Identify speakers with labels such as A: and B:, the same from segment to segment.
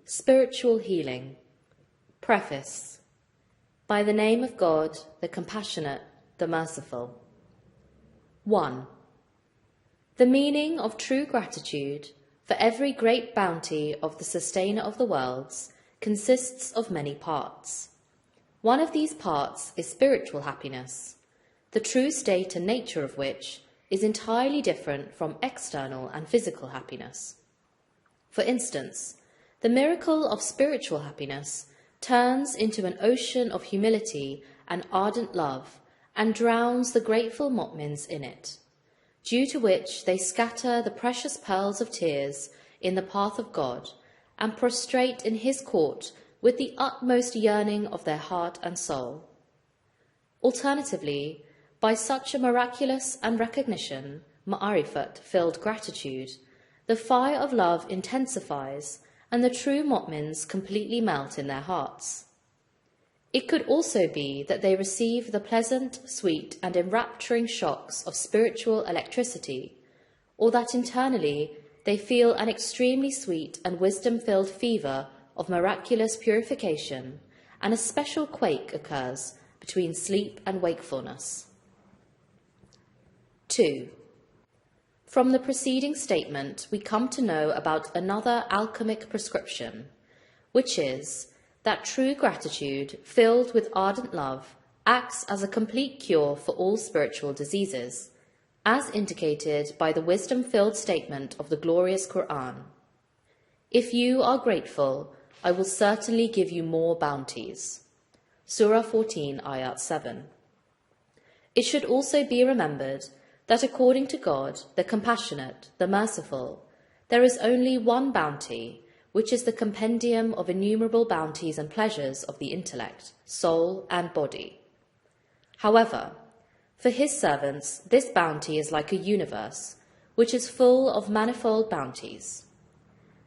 A: Spiritual Healing. Preface. By the name of God, the compassionate, the merciful. 1. The meaning of true gratitude for every great bounty of the Sustainer of the worlds consists of many parts. One of these parts is spiritual happiness, the true state and nature of which is entirely different from external and physical happiness. For instance, the miracle of spiritual happiness turns into an ocean of humility and ardent love and drowns the grateful mu'mins in it, due to which they scatter the precious pearls of tears in the path of God and prostrate in his court with the utmost yearning of their heart and soul. Alternatively, by such a miraculous and recognition, ma'arifat-filled gratitude, the fire of love intensifies and the true mu'mins completely melt in their hearts. It could also be that they receive the pleasant, sweet and enrapturing shocks of spiritual electricity, or that internally they feel an extremely sweet and wisdom-filled fever of miraculous purification, and a special quake occurs between sleep and wakefulness. 2. From the preceding statement, we come to know about another alchemic prescription, which is that true gratitude, filled with ardent love, acts as a complete cure for all spiritual diseases, as indicated by the wisdom-filled statement of the glorious Qur'an. If you are grateful, I will certainly give you more bounties. Surah 14, Ayat 7. It should also be remembered that according to God, the compassionate, the merciful, there is only one bounty, which is the compendium of innumerable bounties and pleasures of the intellect, soul, and body. However, for his servants, this bounty is like a universe, which is full of manifold bounties.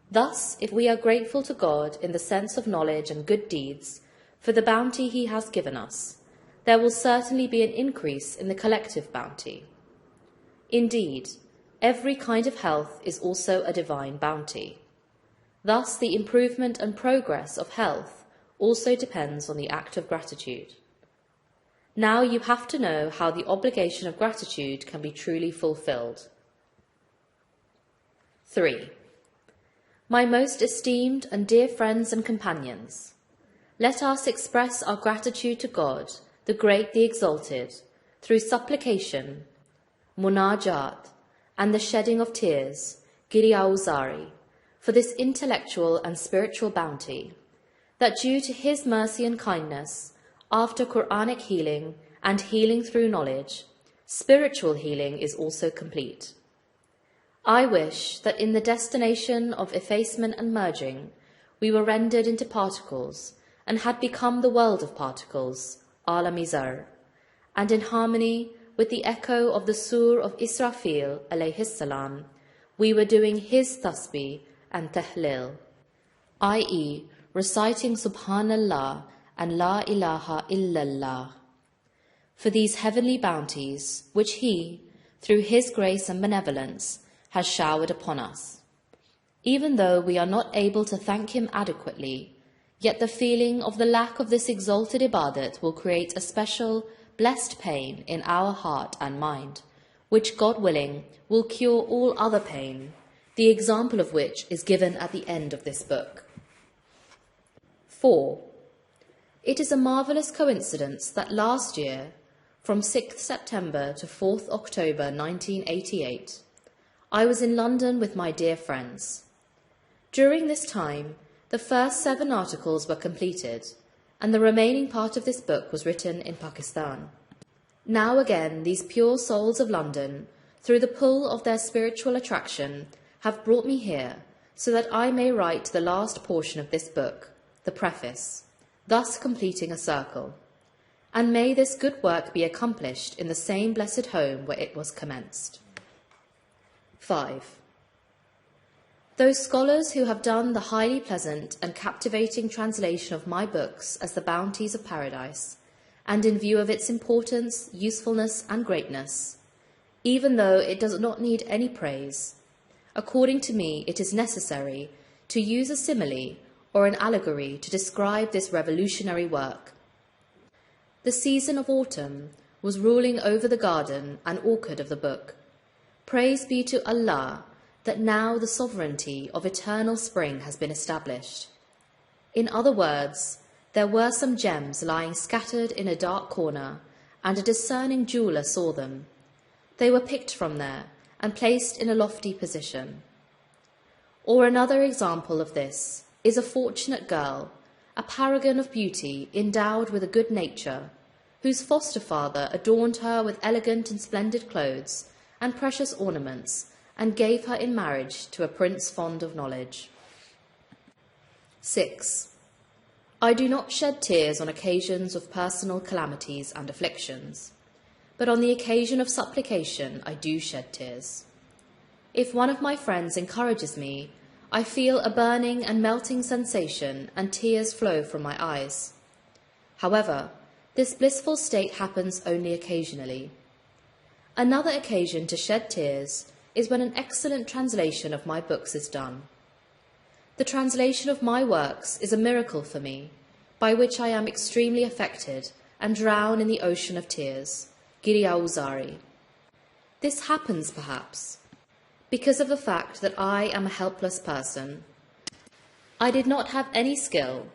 A: Thus, if we are grateful to God in the sense of knowledge and good deeds for the bounty he has given us, there will certainly be an increase in the collective bounty. Indeed, every kind of health is also a divine bounty. Thus, the improvement and progress of health also depends on the act of gratitude. Now you have to know how the obligation of gratitude can be truly fulfilled. 3. My most esteemed and dear friends and companions, let us express our gratitude to God, the Great, the Exalted, through supplication, munajat, and the shedding of tears, giriauzari, for this intellectual and spiritual bounty, that due to his mercy and kindness, after Qur'anic healing and healing through knowledge, spiritual healing is also complete. I wish that in the destination of effacement and merging, we were rendered into particles and had become the world of particles, alam-i-zar, and in harmony with the echo of the Sur of Israfil alayhis salam, we were doing his tasbih and tahlil, i.e. reciting Subhanallah and La ilaha illallah, for these heavenly bounties which he, through his grace and benevolence, has showered upon us. Even though we are not able to thank him adequately, yet the feeling of the lack of this exalted ibadat will create a special blessed pain in our heart and mind, which, God willing, will cure all other pain, the example of which is given at the end of this book. 4. It is a marvellous coincidence that last year, from 6th September to 4th October 1988, I was in London with my dear friends. During this time, the first 7 articles were completed, and the remaining part of this book was written in Pakistan. Now again, these pure souls of London, through the pull of their spiritual attraction, have brought me here, so that I may write the last portion of this book, the preface, thus completing a circle. And may this good work be accomplished in the same blessed home where it was commenced. 5. Those scholars who have done the highly pleasant and captivating translation of my books as the bounties of paradise, and in view of its importance, usefulness, and greatness, even though it does not need any praise, according to me it is necessary to use a simile or an allegory to describe this revolutionary work. The season of autumn was ruling over the garden and orchard of the book. Praise be to Allah that now the sovereignty of eternal spring has been established. In other words, there were some gems lying scattered in a dark corner, and a discerning jeweller saw them. They were picked from there and placed in a lofty position. Or another example of this is a fortunate girl, a paragon of beauty endowed with a good nature, whose foster father adorned her with elegant and splendid clothes and precious ornaments, and gave her in marriage to a prince fond of knowledge. 6. I do not shed tears on occasions of personal calamities and afflictions, but on the occasion of supplication I do shed tears. If one of my friends encourages me, I feel a burning and melting sensation, and tears flow from my eyes. However, this blissful state happens only occasionally. Another occasion to shed tears is when an excellent translation of my books is done. The translation of my works is a miracle for me, by which I am extremely affected and drown in the ocean of tears. Giriyauzari. This happens, perhaps, because of the fact that I am a helpless person. I did not have any skill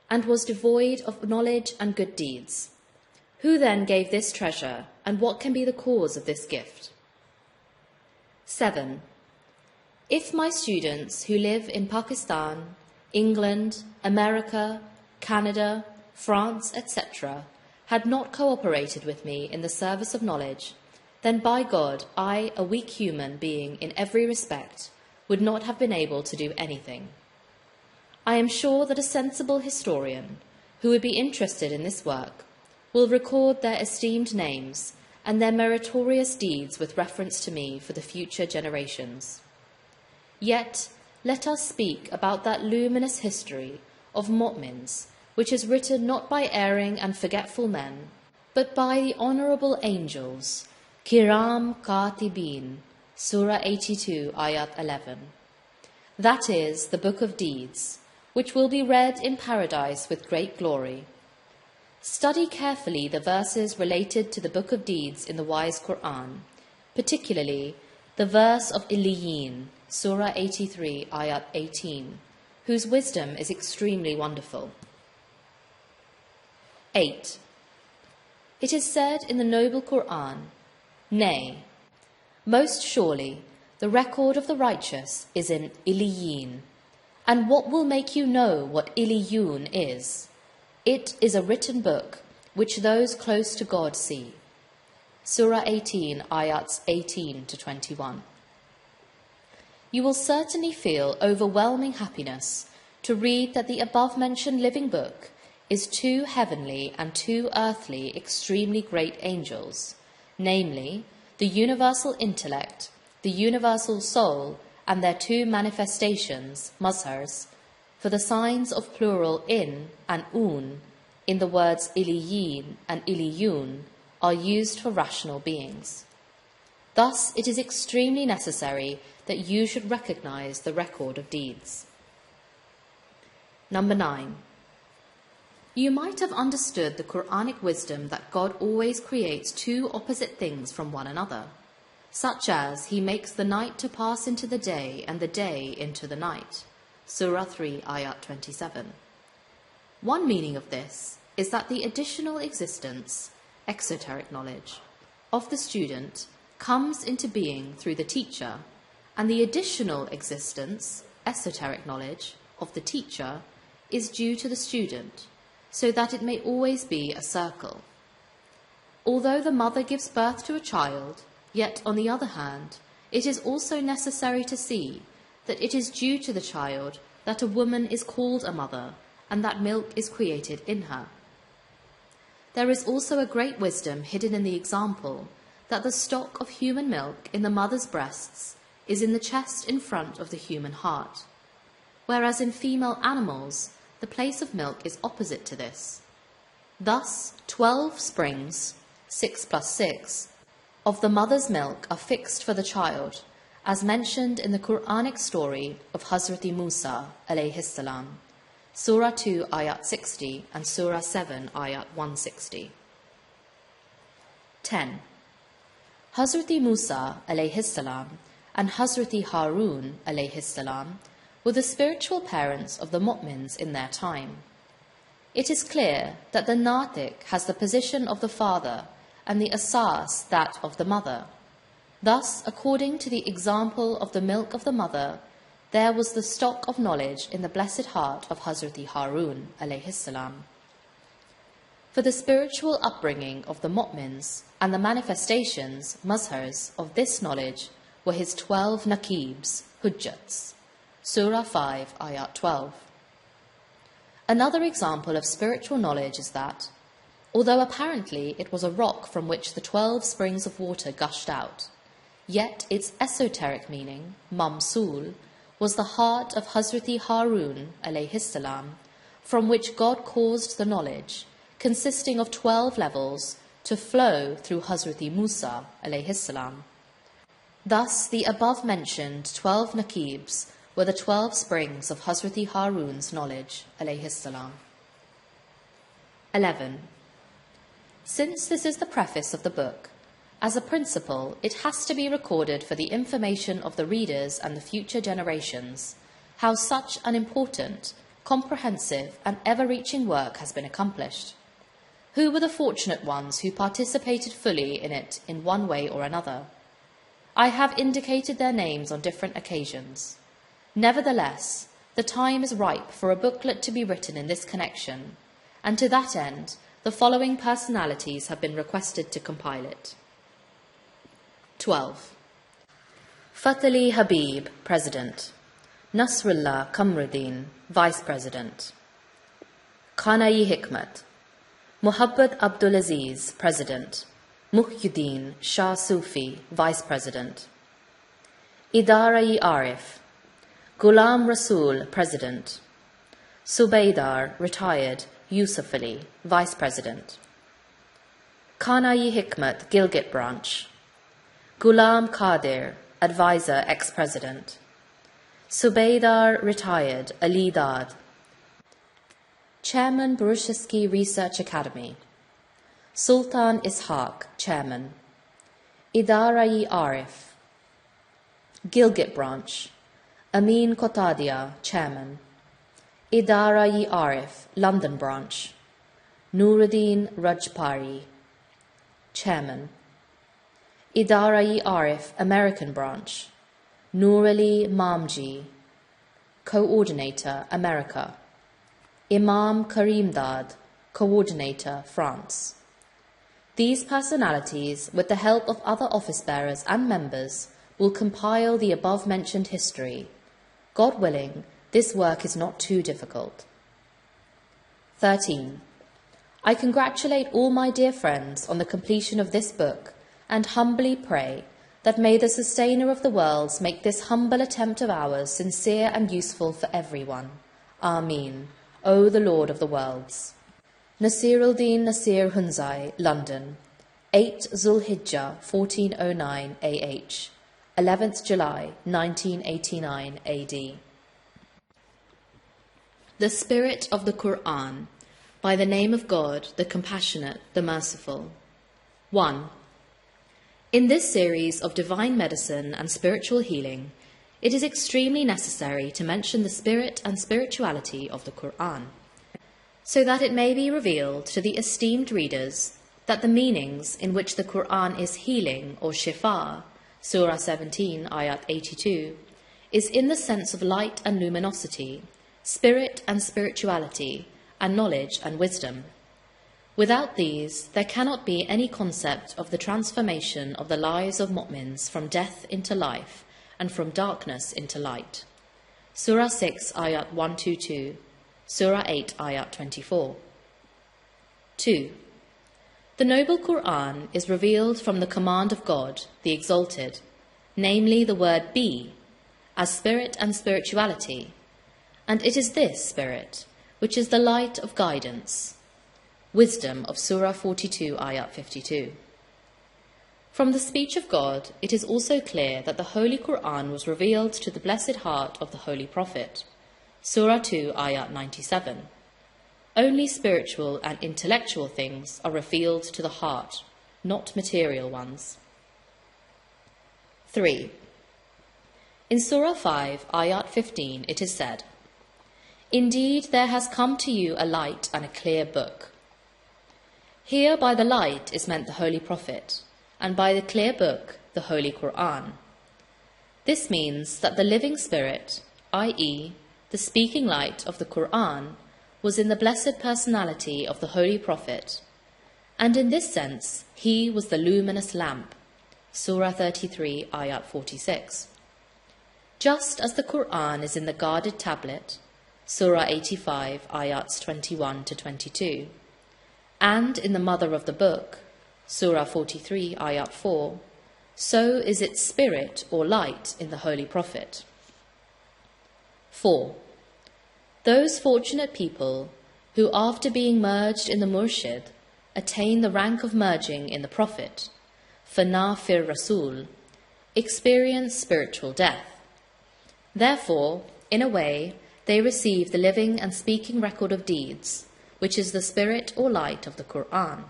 A: and was devoid of knowledge and good deeds. Who then gave this treasure, and what can be the cause of this gift? 7. If my students who live in Pakistan, England, America, Canada, France, etc., had not cooperated with me in the service of knowledge, then by God, I, a weak human being in every respect, would not have been able to do anything. I am sure that a sensible historian, who would be interested in this work, will record their esteemed names and their meritorious deeds with reference to me for the future generations. Yet, let us speak about that luminous history of mu'mins, which is written not by erring and forgetful men, but by the honourable angels, Kiram Katibin, Surah 82, Ayat 11. That is the Book of Deeds, which will be read in paradise with great glory. Study carefully the verses related to the Book of Deeds in the wise Qur'an, particularly the verse of Illiyin, Surah 83, Ayat 18, whose wisdom is extremely wonderful. 8. It is said in the noble Qur'an, nay, most surely the record of the righteous is in Illiyin. And what will make you know what Illiyun is? It is a written book which those close to God see. Surah 18, ayats 18 to 21. You will certainly feel overwhelming happiness to read that the above-mentioned living book is two heavenly and two earthly extremely great angels, namely, the universal intellect, the universal soul, and their two manifestations, mazhars, for the signs of plural in and un in the words Illiyin and Illiyun are used for rational beings. Thus, it is extremely necessary that you should recognize the record of deeds. Number 9. You might have understood the Qur'anic wisdom that God always creates two opposite things from one another, such as He makes the night to pass into the day and the day into the night. Surah 3, Ayat 27. One meaning of this is that the additional existence, exoteric knowledge, of the student comes into being through the teacher, and the additional existence, esoteric knowledge, of the teacher is due to the student, so that it may always be a circle. Although the mother gives birth to a child, yet, on the other hand, it is also necessary to see that it is due to the child that a woman is called a mother, and that milk is created in her. There is also a great wisdom hidden in the example that the stock of human milk in the mother's breasts is in the chest in front of the human heart, whereas in female animals, the place of milk is opposite to this. Thus, 12 springs, 6 plus 6, of the mother's milk are fixed for the child, as mentioned in the Qur'anic story of Hazrat Musa alayhi salam, Surah 2 ayat 60 and Surah 7 ayat 160. 10. Hazrati Musa alayhi salam and Hazrati Harun alayhi salam were the spiritual parents of the mu'mins in their time. It is clear that the natiq has the position of the father and the asas that of the mother. Thus, according to the example of the milk of the mother, there was the stock of knowledge in the blessed heart of Hazrati Harun alayhi salam. For the spiritual upbringing of the mu'mins and the manifestations, mazhars, of this knowledge were his 12 naqibs, hujjats. Surah 5, ayat 12. Another example of spiritual knowledge is that, although apparently it was a rock from which the 12 springs of water gushed out, yet its esoteric meaning, mamsul, was the heart of Hazrati Harun alayhi salam, from which God caused the knowledge, consisting of 12 levels, to flow through Hazrati Musa alayhi salam. Thus, the above-mentioned 12 naqibs were the 12 springs of Hazrati Harun's knowledge alayhi salam. 11. Since this is the preface of the book, as a principle, it has to be recorded for the information of the readers and the future generations how such an important, comprehensive and ever-reaching work has been accomplished. Who were the fortunate ones who participated fully in it in one way or another? I have indicated their names on different occasions. Nevertheless, the time is ripe for a booklet to be written in this connection, and to that end, the following personalities have been requested to compile it. 12. Fatali Habib, President. Nasrullah Kamruddin, Vice President. Qur'anic Hikmat. Muhammad Abdulaziz, President. Muhyiddin Shah Sufi, Vice President. Idara-i Arif. Ghulam Rasul, President. Subaydar, retired, Yusuf Ali, Vice President. Qur'anic Hikmat, Gilgit Branch. Ghulam Qadir, Advisor, Ex-President. Subaydar, retired, Ali Dad. Chairman, Burushaski Research Academy. Sultan Ishaq, Chairman. Idara-i Arif. Gilgit Branch. Amin Kotadia, Chairman. Idara-i Arif, London Branch. Nuruddin Rajpari, Chairman. Idara-i Arif, American Branch. Nur Ali Mamji, Coordinator, America. Imam Karim Dad, Coordinator, France. These personalities, with the help of other office bearers and members, will compile the above-mentioned history. God willing, this work is not too difficult. 13. I congratulate all my dear friends on the completion of this book and humbly pray that may the Sustainer of the worlds make this humble attempt of ours sincere and useful for everyone. Ameen. O the Lord of the worlds. Nasiruddin Nasir Hunzai, London. 8 Zulhijjah 1409 AH. 11th July 1989 AD. The Spirit of the Qur'an, by the name of God, the Compassionate, the Merciful. 1. In this series of divine medicine and spiritual healing, it is extremely necessary to mention the spirit and spirituality of the Qur'an, so that it may be revealed to the esteemed readers that the meanings in which the Qur'an is healing or shifa, Surah 17, Ayat 82, is in the sense of light and luminosity, spirit and spirituality, and knowledge and wisdom. Without these, there cannot be any concept of the transformation of the lives of mu'mins from death into life and from darkness into light. Surah 6, Ayat 122, Surah 8, Ayat 24. 2. The noble Qur'an is revealed from the command of God, the Exalted, namely the word be, as spirit and spirituality, and it is this spirit which is the light of guidance. Wisdom of Surah 42, Ayat 52. From the speech of God, it is also clear that the Holy Qur'an was revealed to the blessed heart of the Holy Prophet. Surah 2, Ayat 97. Only spiritual and intellectual things are revealed to the heart, not material ones. 3. In Surah 5, Ayat 15, it is said, "Indeed, there has come to you a light and a clear book." Here by the light is meant the Holy Prophet, and by the clear book, the Holy Qur'an. This means that the living spirit, i.e., the speaking light of the Qur'an, was in the blessed personality of the Holy Prophet, and in this sense he was the luminous lamp. Surah 33, Ayat 46. Just as the Qur'an is in the guarded tablet, Surah 85, Ayats 21 to 22, and in the mother of the book, Surah 43, Ayat 4, so is its spirit or light in the Holy Prophet. 4. Those fortunate people who, after being merged in the Murshid, attain the rank of merging in the Prophet, Fana fir Rasul, experience spiritual death. Therefore, in a way, they receive the living and speaking record of deeds, which is the spirit or light of the Qur'an.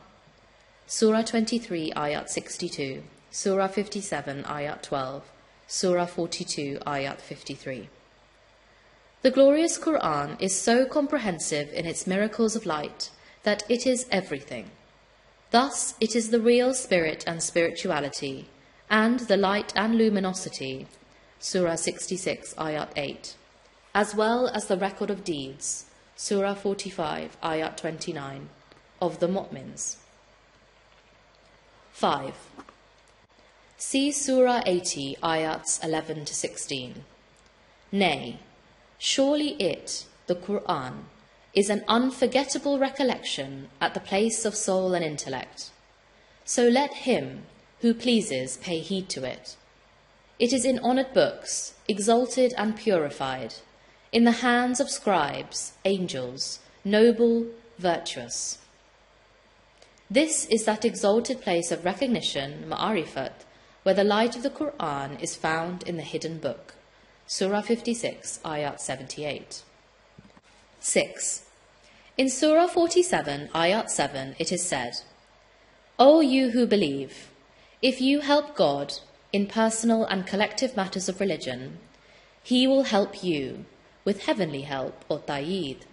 A: Surah 23, Ayat 62, Surah 57, Ayat 12, Surah 42, Ayat 53. The glorious Qur'an is so comprehensive in its miracles of light that it is everything. Thus, it is the real spirit and spirituality, and the light and luminosity, Surah 66, Ayat 8, as well as the record of deeds, Surah 45, Ayat 29, of the mu'mins. 5. See Surah 80, Ayats 11 to 16. Nay, surely it, the Qur'an, is an unforgettable recollection at the place of soul and intellect. So let him who pleases pay heed to it. It is in honoured books, exalted and purified, in the hands of scribes, angels, noble, virtuous. This is that exalted place of recognition, ma'arifat, where the light of the Qur'an is found in the hidden book. Surah 56, Ayat 78. 6. In Surah 47, Ayat 7, it is said, "O you who believe, if you help God in personal and collective matters of religion, He will help you with heavenly help or ta'yid,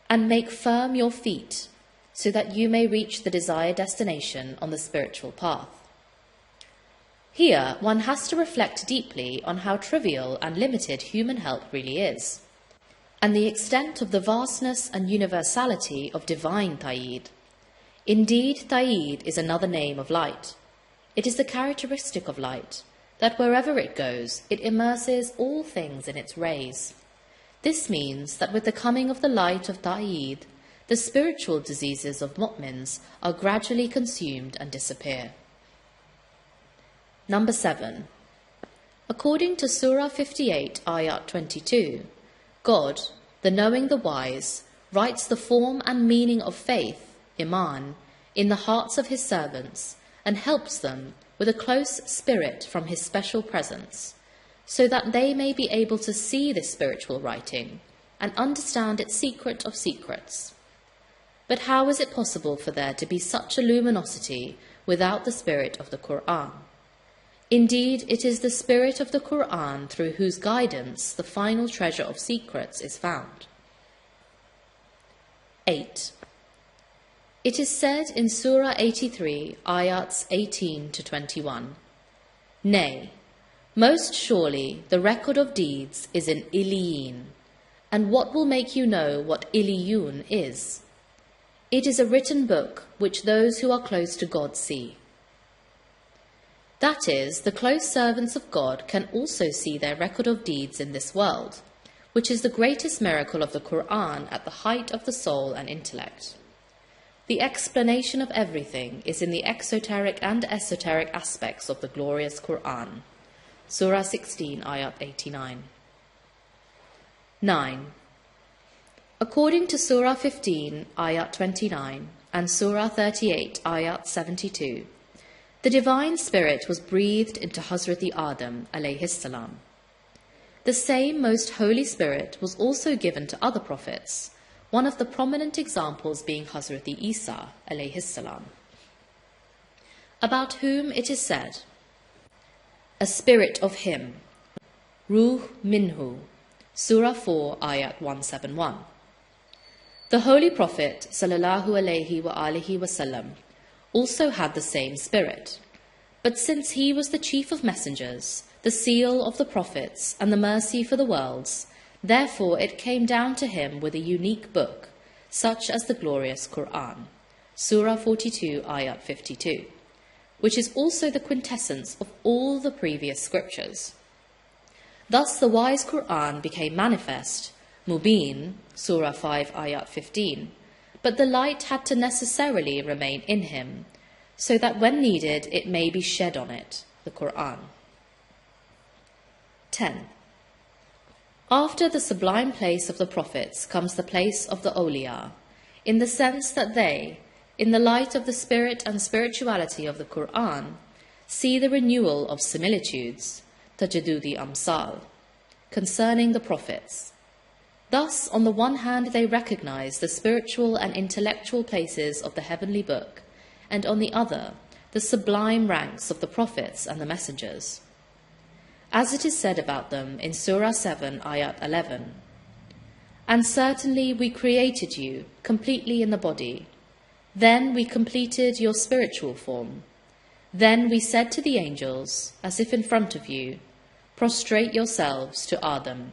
A: and make firm your feet so that you may reach the desired destination on the spiritual path." Here, one has to reflect deeply on how trivial and limited human help really is, and the extent of the vastness and universality of divine ta'yid. Indeed, ta'yid is another name of light. It is the characteristic of light, that wherever it goes, it immerses all things in its rays. This means that with the coming of the light of ta'yid, the spiritual diseases of mu'mins are gradually consumed and disappear. Number 7. According to Surah 58, Ayat 22, God, the knowing the wise, writes the form and meaning of faith, iman, in the hearts of His servants and helps them with a close spirit from His special presence, so that they may be able to see this spiritual writing and understand its secret of secrets. But how is it possible for there to be such a luminosity without the spirit of the Qur'an? Indeed, it is the spirit of the Qur'an through whose guidance the final treasure of secrets is found. 8. It is said in Surah 83, Ayats 18 to 21, "Nay, most surely the record of deeds is in Iliyin, and what will make you know what Iliyun is? It is a written book which those who are close to God see." That is, the close servants of God can also see their record of deeds in this world, which is the greatest miracle of the Qur'an at the height of the soul and intellect. The explanation of everything is in the exoteric and esoteric aspects of the glorious Qur'an. Surah 16, Ayat 89. 9. According to Surah 15, Ayat 29, and Surah 38, Ayat 72, the Divine Spirit was breathed into Hazrati Adam, alayhi salam. The same most Holy Spirit was also given to other prophets, one of the prominent examples being Hazrat Isa alayhi salam, about whom it is said, a spirit of him, Ruh Minhu, Surah 4, Ayat 171. The Holy Prophet sallallahu alayhi wa alihi wasallam also had the same spirit, but since he was the chief of messengers, the seal of the prophets, and the mercy for the worlds, therefore it came down to him with a unique book, such as the glorious Qur'an, Surah 42, Ayat 52, which is also the quintessence of all the previous scriptures. Thus the wise Qur'an became manifest, Mubin, Surah 5, Ayat 15, but the light had to necessarily remain in him, so that when needed it may be shed on it, the Qur'an. 10. After the sublime place of the prophets comes the place of the awliya, in the sense that they, in the light of the spirit and spirituality of the Qur'an, see the renewal of similitudes, tajadudi amsal, concerning the prophets. Thus, on the one hand, they recognize the spiritual and intellectual places of the heavenly book, and on the other, the sublime ranks of the prophets and the messengers. As it is said about them in Surah 7, Ayat 11, and certainly we created you completely in the body. Then we completed your spiritual form. Then we said to the angels, as if in front of you, prostrate yourselves to Adam.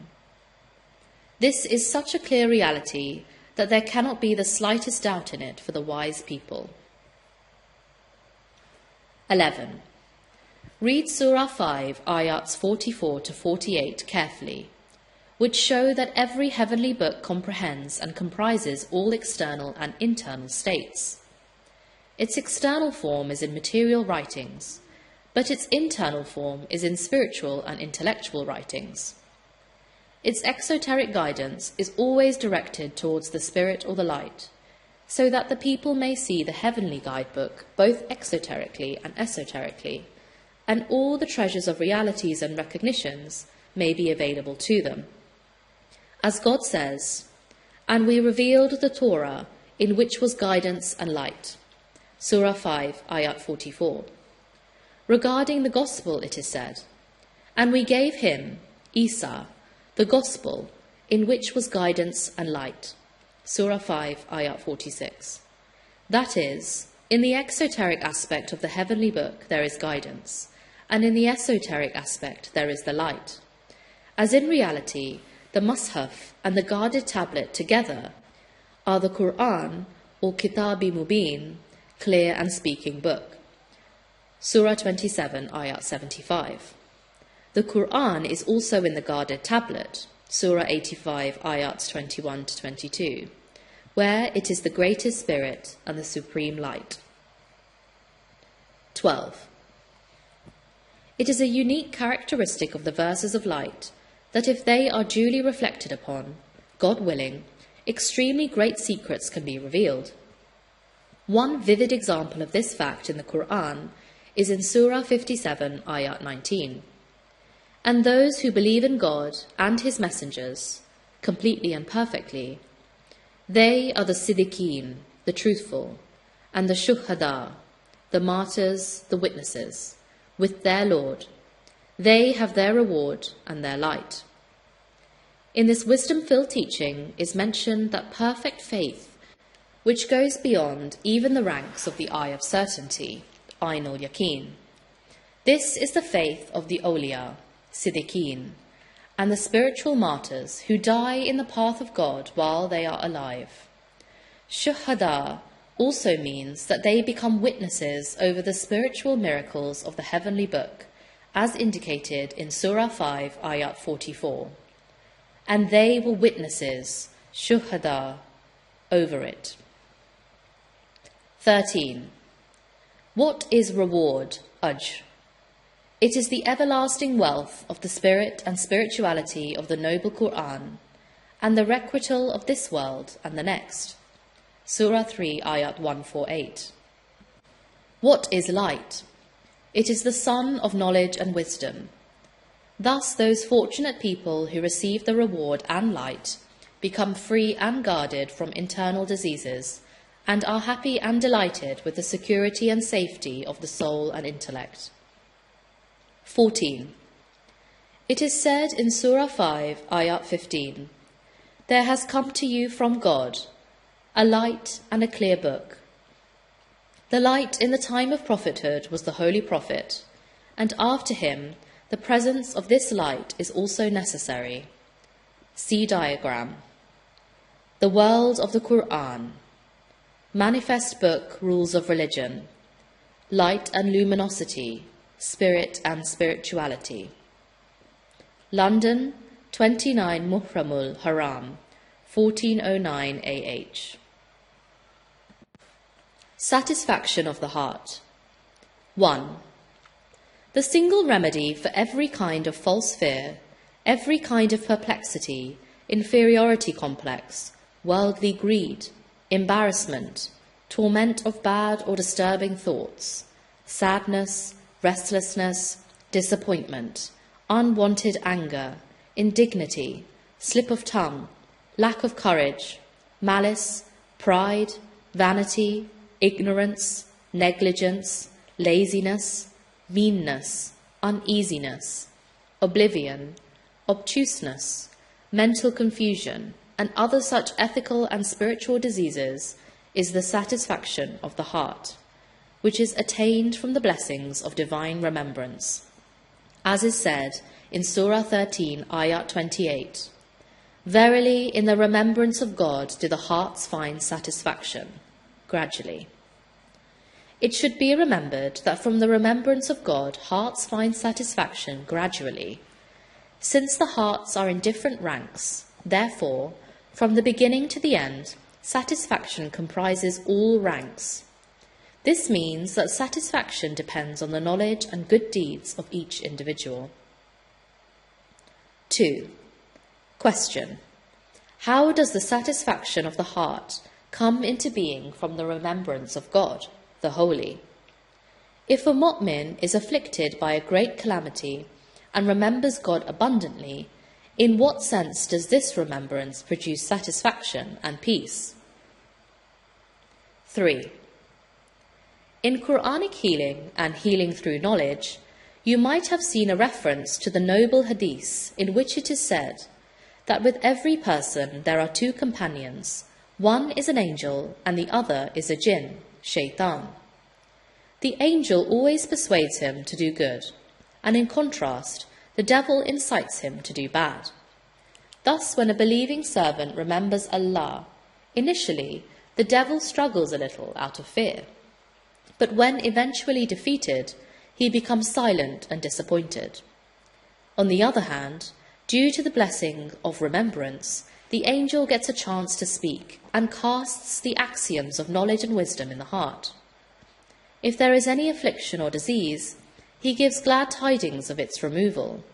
A: This is such a clear reality that there cannot be the slightest doubt in it for the wise people. 11. Read Surah 5, Ayats 44 to 48 carefully, which show that every heavenly book comprehends and comprises all external and internal states. Its external form is in material writings, but its internal form is in spiritual and intellectual writings. Its exoteric guidance is always directed towards the spirit or the light, so that the people may see the heavenly guidebook both exoterically and esoterically, and all the treasures of realities and recognitions may be available to them. As God says, and we revealed the Torah in which was guidance and light. Surah 5, Ayat 44. Regarding the gospel it is said, and we gave him, Isa, the gospel in which was guidance and light. Surah 5, Ayat 46. That is, in the exoteric aspect of the heavenly book there is guidance, and in the esoteric aspect there is the light. As in reality, the Mushaf and the guarded tablet together are the Qur'an, or Kitabi Mubin, clear and speaking book. Surah 27, Ayat 75. The Qur'an is also in the guarded tablet, Surah 85, Ayats 21 to 22, where it is the greatest spirit and the supreme light. 12. It is a unique characteristic of the verses of light that if they are duly reflected upon, God willing, extremely great secrets can be revealed. One vivid example of this fact in the Qur'an is in Surah 57, Ayat 19. And those who believe in God and His messengers, completely and perfectly, they are the Siddiqeen, the truthful, and the Shuhada, the martyrs, the witnesses, with their Lord. They have their reward and their light. In this wisdom-filled teaching is mentioned that perfect faith, which goes beyond even the ranks of the eye of certainty, Ayn al-Yaqeen. This is the faith of the awliya, Siddiqeen, and the spiritual martyrs who die in the path of God while they are alive. Shuhada also means that they become witnesses over the spiritual miracles of the heavenly book, as indicated in Surah 5, Ayat 44. And they were witnesses, Shuhada, over it. 13. What is reward, Ajr? It is the everlasting wealth of the spirit and spirituality of the noble Qur'an, and the requital of this world and the next. Surah 3, Ayat 148. What is light? It is the sun of knowledge and wisdom. Thus those fortunate people who receive the reward and light become free and guarded from internal diseases, and are happy and delighted with the security and safety of the soul and intellect. 14. It is said in Surah 5, Ayat 15, "There has come to you from God a light and a clear book." The light in the time of prophethood was the Holy Prophet, and after him the presence of this light is also necessary. See diagram. The world of the Qur'an. Manifest book, rules of religion. Light and luminosity, spirit and spirituality. London, 29 Muhramul Haram, 1409 AH. Satisfaction of the heart. 1. The single remedy for every kind of false fear, every kind of perplexity, inferiority complex, worldly greed, embarrassment, torment of bad or disturbing thoughts, sadness, restlessness, disappointment, unwanted anger, indignity, slip of tongue, lack of courage, malice, pride, vanity, ignorance, negligence, laziness, meanness, uneasiness, oblivion, obtuseness, mental confusion, and other such ethical and spiritual diseases is the satisfaction of the heart, which is attained from the blessings of divine remembrance. As is said in Surah 13, Ayat 28, "Verily, in the remembrance of God do the hearts find satisfaction, gradually." It should be remembered that from the remembrance of God, hearts find satisfaction gradually. Since the hearts are in different ranks, therefore, from the beginning to the end, satisfaction comprises all ranks. This means that satisfaction depends on the knowledge and good deeds of each individual. 2. Question. How does the satisfaction of the heart come into being from the remembrance of God, the Holy? If a mu'min is afflicted by a great calamity and remembers God abundantly, in what sense does this remembrance produce satisfaction and peace? 3. In Qur'anic healing and healing through knowledge, you might have seen a reference to the noble hadith in which it is said that with every person there are two companions, one is an angel and the other is a jinn, shaitan. The angel always persuades him to do good, and in contrast, the devil incites him to do bad. Thus, when a believing servant remembers Allah, initially the devil struggles a little out of fear, but when eventually defeated, he becomes silent and disappointed. On the other hand, due to the blessing of remembrance, the angel gets a chance to speak and casts the axioms of knowledge and wisdom in the heart. If there is any affliction or disease, he gives glad tidings of its removal,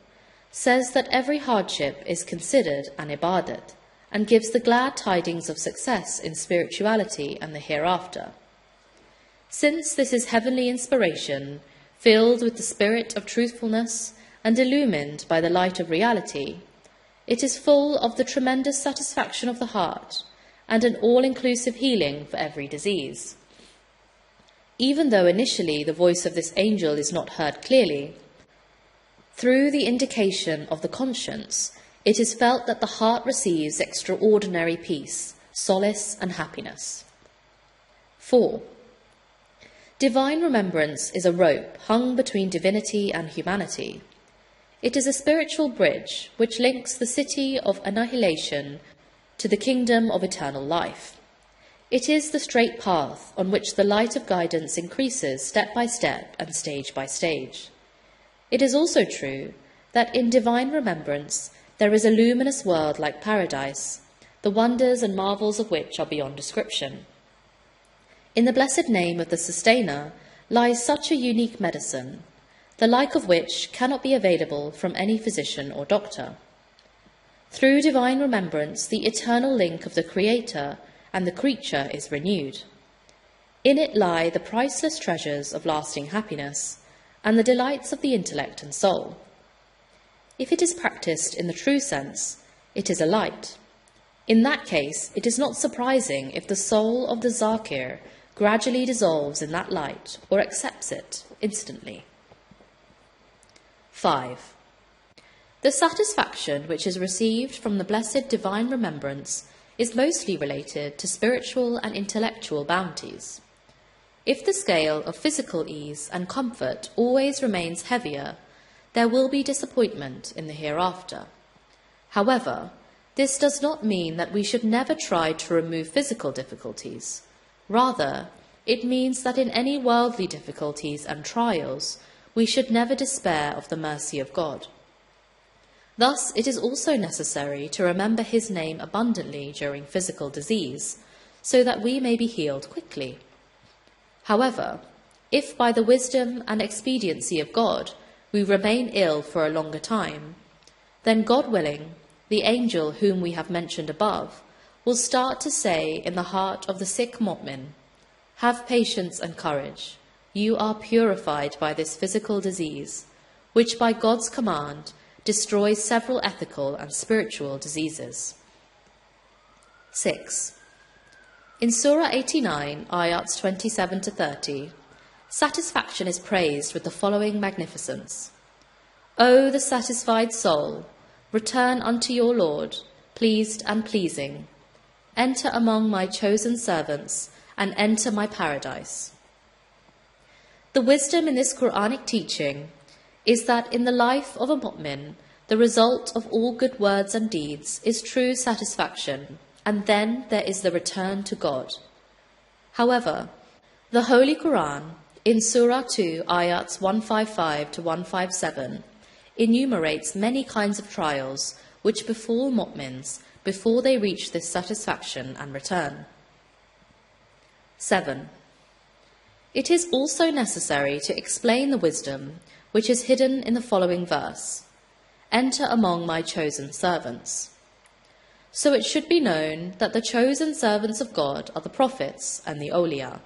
A: says that every hardship is considered an ibadat, and gives the glad tidings of success in spirituality and the hereafter. Since this is heavenly inspiration, filled with the spirit of truthfulness and illumined by the light of reality, it is full of the tremendous satisfaction of the heart and an all-inclusive healing for every disease. Even though initially the voice of this angel is not heard clearly, through the indication of the conscience, it is felt that the heart receives extraordinary peace, solace and happiness. 4. Divine remembrance is a rope hung between divinity and humanity. It is a spiritual bridge which links the city of annihilation to the kingdom of eternal life. It is the straight path on which the light of guidance increases step by step and stage by stage. It is also true that in divine remembrance there is a luminous world like paradise, the wonders and marvels of which are beyond description. In the blessed name of the Sustainer lies such a unique medicine, the like of which cannot be available from any physician or doctor. Through divine remembrance, the eternal link of the Creator and the creature is renewed. In it lie the priceless treasures of lasting happiness and the delights of the intellect and soul. If it is practiced in the true sense, it is a light. In that case, it is not surprising if the soul of the Zakir gradually dissolves in that light or accepts it instantly. 5. The satisfaction which is received from the blessed divine remembrance is mostly related to spiritual and intellectual bounties. If the scale of physical ease and comfort always remains heavier, there will be disappointment in the hereafter. However, this does not mean that we should never try to remove physical difficulties. Rather, it means that in any worldly difficulties and trials, we should never despair of the mercy of God. Thus, it is also necessary to remember his name abundantly during physical disease, so that we may be healed quickly. However, if by the wisdom and expediency of God we remain ill for a longer time, then God willing, the angel whom we have mentioned above will start to say in the heart of the sick mu'min, "Have patience and courage. You are purified by this physical disease, which by God's command destroys several ethical and spiritual diseases." 6. In Surah 89, ayats 27 to 30, satisfaction is praised with the following magnificence. O the satisfied soul, return unto your Lord, pleased and pleasing. Enter among my chosen servants and enter my paradise. The wisdom in this Qur'anic teaching is that in the life of a mu'min, the result of all good words and deeds is true satisfaction, and then there is the return to God. However, the Holy Quran, in Surah 2, ayats 155 to 157, enumerates many kinds of trials which befall mu'mins before they reach this satisfaction and return. 7. It is also necessary to explain the wisdom which is hidden in the following verse, "Enter among my chosen servants." So it should be known that the chosen servants of God are the prophets and the awliya,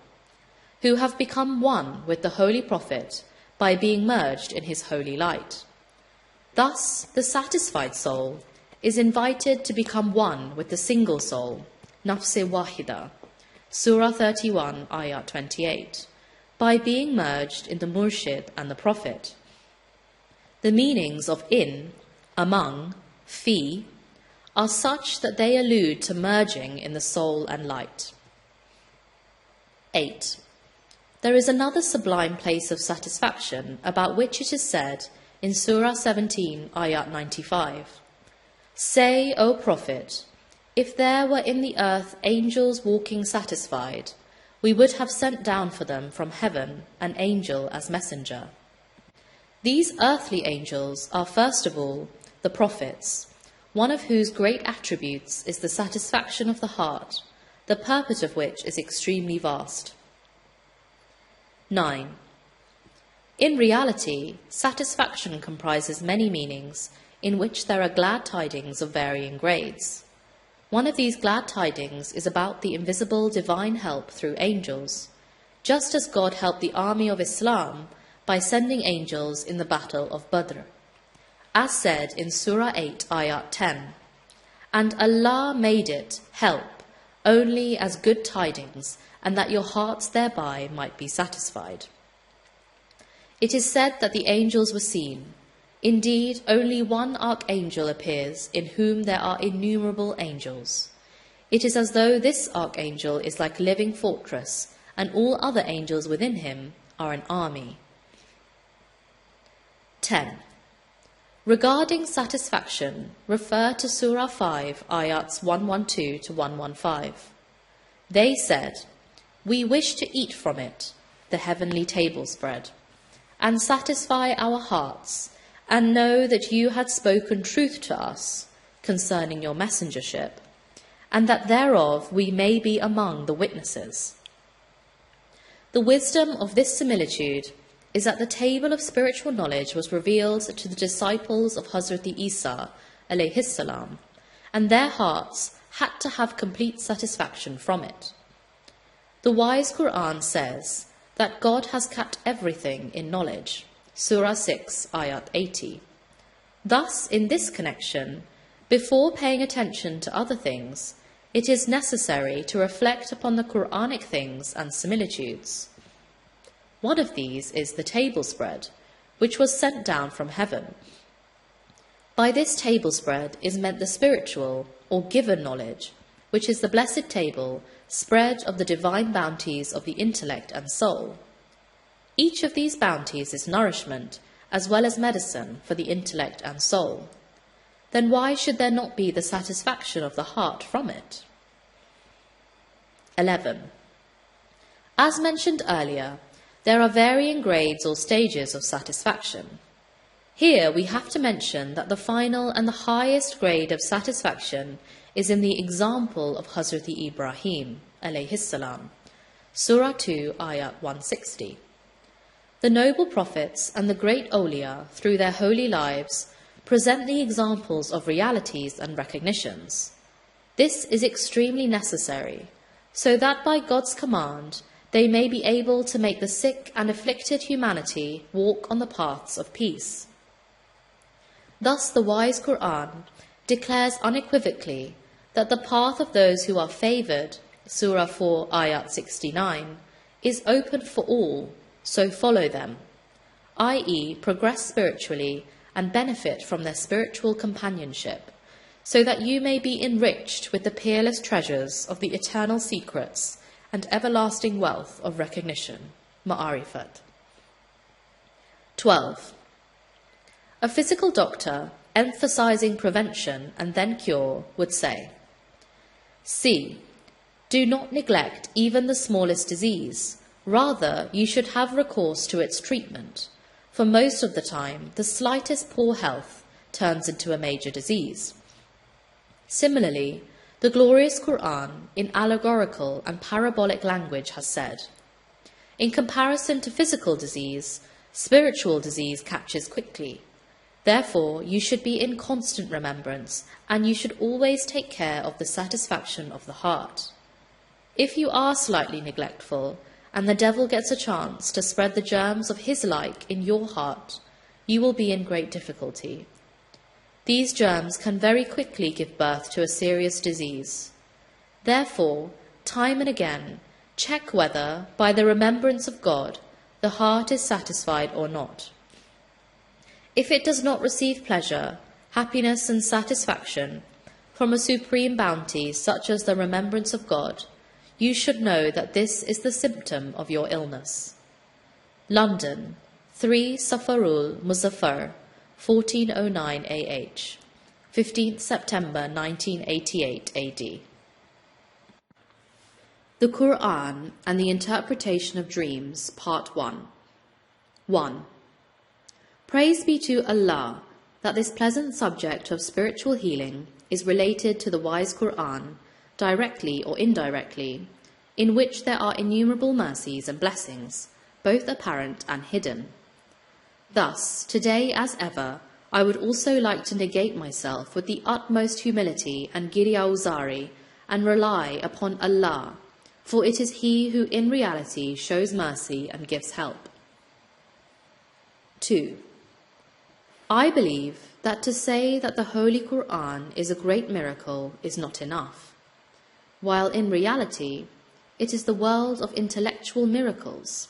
A: who have become one with the Holy Prophet by being merged in his holy light. Thus, the satisfied soul is invited to become one with the single soul, Nafse Wahida, Surah 31, Ayat 28, by being merged in the Murshid and the Prophet. The meanings of in, among, fi, are such that they allude to merging in the soul and light. 8. There is another sublime place of satisfaction about which it is said in Surah 17, Ayat 95, "Say, O Prophet, if there were in the earth angels walking satisfied, we would have sent down for them from heaven an angel as messenger." These earthly angels are first of all the prophets, one of whose great attributes is the satisfaction of the heart, the purport of which is extremely vast. 9. In reality, satisfaction comprises many meanings in which there are glad tidings of varying grades. One of these glad tidings is about the invisible divine help through angels, just as God helped the army of Islam by sending angels in the battle of Badr. As said in Surah 8, Ayat 10, "And Allah made it help only as good tidings, and that your hearts thereby might be satisfied." It is said that the angels were seen. Indeed, only one archangel appears, in whom there are innumerable angels. It is as though this archangel is like a living fortress, and all other angels within him are an army. 10. Regarding satisfaction, refer to Surah 5, ayats 112 to 115. They said, "We wish to eat from it, the heavenly table spread, and satisfy our hearts, and know that you had spoken truth to us concerning your messengership, and that thereof we may be among the witnesses." The wisdom of this similitude is that the table of spiritual knowledge was revealed to the disciples of Hazrat Isa, alayhi salam, and their hearts had to have complete satisfaction from it. The wise Quran says that God has kept everything in knowledge, Surah 6, Ayat 80. Thus, in this connection, before paying attention to other things, it is necessary to reflect upon the Qur'anic things and similitudes. One of these is the table spread, which was sent down from heaven. By this table spread is meant the spiritual or given knowledge, which is the blessed table spread of the divine bounties of the intellect and soul. Each of these bounties is nourishment as well as medicine for the intellect and soul. Then why should there not be the satisfaction of the heart from it? 11. As mentioned earlier, there are varying grades or stages of satisfaction. Here we have to mention that the final and the highest grade of satisfaction is in the example of Hazrat Ibrahim alayhi salam, Surah 2, Ayat 160. The noble prophets and the great awliya, through their holy lives, present the examples of realities and recognitions. This is extremely necessary, so that by God's command they may be able to make the sick and afflicted humanity walk on the paths of peace. Thus the wise Qur'an declares unequivocally that the path of those who are favoured, Surah 4, Ayat 69, is open for all, so follow them, i.e. progress spiritually and benefit from their spiritual companionship, so that you may be enriched with the peerless treasures of the eternal secrets and everlasting wealth of recognition, ma'arifat. 12. A physical doctor, emphasizing prevention and then cure, would say, "See, do not neglect even the smallest disease. Rather, you should have recourse to its treatment, for most of the time, the slightest poor health turns into a major disease." Similarly, the glorious Qur'an, in allegorical and parabolic language, has said, "In comparison to physical disease, spiritual disease catches quickly. Therefore, you should be in constant remembrance, and you should always take care of the satisfaction of the heart. If you are slightly neglectful, and the devil gets a chance to spread the germs of his like in your heart, you will be in great difficulty. These germs can very quickly give birth to a serious disease. Therefore, time and again, check whether, by the remembrance of God, the heart is satisfied or not. If it does not receive pleasure, happiness and satisfaction from a supreme bounty such as the remembrance of God, you should know that this is the symptom of your illness." London, 3 Safarul Muzaffar, 1409 AH, 15th September 1988 AD. The Qur'an and the Interpretation of Dreams, Part 1. 1. Praise be to Allah that this pleasant subject of spiritual healing is related to the wise Qur'an, directly or indirectly, in which there are innumerable mercies and blessings, both apparent and hidden. Thus, today as ever, I would also like to negate myself with the utmost humility and giriyauzari and rely upon Allah, for it is He who in reality shows mercy and gives help. 2. I believe that to say that the Holy Qur'an is a great miracle is not enough, while in reality it is the world of intellectual miracles.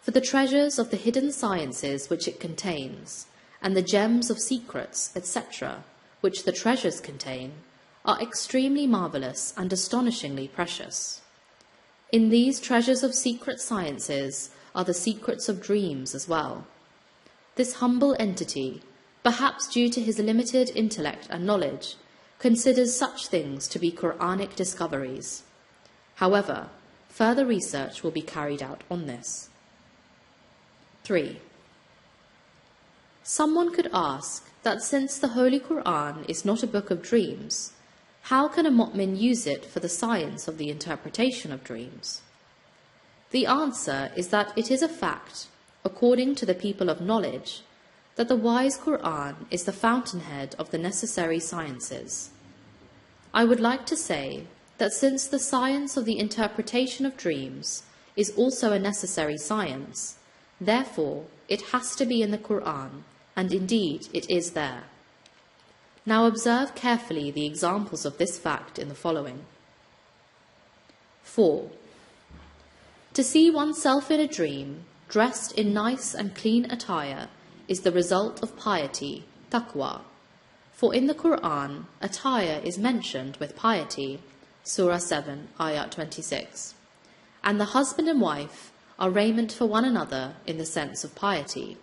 A: For the treasures of the hidden sciences which it contains, and the gems of secrets, etc., which the treasures contain, are extremely marvellous and astonishingly precious. In these treasures of secret sciences are the secrets of dreams as well. This humble entity, perhaps due to his limited intellect and knowledge, considers such things to be Qur'anic discoveries. However, further research will be carried out on this. 3. Someone could ask that since the Holy Qur'an is not a book of dreams, how can a mu'min use it for the science of the interpretation of dreams? The answer is that it is a fact, according to the people of knowledge, that the wise Qur'an is the fountainhead of the necessary sciences. I would like to say that since the science of the interpretation of dreams is also a necessary science, therefore it has to be in the Qur'an, and indeed it is there. Now observe carefully the examples of this fact in the following. 4. To see oneself in a dream, dressed in nice and clean attire, is the result of piety, taqwa. For in the Qur'an, attire is mentioned with piety, Surah 7, Ayat 26. And the husband and wife are raiment for one another in the sense of piety,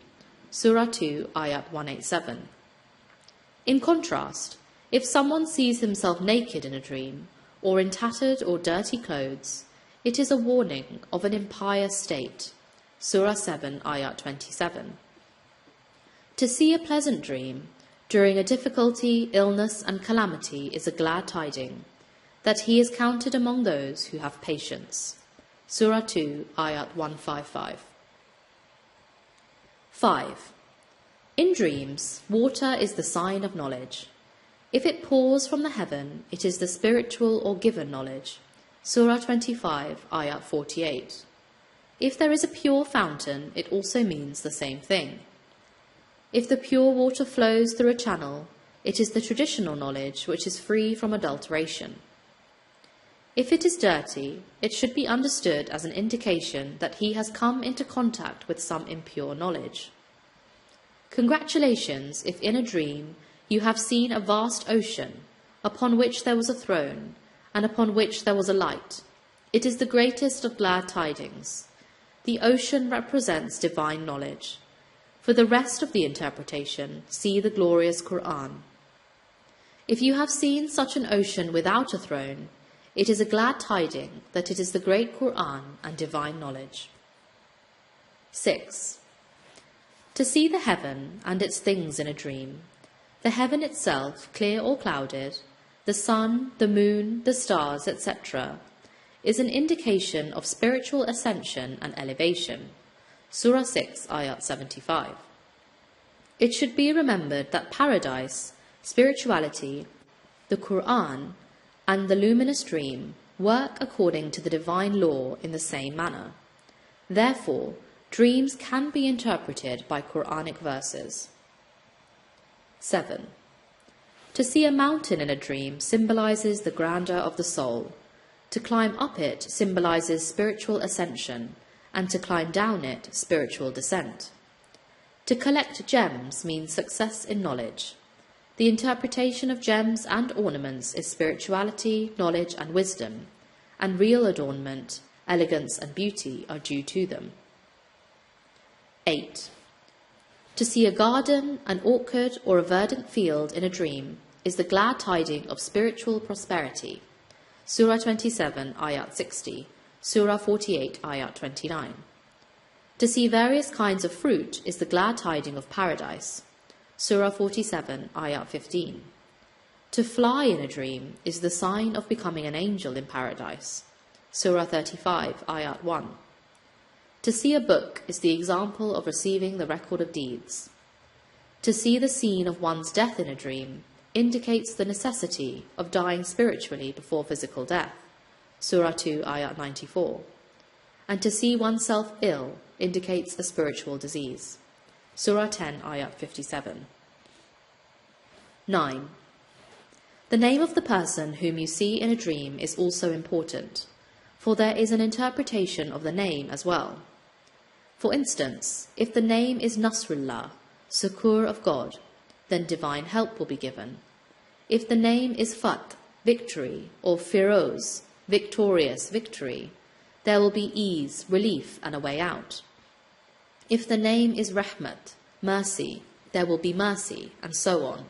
A: Surah 2, Ayat 187. In contrast, if someone sees himself naked in a dream, or in tattered or dirty clothes, it is a warning of an impious state, Surah 7, Ayat 27. To see a pleasant dream during a difficulty, illness and calamity is a glad tiding, that he is counted among those who have patience, Surah 2, Ayat 155. 5. In dreams, water is the sign of knowledge. If it pours from the heaven, it is the spiritual or given knowledge, Surah 25, Ayat 48. If there is a pure fountain, it also means the same thing. If the pure water flows through a channel, it is the traditional knowledge which is free from adulteration. If it is dirty, it should be understood as an indication that he has come into contact with some impure knowledge. Congratulations if in a dream you have seen a vast ocean, upon which there was a throne, and upon which there was a light. It is the greatest of glad tidings. The ocean represents divine knowledge. For the rest of the interpretation, see the glorious Qur'an. If you have seen such an ocean without a throne, it is a glad tiding that it is the great Qur'an and divine knowledge. 6. To see the heaven and its things in a dream, the heaven itself, clear or clouded, the sun, the moon, the stars, etc., is an indication of spiritual ascension and elevation, Surah 6, Ayat 75. It should be remembered that paradise, spirituality, the Qur'an, and the luminous dream work according to the divine law in the same manner. Therefore, dreams can be interpreted by Qur'anic verses. 7. To see a mountain in a dream symbolizes the grandeur of the soul. To climb up it symbolizes spiritual ascension, and to climb down it, spiritual descent. To collect gems means success in knowledge. The interpretation of gems and ornaments is spirituality, knowledge and wisdom, and real adornment, elegance and beauty are due to them. 8. To see a garden, an orchard, or a verdant field in a dream is the glad tiding of spiritual prosperity, Surah 27, Ayat 60, Surah 48, Ayat 29. To see various kinds of fruit is the glad tiding of paradise, Surah 47, Ayat 15. To fly in a dream is the sign of becoming an angel in paradise, Surah 35, Ayat 1. To see a book is the example of receiving the record of deeds. To see the scene of one's death in a dream indicates the necessity of dying spiritually before physical death, Surah 2, Ayat 94. And to see oneself ill indicates a spiritual disease, Surah 10, Ayat 57. 9. The name of the person whom you see in a dream is also important, for there is an interpretation of the name as well. For instance, if the name is Nasrullah, succour of God, then divine help will be given. If the name is Fath, victory, or Firoz, victorious, victory, there will be ease, relief, and a way out. If the name is Rahmat, mercy, there will be mercy, and so on.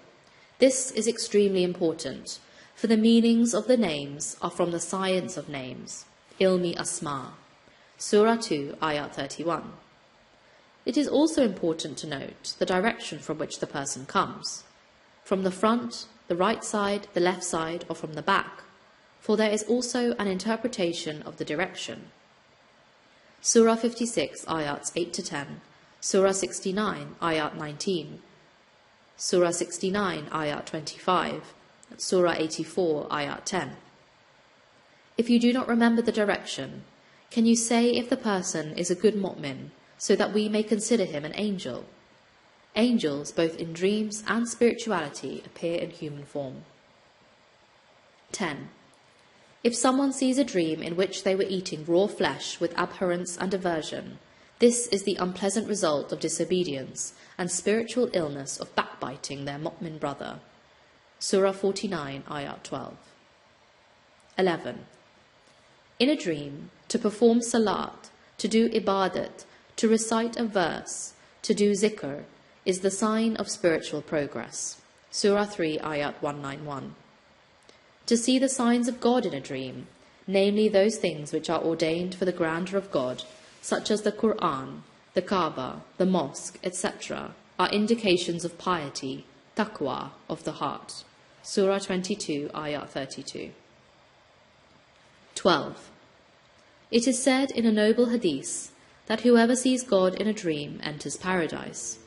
A: This is extremely important, for the meanings of the names are from the science of names, Ilmi Asma, Surah 2, Ayat 31. It is also important to note the direction from which the person comes, from the front, the right side, the left side, or from the back, for there is also an interpretation of the direction. Surah 56, Ayats 8 to 10, Surah 69, Ayat 19, Surah 69, Ayat 25, Surah 84, Ayat 10. If you do not remember the direction, can you say if the person is a good mu'min, so that we may consider him an angel? Angels, both in dreams and spirituality, appear in human form. 10. If someone sees a dream in which they were eating raw flesh with abhorrence and aversion, this is the unpleasant result of disobedience and spiritual illness of backbiting their mu'min brother. Surah 49, Ayat 12. 11. In a dream, to perform salat, to do ibadat, to recite a verse, to do zikr, is the sign of spiritual progress. Surah 3, Ayat 191. To see the signs of God in a dream, namely those things which are ordained for the grandeur of God, such as the Qur'an, the Kaaba, the mosque, etc., are indications of piety, taqwa, of the heart. Surah 22, Ayat 32. 12. It is said in a noble hadith that whoever sees God in a dream enters paradise.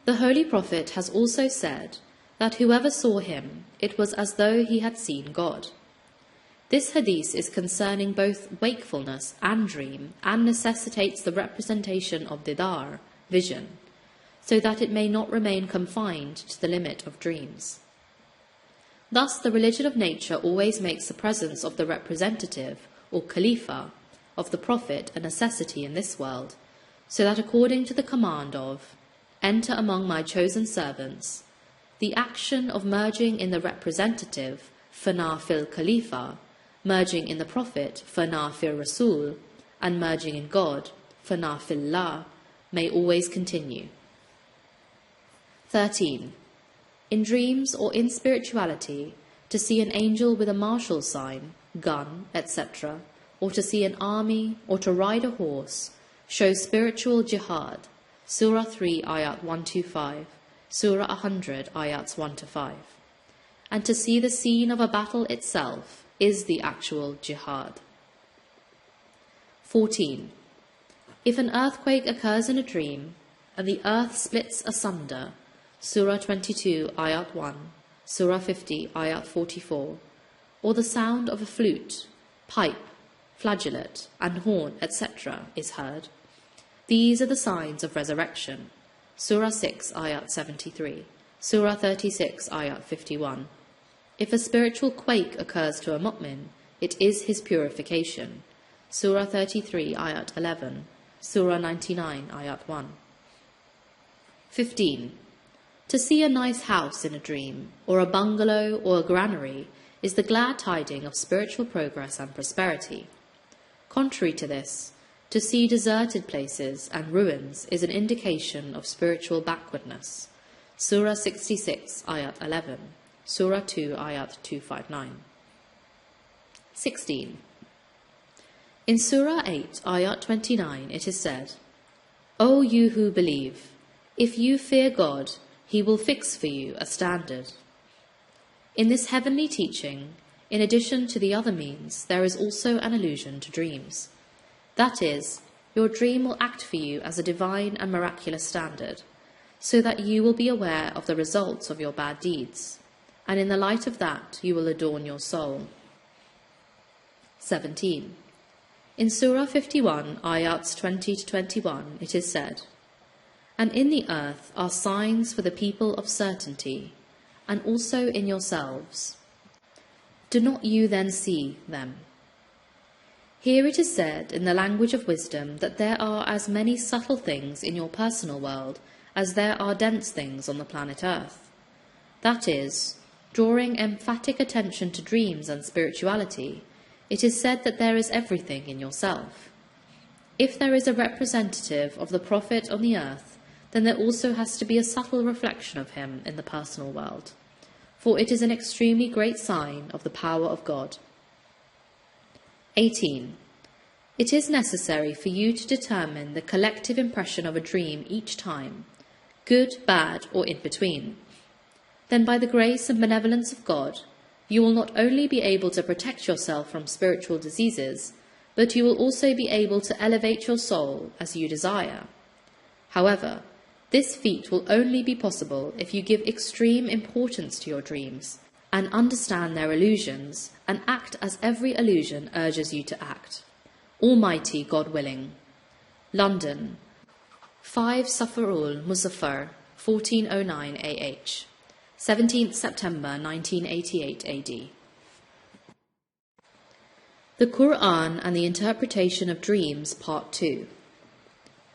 A: The Holy Prophet has also said that whoever saw him, it was as though he had seen God. This hadith is concerning both wakefulness and dream and necessitates the representation of didar, vision, so that it may not remain confined to the limit of dreams. Thus, the religion of nature always makes the presence of the representative, or Khalifa, of the Prophet a necessity in this world, so that according to the command of, "Enter among my chosen servants," the action of merging in the representative, fana fil Khalifa, merging in the Prophet, fana fil Rasul, and merging in God, fana fillah, may always continue. 13. In dreams or in spirituality, to see an angel with a martial sign, gun, etc., or to see an army, or to ride a horse, shows spiritual jihad. Surah 3, Ayat 125, Surah 100, Ayats 1-5. And to see the scene of a battle itself is the actual jihad. 14. If an earthquake occurs in a dream, and the earth splits asunder, Surah 22, Ayat 1, Surah 50, Ayat 44, or the sound of a flute, pipe, flageolet, and horn, etc., is heard, these are the signs of resurrection. Surah 6, Ayat 73, Surah 36, Ayat 51. If a spiritual quake occurs to a mu'min, it is his purification. Surah 33, Ayat 11, Surah 99, Ayat 1. 15. To see a nice house in a dream, or a bungalow or a granary, is the glad tiding of spiritual progress and prosperity. Contrary to this, to see deserted places and ruins is an indication of spiritual backwardness. Surah 66, Ayat 11, Surah 2, Ayat 259. 16. In Surah 8, Ayat 29, it is said, "O you who believe, if you fear God, He will fix for you a standard." In this heavenly teaching, in addition to the other means, there is also an allusion to dreams. That is, your dream will act for you as a divine and miraculous standard, so that you will be aware of the results of your bad deeds, and in the light of that you will adorn your soul. 17. In Surah 51, Ayats 20-21, it is said, "And in the earth are signs for the people of certainty, and also in yourselves. Do not you then see them?" Here it is said in the language of wisdom that there are as many subtle things in your personal world as there are dense things on the planet Earth. That is, drawing emphatic attention to dreams and spirituality, it is said that there is everything in yourself. If there is a representative of the Prophet on the earth, then there also has to be a subtle reflection of him in the personal world, for it is an extremely great sign of the power of God. 18. It is necessary for you to determine the collective impression of a dream each time, good, bad, or in between. Then by the grace and benevolence of God, you will not only be able to protect yourself from spiritual diseases, but you will also be able to elevate your soul as you desire. However, this feat will only be possible if you give extreme importance to your dreams and understand their illusions and act as every illusion urges you to act. Almighty God willing. London, 5 Safarul Muzaffar, 1409 AH, 17th September 1988 AD. The Qur'an and the Interpretation of Dreams, Part 2.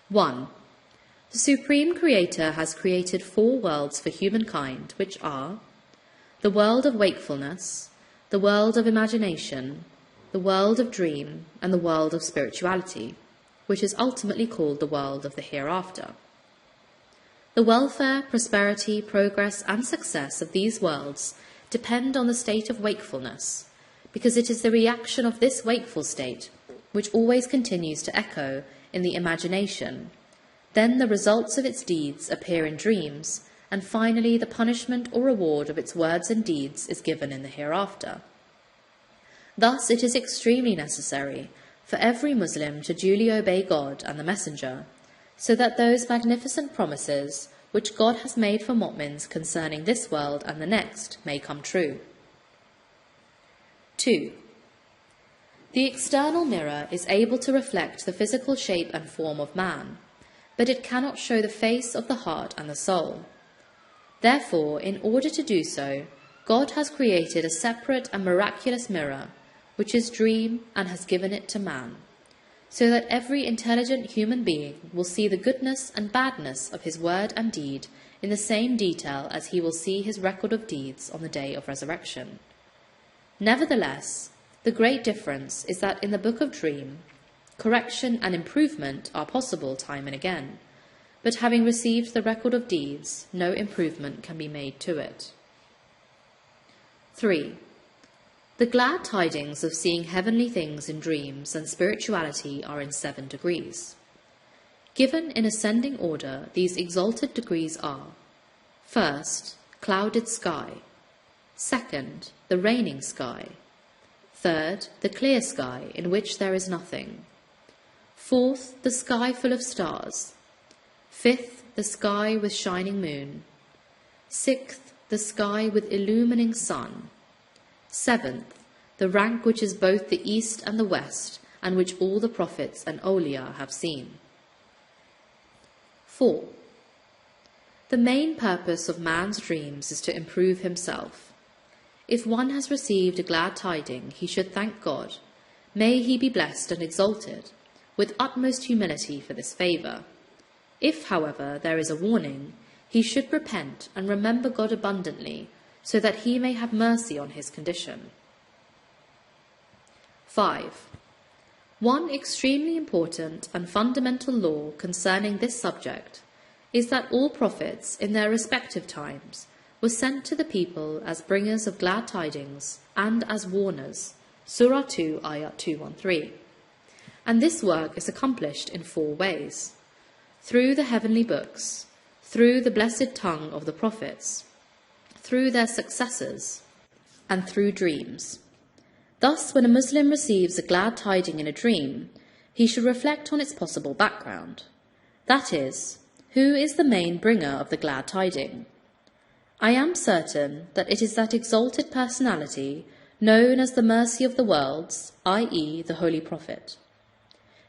A: 1. The Supreme Creator has created 4 worlds for humankind, which are the world of wakefulness, the world of imagination, the world of dream, and the world of spirituality, which is ultimately called the world of the hereafter. The welfare, prosperity, progress, and success of these worlds depend on the state of wakefulness, because it is the reaction of this wakeful state which always continues to echo in the imagination. Then the results of its deeds appear in dreams, and finally the punishment or reward of its words and deeds is given in the hereafter. Thus it is extremely necessary for every Muslim to duly obey God and the Messenger, so that those magnificent promises which God has made for mu'mins concerning this world and the next may come true. 2. The external mirror is able to reflect the physical shape and form of man, but it cannot show the face of the heart and the soul. Therefore, in order to do so, God has created a separate and miraculous mirror, which is dream, and has given it to man, so that every intelligent human being will see the goodness and badness of his word and deed in the same detail as he will see his record of deeds on the day of resurrection. Nevertheless, the great difference is that in the Book of Dream, correction and improvement are possible time and again, but having received the record of deeds, no improvement can be made to it. 3. The glad tidings of seeing heavenly things in dreams and spirituality are in 7 degrees. Given in ascending order, these exalted degrees are: first, clouded sky; second, the raining sky; third, the clear sky in which there is nothing; fourth, the sky full of stars; fifth, the sky with shining moon; sixth, the sky with illumining sun; seventh, the rank which is both the east and the west, and which all the prophets and awliya have seen. 4. The main purpose of man's dreams is to improve himself. If one has received a glad tiding, he should thank God, may he be blessed and exalted, with utmost humility for this favour. If, however, there is a warning, he should repent and remember God abundantly, so that he may have mercy on his condition. 5. One extremely important and fundamental law concerning this subject is that all prophets in their respective times were sent to the people as bringers of glad tidings and as warners, Surah 2, Ayat 213. And this work is accomplished in 4 ways: through the heavenly books, through the blessed tongue of the prophets, through their successors, and through dreams. Thus, when a Muslim receives a glad tiding in a dream, he should reflect on its possible background. That is, who is the main bringer of the glad tiding? I am certain that it is that exalted personality known as the mercy of the worlds, i.e. the Holy Prophet.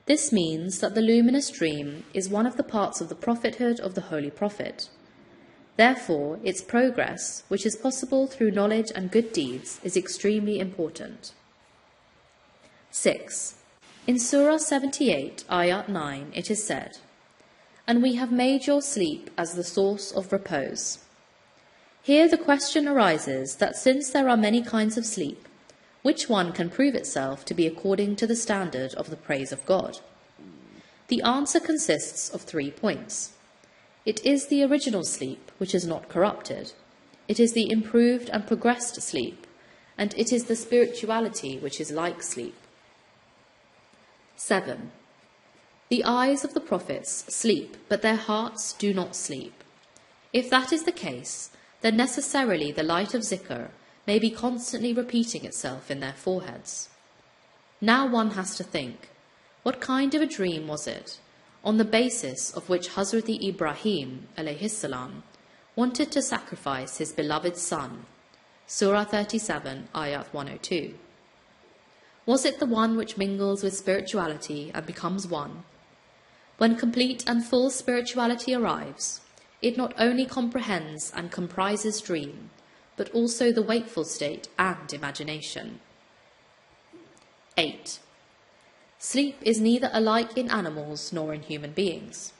A: This means that the luminous dream is one of the parts of the prophethood of the Holy Prophet. Therefore, its progress, which is possible through knowledge and good deeds, is extremely important. 6. In Surah 78, Ayat 9, it is said, "And we have made your sleep as the source of repose." Here the question arises that since there are many kinds of sleep, which one can prove itself to be according to the standard of the praise of God? The answer consists of 3 points. It is the original sleep, which is not corrupted. It is the improved and progressed sleep, and it is the spirituality which is like sleep. 7. The eyes of the prophets sleep, but their hearts do not sleep. If that is the case, then necessarily the light of zikr may be constantly repeating itself in their foreheads. Now one has to think, what kind of a dream was it, on the basis of which Hazrat Ibrahim alayhi salam wanted to sacrifice his beloved son? Surah 37, Ayat 102. Was it the one which mingles with spirituality and becomes one? When complete and full spirituality arrives, it not only comprehends and comprises dream, but also the wakeful state and imagination. 8. Sleep is neither alike in animals nor in human beings.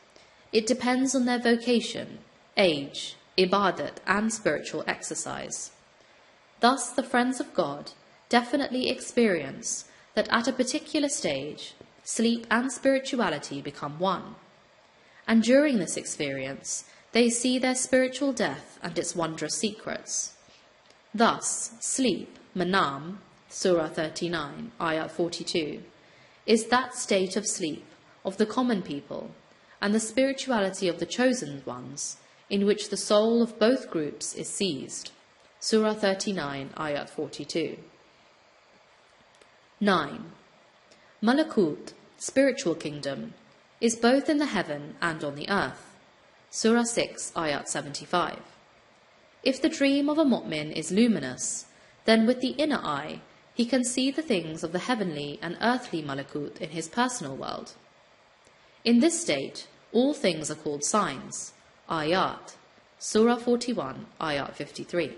A: It depends on their vocation, age, ibadat, and spiritual exercise. Thus, the friends of God definitely experience that at a particular stage, sleep and spirituality become one. And during this experience, they see their spiritual death and its wondrous secrets. Thus, sleep, manam, Surah 39, Ayat 42, is that state of sleep of the common people and the spirituality of the chosen ones, in which the soul of both groups is seized. Surah 39, Ayat 42. 9. Malakut, spiritual kingdom, is both in the heaven and on the earth. Surah 6, Ayat 75. If the dream of a mu'min is luminous, then with the inner eye he can see the things of the heavenly and earthly malakut in his personal world. In this state, all things are called signs, ayat, Surah 41, Ayat 53.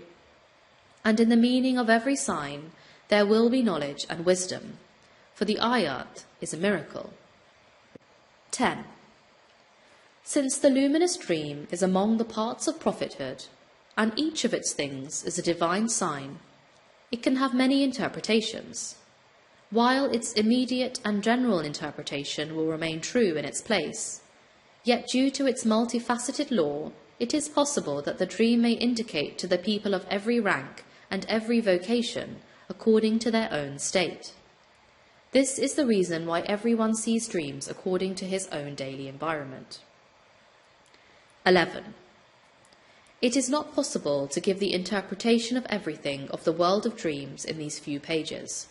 A: And in the meaning of every sign, there will be knowledge and wisdom, for the ayat is a miracle. 10. Since the luminous dream is among the parts of prophethood, and each of its things is a divine sign, it can have many interpretations. While its immediate and general interpretation will remain true in its place, yet due to its multifaceted law, it is possible that the dream may indicate to the people of every rank and every vocation according to their own state. This is the reason why everyone sees dreams according to his own daily environment. 11. It is not possible to give the interpretation of everything of the world of dreams in these few pages.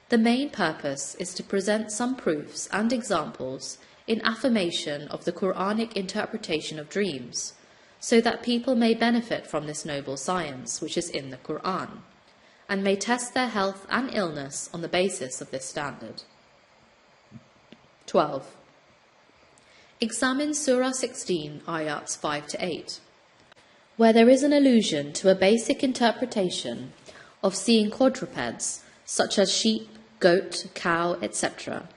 A: The main purpose is to present some proofs and examples in affirmation of the Qur'anic interpretation of dreams, so that people may benefit from this noble science which is in the Qur'an, and may test their health and illness on the basis of this standard. 12. Examine Surah 16, Ayats 5 to 8, where there is an allusion to a basic interpretation of seeing quadrupeds, such as sheep, goat, cow, etc.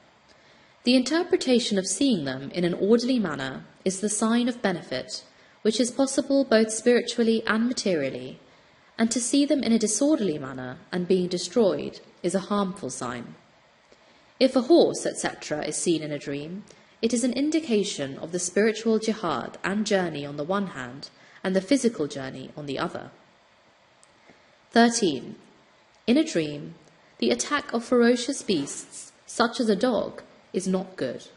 A: The interpretation of seeing them in an orderly manner is the sign of benefit, which is possible both spiritually and materially, and to see them in a disorderly manner and being destroyed is a harmful sign. If a horse, etc., is seen in a dream, it is an indication of the spiritual jihad and journey on the one hand, and the physical journey on the other. 13. In a dream, the attack of ferocious beasts, such as a dog, is not good.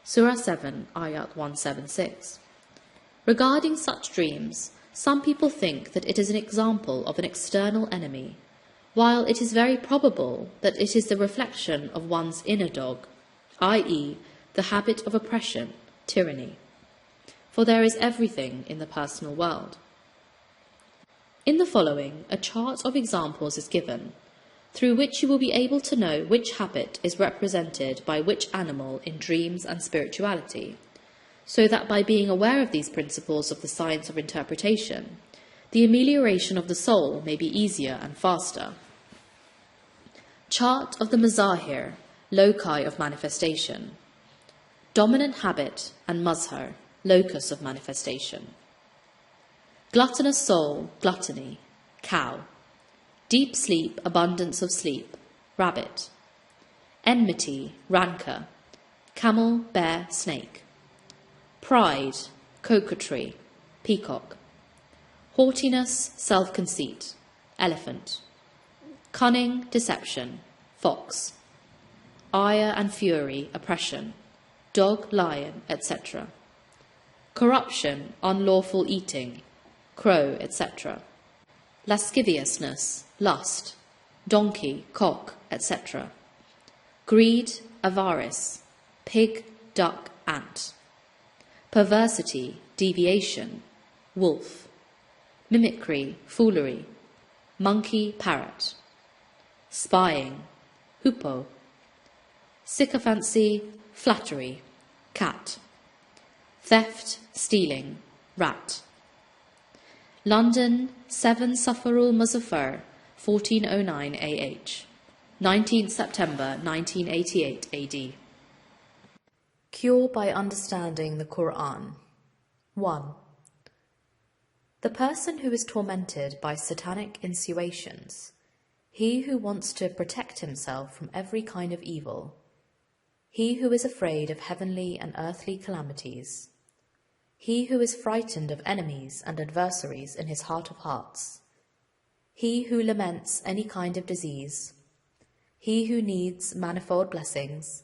A: Surah 7, Ayat 176. Regarding such dreams, some people think that it is an example of an external enemy, while it is very probable that it is the reflection of one's inner dog, i.e., the habit of oppression, tyranny. For there is everything in the personal world. In the following, a chart of examples is given, through which you will be able to know which habit is represented by which animal in dreams and spirituality, so that by being aware of these principles of the science of interpretation, the amelioration of the soul may be easier and faster. Chart of the Mazahir, loci of manifestation. Dominant habit and mazhar, locus of manifestation. Gluttonous soul, gluttony, cow. Deep sleep, abundance of sleep, rabbit. Enmity, rancor, camel, bear, snake. Pride, coquetry, peacock. Haughtiness, self-conceit, elephant. Cunning, deception, fox. Ire and fury, oppression, dog, lion, etc. Corruption, unlawful eating, crow, etc. Lasciviousness, lust, donkey, cock, etc. Greed, avarice, pig, duck, ant. Perversity, deviation, wolf. Mimicry, foolery, monkey, parrot. Spying, hoopoe. Sycophancy, flattery, cat. Theft, stealing, rat. London, 7 Safarul Muzaffar, 1409 AH, 19th September 1988 AD. Cure by understanding the Qur'an. 1. The person who is tormented by satanic insinuations, he who wants to protect himself from every kind of evil, he who is afraid of heavenly and earthly calamities, he who is frightened of enemies and adversaries in his heart of hearts, he who laments any kind of disease, he who needs manifold blessings,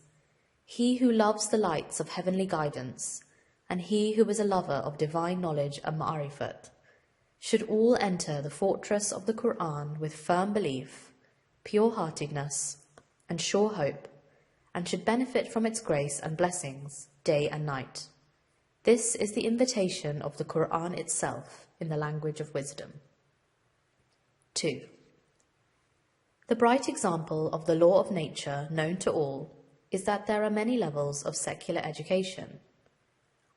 A: he who loves the lights of heavenly guidance, and he who is a lover of divine knowledge and ma'arifat, should all enter the fortress of the Qur'an with firm belief, pure-heartedness, and sure hope, and should benefit from its grace and blessings day and night. This is the invitation of the Qur'an itself in the language of wisdom. 2. The bright example of the law of nature known to all is that there are many levels of secular education,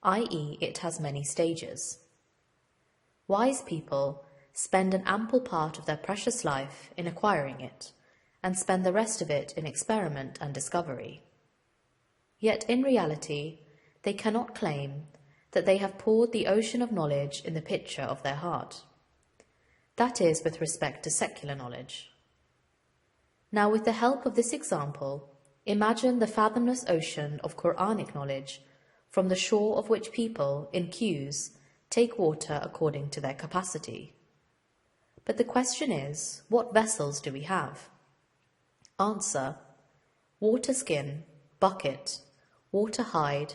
A: i.e., it has many stages. Wise people spend an ample part of their precious life in acquiring it, and spend the rest of it in experiment and discovery. Yet in reality, they cannot claim that they have poured the ocean of knowledge in the pitcher of their heart. That is with respect to secular knowledge. Now, with the help of this example, imagine the fathomless ocean of Qur'anic knowledge from the shore of which people, in queues, take water according to their capacity. But the question is, what vessels do we have? Answer: water skin, bucket, water hide,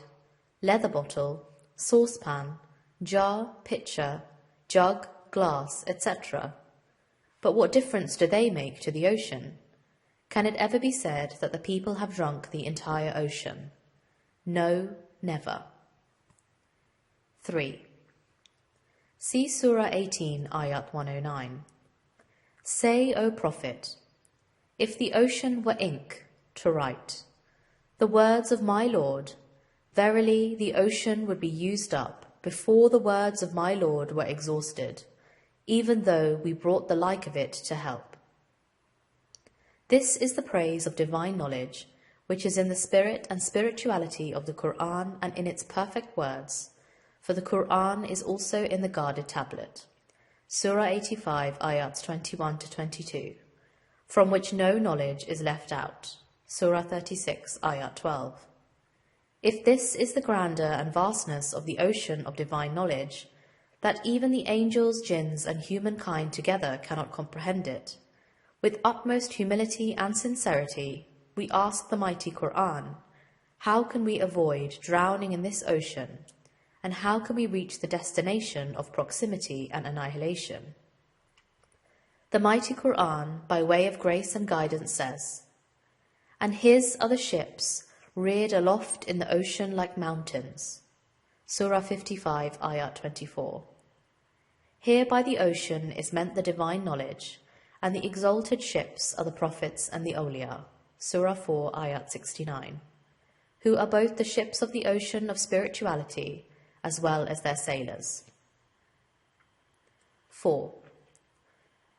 A: leather bottle, saucepan, jar, pitcher, jug, glass, etc. But what difference do they make to the ocean? Can it ever be said that the people have drunk the entire ocean? No, never. 3. See Surah 18, Ayat 109. Say, O Prophet, if the ocean were ink to write the words of my Lord, verily the ocean would be used up before the words of my Lord were exhausted, even though we brought the like of it to help. This is the praise of divine knowledge, which is in the spirit and spirituality of the Qur'an and in its perfect words, for the Qur'an is also in the guarded tablet. Surah 85, ayats 21 to 22, from which no knowledge is left out. Surah 36, ayat 12. If this is the grandeur and vastness of the ocean of divine knowledge, that even the angels, jinns, and humankind together cannot comprehend it, with utmost humility and sincerity, we ask the mighty Qur'an, how can we avoid drowning in this ocean, and how can we reach the destination of proximity and annihilation? The mighty Qur'an, by way of grace and guidance, says, and his are the ships reared aloft in the ocean like mountains. Surah 55, ayat 24. Here by the ocean is meant the divine knowledge, and the exalted ships are the prophets and the awliya. Surah 4, ayat 69, who are both the ships of the ocean of spirituality as well as their sailors. 4.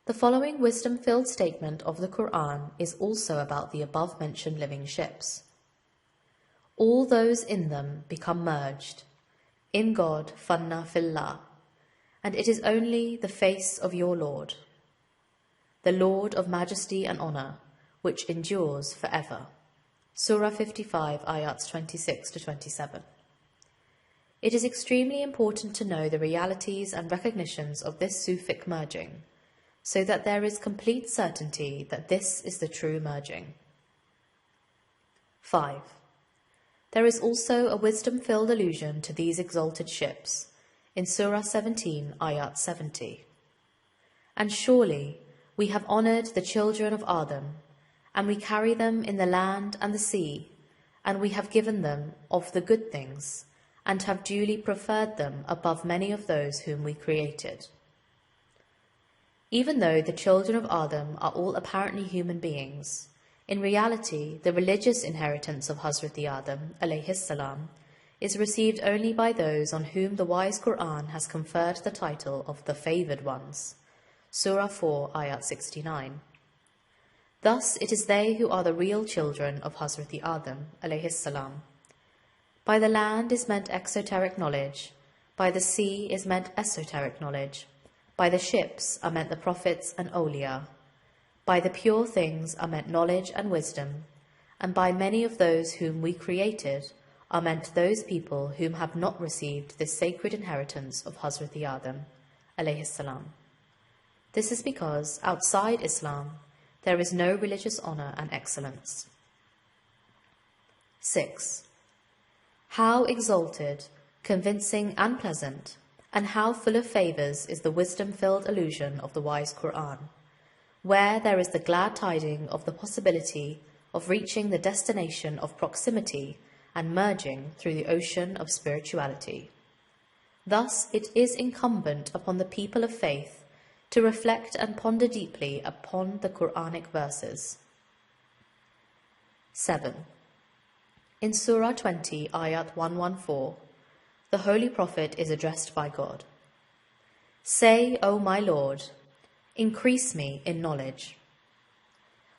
A: The following wisdom-filled statement of the Qur'an is also about the above-mentioned living ships. All those in them become merged, in God, fanna fillah, and it is only the face of your Lord, the Lord of majesty and honor, which endures forever. Surah 55, ayats 26 to 27. It is extremely important to know the realities and recognitions of this Sufic merging, so that there is complete certainty that this is the true merging. 5. There is also a wisdom-filled allusion to these exalted ships in Surah 17, ayat 70. And surely we have honoured the children of Adam, and we carry them in the land and the sea, and we have given them of the good things, and have duly preferred them above many of those whom we created. Even though the children of Adam are all apparently human beings, in reality the religious inheritance of Hazrat Adam alayhi salam is received only by those on whom the wise Qur'an has conferred the title of the favoured ones. Surah 4, Ayat 69. Thus it is they who are the real children of Hazrat Adam alayhis salam. By the land is meant exoteric knowledge, by the sea is meant esoteric knowledge, by the ships are meant the prophets and awliya, by the pure things are meant knowledge and wisdom, and by many of those whom we created are meant those people whom have not received this sacred inheritance of Hazrat Adam alayhis salam. This is because outside Islam there is no religious honour and excellence. 6. How exalted, convincing and pleasant, and how full of favours is the wisdom-filled allusion of the wise Qur'an, where there is the glad tiding of the possibility of reaching the destination of proximity and merging through the ocean of spirituality. Thus it is incumbent upon the people of faith to reflect and ponder deeply upon the Qur'anic verses. 7. In Surah 20, Ayat 114, the Holy Prophet is addressed by God. Say, O my Lord, increase me in knowledge.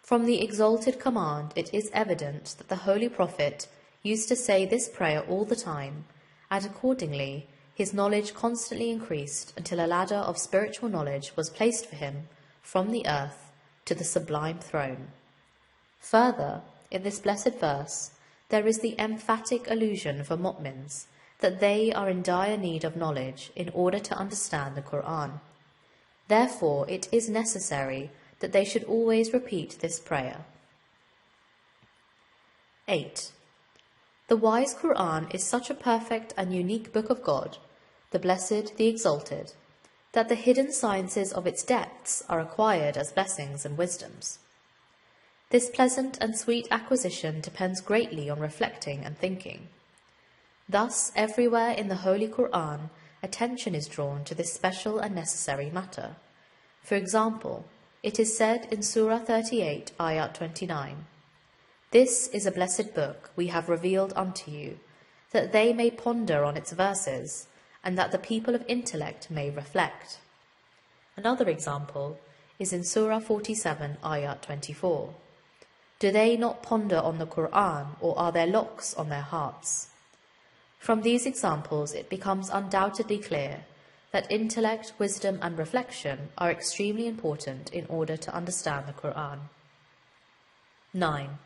A: From the exalted command, it is evident that the Holy Prophet used to say this prayer all the time, and accordingly, his knowledge constantly increased until a ladder of spiritual knowledge was placed for him from the earth to the sublime throne. Further, in this blessed verse, there is the emphatic allusion for mu'mins that they are in dire need of knowledge in order to understand the Qur'an. Therefore, it is necessary that they should always repeat this prayer. 8. The wise Qur'an is such a perfect and unique book of God, the Blessed, the Exalted, that the hidden sciences of its depths are acquired as blessings and wisdoms. This pleasant and sweet acquisition depends greatly on reflecting and thinking. Thus, everywhere in the Holy Qur'an, attention is drawn to this special and necessary matter. For example, it is said in Surah 38, Ayat 29, This is a blessed book we have revealed unto you, that they may ponder on its verses, and that the people of intellect may reflect. Another example is in Surah 47, Ayat 24. Do they not ponder on the Qur'an, or are there locks on their hearts? From these examples it becomes undoubtedly clear that intellect, wisdom and reflection are extremely important in order to understand the Qur'an. 9.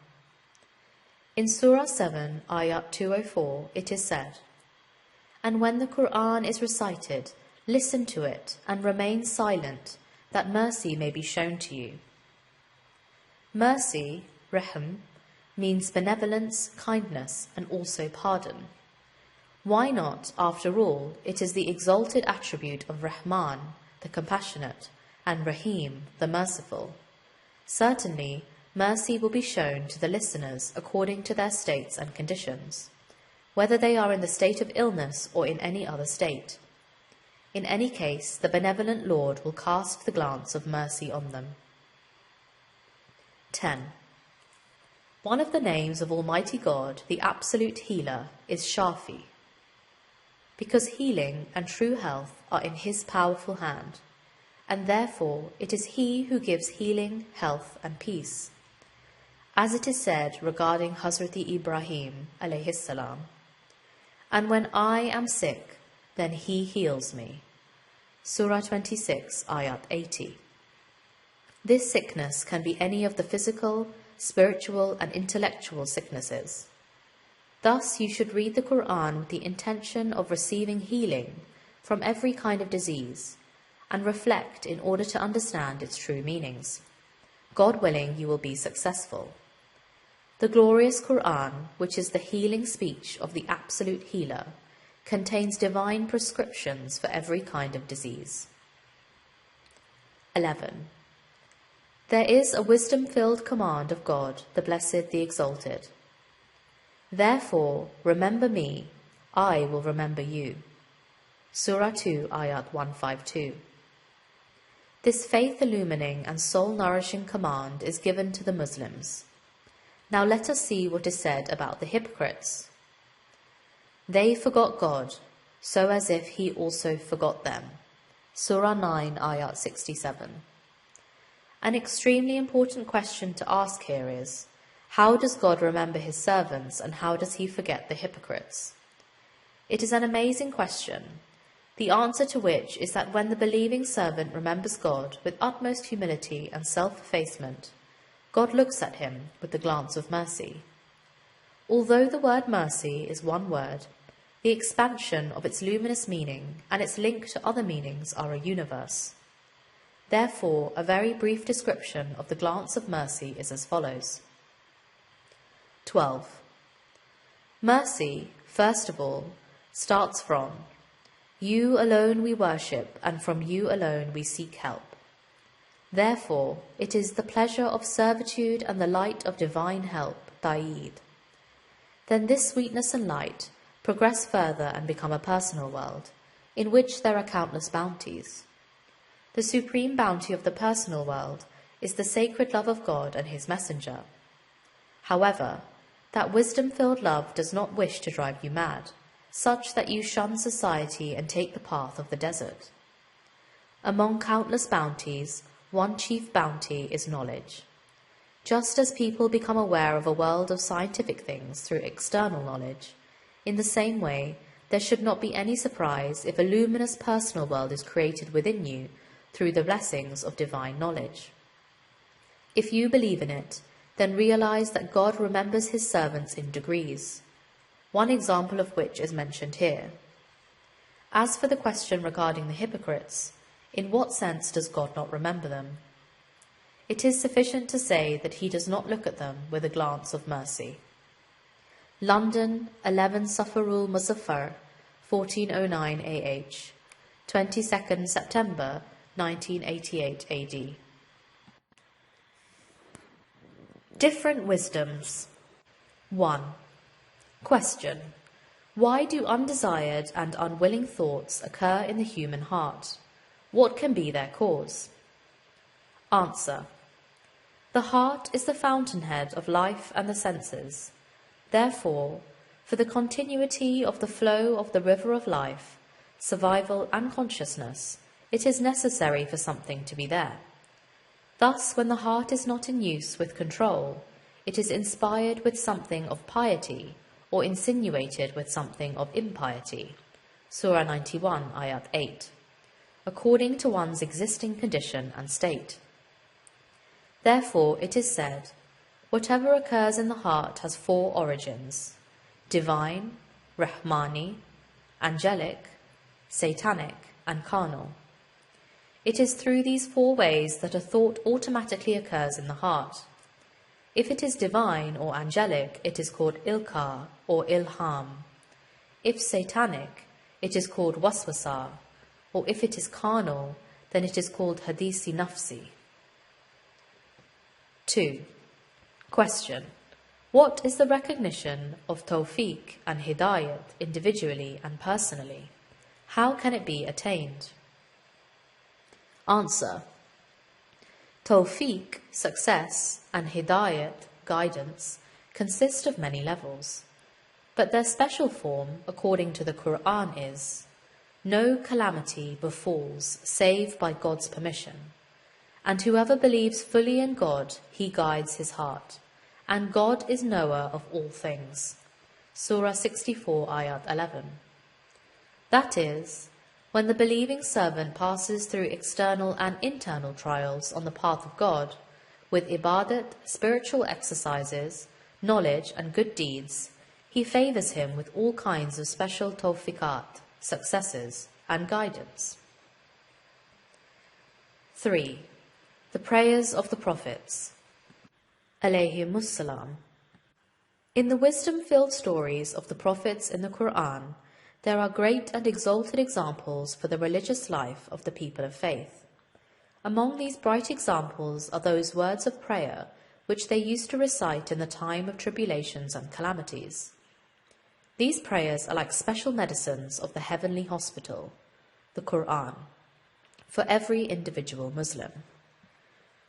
A: In Surah 7, Ayat 204, it is said, And when the Qur'an is recited, listen to it and remain silent, that mercy may be shown to you. Mercy, Rahm, means benevolence, kindness, and also pardon. Why not, after all, it is the exalted attribute of Rahman, the compassionate, and Rahim, the merciful. Certainly, mercy will be shown to the listeners according to their states and conditions, whether they are in the state of illness or in any other state. In any case, the benevolent Lord will cast the glance of mercy on them. 10. One of the names of Almighty God, the Absolute Healer, is Shafi, because healing and true health are in His powerful hand, and therefore it is He who gives healing, health and peace. As it is said regarding Hazrat Ibrahim alayhis salam, and when I am sick, then He heals me. Surah 26, Ayat 80. This sickness can be any of the physical, spiritual and intellectual sicknesses. Thus you should read the Qur'an with the intention of receiving healing from every kind of disease, and reflect in order to understand its true meanings. God willing, you will be successful. The glorious Qur'an, which is the healing speech of the Absolute Healer, contains divine prescriptions for every kind of disease. 11. There is a wisdom-filled command of God, the Blessed, the Exalted. Therefore, remember me, I will remember you. Surah 2, Ayat 152. This faith-illumining and soul-nourishing command is given to the Muslims. Now let us see what is said about the hypocrites. They forgot God, so as if he also forgot them. Surah 9, Ayat 67. An extremely important question to ask here is, how does God remember his servants and how does he forget the hypocrites? It is an amazing question, the answer to which is that when the believing servant remembers God with utmost humility and self-effacement, God looks at him with the glance of mercy. Although the word mercy is one word, the expansion of its luminous meaning and its link to other meanings are a universe. Therefore, a very brief description of the glance of mercy is as follows. 12. Mercy, first of all, starts from, you alone we worship, and from you alone we seek help. Therefore, it is the pleasure of servitude and the light of divine help, ta'id. Then this sweetness and light progress further and become a personal world, in which there are countless bounties. The supreme bounty of the personal world is the sacred love of God and his messenger. However, that wisdom-filled love does not wish to drive you mad, such that you shun society and take the path of the desert. Among countless bounties, one chief bounty is knowledge. Just as people become aware of a world of scientific things through external knowledge, in the same way, there should not be any surprise if a luminous personal world is created within you through the blessings of divine knowledge. If you believe in it, then realize that God remembers his servants in degrees, one example of which is mentioned here. As for the question regarding the hypocrites, in what sense does God not remember them? It is sufficient to say that he does not look at them with a glance of mercy. London, 11 Safarul Muzaffar, 1409 AH, 22nd September 1988 AD. Different wisdoms. 1. Question. Why do undesired and unwilling thoughts occur in the human heart? What can be their cause? Answer. The heart is the fountainhead of life and the senses. Therefore, for the continuity of the flow of the river of life, survival and consciousness, it is necessary for something to be there. Thus, when the heart is not in use with control, it is inspired with something of piety or insinuated with something of impiety. Surah 91, Ayat 8, according to one's existing condition and state. Therefore, it is said, whatever occurs in the heart has 4 origins: divine, Rahmani, angelic, satanic, and carnal. It is through these 4 ways that a thought automatically occurs in the heart. If it is divine or angelic, it is called ilqa or ilham. If satanic, it is called waswasa, or if it is carnal, then it is called hadisi nafsi. 2. Question. What is the recognition of tawfiq and hidayat individually and personally? How can it be attained? Answer. Tawfiq, success, and hidayat, guidance, consist of many levels, but their special form, according to the Qur'an, is, no calamity befalls save by God's permission, and whoever believes fully in God, he guides his heart, and God is knower of all things. Surah 64, Ayat 11. That is, when the believing servant passes through external and internal trials on the path of God, with ibadat, spiritual exercises, knowledge and good deeds, he favours him with all kinds of special tawfiqat, successes and guidance. 3. The prayers of the prophets. Alayhimussalam. In the wisdom-filled stories of the prophets in the Qur'an, there are great and exalted examples for the religious life of the people of faith. Among these bright examples are those words of prayer which they used to recite in the time of tribulations and calamities. These prayers are like special medicines of the heavenly hospital, the Qur'an, for every individual Muslim.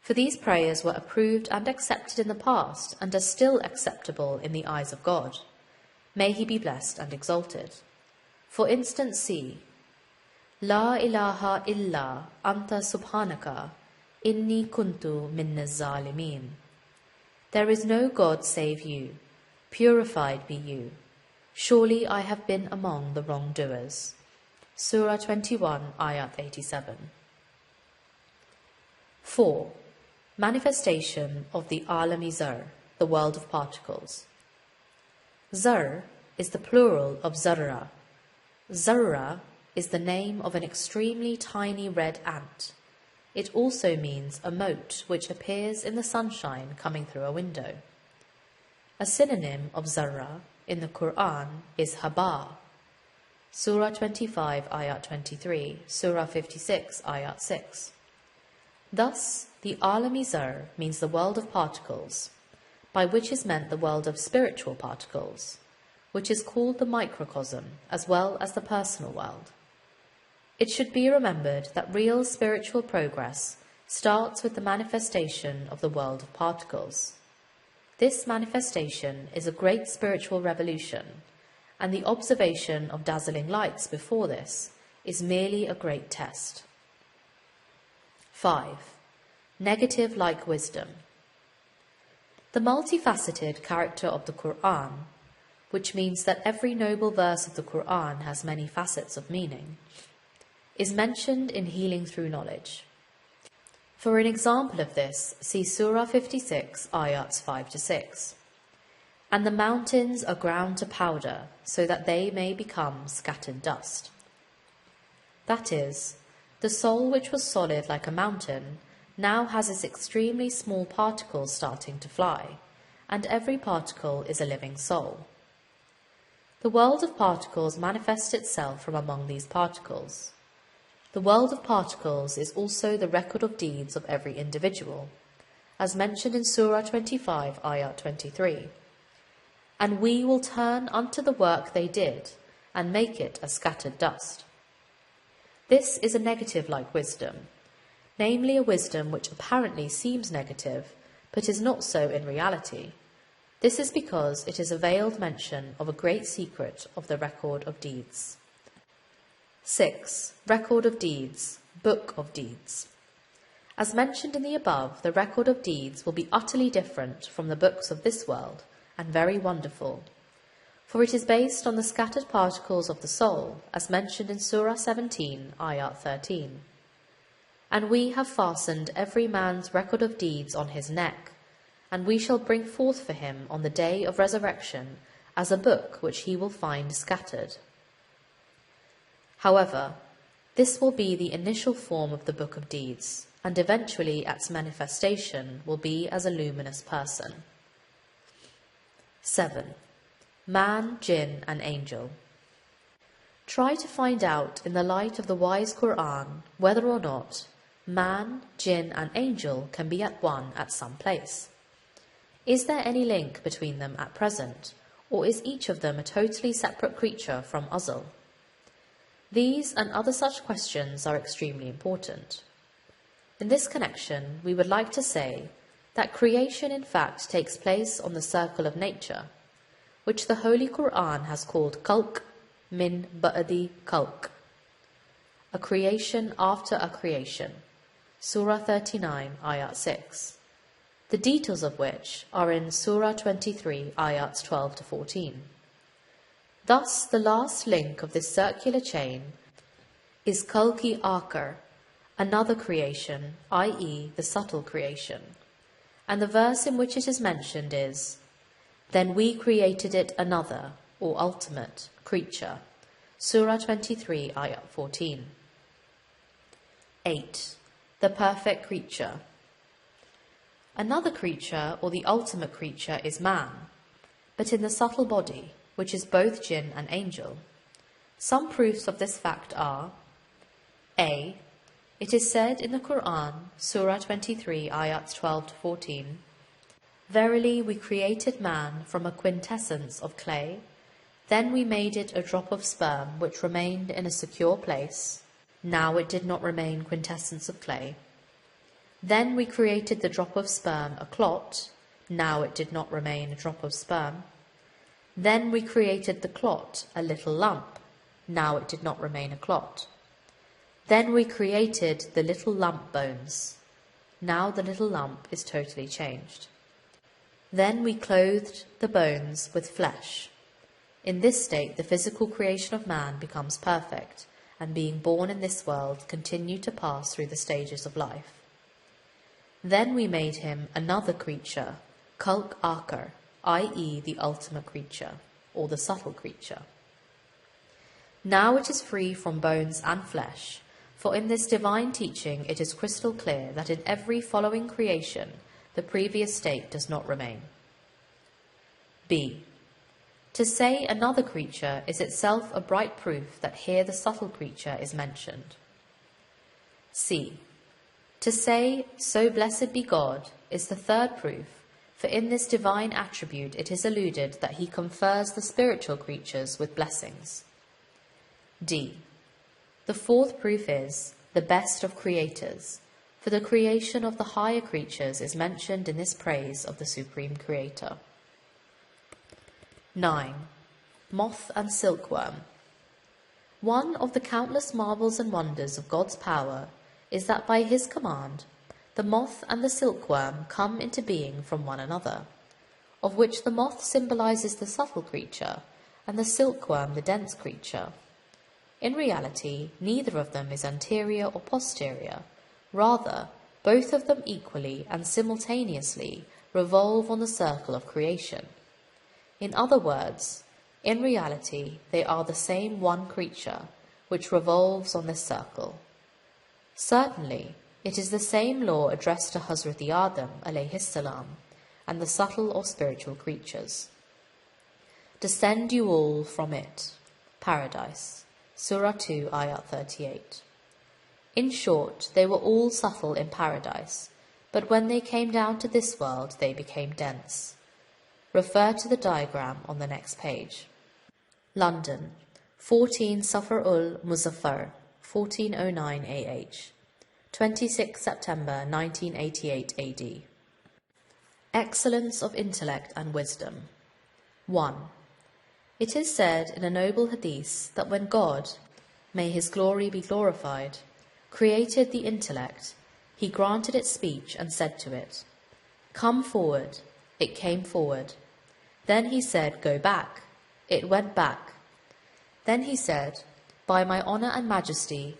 A: For these prayers were approved and accepted in the past and are still acceptable in the eyes of God, May he be blessed and exalted. For instance, see, La ilaha illa anta subhanaka, inni kuntu minaz zalimin. There is no God save you, purified be you. Surely I have been among the wrongdoers. Surah 21, Ayat 87. 4. Manifestation of the Alami Zar, the world of particles. Zar is the plural of Zarra. Zarra is the name of an extremely tiny red ant. It also means a mote which appears in the sunshine coming through a window. A synonym of Zarra in the Qur'an is Haba. Surah 25, Ayat 23, Surah 56, Ayat 6. Thus, the Alami Zar means the world of particles, by which is meant the world of spiritual particles, which is called the microcosm as well as the personal world. It should be remembered that real spiritual progress starts with the manifestation of the world of particles. This manifestation is a great spiritual revolution, and the observation of dazzling lights before this is merely a great test. 5. Negative-like wisdom. The multifaceted character of the Qur'an, which means that every noble verse of the Qur'an has many facets of meaning, is mentioned in Healing Through Knowledge. For an example of this, see Surah 56, Ayats 5 to 6. And the mountains are ground to powder, so that they may become scattered dust. That is, the soul which was solid like a mountain now has its extremely small particles starting to fly, and every particle is a living soul. The world of particles manifests itself from among these particles. The world of particles is also the record of deeds of every individual, as mentioned in Surah 25, Ayat 23. And we will turn unto the work they did, and make it as scattered dust. This is a negative-like wisdom, namely a wisdom which apparently seems negative, but is not so in reality. This is because it is a veiled mention of a great secret of the record of deeds. 6. Record of deeds, Book of Deeds. As mentioned in the above, the record of deeds will be utterly different from the books of this world, and very wonderful, for it is based on the scattered particles of the soul, as mentioned in Surah 17, Ayat 13. And we have fastened every man's record of deeds on his neck, and we shall bring forth for him on the day of resurrection as a book which he will find scattered. However, this will be the initial form of the book of deeds, and eventually its manifestation will be as a luminous person. 7. Man, jinn and angel. Try to find out in the light of the wise Qur'an whether or not man, jinn and angel can be at one at some place. Is there any link between them at present, or is each of them a totally separate creature from Azal? These and other such questions are extremely important. In this connection, we would like to say that creation in fact takes place on the circle of nature, which the Holy Qur'an has called Khalq min ba'di Khalq, a creation after a creation, Surah 39, Ayat 6, the details of which are in Surah 23, Ayats 12 to 14. Thus, the last link of this circular chain is Khalqi Akar, another creation, i.e. the subtle creation, and the verse in which it is mentioned is, Then we created it another, or ultimate, creature, Surah 23, Ayat 14. 8. The perfect creature. Another creature, or the ultimate creature, is man, but in the subtle body, which is both jinn and angel. Some proofs of this fact are: A. It is said in the Qur'an, Surah 23, Ayats 12 to 14, Verily we created man from a quintessence of clay, then we made it a drop of sperm which remained in a secure place. Now it did not remain quintessence of clay. Then we created the drop of sperm a clot. Now it did not remain a drop of sperm. Then we created the clot, a little lump. Now it did not remain a clot. Then we created the little lump bones. Now the little lump is totally changed. Then we clothed the bones with flesh. In this state, the physical creation of man becomes perfect, and being born in this world, continue to pass through the stages of life. Then we made him another creature, Khalq Akar, i.e. the ultimate creature, or the subtle creature. Now it is free from bones and flesh, for in this divine teaching it is crystal clear that in every following creation the previous state does not remain. B. To say another creature is itself a bright proof that here the subtle creature is mentioned. C. To say, so blessed be God, is the third proof, for in this divine attribute it is alluded that he confers the spiritual creatures with blessings. D. The fourth proof is the best of creators, for the creation of the higher creatures is mentioned in this praise of the Supreme Creator. 9. Moth and silkworm. One of the countless marvels and wonders of God's power is that by his command, the moth and the silkworm come into being from one another, of which the moth symbolizes the subtle creature and the silkworm the dense creature. In reality, neither of them is anterior or posterior. Rather, both of them equally and simultaneously revolve on the circle of creation. In other words, in reality, they are the same one creature which revolves on this circle. Certainly, it is the same law addressed to Hazrat Adam alayhi salam and the subtle or spiritual creatures. Descend you all from it. Paradise. Surah 2, Ayat 38. In short, they were all subtle in paradise, but when they came down to this world, they became dense. Refer to the diagram on the next page. London, 14 Safar-ul Muzaffar, 1409 AH, 26 September 1988 AD. Excellence of intellect and wisdom. 1. It is said in a noble hadith that when God, may his glory be glorified, created the intellect, he granted it speech and said to it, "Come forward." It came forward. Then he said, "Go back." It went back. Then he said, "By my honor and majesty,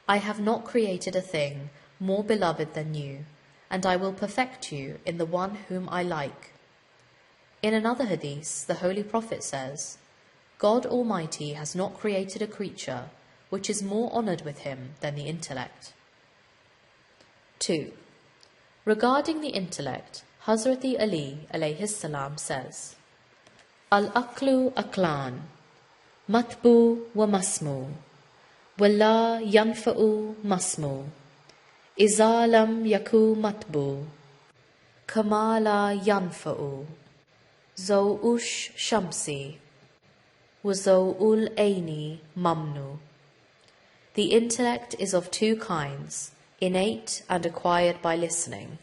A: I have not created a thing more beloved than you, and I will perfect you in the one whom I like." In another hadith, the Holy Prophet says, God Almighty has not created a creature which is more honored with him than the intellect. 2. Regarding the intellect, Hazrat Ali alayhi salam says, Al-aqlu aqlan, matbu wa masmu, wala yanfa'u masmu, iza lam yaku matbu, kamala yanfa'u, zaw'ush shamsi, wa zaw'ul aini mamnu. The intellect is of two kinds, innate and acquired by listening.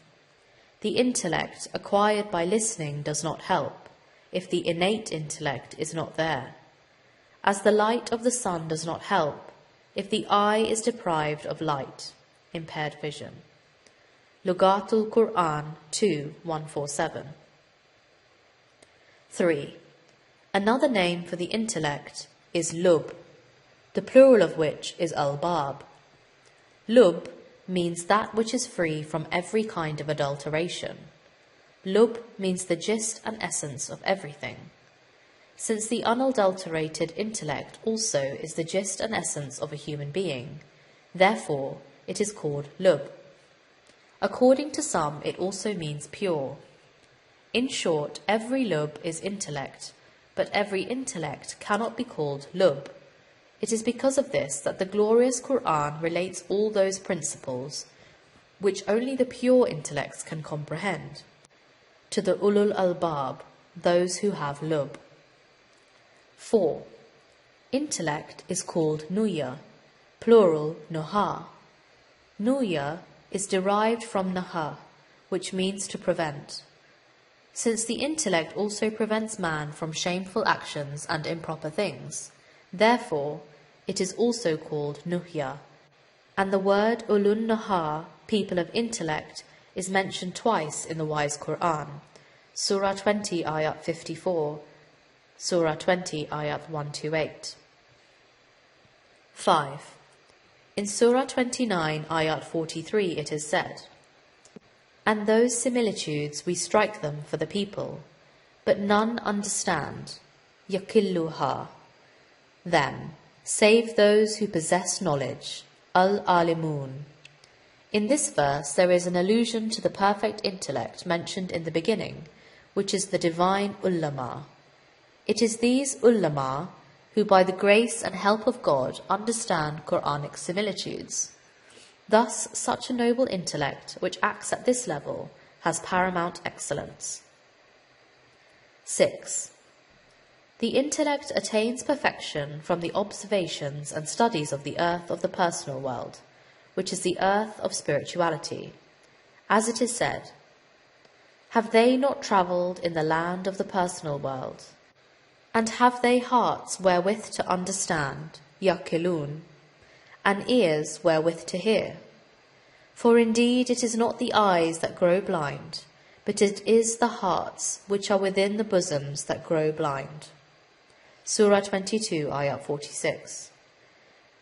A: The intellect acquired by listening does not help if the innate intellect is not there, as the light of the sun does not help if the eye is deprived of light, impaired vision. Lugatul Qur'an 2:147. 3. Another name for the intellect is lub, the plural of which is albab. Lub means that which is free from every kind of adulteration. Lub means the gist and essence of everything. Since the unadulterated intellect also is the gist and essence of a human being, therefore it is called lub. According to some, it also means pure. In short, every lub is intellect, but every intellect cannot be called lub. It is because of this that the glorious Qur'an relates all those principles which only the pure intellects can comprehend to the ulul albab, those who have lub. 4. Intellect is called nuya, plural nuha. Nuya is derived from naha, which means to prevent. since the intellect also prevents man from shameful actions and improper things. Therefore, it is also called Nuhya. And the word Ulun Nahar, people of intellect, is mentioned twice in the wise Quran. Surah 20, Ayat 54, Surah 20, Ayat 128. 5. In Surah 29, Ayat 43, it is said, "And those similitudes we strike them for the people, but none understand, yakilluha, them, save those who possess knowledge, al-alimun." In this verse there is an allusion to the perfect intellect mentioned in the beginning, which is the divine ulama. It is these ulama who by the grace and help of God understand Qur'anic similitudes. Thus, such a noble intellect which acts at this level has paramount excellence. 6. The intellect attains perfection from the observations and studies of the earth of the personal world, which is the earth of spirituality. As it is said, "Have they not travelled in the land of the personal world? And have they hearts wherewith to understand, yaqilun, and ears wherewith to hear? For indeed it is not the eyes that grow blind, but it is the hearts which are within the bosoms that grow blind." Surah 22, Ayat 46.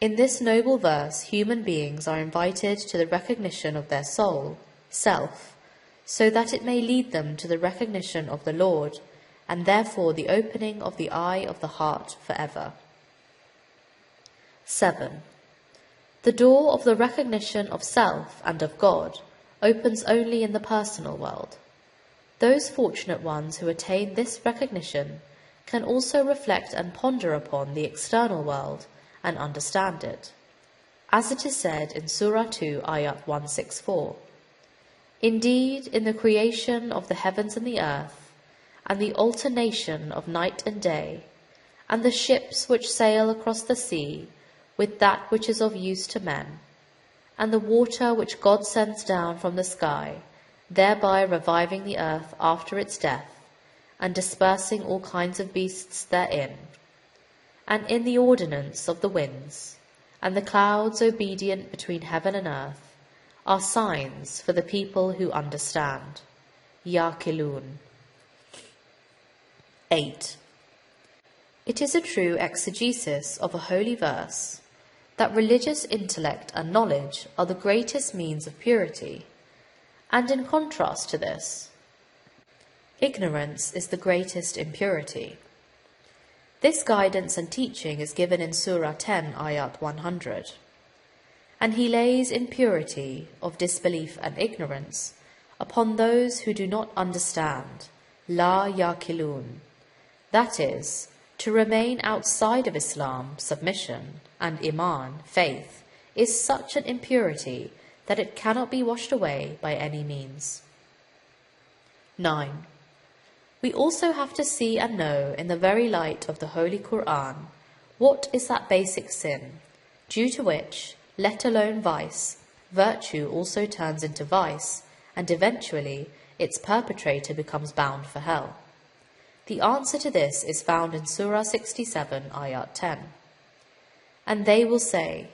A: In this noble verse, human beings are invited to the recognition of their soul, self, so that it may lead them to the recognition of the Lord, and therefore the opening of the eye of the heart forever. 7. The door of the recognition of self and of God opens only in the personal world. Those fortunate ones who attain this recognition can also reflect and ponder upon the external world and understand it. As it is said in Surah 2, Ayat 164, "Indeed, in the creation of the heavens and the earth, and the alternation of night and day, and the ships which sail across the sea with that which is of use to men, and the water which God sends down from the sky, thereby reviving the earth after its death, and dispersing all kinds of beasts therein, and in the ordinance of the winds, and the clouds obedient between heaven and earth, are signs for the people who understand." Yaqilun. 8. It is a true exegesis of a holy verse that religious intellect and knowledge are the greatest means of purity, and in contrast to this, ignorance is the greatest impurity. This guidance and teaching is given in Surah 10, Ayat 100. "And he lays impurity of disbelief and ignorance upon those who do not understand, la yaqilun, that is, to remain outside of Islam, submission, and Iman, faith, is such an impurity that it cannot be washed away by any means." 9. We also have to see and know in the very light of the Holy Quran what is that basic sin, due to which, let alone vice, virtue also turns into vice, and eventually its perpetrator becomes bound for hell. The answer to this is found in Surah 67, Ayat 10. "And they will say,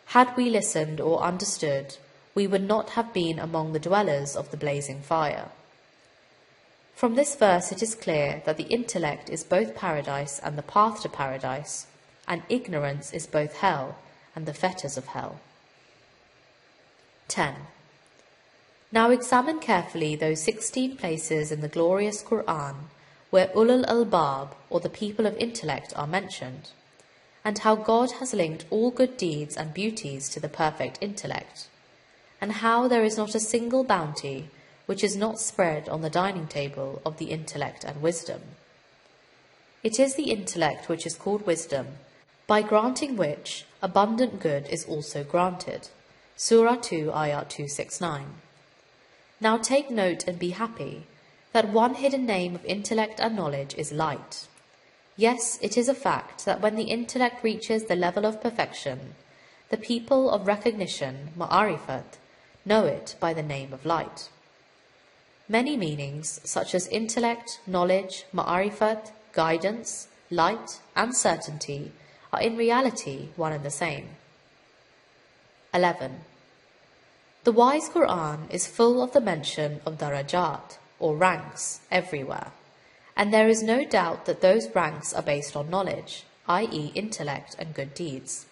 A: had we listened or understood, we would not have been among the dwellers of the blazing fire." From this verse it is clear that the intellect is both paradise and the path to paradise, and ignorance is both hell and the fetters of hell. 10. Now examine carefully those 16 places in the glorious Quran where ulul albab, or the people of intellect, are mentioned, and how God has linked all good deeds and beauties to the perfect intellect, and how there is not a single bounty which is not spread on the dining table of the intellect and wisdom. It is the intellect which is called wisdom, by granting which abundant good is also granted. Surah 2, Ayat 269. Now take note and be happy that one hidden name of intellect and knowledge is light. Yes, it is a fact that when the intellect reaches the level of perfection, the people of recognition, ma'arifat, know it by the name of light. Many meanings, such as intellect, knowledge, ma'arifat, guidance, light, and certainty, are in reality one and the same. 11. The wise Qur'an is full of the mention of darajat, or ranks, everywhere, and there is no doubt that those ranks are based on knowledge, i.e. intellect and good deeds.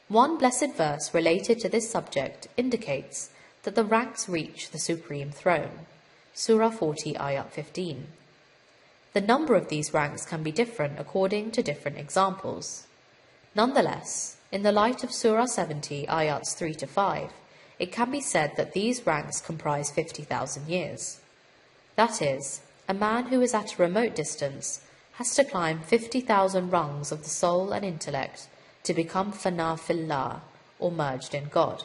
A: One blessed verse related to this subject indicates that the ranks reach the Supreme Throne, Surah 40, Ayat 15. The number of these ranks can be different according to different examples. Nonetheless, in the light of Surah 70, Ayats 3 to 5, it can be said that these ranks comprise 50,000 years. That is, a man who is at a remote distance has to climb 50,000 rungs of the soul and intellect to become fana fillah, or merged in God.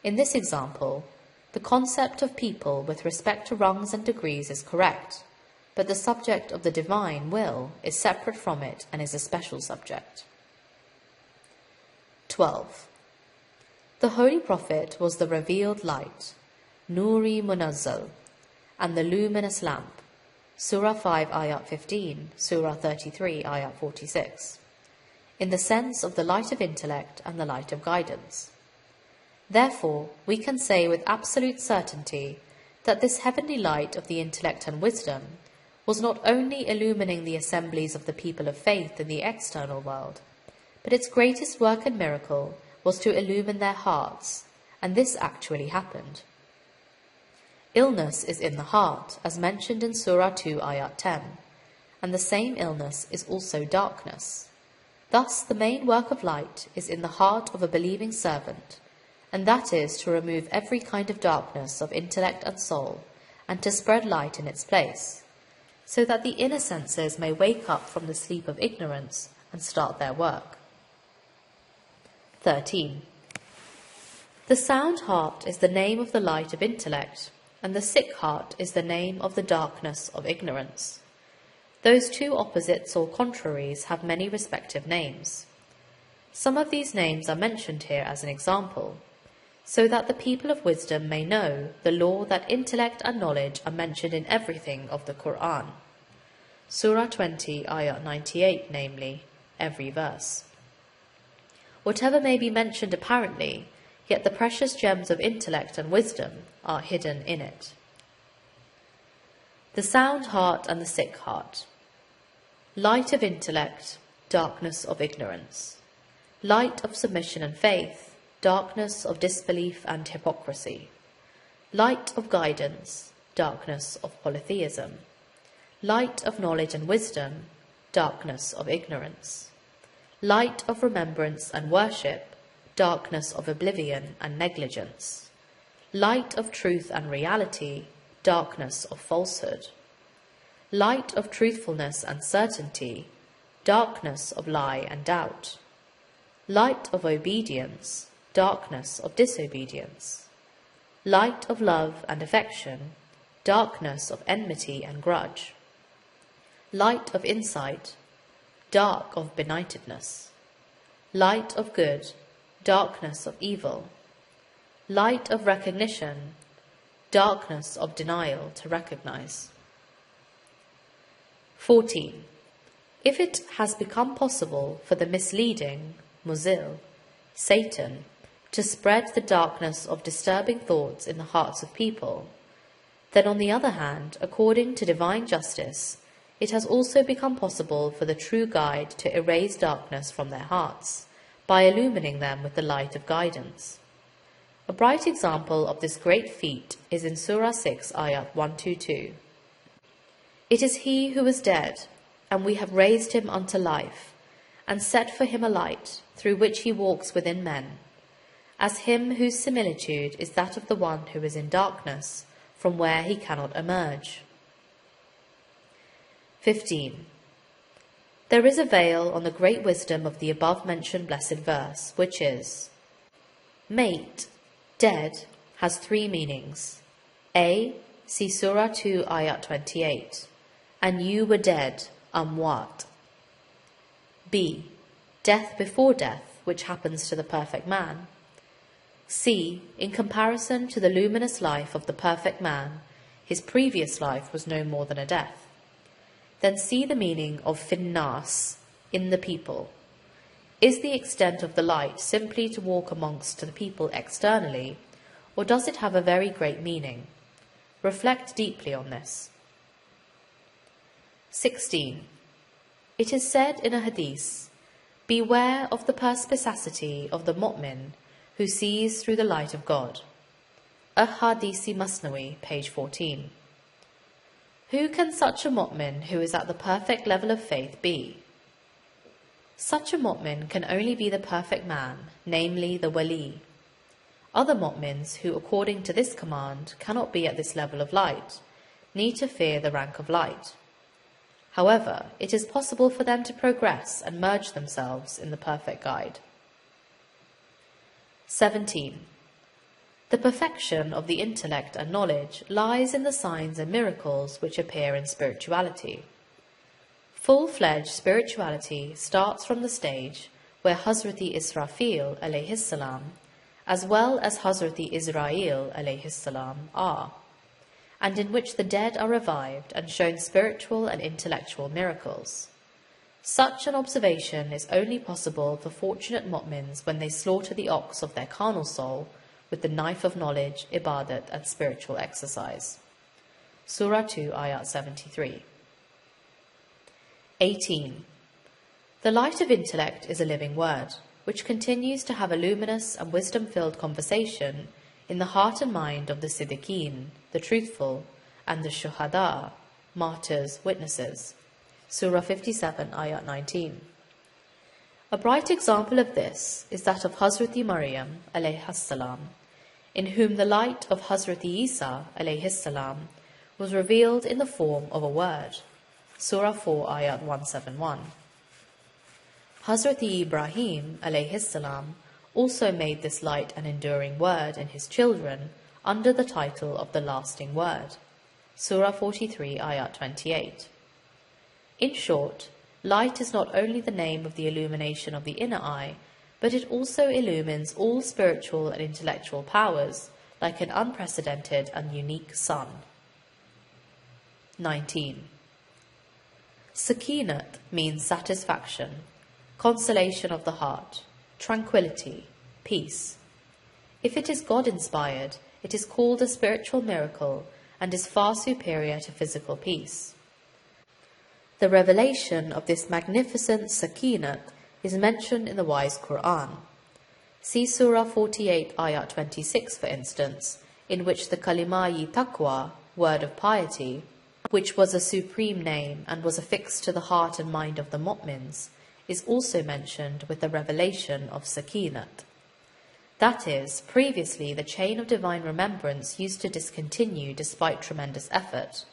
A: In this example, the concept of people with respect to rungs and degrees is correct, but the subject of the divine will is separate from it and is a special subject. 12. The Holy Prophet was the revealed light, Nuri Munazzal, and the luminous lamp, Surah 5, Ayat 15, Surah 33, Ayat 46, in the sense of the light of intellect and the light of guidance. Therefore, we can say with absolute certainty that this heavenly light of the intellect and wisdom was not only illumining the assemblies of the people of faith in the external world, but its greatest work and miracle was to illumine their hearts, and this actually happened. Illness is in the heart, as mentioned in Surah 2, Ayat 10, and the same illness is also darkness. Thus, the main work of light is in the heart of a believing servant, and that is to remove every kind of darkness of intellect and soul, and to spread light in its place, so that the inner senses may wake up from the sleep of ignorance and start their work. 13. The sound heart is the name of the light of intellect, and the sick heart is the name of the darkness of ignorance. Those two opposites or contraries have many respective names. Some of these names are mentioned here as an example, so that the people of wisdom may know the law that intellect and knowledge are mentioned in everything of the Qur'an. Surah 20, Ayat 98, namely, every verse. Whatever may be mentioned apparently, yet the precious gems of intellect and wisdom are hidden in it. The sound heart and the sick heart. Light of intellect, darkness of ignorance. Light of submission and faith, darkness of disbelief and hypocrisy. Light of guidance, darkness of polytheism. Light of knowledge and wisdom, darkness of ignorance. Light of remembrance and worship, darkness of oblivion and negligence. Light of truth and reality, darkness of falsehood. Light of truthfulness and certainty, darkness of lie and doubt. Light of obedience, darkness of disobedience. Light of love and affection, darkness of enmity and grudge. Light of insight, dark of benightedness. Light of good, darkness of evil. Light of recognition, darkness of denial to recognize. 14. If it has become possible for the misleading, muzil, Satan, to spread the darkness of disturbing thoughts in the hearts of people, then on the other hand, according to divine justice, it has also become possible for the true guide to erase darkness from their hearts, by illumining them with the light of guidance. A bright example of this great feat is in Surah 6, Ayat 122. It is he who was dead, and we have raised him unto life, and set for him a light, through which he walks within men, as him whose similitude is that of the one who is in darkness, from where he cannot emerge. 15. There is a veil on the great wisdom of the above-mentioned blessed verse, which is: mate, dead, has three meanings. A. See Surah 2, Ayat 28. And you were dead, amwat. B. Death before death, which happens to the perfect man. C. In comparison to the luminous life of the perfect man, his previous life was no more than a death. Then see the meaning of finnas, in the people. Is the extent of the light simply to walk amongst the people externally, or does it have a very great meaning? Reflect deeply on this. 16. It is said in a hadith, "Beware of the perspicacity of the mu'min who sees through the light of God." Hadisi Masnawi, page 14. Who can such a mu'min who is at the perfect level of faith be? Such a mu'min can only be the perfect man, namely the wali. Other mu'mins who, according to this command, cannot be at this level of light, need to fear the rank of light. However, it is possible for them to progress and merge themselves in the perfect guide. 17. The perfection of the intellect and knowledge lies in the signs and miracles which appear in spirituality. Full-fledged spirituality starts from the stage where Hazrati Israfil alayhis salam, as well as Hazrati Israel alayhis salam, are, and in which the dead are revived and shown spiritual and intellectual miracles. Such an observation is only possible for fortunate mu'mins when they slaughter the ox of their carnal soul with the knife of knowledge, ibadat, and spiritual exercise. Surah 2, Ayat 73. 18. The light of intellect is a living word, which continues to have a luminous and wisdom-filled conversation in the heart and mind of the siddiqeen, the truthful, and the shuhada, martyrs, witnesses. Surah 57, Ayat 19. A bright example of this is that of Hazrati Maryam alayhis salam, in whom the light of Hazrati Isa alayhis salam was revealed in the form of a word. Surah 4, Ayat 171. Hazrati Ibrahim alayhis salam also made this light an enduring word in his children under the title of the lasting word. Surah 43, Ayat 28. In short, light is not only the name of the illumination of the inner eye, but it also illumines all spiritual and intellectual powers like an unprecedented and unique sun. 19. Sakinat means satisfaction, consolation of the heart, tranquility, peace. If it is God-inspired, it is called a spiritual miracle and is far superior to physical peace. The revelation of this magnificent sakinat is mentioned in the wise Qur'an. See Surah 48, Ayat 26, for instance, in which the Nagmah-yi taqwa, word of piety, which was a supreme name and was affixed to the heart and mind of the mu'mins, is also mentioned with the revelation of sakinat. That is, previously the chain of divine remembrance used to discontinue despite tremendous effort,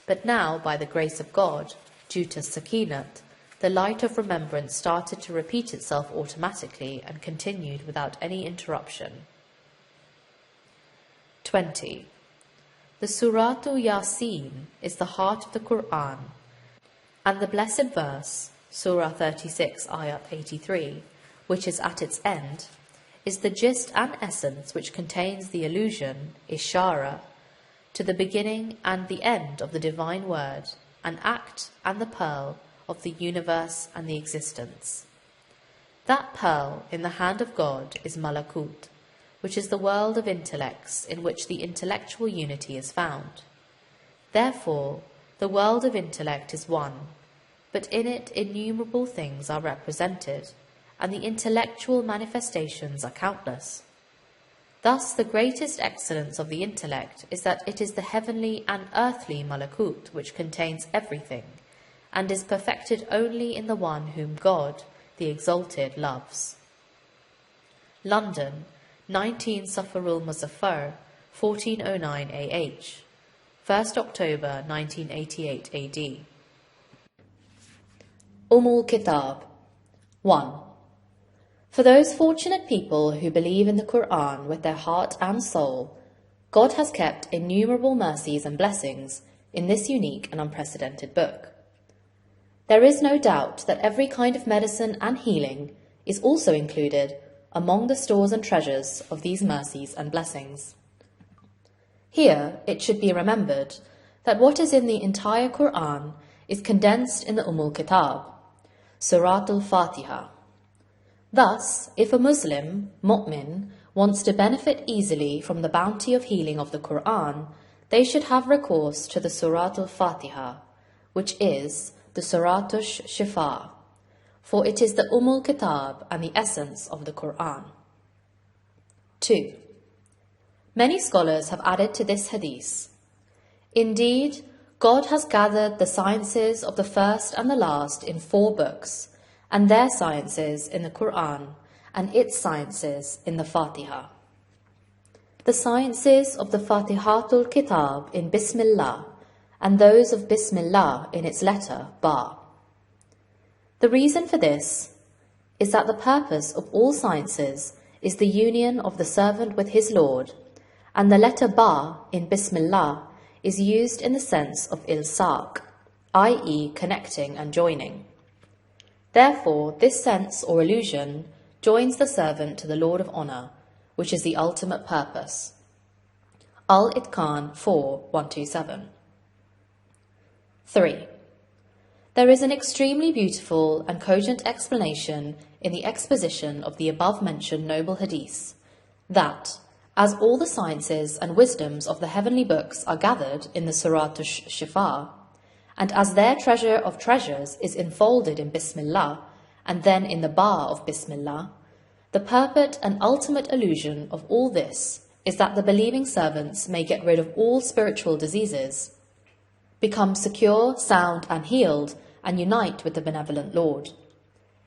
A: but now, by the grace of God, due to sakinat, the light of remembrance started to repeat itself automatically and continued without any interruption. 20. The Suratu Yasin is the heart of the Qur'an, and the blessed verse, Surah 36, Ayat 83, which is at its end, is the gist and essence which contains the allusion, ishara, to the beginning and the end of the divine word, an act and the pearl of the universe and the existence. That pearl in the hand of God is Malakut, which is the world of intellects in which the intellectual unity is found. Therefore, the world of intellect is one, but in it innumerable things are represented, and the intellectual manifestations are countless. Thus, the greatest excellence of the intellect is that it is the heavenly and earthly malakut which contains everything, and is perfected only in the one whom God, the Exalted, loves. London, 19 Safarul Muzaffar, 1409 AH, 1st October 1988 AD. Kitab 1. For those fortunate people who believe in the Qur'an with their heart and soul, God has kept innumerable mercies and blessings in this unique and unprecedented book. There is no doubt that every kind of medicine and healing is also included among the stores and treasures of these mercies and blessings. Here, it should be remembered that what is in the entire Qur'an is condensed in the Kitab, Surat al-Fatiha. Thus, if a Muslim, mu'min, wants to benefit easily from the bounty of healing of the Qur'an, they should have recourse to the Surat al-Fatiha, which is the Surat al-Shifa, for it is the Kitab and the essence of the Qur'an. 2. Many scholars have added to this hadith. Indeed, God has gathered the sciences of the first and the last in 4 books, and their sciences in the Qur'an, and its sciences in the Fatiha. The sciences of the Fatihatul Kitab in Bismillah, and those of Bismillah in its letter Ba. The reason for this is that the purpose of all sciences is the union of the servant with his Lord, and the letter Ba in Bismillah is used in the sense of ilsaq, i.e. connecting and joining. Therefore, this sense or illusion joins the servant to the Lord of Honour, which is the ultimate purpose. Al-Itqan 4:127. 3. There is an extremely beautiful and cogent explanation in the exposition of the above-mentioned noble hadith, that, as all the sciences and wisdoms of the heavenly books are gathered in the Surat al-Shifa, and as their treasure of treasures is enfolded in Bismillah, and then in the Ba of Bismillah, the purport and ultimate illusion of all this is that the believing servants may get rid of all spiritual diseases, become secure, sound, and healed, and unite with the benevolent Lord.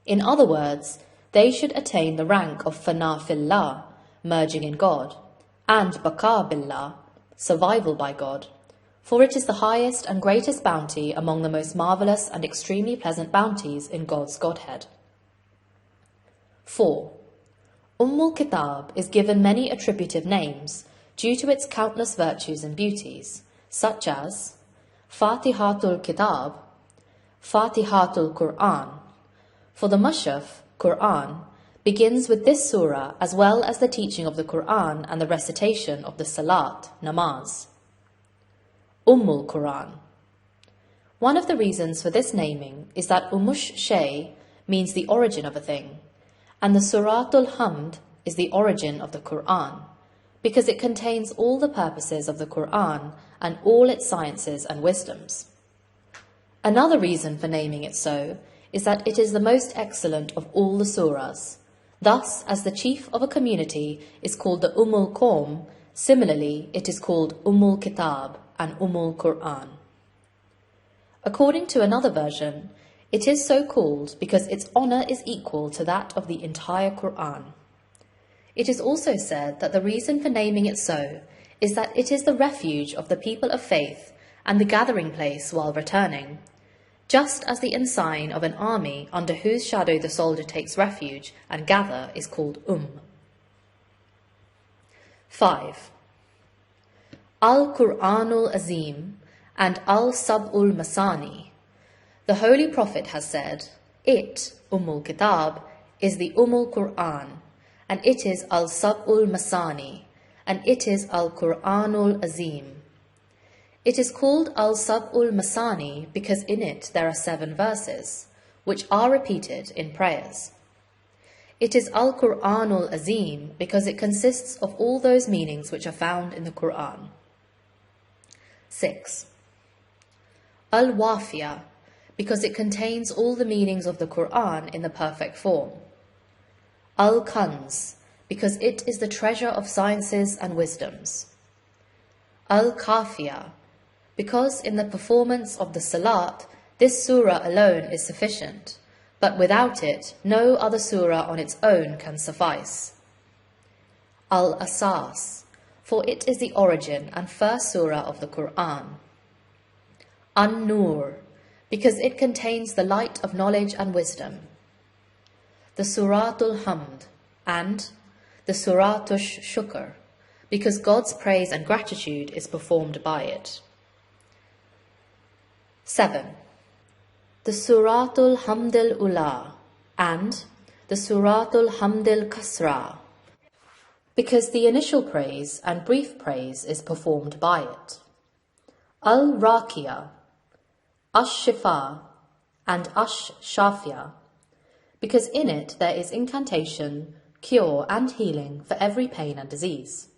A: In other words, they should attain the rank of Fana Fillah, merging in God, and Baqa Billah, survival by God, for it is the highest and greatest bounty among the most marvellous and extremely pleasant bounties in God's Godhead. 4. Kitab is given many attributive names due to its countless virtues and beauties, such as Fatihatul Kitab, Fatihatul Qur'an. For the Mushaf, Qur'an, begins with this surah as well as the teaching of the Qur'an and the recitation of the Salat, namaz. Qur'an. One of the reasons for this naming is that Shay means the origin of a thing, and the Suratul Hamd is the origin of the Qur'an, because it contains all the purposes of the Qur'an and all its sciences and wisdoms. Another reason for naming it so is that it is the most excellent of all the surahs. Thus, as the chief of a community is called the Qawm, similarly it is called Kitab and Qur'an. According to another version, it is so called because its honour is equal to that of the entire Qur'an. It is also said that the reason for naming it so is that it is the refuge of the people of faith and the gathering place while returning, just as the ensign of an army under whose shadow the soldier takes refuge and gather is called 5. Al-Qur'anul Azim and Al-Sab'ul Masani. The Holy Prophet has said, it, Kitab, is the Qur'an, and it is Al-Sab'ul Masani, and it is Al-Qur'anul Azim. It is called Al-Sab'ul Masani because in it there are 7 verses, which are repeated in prayers. It is Al-Qur'anul Azim because it consists of all those meanings which are found in the Qur'an. 6. Al-Wafiyah, because it contains all the meanings of the Qur'an in the perfect form. Al-Kanz, because it is the treasure of sciences and wisdoms. Al-Kafiyah, because in the performance of the Salat, this surah alone is sufficient, but without it, no other surah on its own can suffice. Al-Asas, for it is the origin and first surah of the Qur'an. An-Nur, because it contains the light of knowledge and wisdom. The Suratul Hamd, and the Suratul Shukr, because God's praise and gratitude is performed by it. 7. The Suratul Hamdil Ula and the Suratul Hamdil Kasra. because the initial praise and brief praise is performed by it. Al-Raqiya, Ash-Shifa, and Ash-Shafia, because in it there is incantation, cure and healing for every pain and disease.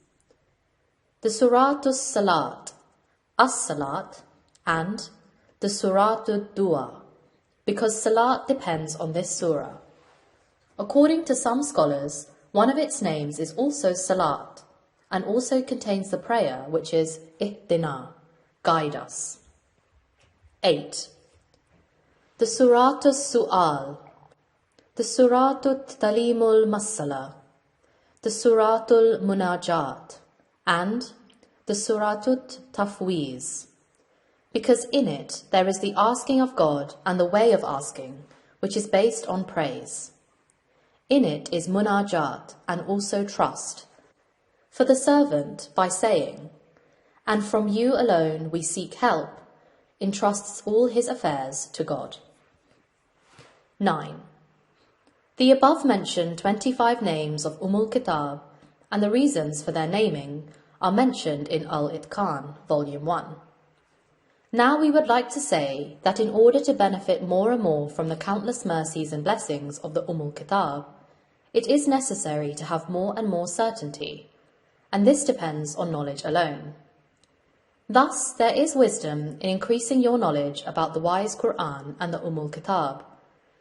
A: The Suratul Salat, As-Salat, and the Suratul Dua, because Salat depends on this surah. According to some scholars, one of its names is also Salat, and also contains the prayer which is Ihdina, guide us. 8. The Suratul Su'al, the Suratul Talimul Masala, the Suratul Munajat, and the Suratul Tafwiz, because in it there is the asking of God and the way of asking, which is based on praise. In it is munajat and also trust, for the servant by saying, "And from you alone we seek help," entrusts all his affairs to God. 9. The above-mentioned 25 names of Kitab and the reasons for their naming are mentioned in Al-Itqan, Volume 1. Now we would like to say that in order to benefit more and more from the countless mercies and blessings of the Kitab, it is necessary to have more and more certainty, and this depends on knowledge alone. Thus, there is wisdom in increasing your knowledge about the wise Qur'an and the Kitab,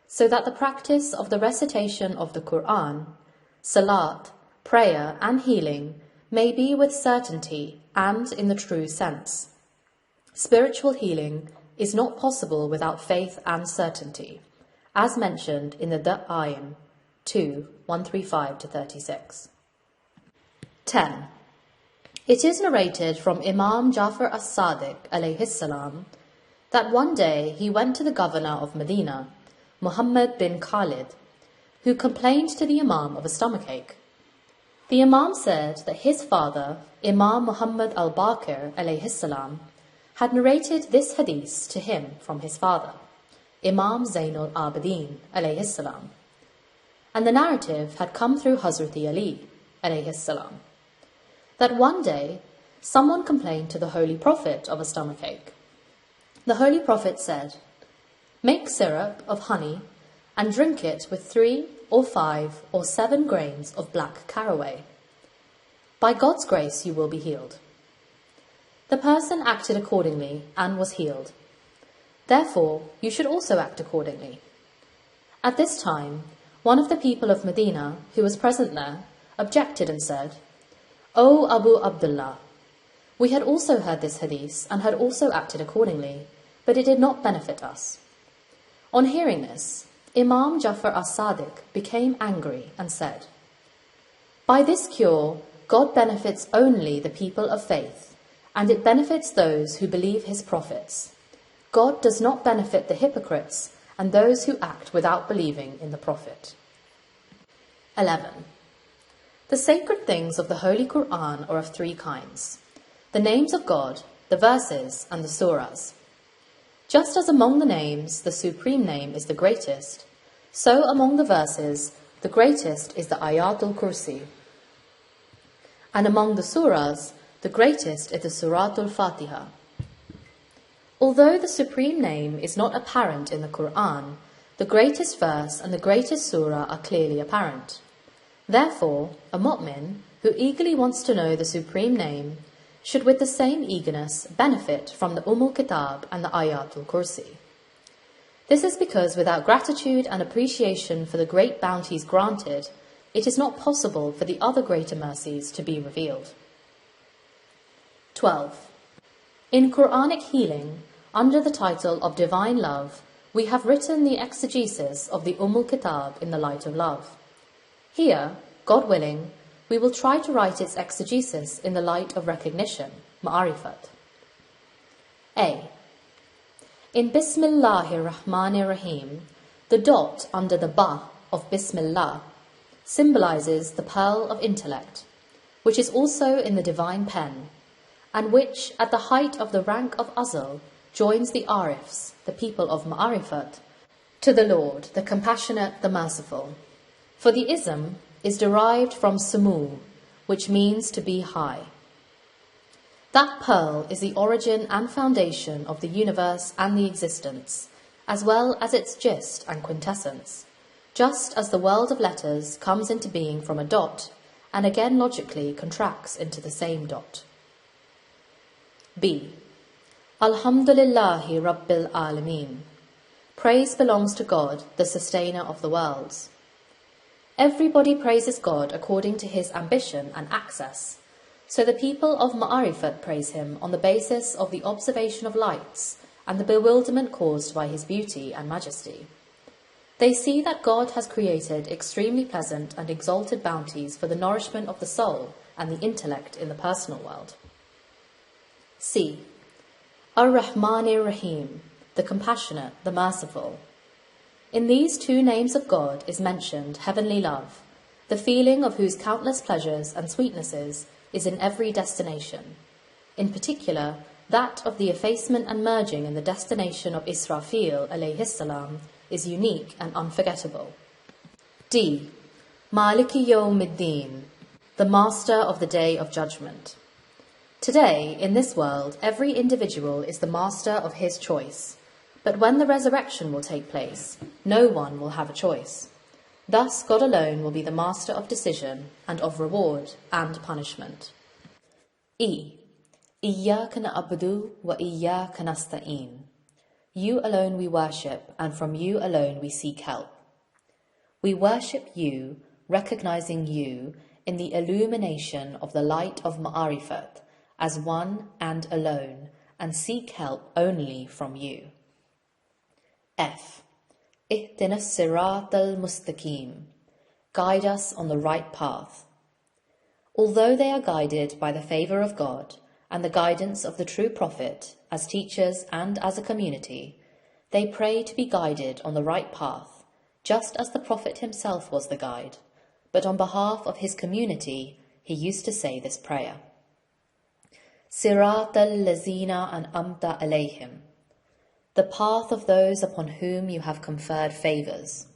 A: so that the practice of the recitation of the Qur'an, salat, prayer and healing may be with certainty and in the true sense. Spiritual healing is not possible without faith and certainty, as mentioned in the Da'aim 2, 135-36. 10. It is narrated from Imam Jafar as-Sadiq alayhi salam that one day he went to the governor of Medina, Muhammad bin Khalid, who complained to the Imam of a stomachache. The Imam said that his father, Imam Muhammad al-Baqir alayhi salam, had narrated this hadith to him from his father, Imam Zainul Abidin alayhi salam, and the narrative had come through Hazrati Ali alayhi salam, that one day someone complained to the Holy Prophet of a stomachache. The Holy Prophet said, "Make syrup of honey and drink it with 3 or 5 or 7 grains of black caraway. By God's grace you will be healed." The person acted accordingly and was healed. Therefore, you should also act accordingly. At this time, one of the people of Medina, who was present there, objected and said, "O Abu Abdullah, we had also heard this hadith and had also acted accordingly, but it did not benefit us." On hearing this, Imam Jafar as-Sadiq became angry and said, "By this cure, God benefits only the people of faith, and it benefits those who believe his prophets. God does not benefit the hypocrites and those who act without believing in the Prophet." 11. The sacred things of the Holy Qur'an are of 3 kinds: the names of God, the verses, and the surahs. Just as among the names, the supreme name is the greatest, so among the verses, the greatest is the Ayatul Kursi. And among the surahs, the greatest is the Suratul Fatiha. Although the supreme name is not apparent in the Qur'an, the greatest verse and the greatest surah are clearly apparent. Therefore, a mu'min who eagerly wants to know the supreme name should with the same eagerness benefit from the Kitab and the Ayatul Kursi. This is because without gratitude and appreciation for the great bounties granted, it is not possible for the other greater mercies to be revealed. 12. In Qur'anic Healing, under the title of Divine Love, we have written the exegesis of the Kitab in the light of love. Here, God willing, we will try to write its exegesis in the light of recognition, ma'arifat. A. In Bismillahir Rahmanir Rahim, the dot under the ba of Bismillah symbolizes the pearl of intellect, which is also in the divine pen, and which, at the height of the rank of Azal, joins the Arifs, the people of ma'arifat, to the Lord, the Compassionate, the Merciful. For the ism is derived from Samu, which means to be high. That pearl is the origin and foundation of the universe and the existence, as well as its gist and quintessence, just as the world of letters comes into being from a dot and again logically contracts into the same dot. B. Alhamdulillahi Rabbil Alameen. Praise belongs to God, the sustainer of the worlds. Everybody praises God according to his ambition and access, so the people of Ma'arifat praise him on the basis of the observation of lights and the bewilderment caused by his beauty and majesty. They see that God has created extremely pleasant and exalted bounties for the nourishment of the soul and the intellect in the personal world. C. Ar-Rahmanir Rahim, the compassionate, the merciful. In these two names of God is mentioned heavenly love, the feeling of whose countless pleasures and sweetnesses is in every destination. In particular, that of the effacement and merging in the destination of Israfil alayhis salam is unique and unforgettable. D. Maliki Yawmiddin, the master of the day of judgment. Today, in this world, every individual is the master of his choice. But when the resurrection will take place, no one will have a choice. Thus, God alone will be the master of decision and of reward and punishment. E. Iyyaka na'budu wa iyyaka nasta'in. You alone we worship, and from you alone we seek help. We worship you, recognizing you in the illumination of the light of Ma'arifat as one and alone, and seek help only from you. F. Ihdinas sirat al-mustaqim. Guide us on the right path. Although they are guided by the favour of God and the guidance of the true Prophet as teachers and as a community, they pray to be guided on the right path, just as the Prophet himself was the guide, but on behalf of his community he used to say this prayer. Sirat al-lazina an'amta alayhim. The path of those upon whom you have conferred favours.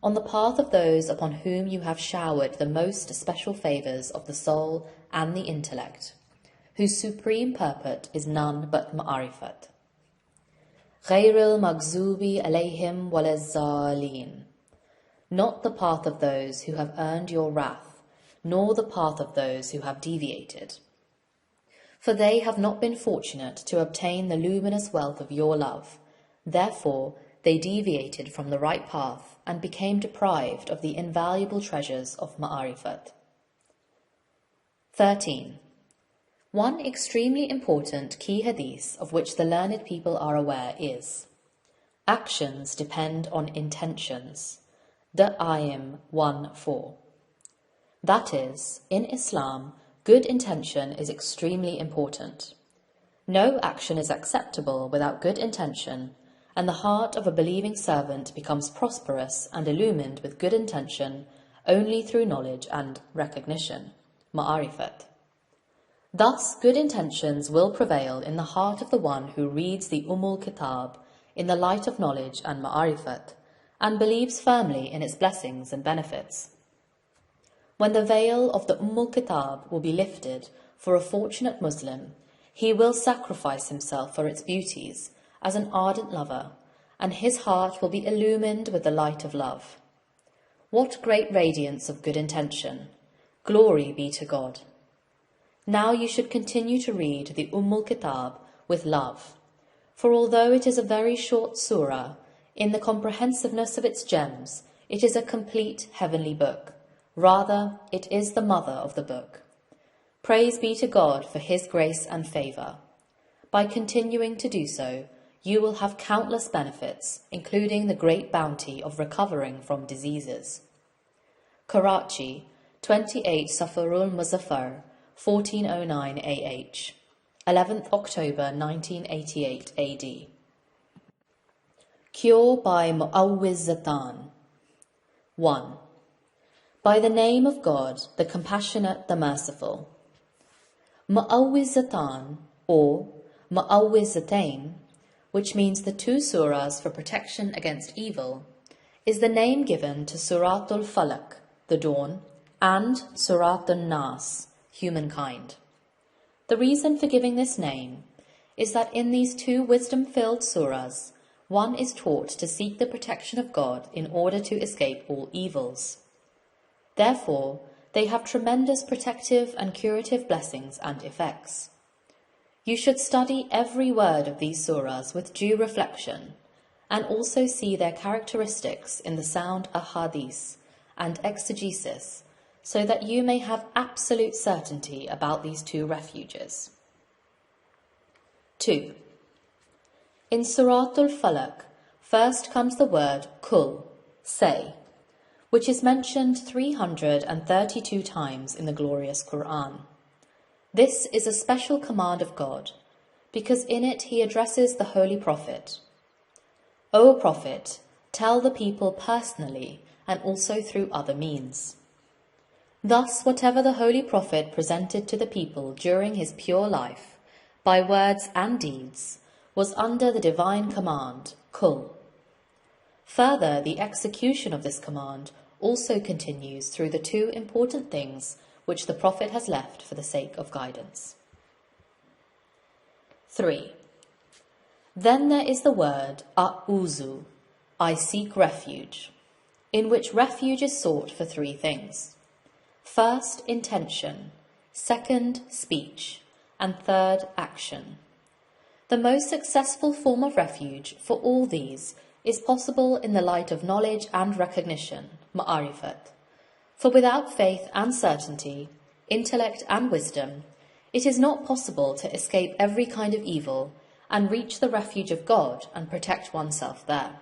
A: On the path of those upon whom you have showered the most special favours of the soul and the intellect, whose supreme purport is none but Ma'arifat. Ghayril maghzubi alayhim walazzalin. Not the path of those who have earned your wrath, nor the path of those who have deviated. For they have not been fortunate to obtain the luminous wealth of your love. Therefore, they deviated from the right path and became deprived of the invaluable treasures of Ma'arifat. 13. One extremely important key hadith of which the learned people are aware is: actions depend on intentions. Da'ayim 1:4. That is, in Islam, good intention is extremely important. No action is acceptable without good intention, and the heart of a believing servant becomes prosperous and illumined with good intention only through knowledge and recognition, ma'arifat. Thus, good intentions will prevail in the heart of the one who reads the Kitab in the light of knowledge and ma'arifat, and believes firmly in its blessings and benefits. When the veil of the Kitab will be lifted for a fortunate Muslim, he will sacrifice himself for its beauties as an ardent lover, and his heart will be illumined with the light of love. What great radiance of good intention! Glory be to God! Now you should continue to read the Kitab with love, for although it is a very short surah, in the comprehensiveness of its gems, it is a complete heavenly book. Rather, it is the mother of the book. Praise be to God for his grace and favour. By continuing to do so, you will have countless benefits, including the great bounty of recovering from diseases. Karachi, 28 Safarul Muzaffar, 1409 AH, 11th October 1988 AD. Cure by Mu'awwizzatan. 1. By the name of God, the Compassionate, the Merciful. Mu'awwizzatan, or Mu'awwizzatain, which means the two surahs for protection against evil, is the name given to Suratul Falaq, the dawn, and Surat an-Nas, humankind. The reason for giving this name is that in these two wisdom-filled surahs, one is taught to seek the protection of God in order to escape all evils. Therefore, they have tremendous protective and curative blessings and effects. You should study every word of these surahs with due reflection, and also see their characteristics in the sound ahadith and exegesis, so that you may have absolute certainty about these two refuges. 2. In Surat al-Falaq, first comes the word kul, say, which is mentioned 332 times in the glorious Qur'an. This is a special command of God, because in it he addresses the Holy Prophet. O Prophet, tell the people personally and also through other means. Thus, whatever the Holy Prophet presented to the people during his pure life, by words and deeds, was under the divine command, kul. Further, the execution of this command also continues through the two important things which the Prophet has left for the sake of guidance. 3. Then there is the word a'uzu, I seek refuge, in which refuge is sought for three things. First, intention, second, speech, and third, action. The most successful form of refuge for all these is possible in the light of knowledge and recognition, ma'arifat. For without faith and certainty, intellect and wisdom, it is not possible to escape every kind of evil and reach the refuge of God and protect oneself there.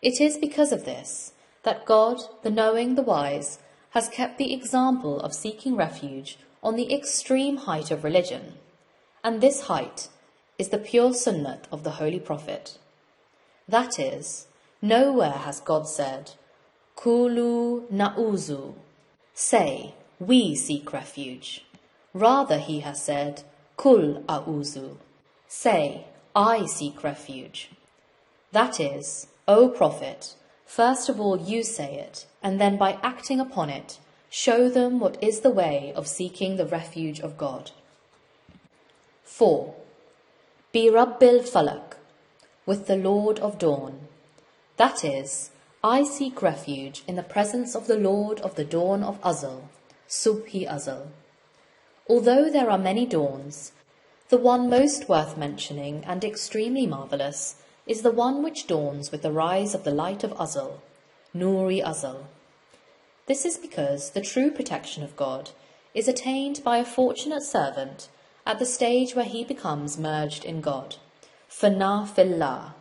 A: It is because of this that God, the knowing, the wise, has kept the example of seeking refuge on the extreme height of religion, and this height is the pure sunnat of the Holy Prophet. That is, nowhere has God said, Kulu na'uzu, say, we seek refuge. Rather he has said, Kul a'uzu, say, I seek refuge. That is, O Prophet, first of all you say it, and then by acting upon it, show them what is the way of seeking the refuge of God. 4. Bi Rabbil Falak, with the Lord of Dawn. That is, I seek refuge in the presence of the Lord of the dawn of Azal, Subhi Azal. Although there are many dawns, the one most worth mentioning and extremely marvellous is the one which dawns with the rise of the light of Azal, Nuri Azal. This is because the true protection of God is attained by a fortunate servant at the stage where he becomes merged in God, Fana Fillah.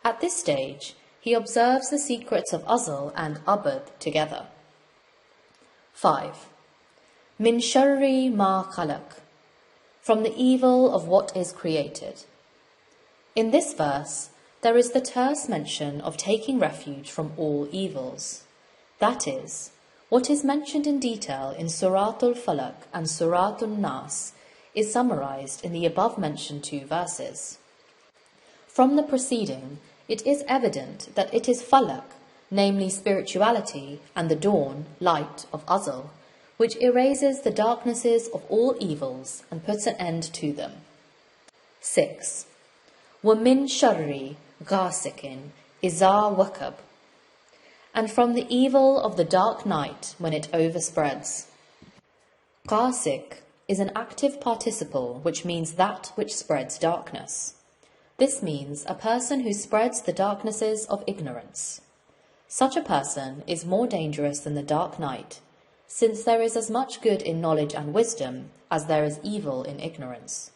A: At this stage, he observes the secrets of Azal and Abad together. 5. Min sharri ma khalaq, from the evil of what is created. In this verse, there is the terse mention of taking refuge from all evils. That is, what is mentioned in detail in Surat al-Falaq and Surat an-Nas is summarized in the above-mentioned two verses. From the preceding, it is evident that it is Falaq, namely spirituality, and the dawn, light of Azal, which erases the darknesses of all evils and puts an end to them. 6. وَمِن شَرِّ غَاسِقٍ إِذَا وَقَبَ, and from the evil of the dark night when it overspreads. Qasiq is an active participle which means that which spreads darkness. This means a person who spreads the darknesses of ignorance. Such a person is more dangerous than the dark night, since there is as much good in knowledge and wisdom as there is evil in ignorance.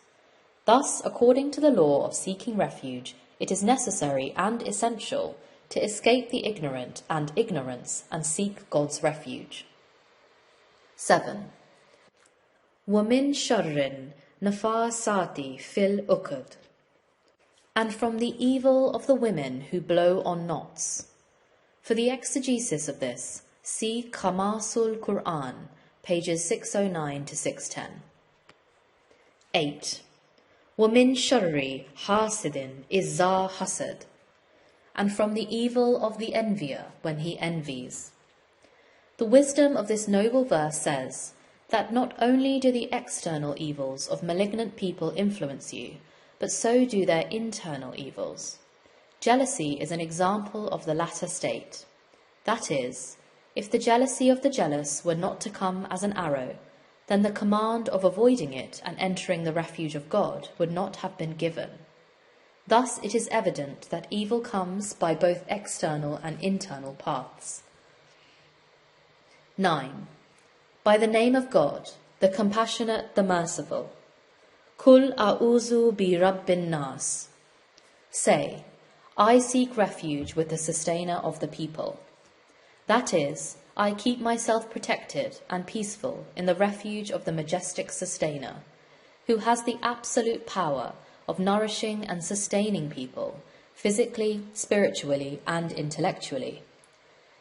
A: Thus, according to the law of seeking refuge, it is necessary and essential to escape the ignorant and ignorance and seek God's refuge. 7. وَمِن شَرٍّ نَفَاسَاتِ فِي الْعُقَدِ, and from the evil of the women who blow on knots. For the exegesis of this, see Qamasul Qur'an, pages 609 to 610. 8. وَمِن شَرِّ حَاسِدٍ إِذَا حَسَدَ, and from the evil of the envier when he envies. The wisdom of this noble verse says that not only do the external evils of malignant people influence you, but so do their internal evils. Jealousy is an example of the latter state. That is, if the jealousy of the jealous were not to come as an arrow, then the command of avoiding it and entering the refuge of God would not have been given. Thus it is evident that evil comes by both external and internal paths. 9. By the name of God, the compassionate, the merciful. Kul a'uzu bi rabbin nas. Say, I seek refuge with the sustainer of the people. That is, I keep myself protected and peaceful in the refuge of the majestic sustainer, who has the absolute power of nourishing and sustaining people, physically, spiritually, and intellectually.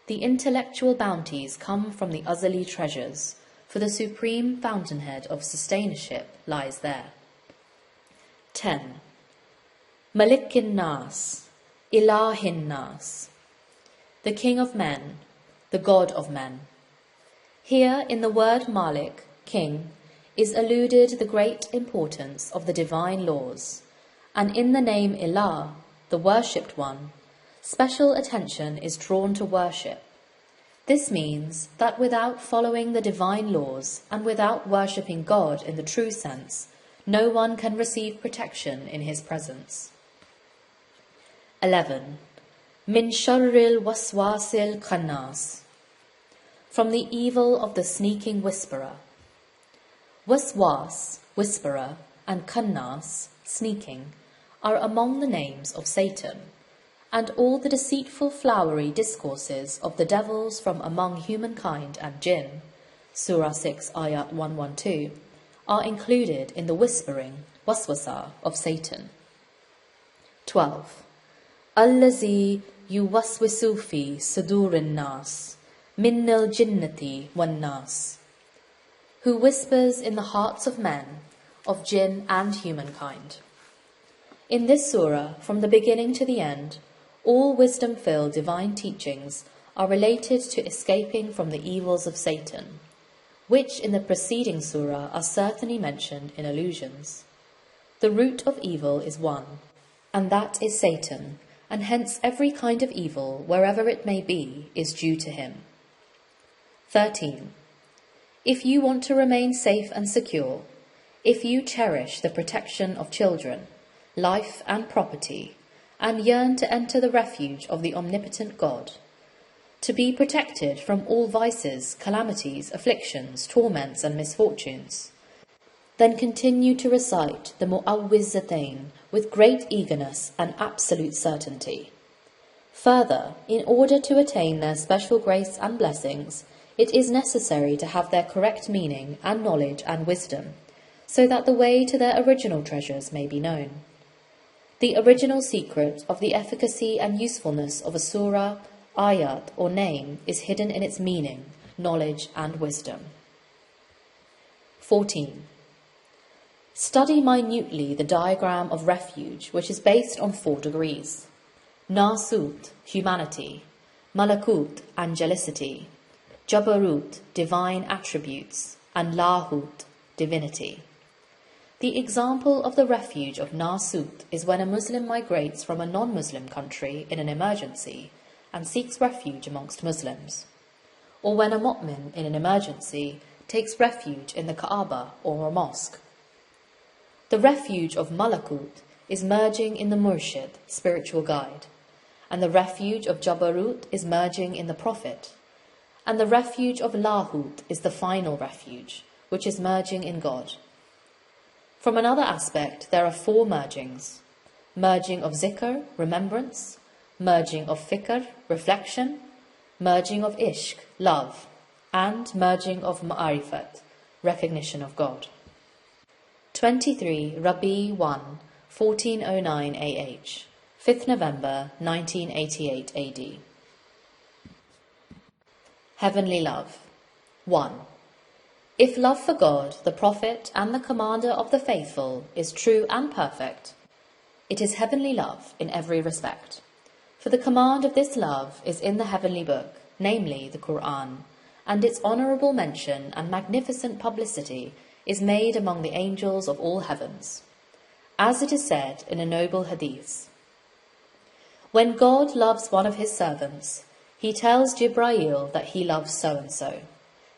A: The intellectual bounties come from the Azali treasures, for the supreme fountainhead of sustainership lies there. 10. Malikin Nas, Ilahin Nas, the King of men, the God of men. Here in the word Malik, king, is alluded the great importance of the divine laws, and in the name Ilah, the worshipped one, special attention is drawn to worship. This means that without following the divine laws and without worshipping God in the true sense, no one can receive protection in his presence. 11. Min sharril waswasil khannas, from the evil of the sneaking whisperer. Waswas, whisperer, and khannas, sneaking, are among the names of Satan, and all the deceitful flowery discourses of the devils from among humankind and jinn, Surah 6, Ayat 112, are included in the whispering, waswasa, of Satan. 12. Allazi yuwaswisu fi sudurin nas, minnal jinnati wan nas, who whispers in the hearts of men, of jinn and humankind. In this surah, from the beginning to the end, all wisdom-filled divine teachings are related to escaping from the evils of Satan, which in the preceding surah are certainly mentioned in allusions. The root of evil is one, and that is Satan, and hence every kind of evil, wherever it may be, is due to him. 13. If you want to remain safe and secure, if you cherish the protection of children, life and property, and yearn to enter the refuge of the omnipotent God, to be protected from all vices, calamities, afflictions, torments, and misfortunes, then continue to recite the Mu'awwizatayn with great eagerness and absolute certainty. Further, in order to attain their special grace and blessings, it is necessary to have their correct meaning and knowledge and wisdom, so that the way to their original treasures may be known. The original secret of the efficacy and usefulness of a surah, ayat, or name is hidden in its meaning, knowledge, and wisdom. 14. Study minutely the diagram of refuge, which is based on 4 degrees. Nasut, humanity. Malakut, angelicity. Jabarut, divine attributes. And Lahut, divinity. The example of the refuge of Nasut is when a Muslim migrates from a non-Muslim country in an emergency and seeks refuge amongst Muslims, or when a mu'min in an emergency takes refuge in the Kaaba or a mosque. The refuge of Malakut is merging in the Murshid, spiritual guide, and the refuge of Jabarut is merging in the Prophet, and the refuge of Lahut is the final refuge, which is merging in God. From another aspect, there are 4 mergings: merging of zikr, remembrance, merging of fikr, reflection, merging of ishq, love, and merging of ma'arifat, recognition of God. 23 Rabi 1, 1409 AH, 5th November 1988 AD. Heavenly Love. 1. If love for God, the Prophet, and the Commander of the Faithful is true and perfect, it is heavenly love in every respect. For the command of this love is in the heavenly book, namely the Qur'an, and its honourable mention and magnificent publicity is made among the angels of all heavens. As it is said in a noble hadith, when God loves one of his servants, he tells Jibrail that he loves so-and-so.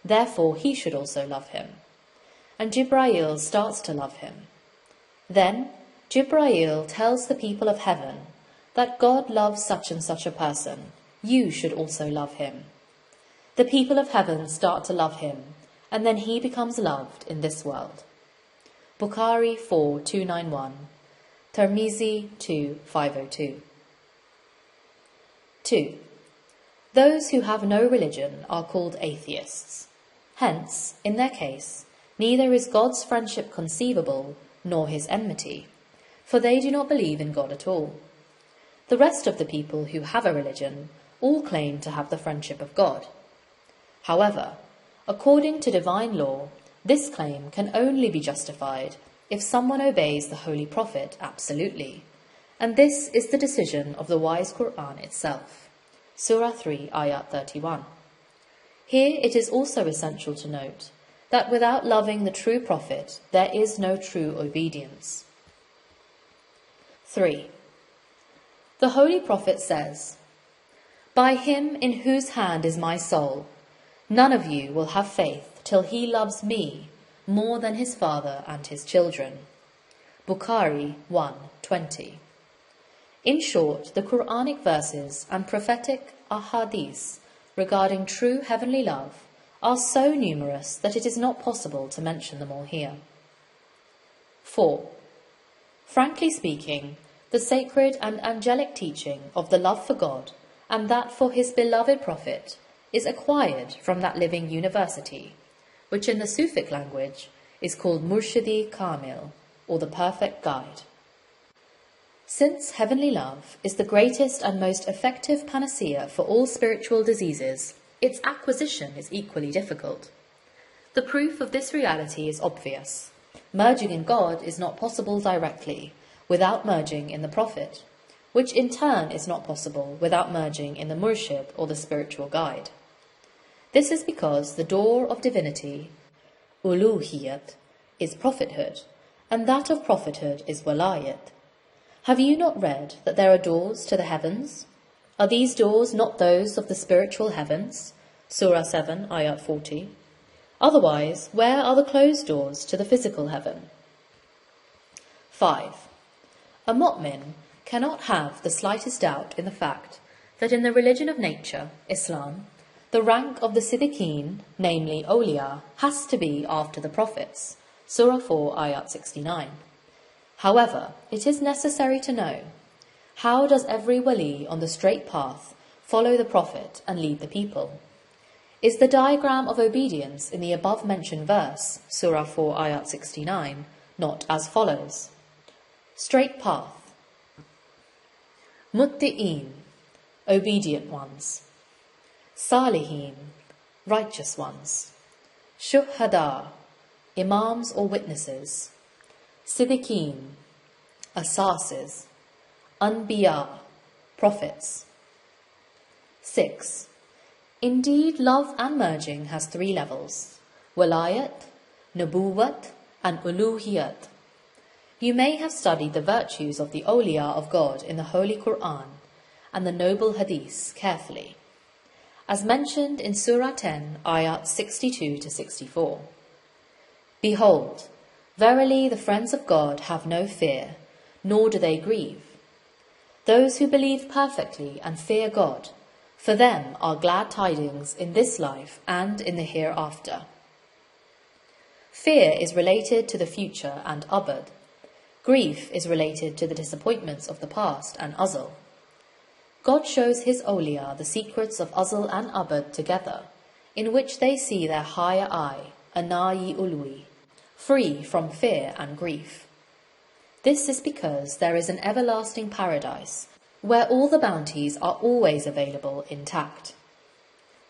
A: Therefore he should also love him. And Jibrail starts to love him. Then Jibrail tells the people of heaven that God loves such and such a person. You should also love him. The people of heaven start to love him, and then he becomes loved in this world. Bukhari 4:291, Tirmizi 2:502. 2. Those who have no religion are called atheists. Hence, in their case, neither is God's friendship conceivable nor his enmity, for they do not believe in God at all. The rest of the people who have a religion all claim to have the friendship of God. However, according to divine law, this claim can only be justified if someone obeys the Holy Prophet absolutely, and this is the decision of the wise Qur'an itself. Surah 3, Ayat 31. Here it is also essential to note that without loving the true Prophet, there is no true obedience. 3. The Holy Prophet says, "By him in whose hand is my soul, none of you will have faith till he loves me more than his father and his children." Bukhari 1:20. In short, the Qur'anic verses and prophetic ahadith regarding true heavenly love are so numerous that it is not possible to mention them all here. 4. Frankly speaking, the sacred and angelic teaching of the love for God and that for his beloved Prophet is acquired from that living university, which in the Sufic language is called Murshidi Kamil, or the perfect guide. Since heavenly love is the greatest and most effective panacea for all spiritual diseases, its acquisition is equally difficult. The proof of this reality is obvious. Merging in God is not possible directly without merging in the Prophet, which in turn is not possible without merging in the Murshid or the spiritual guide. This is because the door of divinity, uluhiyat, is prophethood, and that of prophethood is walayat. Have you not read that there are doors to the heavens? Are these doors not those of the spiritual heavens? Surah 7, Ayat 40. Otherwise, where are the closed doors to the physical heaven? 5. A mu'min cannot have the slightest doubt in the fact that in the religion of nature, Islam, the rank of the Siddiqeen, namely awliya, has to be after the prophets. Surah 4, Ayat 69. However, it is necessary to know, how does every wali on the straight path follow the Prophet and lead the people? Is the diagram of obedience in the above-mentioned verse, Surah 4, Ayat 69, not as follows? Straight path. Mutti'een, obedient ones. Salihin, righteous ones. Shuhada, imams or witnesses. Siddiqeen, assases. Anbiya, prophets. 6. Indeed, love and merging has 3 levels: walayat, nubuwat, and uluhiyat. You may have studied the virtues of the awliya of God in the Holy Qur'an and the noble hadiths carefully, as mentioned in Surah 10, Ayat 62 to 64. Behold, verily the friends of God have no fear, nor do they grieve. Those who believe perfectly and fear God, for them are glad tidings in this life and in the hereafter. Fear is related to the future and abad. Grief is related to the disappointments of the past and azal. God shows his awliya the secrets of azal and abad together, in which they see their higher eye, anayi ulwi, free from fear and grief. This is because there is an everlasting paradise, where all the bounties are always available intact.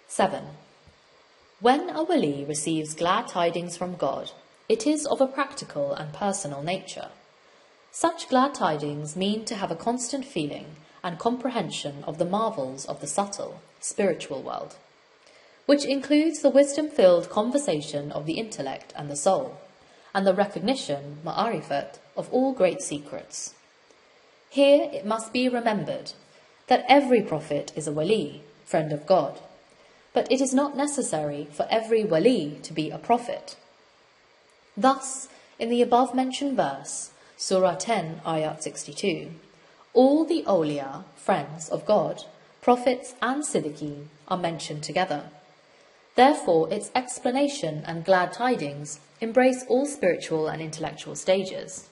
A: 7. When a wali receives glad tidings from God, it is of a practical and personal nature. Such glad tidings mean to have a constant feeling and comprehension of the marvels of the subtle, spiritual world. which includes the wisdom-filled conversation of the intellect and the soul, and the recognition, ma'arifat, of all great secrets. Here it must be remembered that every prophet is a wali, friend of God, but it is not necessary for every wali to be a prophet. Thus, in the above-mentioned verse, Surah 10, Ayat 62, all the awliya, friends of God, prophets and siddiqeen are mentioned together. Therefore, its explanation and glad tidings embrace all spiritual and intellectual stages.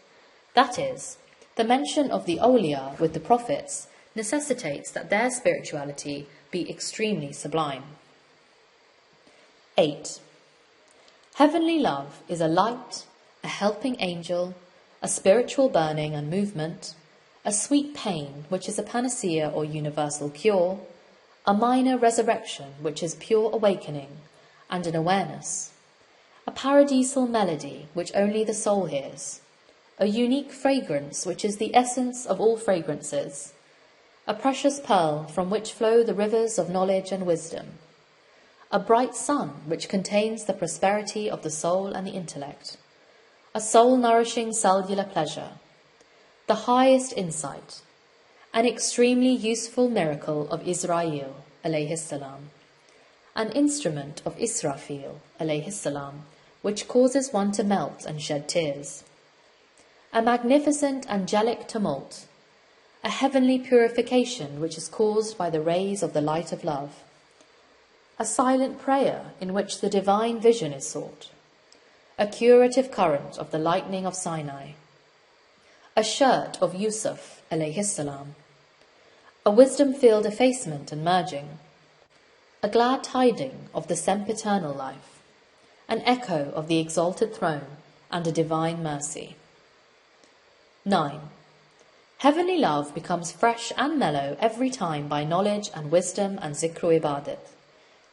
A: That is, the mention of the awliya with the prophets necessitates that their spirituality be extremely sublime. 8. Heavenly love is a light, a helping angel, a spiritual burning and movement, a sweet pain which is a panacea or universal cure, a minor resurrection which is pure awakening and an awareness, a paradisal melody which only the soul hears, a unique fragrance which is the essence of all fragrances, a precious pearl from which flow the rivers of knowledge and wisdom, a bright sun which contains the prosperity of the soul and the intellect, a soul-nourishing cellular pleasure, the highest insight, an extremely useful miracle of Israel, alayhi salam, an instrument of Israfil, alayhi salam, which causes one to melt and shed tears, a magnificent angelic tumult, a heavenly purification which is caused by the rays of the light of love, a silent prayer in which the divine vision is sought, a curative current of the lightning of Sinai, a shirt of Yusuf, alayhi salam, a wisdom-filled effacement and merging, a glad tiding of the sempiternal life, an echo of the exalted throne, and a divine mercy. 9. Heavenly love becomes fresh and mellow every time by knowledge and wisdom and zikru ibadat.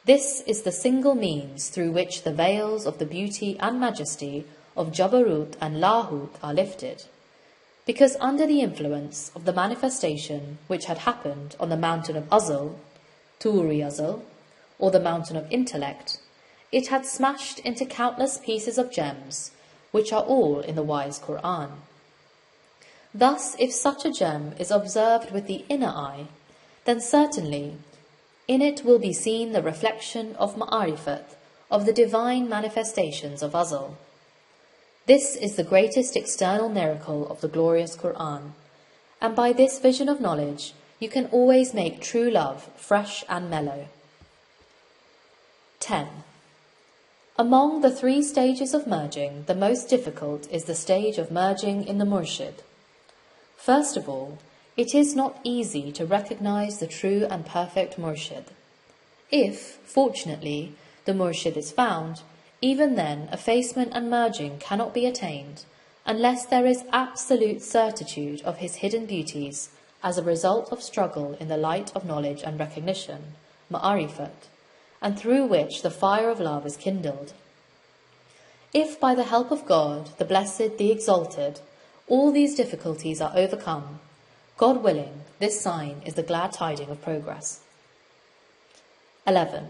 A: This is the single means through which the veils of the beauty and majesty of Jabarut and Lahut are lifted, because under the influence of the manifestation which had happened on the mountain of Azal, Turi Azal, or the mountain of intellect, it had smashed into countless pieces of gems, which are all in the wise Qur'an. Thus, if such a gem is observed with the inner eye, then certainly in it will be seen the reflection of ma'arifat, of the divine manifestations of Azal. This is the greatest external miracle of the glorious Qur'an, and by this vision of knowledge you can always make true love fresh and mellow. 10. Among the 3 stages of merging, the most difficult is the stage of merging in the murshid. First of all, it is not easy to recognize the true and perfect murshid. If, fortunately, the murshid is found, even then effacement and merging cannot be attained unless there is absolute certitude of his hidden beauties as a result of struggle in the light of knowledge and recognition, ma'arifat, and through which the fire of love is kindled. If by the help of God, the Blessed, the Exalted, all these difficulties are overcome, God willing, this sign is the glad tiding of progress. 11.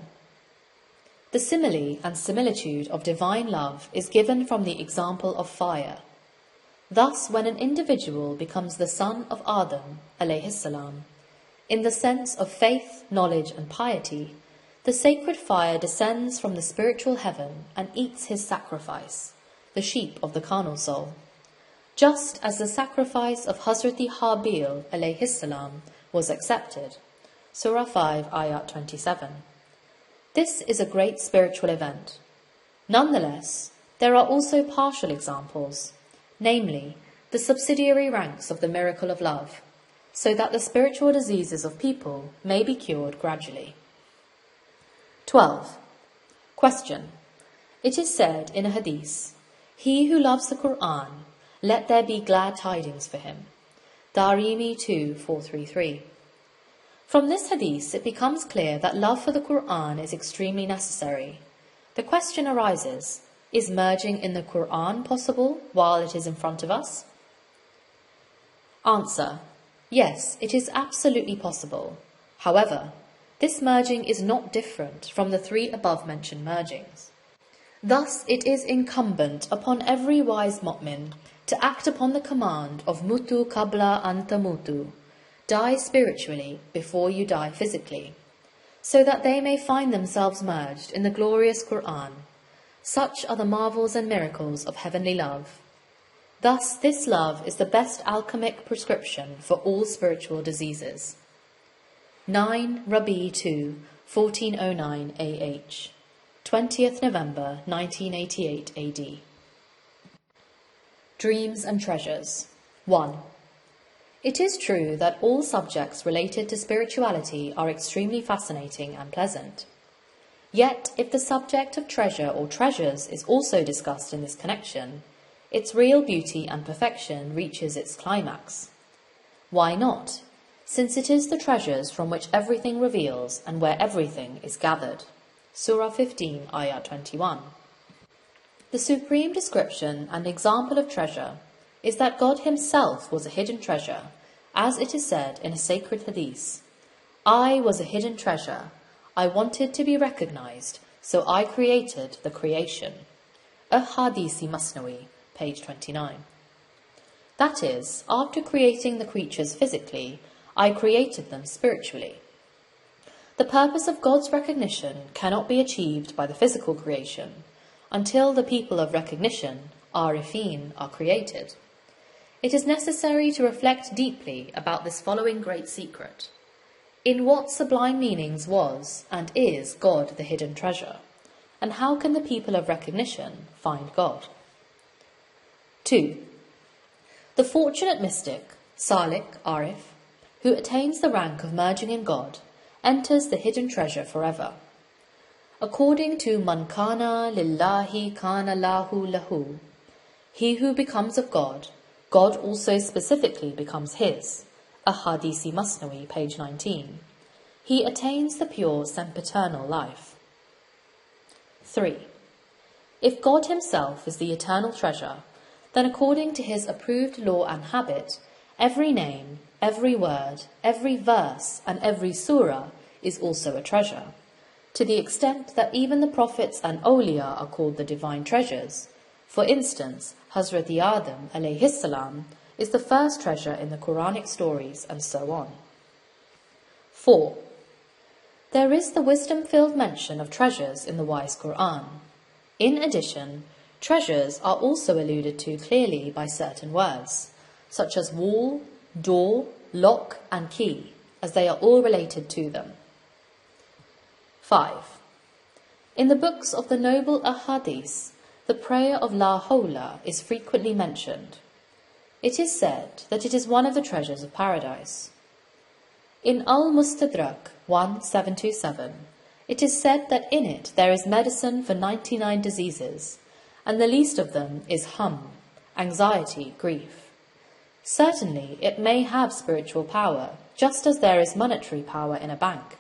A: The simile and similitude of divine love is given from the example of fire. Thus, when an individual becomes the son of Adam, alayhi salam, in the sense of faith, knowledge and piety, the sacred fire descends from the spiritual heaven and eats his sacrifice, the sheep of the carnal soul. Just as the sacrifice of Hazrati Habil alayhi salam was accepted. Surah 5, Ayat 27. This is a great spiritual event. Nonetheless, there are also partial examples, namely, the subsidiary ranks of the miracle of love, so that the spiritual diseases of people may be cured gradually. 12. Question. It is said in a hadith, "He who loves the Qur'an, let there be glad tidings for him." Darimi 2:433. From this hadith, it becomes clear that love for the Qur'an is extremely necessary. The question arises, is merging in the Qur'an possible while it is in front of us? Answer. Yes, it is absolutely possible. However, this merging is not different from the 3 above-mentioned mergings. Thus, it is incumbent upon every wise mu'min to act upon the command of mutu qabla an tamutu, die spiritually before you die physically, so that they may find themselves merged in the glorious Qur'an. Such are the marvels and miracles of heavenly love. Thus, this love is the best alchemic prescription for all spiritual diseases. 9 Rabi 2, 1409 AH, 20th November 1988 AD. Dreams and Treasures. 1. It is true that all subjects related to spirituality are extremely fascinating and pleasant. Yet, if the subject of treasure or treasures is also discussed in this connection, its real beauty and perfection reaches its climax. Why not? Since it is the treasures from which everything reveals and where everything is gathered. Surah 15, Ayah 21. The supreme description and example of treasure is that God himself was a hidden treasure, as it is said in a sacred hadith, I was a hidden treasure, I wanted to be recognized, so I created the creation. Hadisi Masnawi, page 29. That is, after creating the creatures physically, I created them spiritually. The purpose of God's recognition cannot be achieved by the physical creation until the people of recognition, Arifin, are created. It is necessary to reflect deeply about this following great secret. In what sublime meanings was and is God the hidden treasure? And how can the people of recognition find God? 2. The fortunate mystic, Salik, Arif, who attains the rank of merging in God, enters the hidden treasure forever. According to Man kana lillahi kana lahu lahu, he who becomes of God, God also specifically becomes his. Hadisi Masnawi, page 19. He attains the pure sempiternal life. 3. If God himself is the eternal treasure, then according to his approved law and habit, every name, every word, every verse, and every surah is also a treasure, to the extent that even the prophets and awliya are called the divine treasures. For instance, Hazrat Adam alayhi salam is the first treasure in the Quranic stories, and so on. 4. There is the wisdom-filled mention of treasures in the wise Qur'an. In addition, treasures are also alluded to clearly by certain words, such as wall, door, lock, and key, as they are all related to them. 5. In the books of the noble ahadith, the prayer of La Hawla is frequently mentioned. It is said that it is one of the treasures of paradise. In Al-Mustadrak 1727, it is said that in it there is medicine for 99 diseases, and the least of them is anxiety, grief. Certainly, it may have spiritual power, just as there is monetary power in a bank.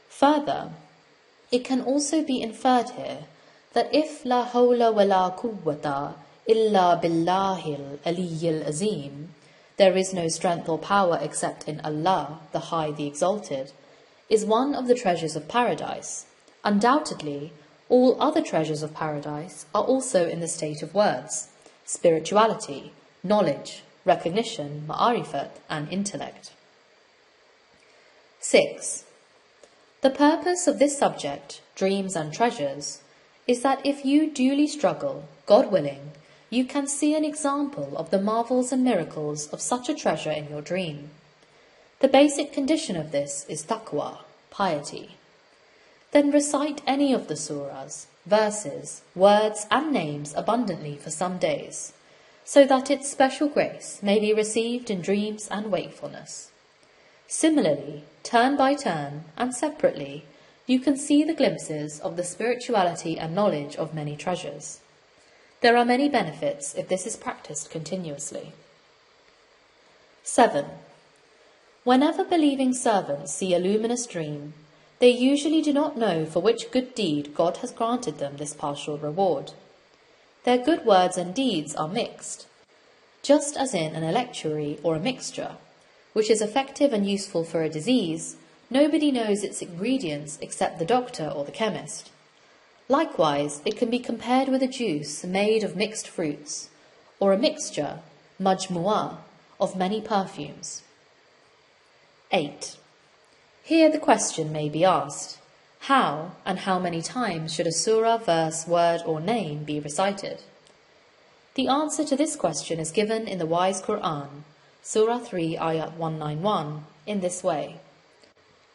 A: Further, it can also be inferred here that if la hawla wa la quwwata illa billahil aliyyil azim, there is no strength or power except in Allah, the High, the Exalted, is one of the treasures of paradise. Undoubtedly, all other treasures of paradise are also in the state of words, spirituality, knowledge, recognition, ma'arifat, and intellect. 6. The purpose of this subject, dreams and treasures, is that if you duly struggle, God willing, you can see an example of the marvels and miracles of such a treasure in your dream. The basic condition of this is taqwa, piety. Then recite any of the surahs, verses, words and names abundantly for some days, so that its special grace may be received in dreams and wakefulness. Similarly, turn by turn and separately, you can see the glimpses of the spirituality and knowledge of many treasures. There are many benefits if this is practiced continuously. 7. Whenever believing servants see a luminous dream, they usually do not know for which good deed God has granted them this partial reward. Their good words and deeds are mixed, just as in an electuary or a mixture, which is effective and useful for a disease, Nobody knows its ingredients except the doctor or the chemist. Likewise, it can be compared with a juice made of mixed fruits, or a mixture, majmu'ah, of many perfumes. 8. Here the question may be asked, how and how many times should a surah, verse, word or name be recited? The answer to this question is given in the wise Qur'an, Surah 3, Ayat 191, in this way.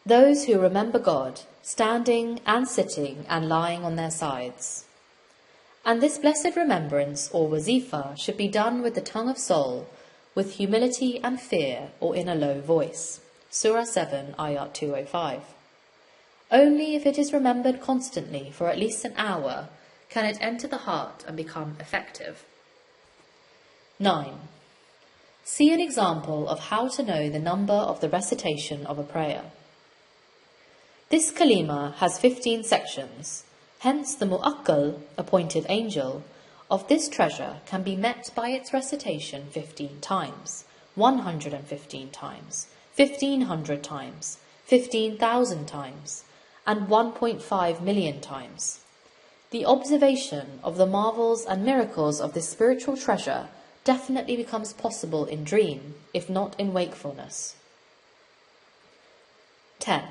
A: Those who remember God, standing and sitting and lying on their sides. And this blessed remembrance or wazifa should be done with the tongue of soul, with humility and fear, or in a low voice. Surah 7, Ayat 205. Only if it is remembered constantly for at least an hour can it enter the heart and become effective. 9. See an example of how to know the number of the recitation of a prayer. This kalima has 15 sections, hence the mu'akkal, appointed angel, of this treasure can be met by its recitation 15 times, 115 times, 1,500 times, 15,000 times, and 1.5 million times. The observation of the marvels and miracles of this spiritual treasure definitely becomes possible in dream, if not in wakefulness. 10.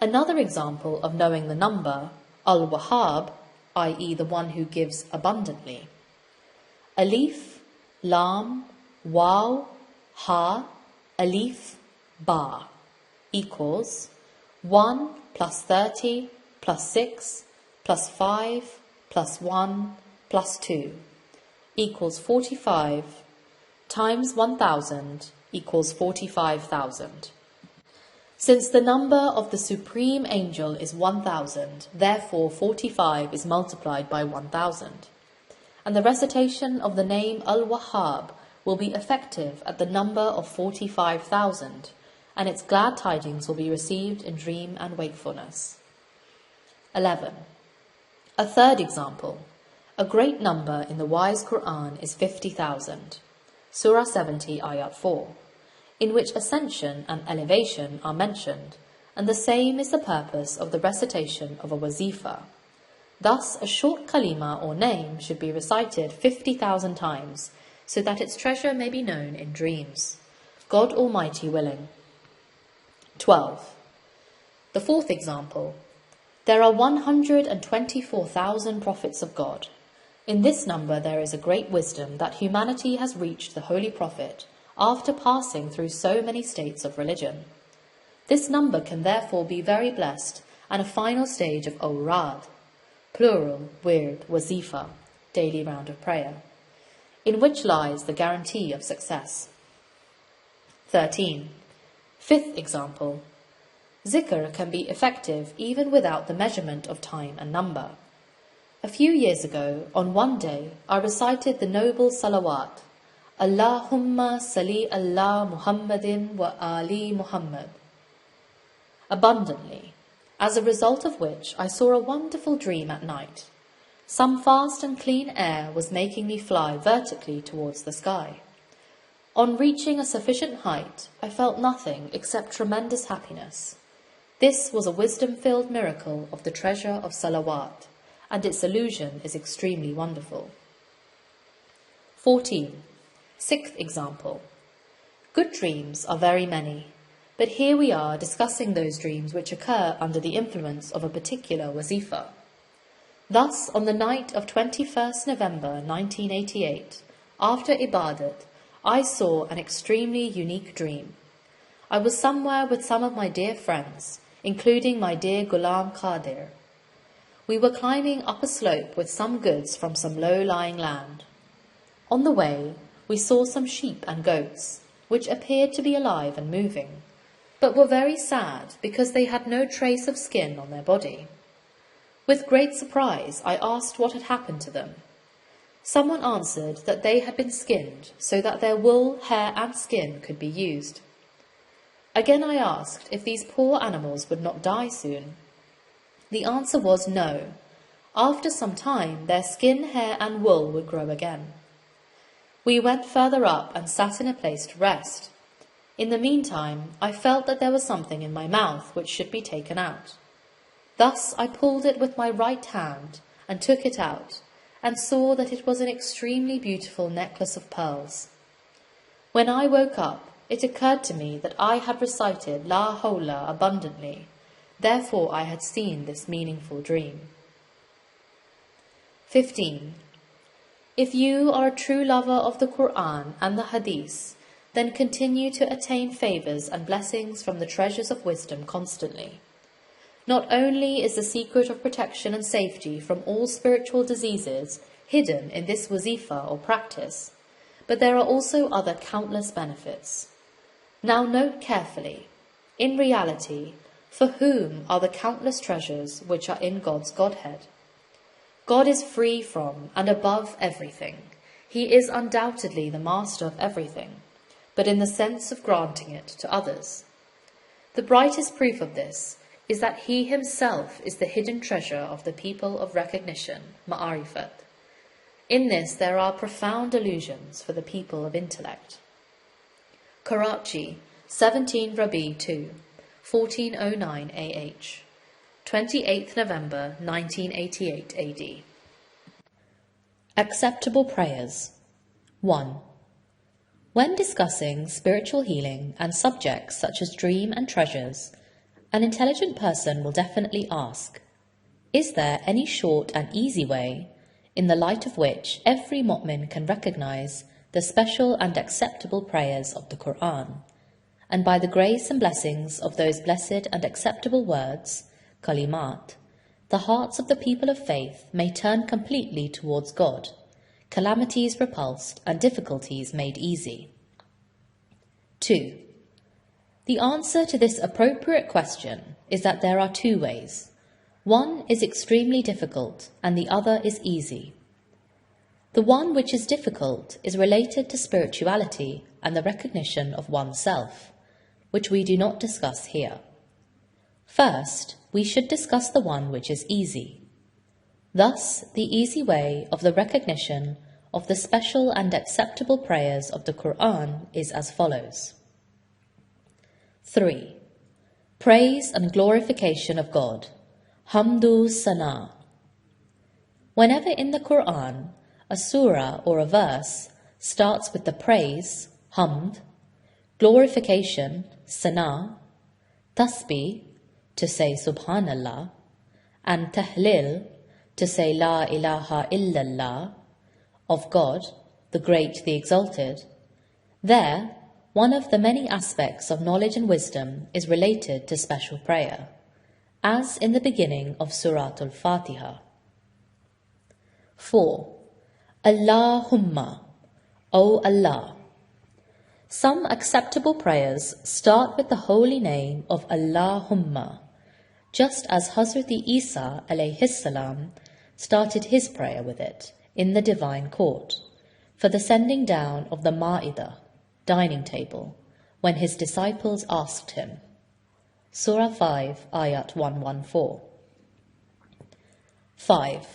A: Another example of knowing the number, Al-Wahhab, i.e. the one who gives abundantly. Alif, Lam, Waw, Ha, Alif, Ba equals 1 plus 30 plus 6 plus 5 plus 1 plus 2 equals 45 times 1,000 equals 45,000. Since the number of the supreme angel is 1,000, therefore 45 is multiplied by 1,000. And the recitation of the name Al-Wahhab will be effective at the number of 45,000, and its glad tidings will be received in dream and wakefulness. 11. A third example. A great number in the wise Qur'an is 50,000. Surah 70, Ayat 4. In which ascension and elevation are mentioned, and the same is the purpose of the recitation of a wazifa. Thus, a short kalima or name should be recited 50,000 times, so that its treasure may be known in dreams, God Almighty willing. 12. The fourth example. There are 124,000 prophets of God. In this number there is a great wisdom that humanity has reached the Holy Prophet, after passing through so many states of religion. This number can therefore be very blessed, and a final stage of awrad, plural, wird, wazifa, daily round of prayer, in which lies the guarantee of success. 13. Fifth example. Zikr can be effective even without the measurement of time and number. A few years ago, on one day, I recited the noble salawat, Allahumma salli ala Muhammadin wa ali Muhammad, abundantly, as a result of which I saw a wonderful dream at night. Some fast and clean air was making me fly vertically towards the sky. On reaching a sufficient height, I felt nothing except tremendous happiness. This was a wisdom-filled miracle of the treasure of salawat, and its illusion is extremely wonderful. 14. Sixth example. Good dreams are very many, but here we are discussing those dreams which occur under the influence of a particular wazifa. Thus, on the night of 21st November 1988, after Ibadat, I saw an extremely unique dream. I was somewhere with some of my dear friends, including my dear Ghulam Qadir. We were climbing up a slope with some goods from some low-lying land. On the way, we saw some sheep and goats, which appeared to be alive and moving, but were very sad because they had no trace of skin on their body. With great surprise, I asked what had happened to them. Someone answered that they had been skinned so that their wool, hair and skin could be used. Again I asked if these poor animals would not die soon. The answer was no. After some time, their skin, hair and wool would grow again. We went further up and sat in a place to rest. In the meantime, I felt that there was something in my mouth which should be taken out. Thus I pulled it with my right hand and took it out, and saw that it was an extremely beautiful necklace of pearls. When I woke up, it occurred to me that I had recited La Hawla abundantly, therefore I had seen this meaningful dream. 15. If you are a true lover of the Qur'an and the Hadith, then continue to attain favours and blessings from the treasures of wisdom constantly. Not only is the secret of protection and safety from all spiritual diseases hidden in this wazifa or practice, but there are also other countless benefits. Now note carefully, in reality, for whom are the countless treasures which are in God's Godhead? God is free from and above everything. He is undoubtedly the master of everything, but in the sense of granting it to others. The brightest proof of this is that he himself is the hidden treasure of the people of recognition, ma'arifat. In this there are profound allusions for the people of intellect. Karachi, 17 Rabi 2, 1409 AH, 28th November 1988 AD. Acceptable prayers. 1. When discussing spiritual healing and subjects such as dream and treasures, an intelligent person will definitely ask, is there any short and easy way in the light of which every mu'min can recognize the special and acceptable prayers of the Qur'an, and by the grace and blessings of those blessed and acceptable words, kalimat, the hearts of the people of faith may turn completely towards God, calamities repulsed and difficulties made easy. 2. The answer to this appropriate question is that there are two ways. One is extremely difficult and the other is easy. The one which is difficult is related to spirituality and the recognition of oneself, which we do not discuss here. First, we should discuss the one which is easy. Thus, the easy way of the recognition of the special and acceptable prayers of the Qur'an is as follows. 3. Praise and glorification of God. Hamdu Sana. Whenever in the Qur'an, a surah or a verse starts with the praise, hamd, glorification, sana, tasbih, to say subhanallah, and tahlil, to say la ilaha illallah, of God, the Great, the Exalted, there, one of the many aspects of knowledge and wisdom is related to special prayer, as in the beginning of Surat al-Fatiha. 4. Allahumma, O Allah. Some acceptable prayers start with the holy name of Allahumma, just as Hazrat Isa alayhi salam started his prayer with it in the divine court, for the sending down of the Ma'idah, dining table, when his disciples asked him. Surah 5, Ayat 114. 5.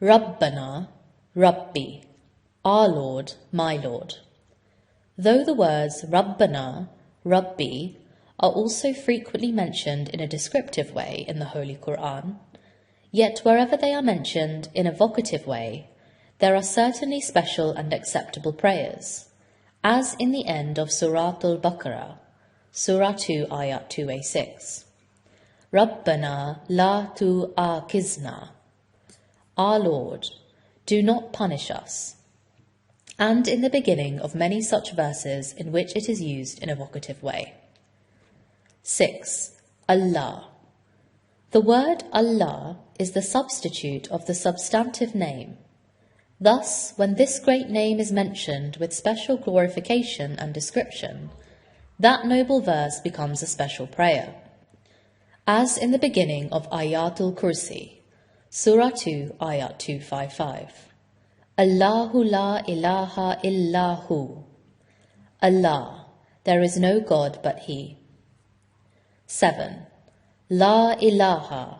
A: Rabbana, Rabbi, our Lord, my Lord. Though the words Rabbana, Rabbi are also frequently mentioned in a descriptive way in the Holy Qur'an, yet wherever they are mentioned in a vocative way, there are certainly special and acceptable prayers, as in the end of Surat al-Baqarah, Surah 2, Ayat 2a6. Rabbana la tu'akizna, our Lord, do not punish us, and in the beginning of many such verses in which it is used in a vocative way. 6. Allah. The word Allah is the substitute of the substantive name. Thus, when this great name is mentioned with special glorification and description, that noble verse becomes a special prayer. As in the beginning of Ayatul Kursi, Surah 2, Ayat 255. Allahu la ilaha illahu. Allah, there is no God but He. 7. La ilaha.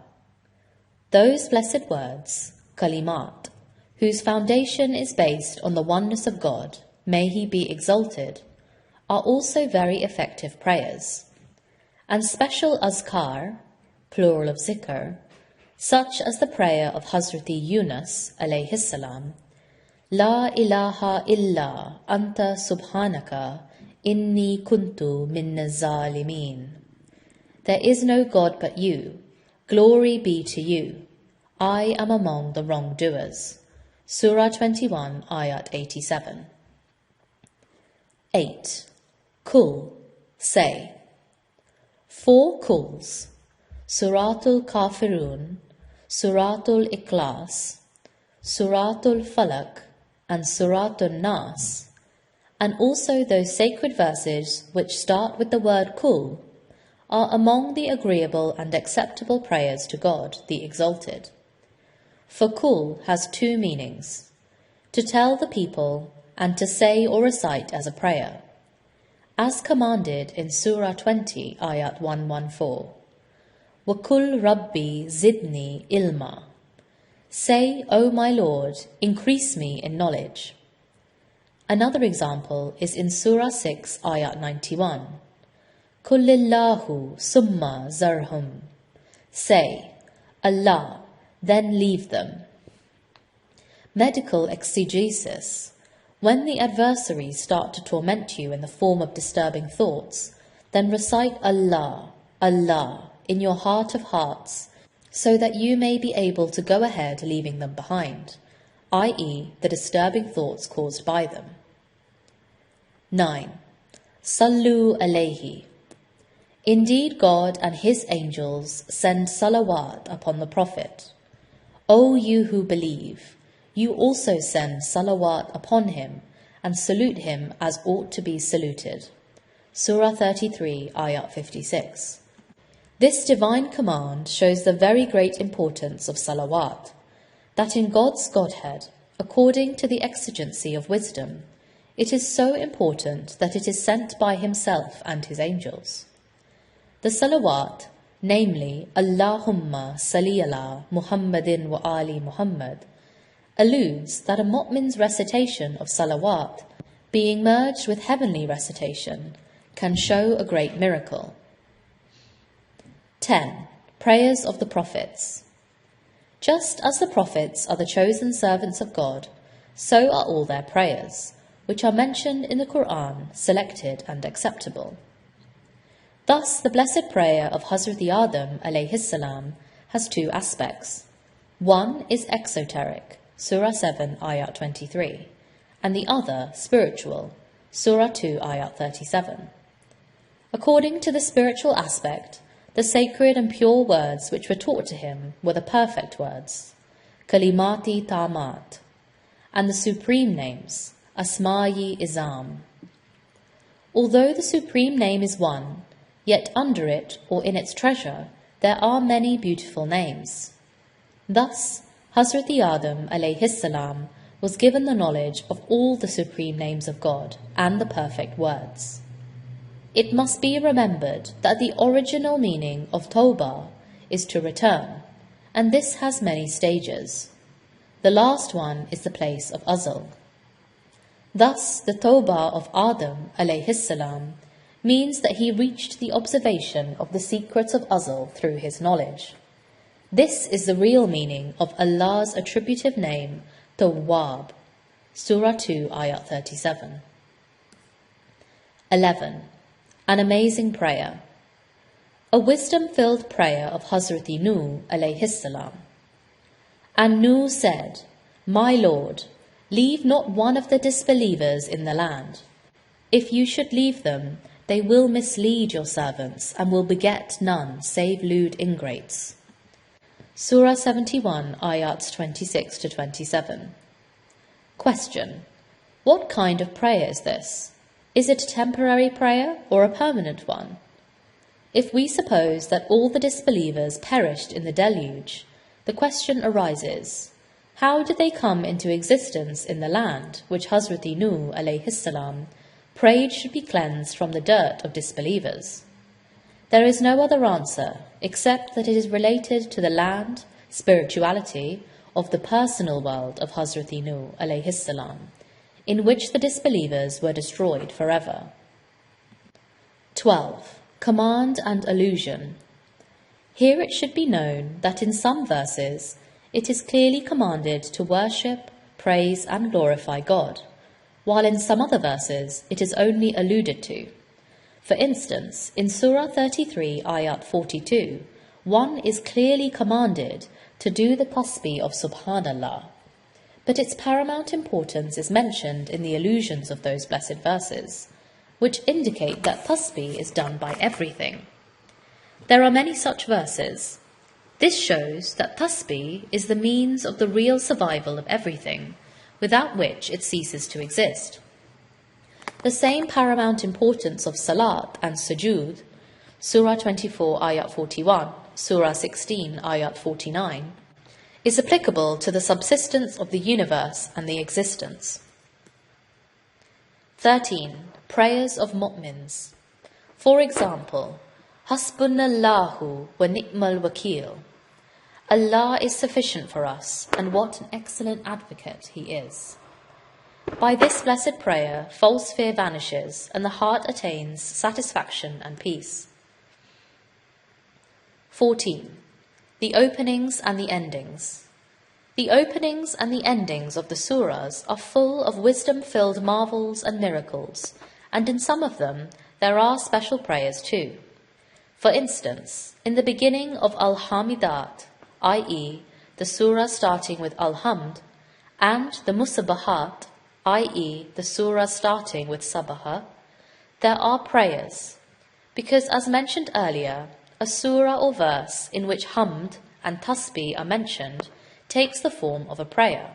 A: Those blessed words, kalimat, whose foundation is based on the oneness of God, may He be exalted, are also very effective prayers, and special azkar, plural of zikr, such as the prayer of Hazrati Yunus alayhi salam, La ilaha illa anta subhanaka inni kuntu minna zalimin. There is no God but you, glory be to you, I am among the wrongdoers. Surah 21, Ayat 87. 8. Kul, say. 4 kuls, Suratul Kafirun, Suratul Ikhlas, Suratul Falak, and Suratul Nas, and also those sacred verses which start with the word Kul, are among the agreeable and acceptable prayers to God, the Exalted. For Kul has 2 meanings: to tell the people and to say or recite as a prayer, as commanded in Surah 20, Ayat 114. وَقُلْ رَبِّي زِدْنِي ilma. Say, O my Lord, increase me in knowledge. Another example is in Surah 6, Ayat 91. Kullillahu summa zarhum. Say, Allah, then leave them. Medical exegesis. When the adversaries start to torment you in the form of disturbing thoughts, then recite Allah, Allah in your heart of hearts, so that you may be able to go ahead leaving them behind, i.e. the disturbing thoughts caused by them. 9. Sallu alayhi. Indeed, God and His angels send salawat upon the Prophet. O you who believe, you also send salawat upon him and salute him as ought to be saluted. Surah 33, Ayat 56. This divine command shows the very great importance of salawat, that in God's Godhead, according to the exigency of wisdom, it is so important that it is sent by Himself and His angels. The salawat, namely Allahumma salli ala Muhammadin wa ali Muhammad, alludes that a mu'min's recitation of salawat, being merged with heavenly recitation, can show a great miracle. 10. Prayers of the Prophets. Just as the prophets are the chosen servants of God, so are all their prayers, which are mentioned in the Qur'an, selected and acceptable. Thus, the blessed prayer of Hazrati Adam alayhi salam has 2 aspects. One is exoteric, Surah 7, Ayat 23, and the other spiritual, Surah 2, Ayat 37. According to the spiritual aspect, the sacred and pure words which were taught to him were the perfect words, Kalimati Tamat, and the supreme names, Asma-yi Izam. Although the supreme name is one, yet under it or in its treasure there are many beautiful names. Thus, Hazrati Adam alayhi salam was given the knowledge of all the supreme names of God and the perfect words. It must be remembered that the original meaning of Tawbah is to return, and this has many stages. The last one is the place of Azal. Thus, the Tawbah of Adam alayhi salam means that he reached the observation of the secrets of Azal through his knowledge. This is the real meaning of Allah's attributive name, Tawwab, Surah 2, Ayat 37. 11. An amazing prayer. A wisdom-filled prayer of Hazrati Nuh alayhi salam. And Nuh said, My Lord, leave not one of the disbelievers in the land. If you should leave them, they will mislead your servants and will beget none save lewd ingrates. Surah 71, Ayats 26 to 27. Question. What kind of prayer is this? Is it a temporary prayer or a permanent one? If we suppose that all the disbelievers perished in the deluge, the question arises, how did they come into existence in the land which Hazrati Nuh alayhi salam prayed should be cleansed from the dirt of disbelievers? There is no other answer except that it is related to the land, spirituality, of the personal world of Hazrati Nuh alayhi salam, in which the disbelievers were destroyed forever. 12. Command and allusion. Here it should be known that in some verses it is clearly commanded to worship, praise and glorify God, while in some other verses it is only alluded to. For instance, in Surah 33, Ayat 42, one is clearly commanded to do the tasbih of Subhanallah, but its paramount importance is mentioned in the allusions of those blessed verses, which indicate that tasbih is done by everything. There are many such verses. This shows that tasbih is the means of the real survival of everything, without which it ceases to exist. The same paramount importance of salat and sujood, Surah 24, Ayat 41, Surah 16, Ayat 49, is applicable to the subsistence of the universe and the existence. 13. Prayers of mu'mins. For example, Hasbunallahu wa ni'mal wakil. Allah is sufficient for us, and what an excellent advocate He is. By this blessed prayer, false fear vanishes, and the heart attains satisfaction and peace. 14. The openings and the endings. The openings and the endings of the surahs are full of wisdom-filled marvels and miracles, and in some of them there are special prayers too. For instance, in the beginning of Al-Hamidat, i.e., the surah starting with Al-Hamd, and the Musabahat, i.e., the surah starting with Sabaha, there are prayers, because as mentioned earlier, a surah or verse in which Hamd and Tasbih are mentioned takes the form of a prayer.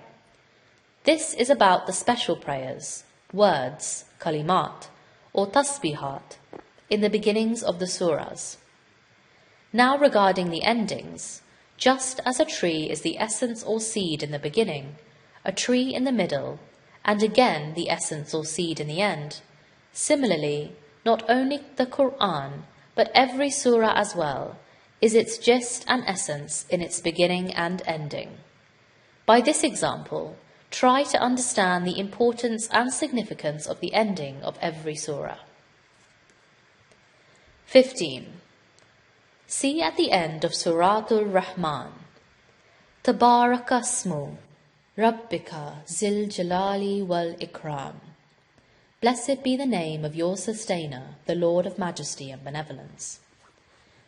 A: This is about the special prayers, words, kalimat, or tasbihat, in the beginnings of the surahs. Now regarding the endings, just as a tree is the essence or seed in the beginning, a tree in the middle, and again the essence or seed in the end, similarly, not only the Qur'an, but every surah as well, is its gist and essence in its beginning and ending. By this example, try to understand the importance and significance of the ending of every surah. 15. See at the end of Suratul Rahman, Tabarakasmu, Rabbika Zil Jalali wal Ikram. Blessed be the name of your sustainer, the Lord of majesty and benevolence.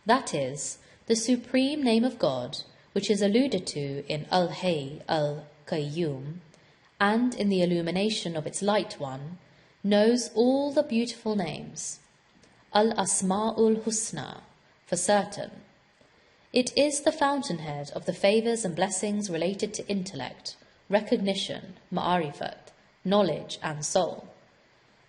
A: That is, the supreme name of God, which is alluded to in Al-Hayy Al-Qayyum, and in the illumination of its light one, knows all the beautiful names. Al-Asma'ul Husna, for certain. It is the fountainhead of the favours and blessings related to intellect, recognition, ma'arifat, knowledge and soul.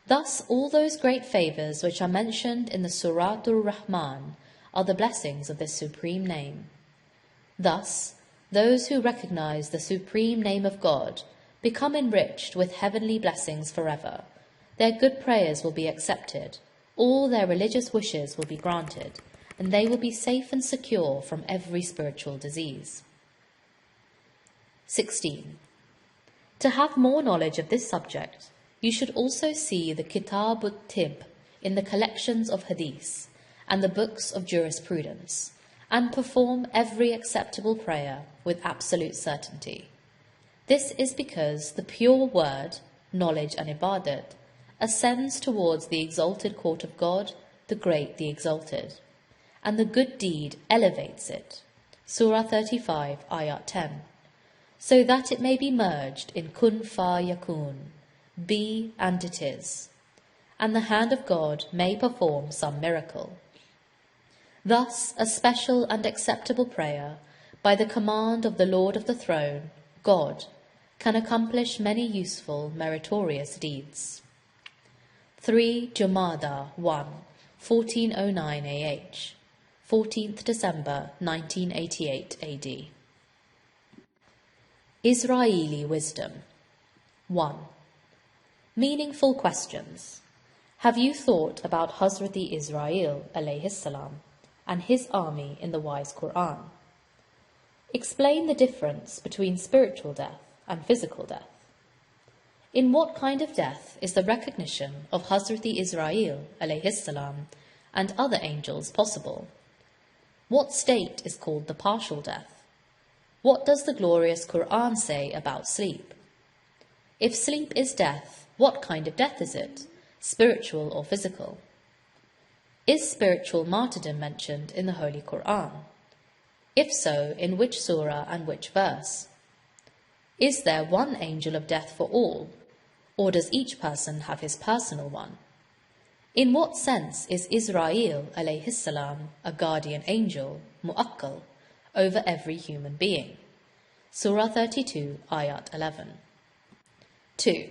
A: Thus, all those great favours which are mentioned in the Suratul Rahman are the blessings of this supreme name. Thus, those who recognize the supreme name of God become enriched with heavenly blessings forever. Their good prayers will be accepted, all their religious wishes will be granted, and they will be safe and secure from every spiritual disease. 16. To have more knowledge of this subject, you should also see the Kitab ut-Tib in the collections of hadith and the books of jurisprudence, and perform every acceptable prayer with absolute certainty. This is because the pure word, knowledge and ibadat, ascends towards the exalted court of God, the great, the exalted, and the good deed elevates it, Surah 35, Ayat 10, so that it may be merged in kun fa yakun, be and it is, and the hand of God may perform some miracle. Thus, a special and acceptable prayer, by the command of the Lord of the Throne, God, can accomplish many useful, meritorious deeds. 3 Jumada 1, 1409 AH, 14th December 1988 AD. Israeli Wisdom. 1. Meaningful questions. Have you thought about Hazrati Israel alayhi salam and his army in the wise Qur'an? Explain the difference between spiritual death and physical death. In what kind of death is the recognition of Hazrati Israel alayhi salam and other angels possible? What state is called the partial death? What does the glorious Qur'an say about sleep? If sleep is death, what kind of death is it, spiritual or physical? Is spiritual martyrdom mentioned in the Holy Qur'an? If so, in which surah and which verse? Is there one angel of death for all, or does each person have his personal one? In what sense is Israel alayhi salam a guardian angel, mu'akkal, over every human being? Surah 32, Ayat 11. 2.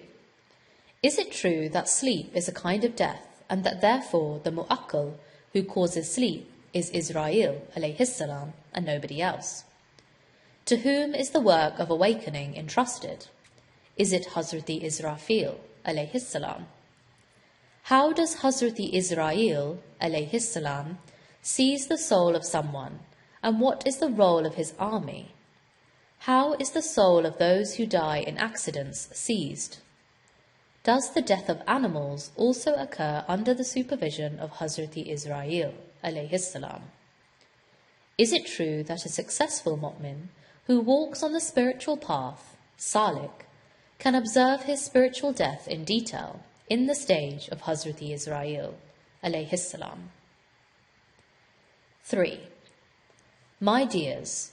A: Is it true that sleep is a kind of death, and that therefore the mu'akkal who causes sleep is Israel alayhi salam and nobody else? To whom is the work of awakening entrusted? Is it Hazrati Israfil alayhi salam? How does Hazrati Israel alayhi salam seize the soul of someone, and what is the role of his army? How is the soul of those who die in accidents seized? Does the death of animals also occur under the supervision of Hazrati Israel alayhi salam? Is it true that a successful mu'min who walks on the spiritual path, salik, can observe his spiritual death in detail in the stage of Hazrati Israel alayhi salam? 3. My dears,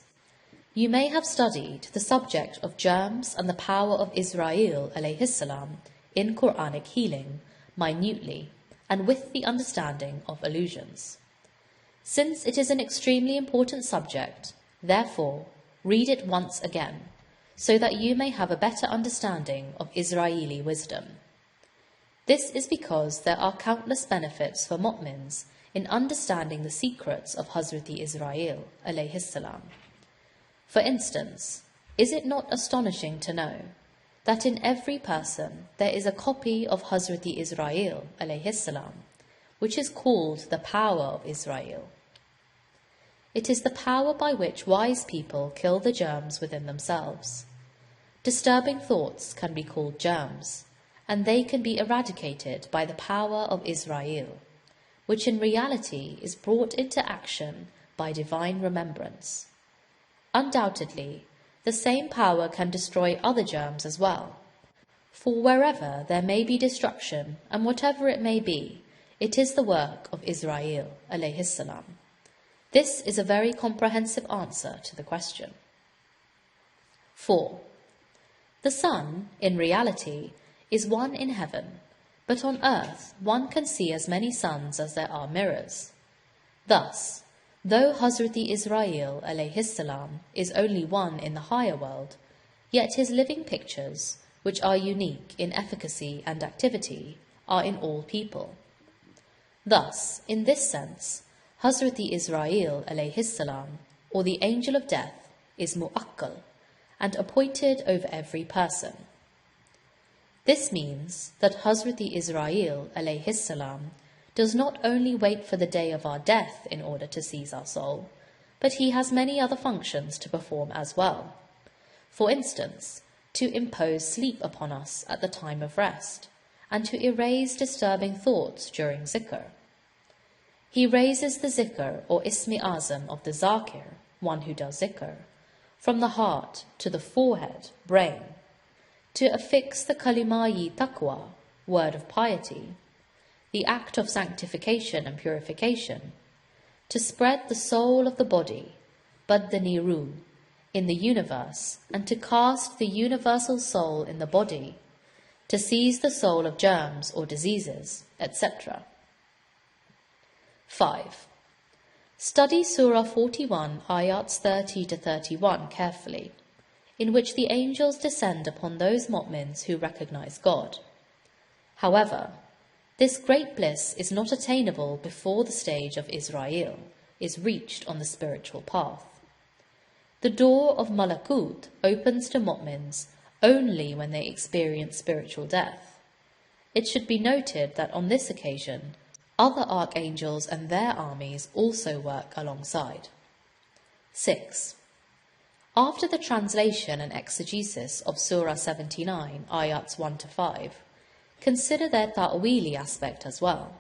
A: you may have studied the subject of germs and the power of Israel alayhi salam in Qur'anic Healing minutely and with the understanding of illusions. Since it is an extremely important subject, therefore, read it once again, so that you may have a better understanding of Israeli wisdom. This is because there are countless benefits for mu'mins in understanding the secrets of Hazrati Israel alayhi salam. For instance, is it not astonishing to know that in every person there is a copy of Hazrati Israel alayhi salam, which is called the power of Israel? It is the power by which wise people kill the germs within themselves. Disturbing thoughts can be called germs, and they can be eradicated by the power of Israel, which in reality is brought into action by divine remembrance. Undoubtedly, the same power can destroy other germs as well. For wherever there may be destruction, and whatever it may be, it is the work of Israel alayhi salam. This is a very comprehensive answer to the question. 4. The sun, in reality, is one in heaven, but on earth one can see as many suns as there are mirrors. Thus, though Hazrati Israel alayhi salam is only one in the higher world, yet his living pictures, which are unique in efficacy and activity, are in all people. Thus, in this sense, Hazrati Israel alayhi salam, or the angel of death, is mu'akkal and appointed over every person. This means that Hazrati Israel alayhi salam does not only wait for the day of our death in order to seize our soul, but he has many other functions to perform as well. For instance, to impose sleep upon us at the time of rest, and to erase disturbing thoughts during zikr. He raises the zikr or ismi azam of the zakir, one who does zikr, from the heart to the forehead, brain, to affix the Nagmah-yi taqwa, word of piety, the act of sanctification and purification, to spread the soul of the body, badani ruh, in the universe, and to cast the universal soul in the body, to seize the soul of germs or diseases, etc. 5. Study Surah 41, ayats 30 to 31 carefully, in which the angels descend upon those mu'mins who recognize God. However, this great bliss is not attainable before the stage of Israel is reached on the spiritual path. The door of Malakut opens to mu'mins only when they experience spiritual death. It should be noted that on this occasion, other archangels and their armies also work alongside. 6. After the translation and exegesis of Surah 79, ayats 1 to 5, consider their ta'wili aspect as well.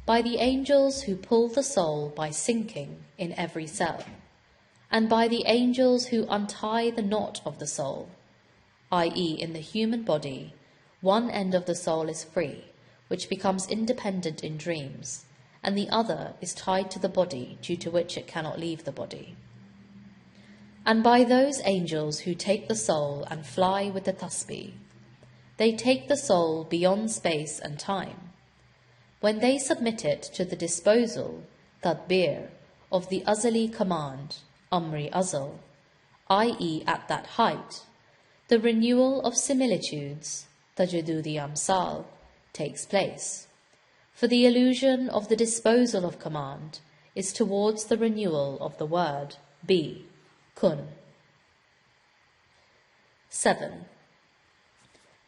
A: by the angels who pull the soul by sinking in every cell, and by the angels who untie the knot of the soul, i.e. in the human body, one end of the soul is free, which becomes independent in dreams, and the other is tied to the body, due to which it cannot leave the body. And by those angels who take the soul and fly with the tasbih, they take the soul beyond space and time. When they submit it to the disposal, tadbir, of the azali command, amri azal, i.e. at that height, the renewal of similitudes, tajadudi amsal, takes place. For the illusion of the disposal of command is towards the renewal of the word, be, kun. 7.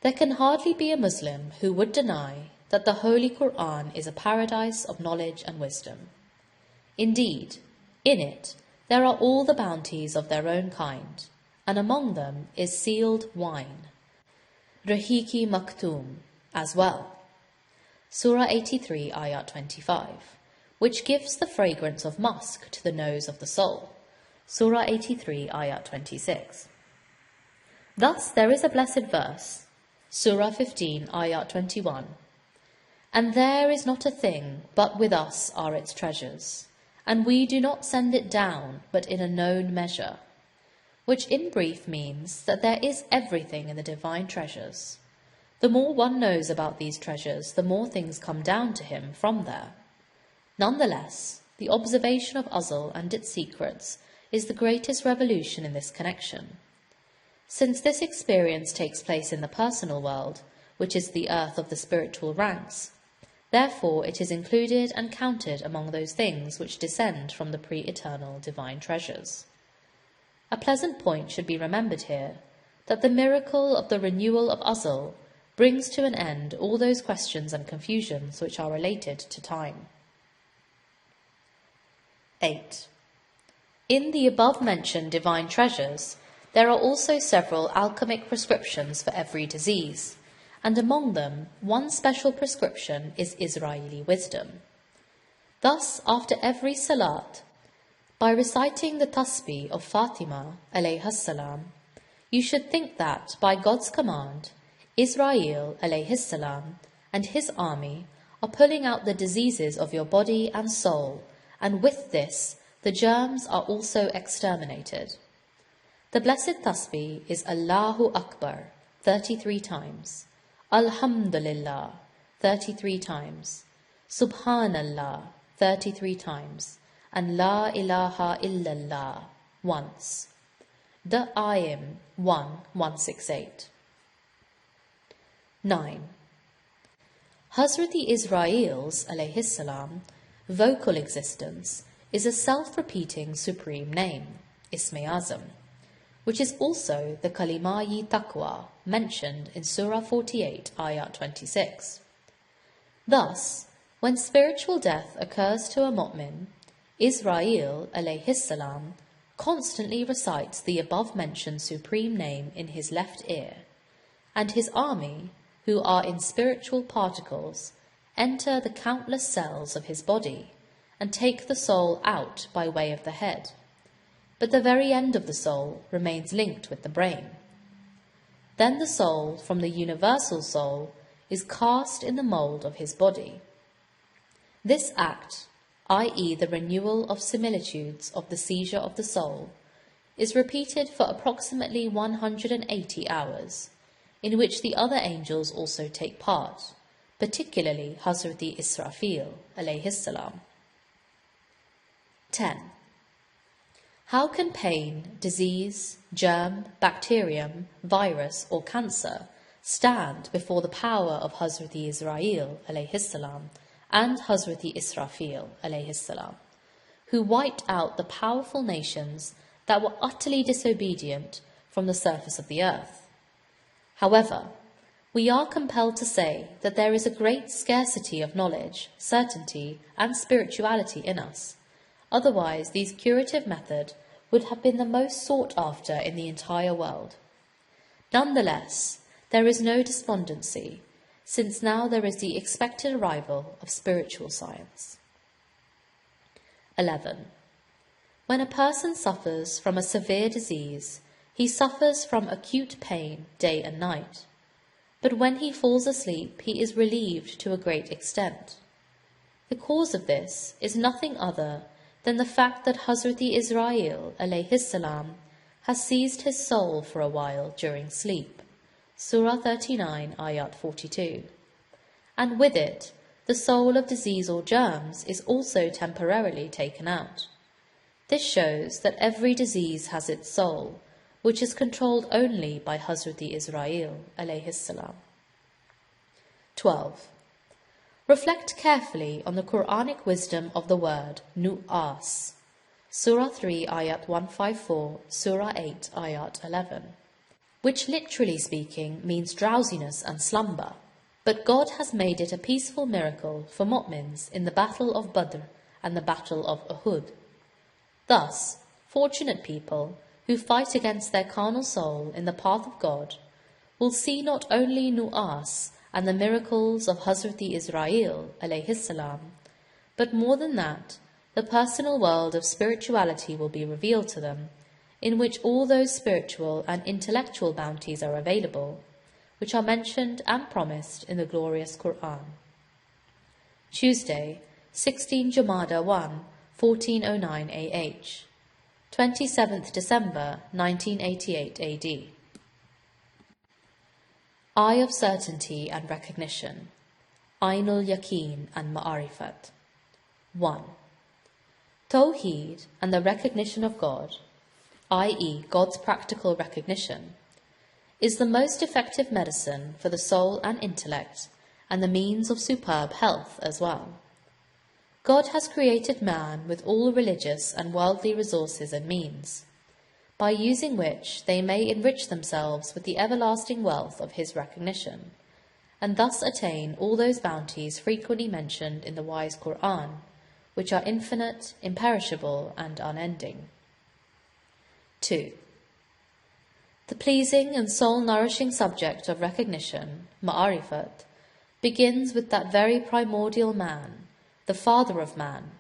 A: There can hardly be a Muslim who would deny that the Holy Qur'an is a paradise of knowledge and wisdom. Indeed, in it there are all the bounties of their own kind, and among them is sealed wine, Rahiki Maktoum, as well. Surah 83, Ayat 25, which gives the fragrance of musk to the nose of the soul. Surah 83, Ayat 26. Thus there is a blessed verse, Surah 15, Ayat 21. And there is not a thing but with us are its treasures, and we do not send it down but in a known measure, which in brief means that there is everything in the divine treasures. The more one knows about these treasures, the more things come down to him from there. Nonetheless, the observation of Azal and its secrets is the greatest revolution in this connection. Since this experience takes place in the personal world, which is the earth of the spiritual ranks, therefore it is included and counted among those things which descend from the pre-eternal divine treasures. A pleasant point should be remembered here, that the miracle of the renewal of Azal brings to an end all those questions and confusions which are related to time. 8. In the above-mentioned divine treasures, there are also several alchemic prescriptions for every disease, and among them one special prescription is Israeli wisdom. Thus, after every salat, by reciting the tasbih of Fatima alayha salam, you should think that, by God's command, Israel alayhi salam and his army are pulling out the diseases of your body and soul, and with this the germs are also exterminated. The blessed tasbih is Allahu Akbar 33 times, Alhamdulillah 33 times, Subhanallah 33 times, and La ilaha illallah once. The Ayim 1:168. 9. Hazrati Israel's alayhi salam vocal existence is a self-repeating supreme name, Isme Azam, which is also the Kalimah-yi taqwa mentioned in Surah 48, Ayat 26. Thus, when spiritual death occurs to a mu'min, Israel alayhi salam constantly recites the above-mentioned supreme name in his left ear, and his army, who are in spiritual particles, enter the countless cells of his body and take the soul out by way of the head, but the very end of the soul remains linked with the brain. Then the soul from the universal soul is cast in the mould of his body. This act, i.e. the renewal of similitudes of the seizure of the soul, is repeated for approximately 180 hours, in which the other angels also take part, particularly Hazrati Israfil alayhi salam. 10. How can pain, disease, germ, bacterium, virus or cancer stand before the power of Hazrati Israel alayhi salam and Hazrati Israfil alayhi salam, who wiped out the powerful nations that were utterly disobedient from the surface of the earth? However, we are compelled to say that there is a great scarcity of knowledge, certainty, and spirituality in us. Otherwise, this curative method would have been the most sought after in the entire world. Nonetheless, there is no despondency, since now there is the expected arrival of spiritual science. 11. When a person suffers from a severe disease, he suffers from acute pain day and night. But when he falls asleep, he is relieved to a great extent. The cause of this is nothing other than the fact that Hazrati Israel alayhi salam has seized his soul for a while during sleep. Surah 39, Ayat 42. And with it, the soul of disease or germs is also temporarily taken out. This shows that every disease has its soul, which is controlled only by Hazrati Israel alayhi salam. 12. Reflect carefully on the Qur'anic wisdom of the word nu'as. Surah 3, Ayat 154, Surah 8, Ayat 11, which literally speaking means drowsiness and slumber, but God has made it a peaceful miracle for mu'mins in the battle of Badr and the battle of Uhud. Thus, fortunate people who fight against their carnal soul in the path of God will see not only nu'as and the miracles of Hazrati Israel alayhi salam, but more than that, the personal world of spirituality will be revealed to them, in which all those spiritual and intellectual bounties are available, which are mentioned and promised in the glorious Qur'an. Tuesday, 16 Jamada 1, 1409 AH, 27th December 1988 AD. Eye of certainty and recognition, Ainul Yaqeen and Ma'arifat. 1. Tawheed and the recognition of God, i.e. God's practical recognition, is the most effective medicine for the soul and intellect, and the means of superb health as well. God has created man with all religious and worldly resources and means, by using which they may enrich themselves with the everlasting wealth of his recognition, and thus attain all those bounties frequently mentioned in the wise Qur'an, which are infinite, imperishable, and unending. 2. The pleasing and soul-nourishing subject of recognition, Ma'arifat, begins with that very primordial man, the father of man,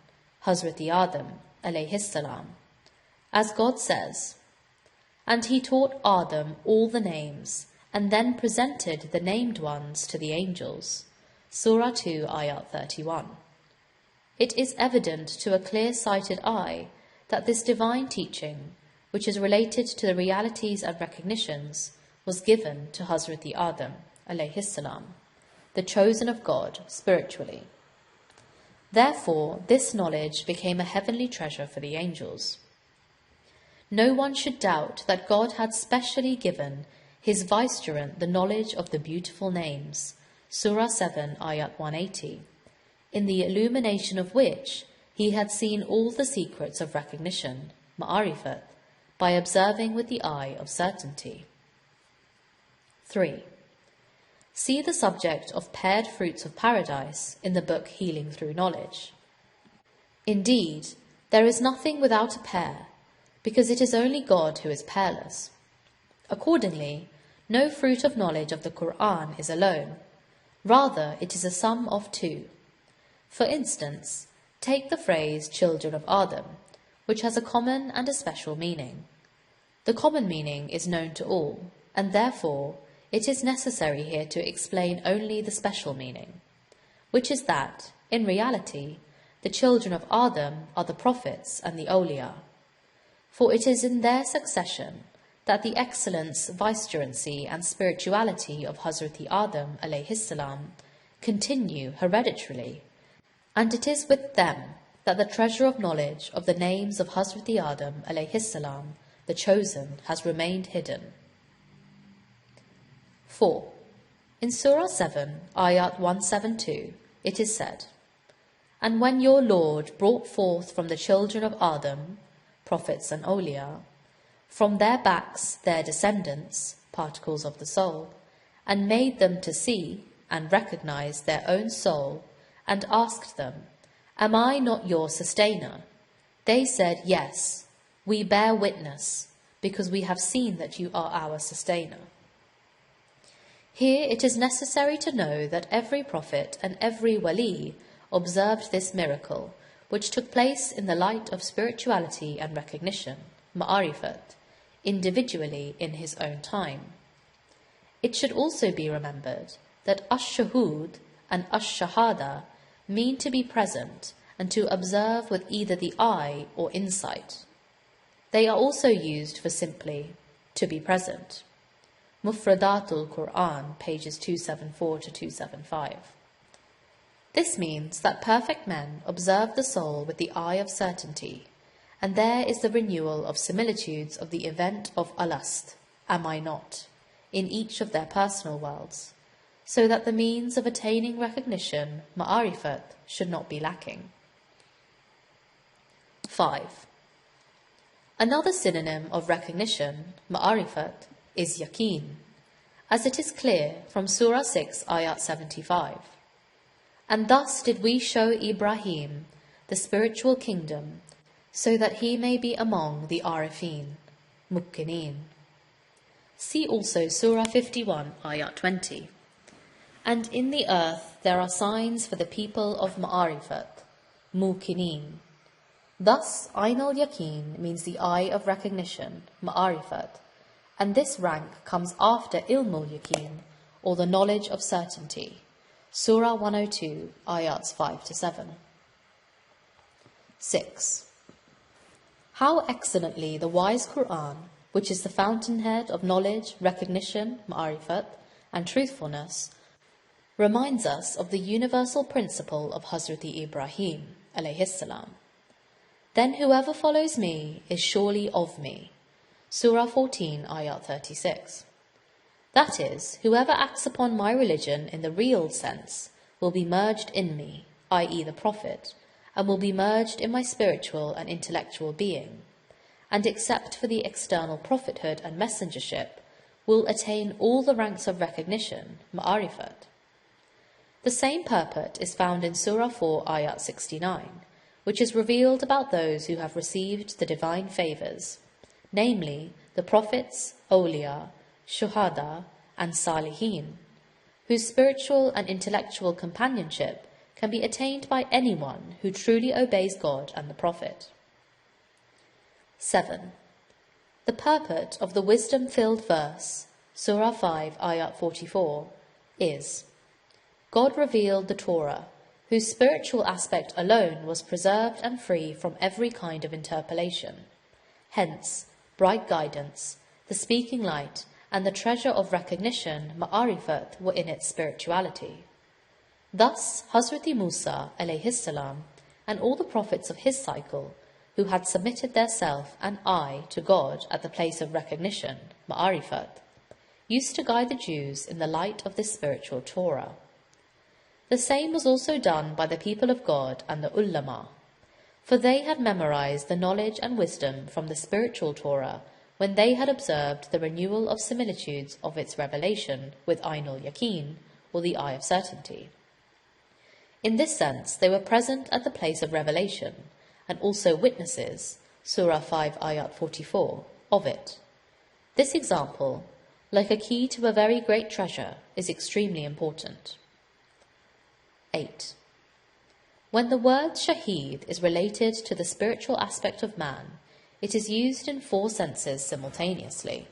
A: Hazrati Adam alayhi salam. As God says, "And he taught Adam all the names, and then presented the named ones to the angels." Surah 2, Ayat 31. It is evident to a clear-sighted eye that this divine teaching, which is related to the realities and recognitions, was given to Hazrati Adam alayhi salam, the chosen of God spiritually. Therefore, this knowledge became a heavenly treasure for the angels. No one should doubt that God had specially given his vicegerent the knowledge of the beautiful names, Surah 7, Ayat 180, in the illumination of which he had seen all the secrets of recognition, Ma'arifat, by observing with the eye of certainty. 3. See the subject of paired fruits of paradise in the book Healing Through Knowledge. Indeed, there is nothing without a pair, because it is only God who is pairless. Accordingly, no fruit of knowledge of the Qur'an is alone. Rather, it is a sum of two. For instance, take the phrase children of Adam, which has a common and a special meaning. The common meaning is known to all, and therefore it is necessary here to explain only the special meaning, which is that, in reality, the children of Adam are the prophets and the awliya. For it is in their succession that the excellence, vicegerency, and spirituality of Hazrati Adam alayhi salam continue hereditarily, and it is with them that the treasure of knowledge of the names of Hazrati Adam alayhi salam, the chosen, has remained hidden. 4. In Surah 7, Ayat 172, it is said, "And when your Lord brought forth from the children of Adam, prophets and awliya, from their backs their descendants, particles of the soul, and made them to see and recognize their own soul, and asked them, 'Am I not your sustainer?' They said, 'Yes, we bear witness, because we have seen that you are our sustainer.'" Here it is necessary to know that every prophet and every wali observed this miracle, which took place in the light of spirituality and recognition, ma'arifat, individually in his own time. It should also be remembered that ash-shuhud and ash-shahada mean to be present and to observe with either the eye or insight. They are also used for simply to be present. Mufradatul Qur'an, pages 274 to 275. This means that perfect men observe the soul with the eye of certainty, and there is the renewal of similitudes of the event of alast, am I not, in each of their personal worlds, so that the means of attaining recognition, ma'arifat, should not be lacking. 5. Another synonym of recognition, ma'arifat, is yaqeen, as it is clear from Surah 6, Ayat 75. And thus did we show Ibrahim the spiritual kingdom, so that he may be among the arifin, muqinin. See also Surah 51, Ayat 20. And in the earth there are signs for the people of ma'arifat, muqinin. Thus, Ayn al-Yaqeen means the eye of recognition, ma'arifat, and this rank comes after Ilmul Yaqeen, or the knowledge of certainty. Surah 102, ayats 5 to 7. 6. How excellently the wise Qur'an, which is the fountainhead of knowledge, recognition, ma'arifat, and truthfulness, reminds us of the universal principle of Hazrat Ibrahim, alayhi salam. Then whoever follows me is surely of me. Surah 14, ayat 36. That is, whoever acts upon my religion in the real sense will be merged in me, i.e. the Prophet, and will be merged in my spiritual and intellectual being, and except for the external prophethood and messengership, will attain all the ranks of recognition, ma'arifat. The same purport is found in Surah 4, ayat 69, which is revealed about those who have received the divine favours, namely the prophets, awliya, shuhada, and salihin, whose spiritual and intellectual companionship can be attained by anyone who truly obeys God and the Prophet. 7. The purport of the wisdom-filled verse, Surah 5, ayat 44, is: God revealed the Torah, whose spiritual aspect alone was preserved and free from every kind of interpolation. Hence, bright guidance, the speaking light, and the treasure of recognition, ma'arifat, were in its spirituality. Thus, Hazrat Musa, alayhi salam, and all the prophets of his cycle, who had submitted their self and I to God at the place of recognition, ma'arifat, used to guide the Jews in the light of this spiritual Torah. The same was also done by the people of God and the ulama, for they had memorized the knowledge and wisdom from the spiritual Torah when they had observed the renewal of similitudes of its revelation with Ayn al-Yaqeen, or the eye of certainty. In this sense, they were present at the place of revelation, and also witnesses, Surah 5, ayat 44, of it. This example, like a key to a very great treasure, is extremely important. 8. When the word shaheed is related to the spiritual aspect of man, it is used in 4 senses simultaneously.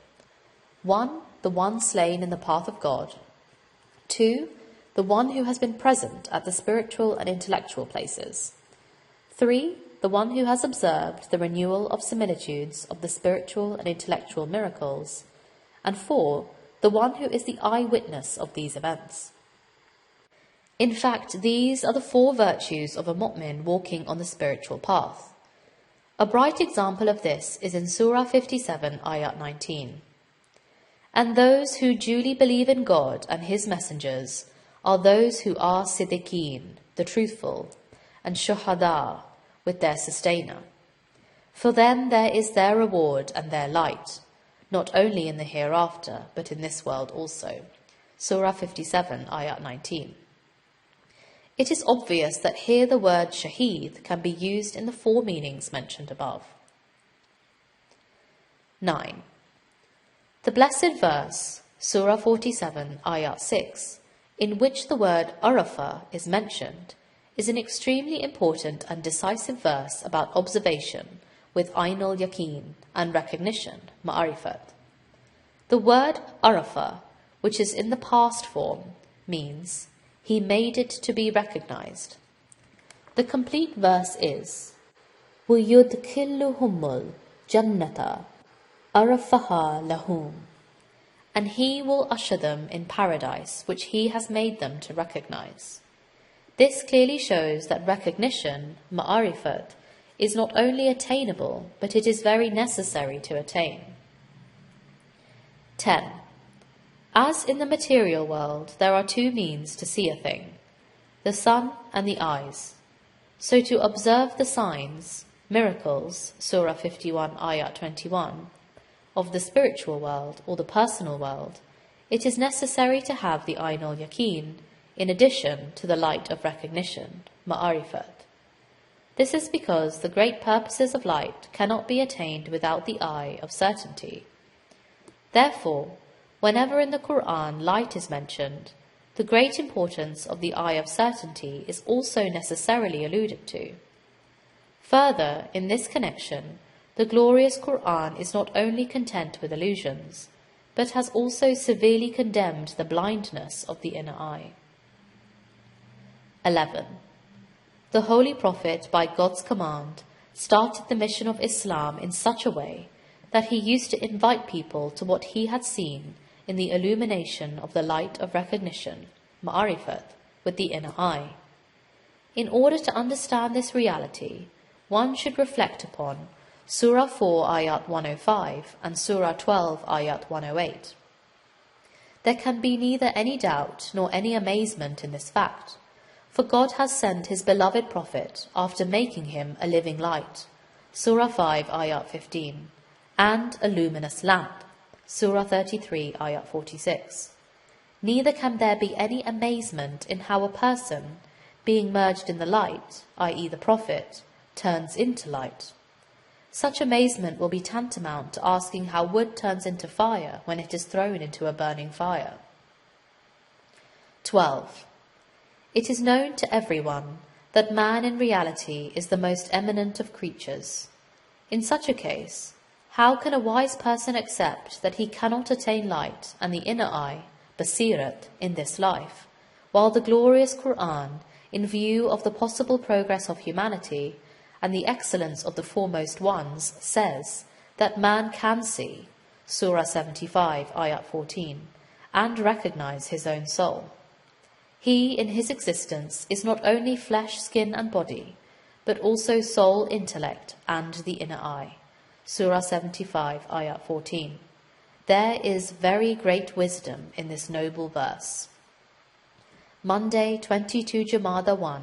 A: 1. The one slain in the path of God. 2. The one who has been present at the spiritual and intellectual places. 3. The one who has observed the renewal of similitudes of the spiritual and intellectual miracles. And 4. The one who is the eyewitness of these events. In fact, these are the 4 virtues of a mu'min walking on the spiritual path. A bright example of this is in Surah 57, ayat 19. And those who duly believe in God and His messengers are those who are siddiqeen, the truthful, and shuhada, with their sustainer. For them there is their reward and their light, not only in the hereafter, but in this world also. Surah 57, ayat 19. It is obvious that here the word shaheed can be used in the 4 meanings mentioned above. 9. The blessed verse, Surah 47, Ayat 6, in which the word Arafah is mentioned, is an extremely important and decisive verse about observation with Ainul Yaqeen and recognition, Ma'arifat. The word Arafah, which is in the past form, means he made it to be recognized. The complete verse is وَيُدْخِلُهُمُ الْجَنَّةَ أَرَفَهَا لَهُمْ, and he will usher them in paradise which he has made them to recognize. This clearly shows that recognition, ma'arifat, is not only attainable, but it is very necessary to attain. 10. As in the material world there are two means to see a thing, the sun and the eyes. So to observe the signs, miracles, Surah 51, Ayat 21, of the spiritual world or the personal world, it is necessary to have the Ainul Yaqeen in addition to the light of recognition, Ma'arifat. This is because the great purposes of light cannot be attained without the eye of certainty. Therefore, whenever in the Qur'an light is mentioned, the great importance of the eye of certainty is also necessarily alluded to. Further, in this connection, the glorious Qur'an is not only content with illusions, but has also severely condemned the blindness of the inner eye. 11. The Holy Prophet, by God's command, started the mission of Islam in such a way that he used to invite people to what he had seen in the illumination of the light of recognition, Ma'arifat, with the inner eye. In order to understand this reality, one should reflect upon Surah 4, Ayat 105 and Surah 12, Ayat 108. There can be neither any doubt nor any amazement in this fact, for God has sent his beloved Prophet after making him a living light, Surah 5, Ayat 15, and a luminous lamp, Surah 33, Ayat 46. Neither can there be any amazement in how a person, being merged in the light, i.e. the Prophet, turns into light. Such amazement will be tantamount to asking how wood turns into fire when it is thrown into a burning fire. 12. It is known to everyone that man in reality is the most eminent of creatures. In such a case, how can a wise person accept that he cannot attain light and the inner eye, basirat, in this life, while the glorious Qur'an, in view of the possible progress of humanity and the excellence of the foremost ones, says that man can see, Surah 75, Ayat 14, and recognize his own soul. He, in his existence, is not only flesh, skin and body, but also soul, intellect, and the inner eye, Surah 75, Ayat 14. There is very great wisdom in this noble verse. Monday, 22 Jamada 1,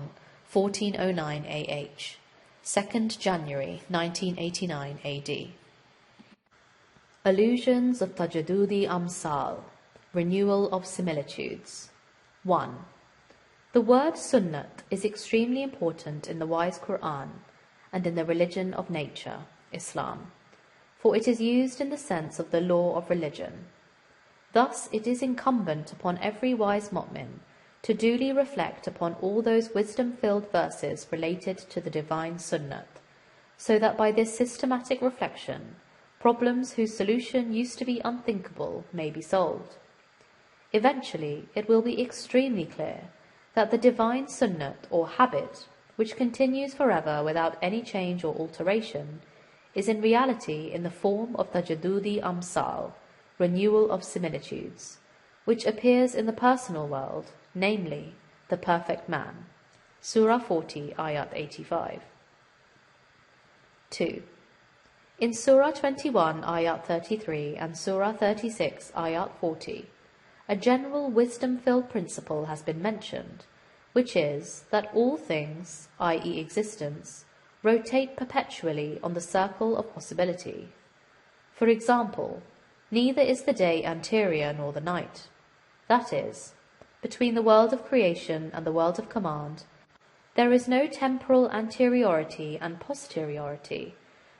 A: 1409 AH. 2nd January 1989 AD. Allusions of Tajadudi Amsal, renewal of similitudes. 1. The word sunnat is extremely important in the wise Qur'an and in the religion of nature, Islam, for it is used in the sense of the law of religion. Thus it is incumbent upon every wise mu'min to duly reflect upon all those wisdom-filled verses related to the divine sunnat, so that by this systematic reflection, problems whose solution used to be unthinkable may be solved. Eventually, it will be extremely clear that the divine sunnat or habit, which continues forever without any change or alteration, is in reality in the form of tajadudi amsal, renewal of similitudes, which appears in the personal world, namely, the perfect man. Surah 40, Ayat 85. 2. In Surah 21, Ayat 33 and Surah 36, Ayat 40, a general wisdom-filled principle has been mentioned, which is that all things, i.e. existence, rotate perpetually on the circle of possibility. For example, neither is the day anterior nor the night. That is, between the world of creation and the world of command, there is no temporal anteriority and posteriority,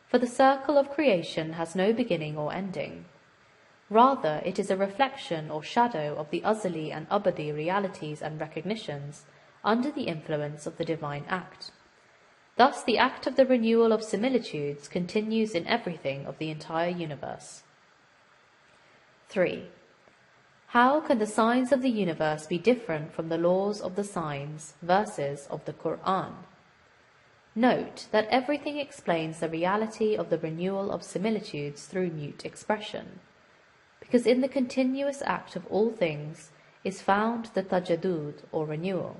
A: for the circle of creation has no beginning or ending. Rather, it is a reflection or shadow of the azali and abadi realities and recognitions under the influence of the divine act. Thus, the act of the renewal of similitudes continues in everything of the entire universe. 3. How can the signs of the universe be different from the laws of the signs, verses of the Qur'an? Note that everything explains the reality of the renewal of similitudes through mute expression, because in the continuous act of all things is found the tajaddud or renewal.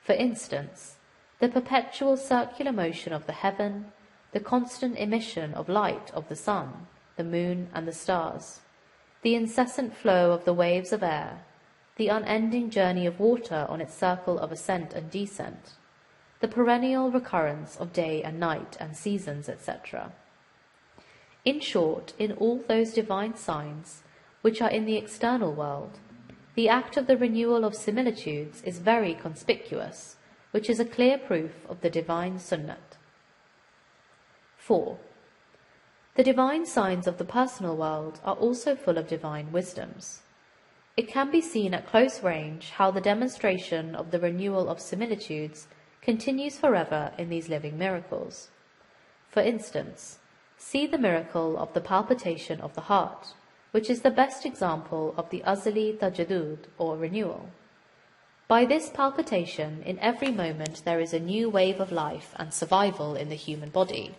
A: For instance, the perpetual circular motion of the heaven, the constant emission of light of the sun, the moon and the stars, the incessant flow of the waves of air, the unending journey of water on its circle of ascent and descent, the perennial recurrence of day and night and seasons, etc. In short, in all those divine signs which are in the external world, the act of the renewal of similitudes is very conspicuous, which is a clear proof of the divine sunnat. 4. The divine signs of the personal world are also full of divine wisdoms. It can be seen at close range how the demonstration of the renewal of similitudes continues forever in these living miracles. For instance, see the miracle of the palpitation of the heart, which is the best example of the azali tajaddud or renewal. By this palpitation, in every moment there is a new wave of life and survival in the human body,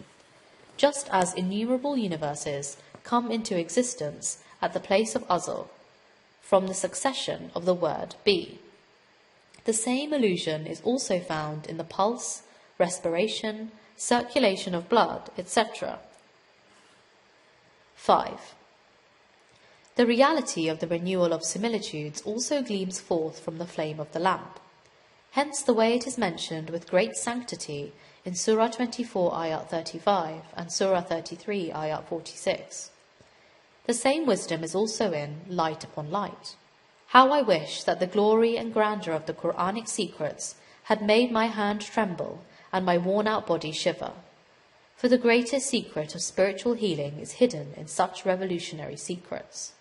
A: just as innumerable universes come into existence at the place of azal, from the succession of the word be. The same illusion is also found in the pulse, respiration, circulation of blood, etc. 5. The reality of the renewal of similitudes also gleams forth from the flame of the lamp. Hence the way it is mentioned with great sanctity in Surah 24 ayat 35 and Surah 33 ayat 46. The same wisdom is also in Light Upon Light. How I wish that the glory and grandeur of the Qur'anic secrets had made my hand tremble and my worn-out body shiver. For the greatest secret of spiritual healing is hidden in such revolutionary secrets.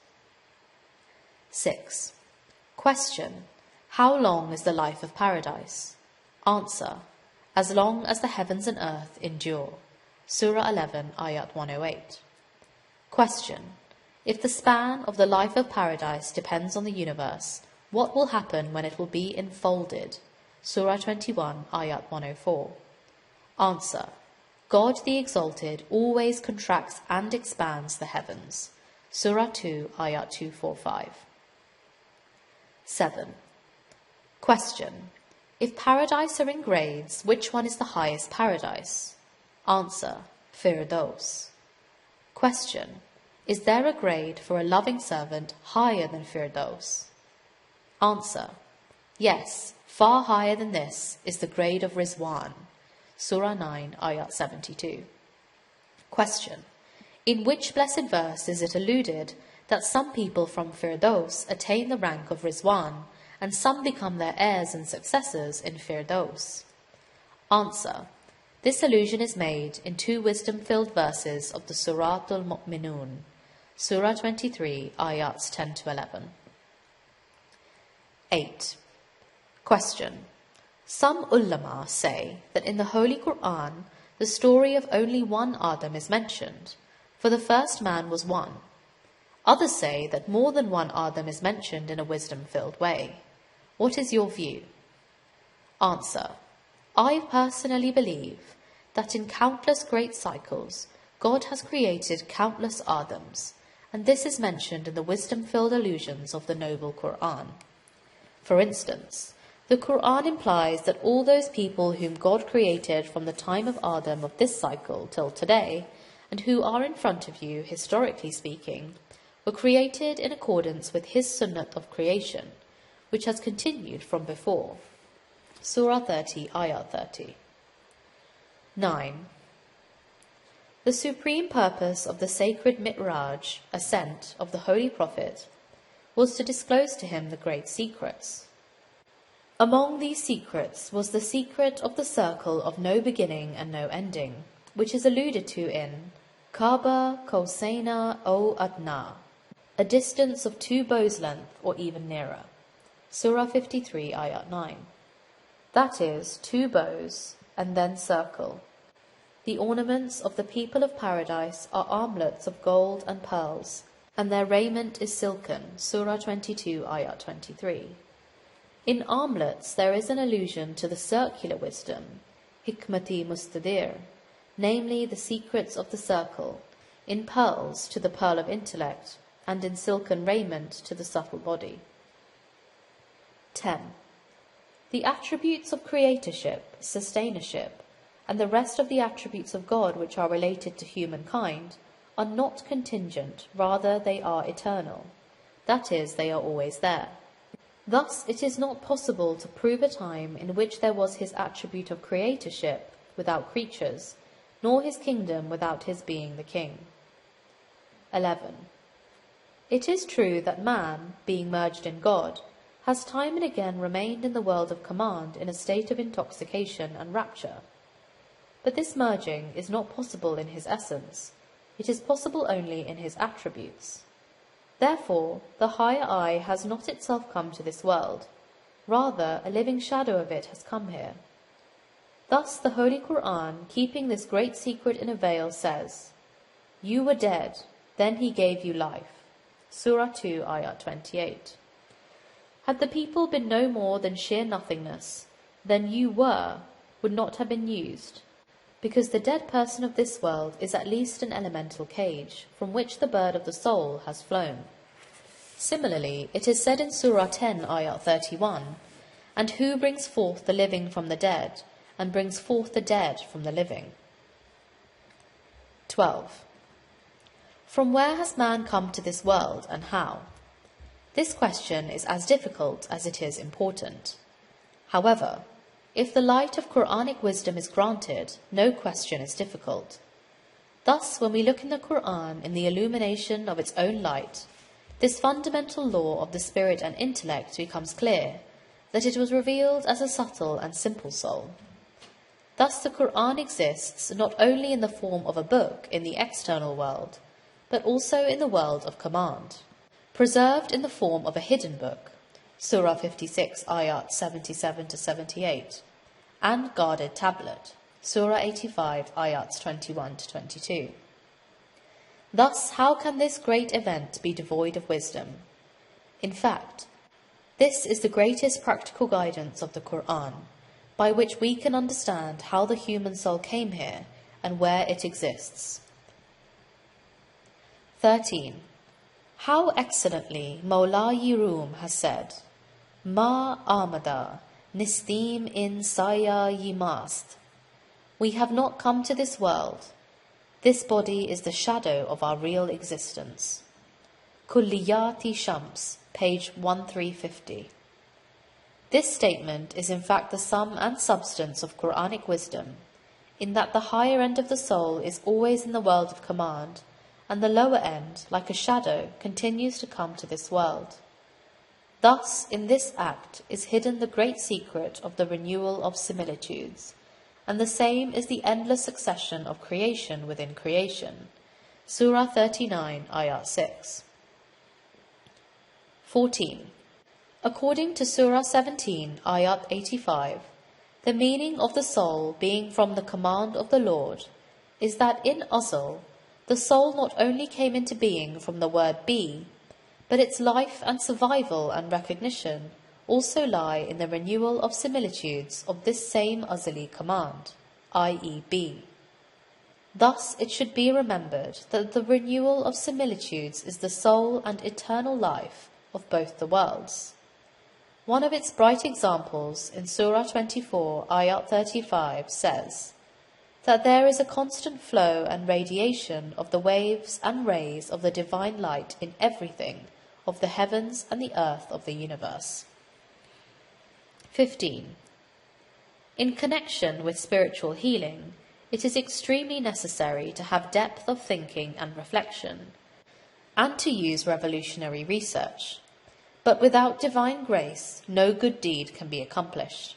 A: 6. Question. How long is the life of paradise? Answer. As long as the heavens and earth endure. Surah 11, ayat 108. Question. If the span of the life of paradise depends on the universe, what will happen when it will be enfolded? Surah 21, ayat 104. Answer. God the Exalted always contracts and expands the heavens. Surah 2, ayat 245. 7. Question. If paradise are in grades, which one is the highest paradise? Answer. Firdaus. Question. Is there a grade for a loving servant higher than Firdaus? Answer. Yes, far higher than this is the grade of Rizwan. Surah 9, ayat 72. Question. In which blessed verse is it alluded that some people from Firdaus attain the rank of Rizwan, and some become their heirs and successors in Firdaus? Answer. This allusion is made in two wisdom-filled verses of the Suratul Mu'minun, Surah 23, ayats 10 to 11. 8. Question. Some ulama say that in the Holy Qur'an, the story of only one Adam is mentioned, for the first man was one. Others say that more than one Adam is mentioned in a wisdom-filled way. What is your view? Answer. I personally believe that in countless great cycles, God has created countless Adams, and this is mentioned in the wisdom-filled allusions of the noble Qur'an. For instance, the Qur'an implies that all those people whom God created from the time of Adam of this cycle till today, and who are in front of you, historically speaking, were created in accordance with his sunnat of creation, which has continued from before. Surah 30, ayat 30. 9. The supreme purpose of the sacred Mi'raj, ascent, of the Holy Prophet was to disclose to him the great secrets. Among these secrets was the secret of the circle of no beginning and no ending, which is alluded to in Kaaba Qawsaina o Adna. a distance of 2 bows' length or even nearer. Surah 53, Ayat 9. That is, 2 bows, and then circle. The ornaments of the people of paradise are armlets of gold and pearls, and their raiment is silken. Surah 22, Ayat 23. In armlets there is an allusion to the circular wisdom, hikmati mustadir, namely the secrets of the circle, in pearls to the pearl of intellect, and in silken raiment to the subtle body. 10. The attributes of creatorship, sustainership, and the rest of the attributes of God which are related to humankind are not contingent, rather they are eternal. That is, they are always there. Thus it is not possible to prove a time in which there was his attribute of creatorship without creatures, nor his kingdom without his being the king. 11. It is true that man, being merged in God, has time and again remained in the world of command in a state of intoxication and rapture. But this merging is not possible in his essence. It is possible only in his attributes. Therefore, the higher I has not itself come to this world. Rather, a living shadow of it has come here. Thus the Holy Qur'an, keeping this great secret in a veil, says, "You were dead, then he gave you life." Surah 2, Ayat 28. Had the people been no more than sheer nothingness, then "you were" would not have been used, because the dead person of this world is at least an elemental cage, from which the bird of the soul has flown. Similarly, it is said in Surah 10, Ayat 31, "And who brings forth the living from the dead, and brings forth the dead from the living?" 12. From where has man come to this world, and how? This question is as difficult as it is important. However, if the light of Qur'anic wisdom is granted, no question is difficult. Thus, when we look in the Qur'an in the illumination of its own light, this fundamental law of the spirit and intellect becomes clear, that it was revealed as a subtle and simple soul. Thus the Qur'an exists not only in the form of a book in the external world, but also in the world of command, preserved in the form of a hidden book, Surah 56, Ayat 77 to 78, and guarded tablet, Surah 85, Ayats 21 to 22. Thus, how can this great event be devoid of wisdom? In fact, this is the greatest practical guidance of the Qur'an, by which we can understand how the human soul came here and where it exists. 13. How excellently Mawla-yi Rum has said, "Ma amada nistim in saya-yi mast." We have not come to this world. This body is the shadow of our real existence. Kulliyati Shams, page 1350. This statement is in fact the sum and substance of Qur'anic wisdom, in that the higher end of the soul is always in the world of command, and the lower end, like a shadow, continues to come to this world. Thus, in this act is hidden the great secret of the renewal of similitudes, and the same is the endless succession of creation within creation. Surah 39, Ayat 6. 14. According to Surah 17, Ayat 85, the meaning of the soul being from the command of the Lord is that in Azal, the soul not only came into being from the word be, but its life and survival and recognition also lie in the renewal of similitudes of this same Azali command, i.e. be. Thus it should be remembered that the renewal of similitudes is the soul and eternal life of both the worlds. One of its bright examples in Surah 24, Ayat 35 says that there is a constant flow and radiation of the waves and rays of the divine light in everything of the heavens and the earth of the universe. 15. In connection with spiritual healing, it is extremely necessary to have depth of thinking and reflection, and to use revolutionary research. But without divine grace, no good deed can be accomplished.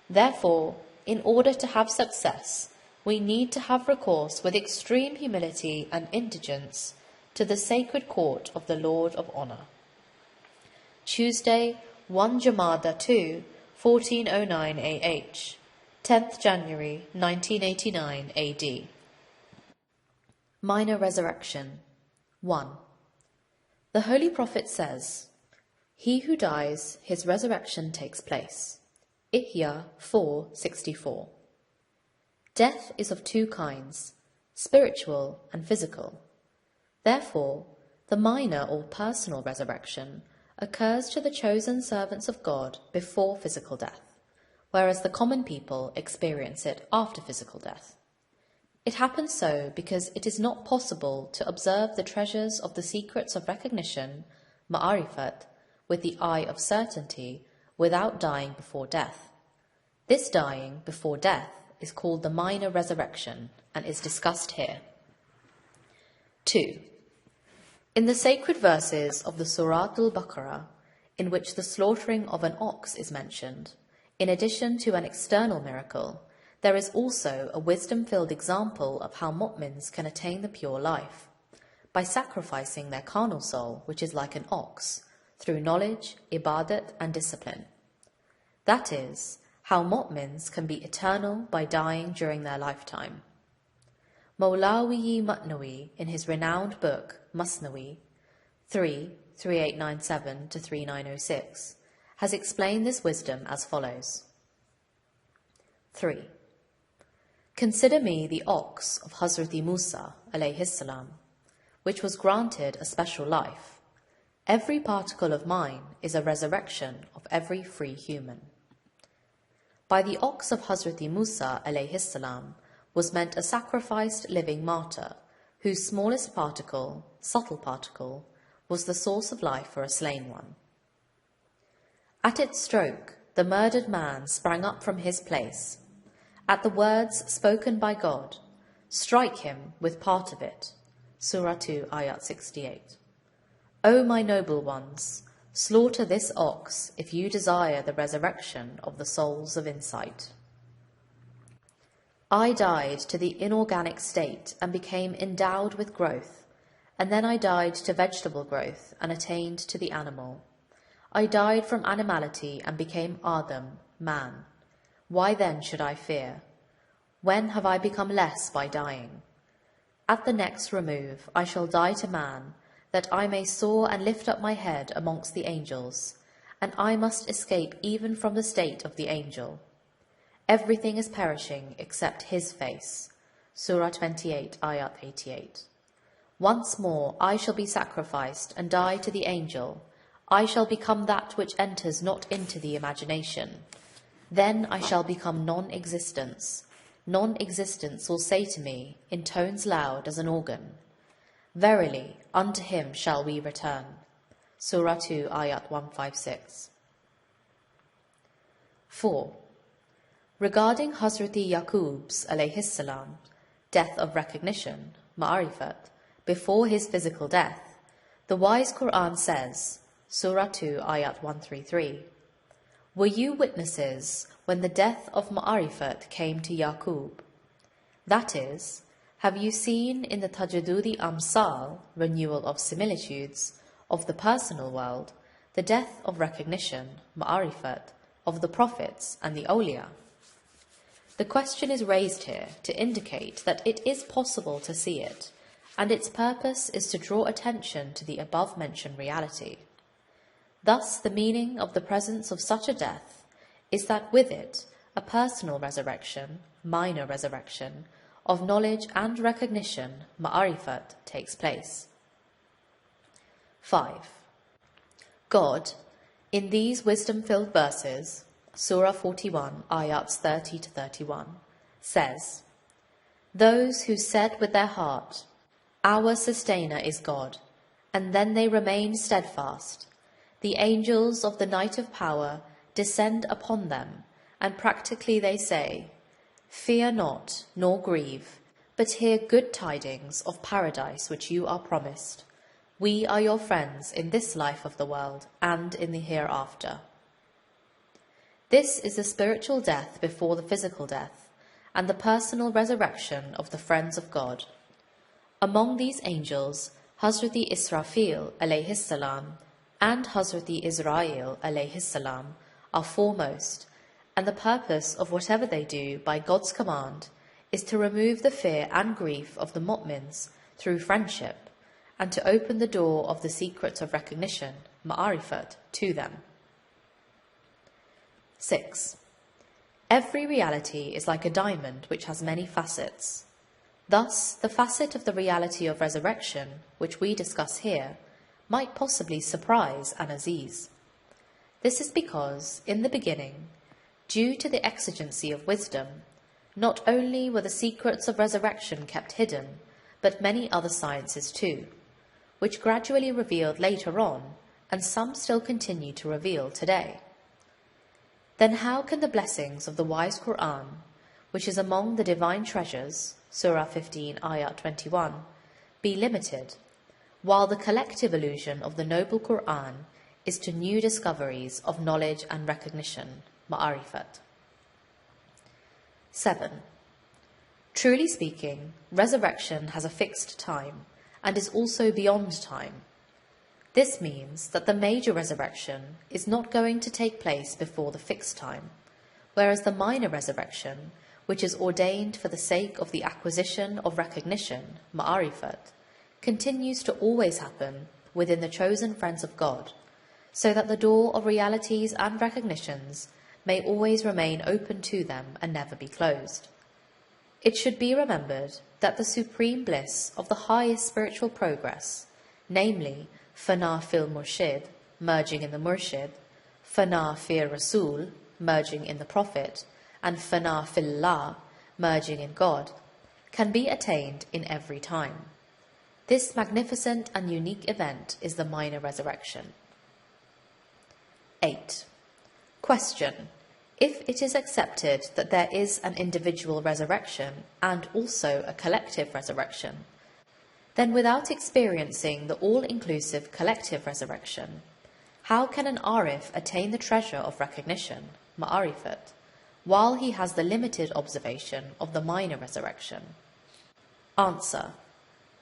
A: Therefore, in order to have success, we need to have recourse with extreme humility and indigence to the sacred court of the Lord of Honour. Tuesday, 1 Jamada 2, 1409 AH, 10th January 1989 AD. Minor Resurrection. 1. The Holy Prophet says, "He who dies, his resurrection takes place." Ihya 4:64. Death is of two kinds, spiritual and physical. Therefore, the minor or personal resurrection occurs to the chosen servants of God before physical death, whereas the common people experience it after physical death. It happens so because it is not possible to observe the treasures of the secrets of recognition, ma'arifat, with the eye of certainty without dying before death. This dying before death is called the minor resurrection and is discussed here. 2. In the sacred verses of the Surat al-Baqarah, in which the slaughtering of an ox is mentioned, in addition to an external miracle, there is also a wisdom-filled example of how mu'mins can attain the pure life, by sacrificing their carnal soul, which is like an ox, through knowledge, ibadat and discipline. That is, how mu'mins can be eternal by dying during their lifetime. Mawlawi Matnawi, in his renowned book, Masnawi, 3:3897-3906, has explained this wisdom as follows. 3. Consider me the ox of Hazrati Musa, alayhi salam, which was granted a special life. Every particle of mine is a resurrection of every free human. By the ox of Hazrati Musa, alayhi salam, was meant a sacrificed living martyr, whose smallest particle, subtle particle, was the source of life for a slain one. At its stroke, the murdered man sprang up from his place. At the words spoken by God, "Strike him with part of it," Surah 2, Ayat 68. O my noble ones, slaughter this ox if you desire the resurrection of the souls of insight. I died to the inorganic state and became endowed with growth, and then I died to vegetable growth and attained to the animal. I died from animality and became Adam, man. Why then should I fear? When have I become less by dying? At the next remove I shall die to man, that I may soar and lift up my head amongst the angels, and I must escape even from the state of the angel. Everything is perishing except his face. Surah 28, Ayat 88. Once more I shall be sacrificed and die to the angel. I shall become that which enters not into the imagination. Then I shall become non-existence. Non-existence will say to me, in tones loud as an organ, "Verily, unto him shall we return." Surah 2, Ayat 156. 4. Regarding Hazrati Yaqub's alayhi salam, death of recognition, ma'arifat, before his physical death, the wise Qur'an says, Surah 2, Ayat 133, "Were you witnesses when the death of ma'arifat came to Yaqub?" That is, have you seen in the Tajaddudi Amsal, renewal of similitudes, of the personal world, the death of recognition, ma'arifat, of the prophets and the awliya? The question is raised here to indicate that it is possible to see it, and its purpose is to draw attention to the above-mentioned reality. Thus, the meaning of the presence of such a death is that with it, a personal resurrection, minor resurrection, of knowledge and recognition, ma'arifat, takes place. 5. God, in these wisdom-filled verses, Surah 41, Ayats 30-31, says, "Those who said with their heart, 'Our sustainer is God,' and then they remain steadfast, the angels of the night of power descend upon them, and practically they say, 'Fear not, nor grieve, but hear good tidings of paradise which you are promised. We are your friends in this life of the world and in the hereafter.'" This is the spiritual death before the physical death, and the personal resurrection of the friends of God. Among these angels, Hazrati Israfil alayhi salam and Hazrati Israel alayhi salam are foremost, and the purpose of whatever they do by God's command is to remove the fear and grief of the mu'mins through friendship, and to open the door of the secret of recognition, ma'arifat, to them. 6. Every reality is like a diamond which has many facets. Thus, the facet of the reality of resurrection, which we discuss here, might possibly surprise an Aziz. This is because, in the beginning, due to the exigency of wisdom, not only were the secrets of resurrection kept hidden, but many other sciences too, which gradually revealed later on, and some still continue to reveal today. Then how can the blessings of the wise Qur'an, which is among the divine treasures, Surah 15, Ayat 21, be limited, while the collective illusion of the noble Qur'an is to new discoveries of knowledge and recognition, ma'arifat. 7. Truly speaking, resurrection has a fixed time, and is also beyond time. This means that the major resurrection is not going to take place before the fixed time, whereas the minor resurrection, which is ordained for the sake of the acquisition of recognition, ma'arifat, continues to always happen within the chosen friends of God, so that the door of realities and recognitions may always remain open to them and never be closed. It should be remembered that the supreme bliss of the highest spiritual progress, namely Fana fil Murshid, merging in the Murshid, Fana fil Rasul, merging in the Prophet, and Fana fillah, merging in God, can be attained in every time. This magnificent and unique event is the minor resurrection. 8. Question. If it is accepted that there is an individual resurrection and also a collective resurrection, then without experiencing the all-inclusive collective resurrection, how can an Arif attain the treasure of recognition, ma'arifat, while he has the limited observation of the minor resurrection? Answer.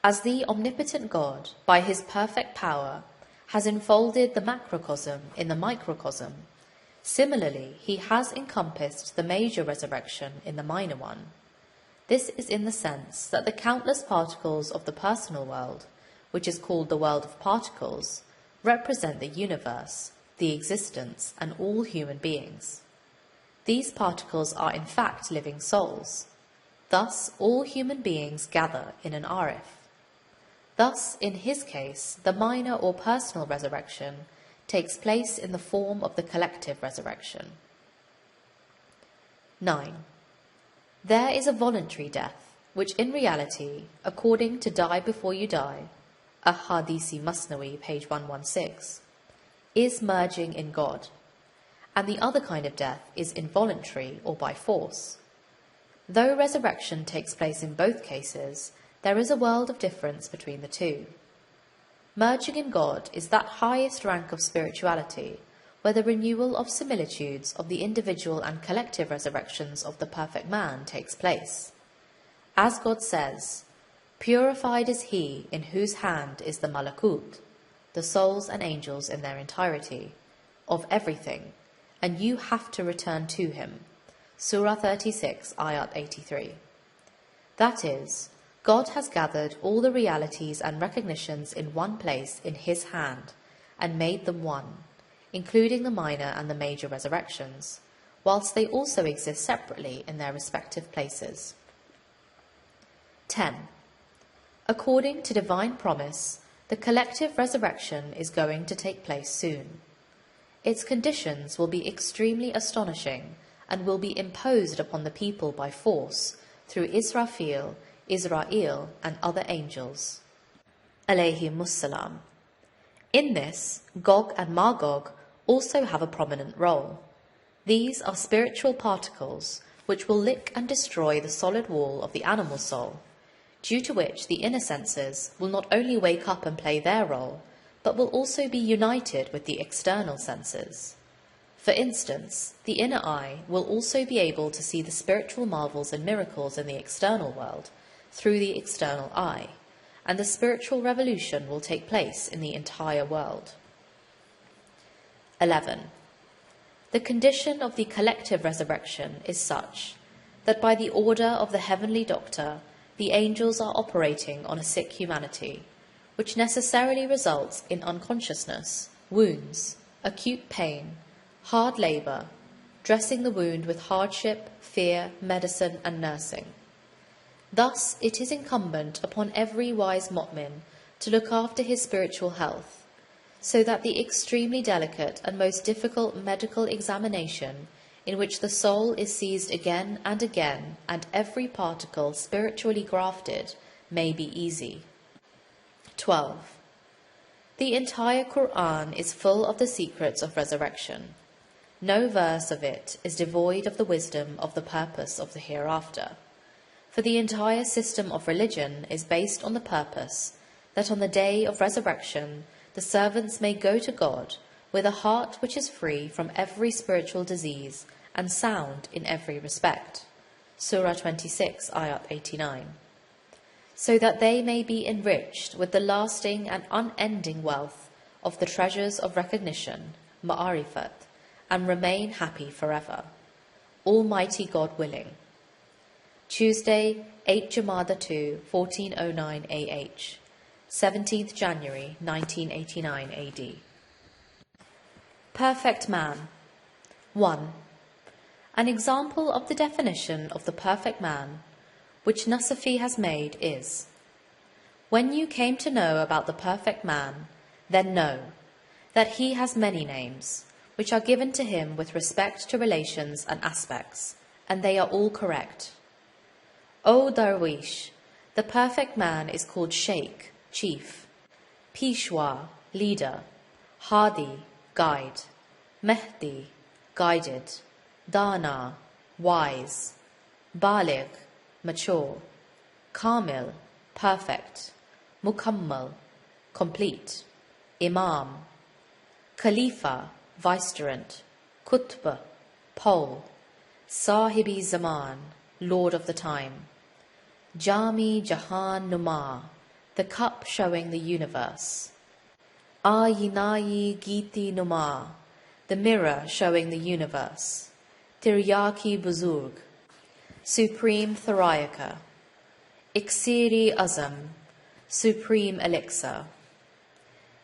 A: As the omnipotent God, by his perfect power, has enfolded the macrocosm in the microcosm, similarly he has encompassed the major resurrection in the minor one. This is in the sense that the countless particles of the personal world, which is called the world of particles, represent the universe, the existence, and all human beings. These particles are in fact living souls. Thus, all human beings gather in an Arif. Thus, in his case, the minor or personal resurrection takes place in the form of the collective resurrection. 9. There is a voluntary death, which in reality, according to Die Before You Die, Ahadisi Masnawi, page 116, is merging in God, and the other kind of death is involuntary or by force. Though resurrection takes place in both cases, there is a world of difference between the two. Merging in God is that highest rank of spirituality, where the renewal of similitudes of the individual and collective resurrections of the perfect man takes place. As God says, "Purified is he in whose hand is the malakut," the souls and angels in their entirety, of everything, and you have to return to him. Surah 36, Ayat 83. That is, God has gathered all the realities and recognitions in one place in his hand and made them one, including the minor and the major resurrections, whilst they also exist separately in their respective places. 10. According to divine promise, the collective resurrection is going to take place soon. Its conditions will be extremely astonishing and will be imposed upon the people by force through Israfil, Israel, and other angels, alayhimussalam. In this, Gog and Magog also have a prominent role. These are spiritual particles which will lick and destroy the solid wall of the animal soul, due to which the inner senses will not only wake up and play their role, but will also be united with the external senses. For instance, the inner eye will also be able to see the spiritual marvels and miracles in the external world through the external eye, and the spiritual revolution will take place in the entire world. 11. The condition of the collective resurrection is such that by the order of the heavenly doctor, the angels are operating on a sick humanity, which necessarily results in unconsciousness, wounds, acute pain, hard labour, dressing the wound with hardship, fear, medicine, and nursing. Thus it is incumbent upon every wise mu'min to look after his spiritual health, so that the extremely delicate and most difficult medical examination, in which the soul is seized again and again and every particle spiritually grafted, may be easy. 12. The entire Qur'an is full of the secrets of resurrection. No verse of it is devoid of the wisdom of the purpose of the hereafter. For the entire system of religion is based on the purpose that on the day of resurrection the servants may go to God with a heart which is free from every spiritual disease and sound in every respect. Surah 26, Ayat 89. So that they may be enriched with the lasting and unending wealth of the treasures of recognition, ma'arifat, and remain happy forever. Almighty God willing. Tuesday, 8 Jamada 2, 1409 AH, 17th January 1989 AD. Perfect man. 1. An example of the definition of the perfect man which Nasafi has made is: when you came to know about the perfect man, then know that he has many names, which are given to him with respect to relations and aspects, and they are all correct. O Darwish, the perfect man is called Sheikh, chief, Peshwa, leader, Hadi, guide, Mehdi, guided, Dana, wise, Baligh, mature, Kamil, perfect, Mukammal, complete, Imam, Khalifa, vicegerent, Qutb, pole, Sahibi Zaman, lord of the time, Jami Jahan Numa, the cup showing the universe, Ayinayi Giti Numa, the mirror showing the universe, Tiryaki Buzurg, supreme Theriaca, Iksiri Azam, supreme elixir.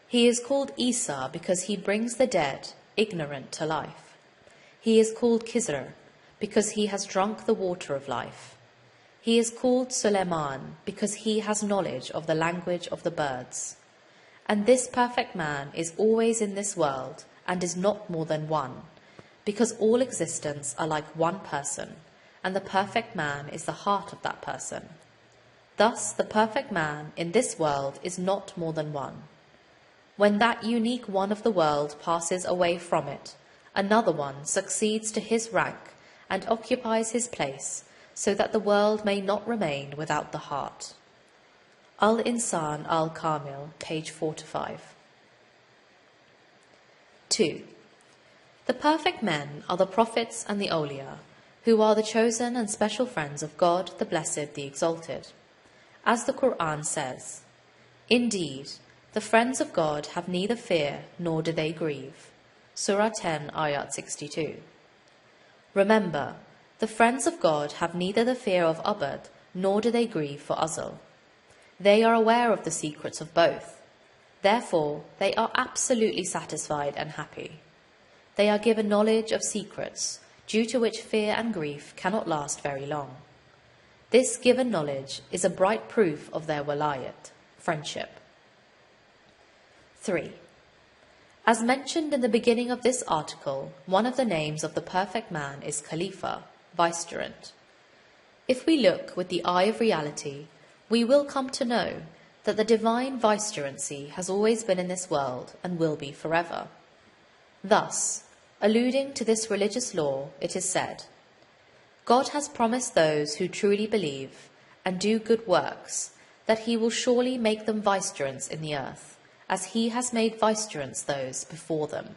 A: He is called Isa because he brings the dead, ignorant, to life. He is called Khizr because he has drunk the water of life. He is called Suleiman because he has knowledge of the language of the birds. And this perfect man is always in this world and is not more than one, because all existence are like one person, and the perfect man is the heart of that person. Thus, the perfect man in this world is not more than one. When that unique one of the world passes away from it, another one succeeds to his rank and occupies his place, so that the world may not remain without the heart. Al-Insan al-Kamil, page 4 to 5. 2. The perfect men are the prophets and the awliya, who are the chosen and special friends of God, the Blessed, the Exalted. As the Qur'an says, indeed, the friends of God have neither fear nor do they grieve. Surah 10, Ayat 62. Remember, the friends of God have neither the fear of Abad nor do they grieve for Azal. They are aware of the secrets of both. Therefore, they are absolutely satisfied and happy. They are given knowledge of secrets, due to which fear and grief cannot last very long. This given knowledge is a bright proof of their walayat, friendship. 3. As mentioned in the beginning of this article, one of the names of the perfect man is Khalifa, vicegerent. If we look with the eye of reality, we will come to know that the divine vicegerency has always been in this world and will be forever. Thus, alluding to this religious law, it is said, God has promised those who truly believe and do good works that he will surely make them vicegerents in the earth, as he has made vicegerents those before them.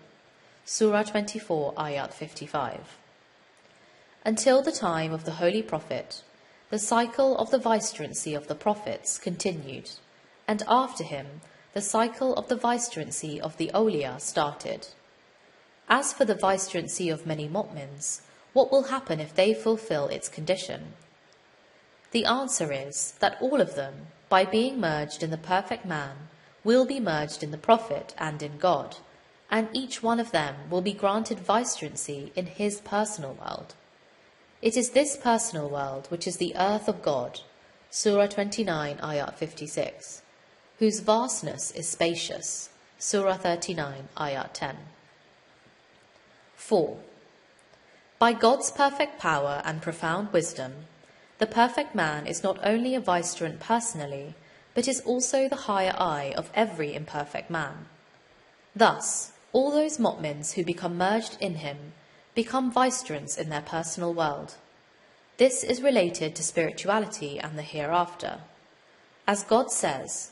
A: Surah 24, Ayat 55. Until the time of the Holy Prophet, the cycle of the vicegerency of the prophets continued, and after him the cycle of the vicegerency of the Awliya started. As for the vicegerency of many mu'mins, what will happen if they fulfill its condition? The answer is that all of them, by being merged in the perfect man, will be merged in the Prophet and in God, and each one of them will be granted vicegerency in his personal world. It is this personal world which is the earth of God, Surah 29, Ayat 56, whose vastness is spacious, Surah 39, Ayat 10. 4. By God's perfect power and profound wisdom, the perfect man is not only a vicegerent personally, but is also the higher I of every imperfect man. Thus, all those mu'mins who become merged in him become vicegerents in their personal world. This is related to spirituality and the hereafter. As God says,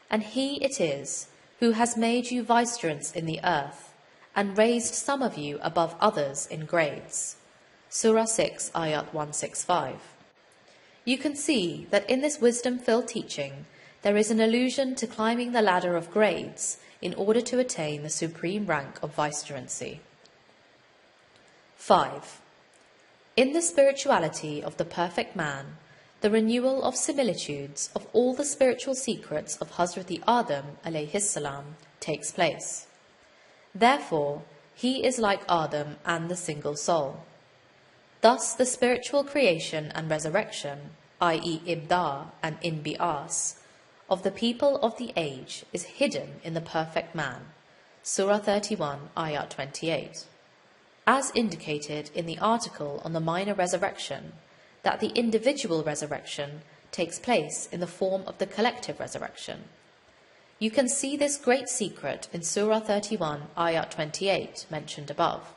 A: "And he it is who has made you vicegerents in the earth, and raised some of you above others in grades." Surah 6, Ayat 165. You can see that in this wisdom-filled teaching, there is an allusion to climbing the ladder of grades in order to attain the supreme rank of vicegerency. 5. In the spirituality of the perfect man, the renewal of similitudes of all the spiritual secrets of Hazrat Adam alayhi salam takes place. Therefore, he is like Adam and the single soul. Thus, the spiritual creation and resurrection, i.e. ibda and inbi'as, of the people of the age is hidden in the perfect man, Surah 31, Ayat 28, as indicated in the article on the minor resurrection, that the individual resurrection takes place in the form of the collective resurrection. You can see this great secret in Surah 31, Ayat 28, mentioned above.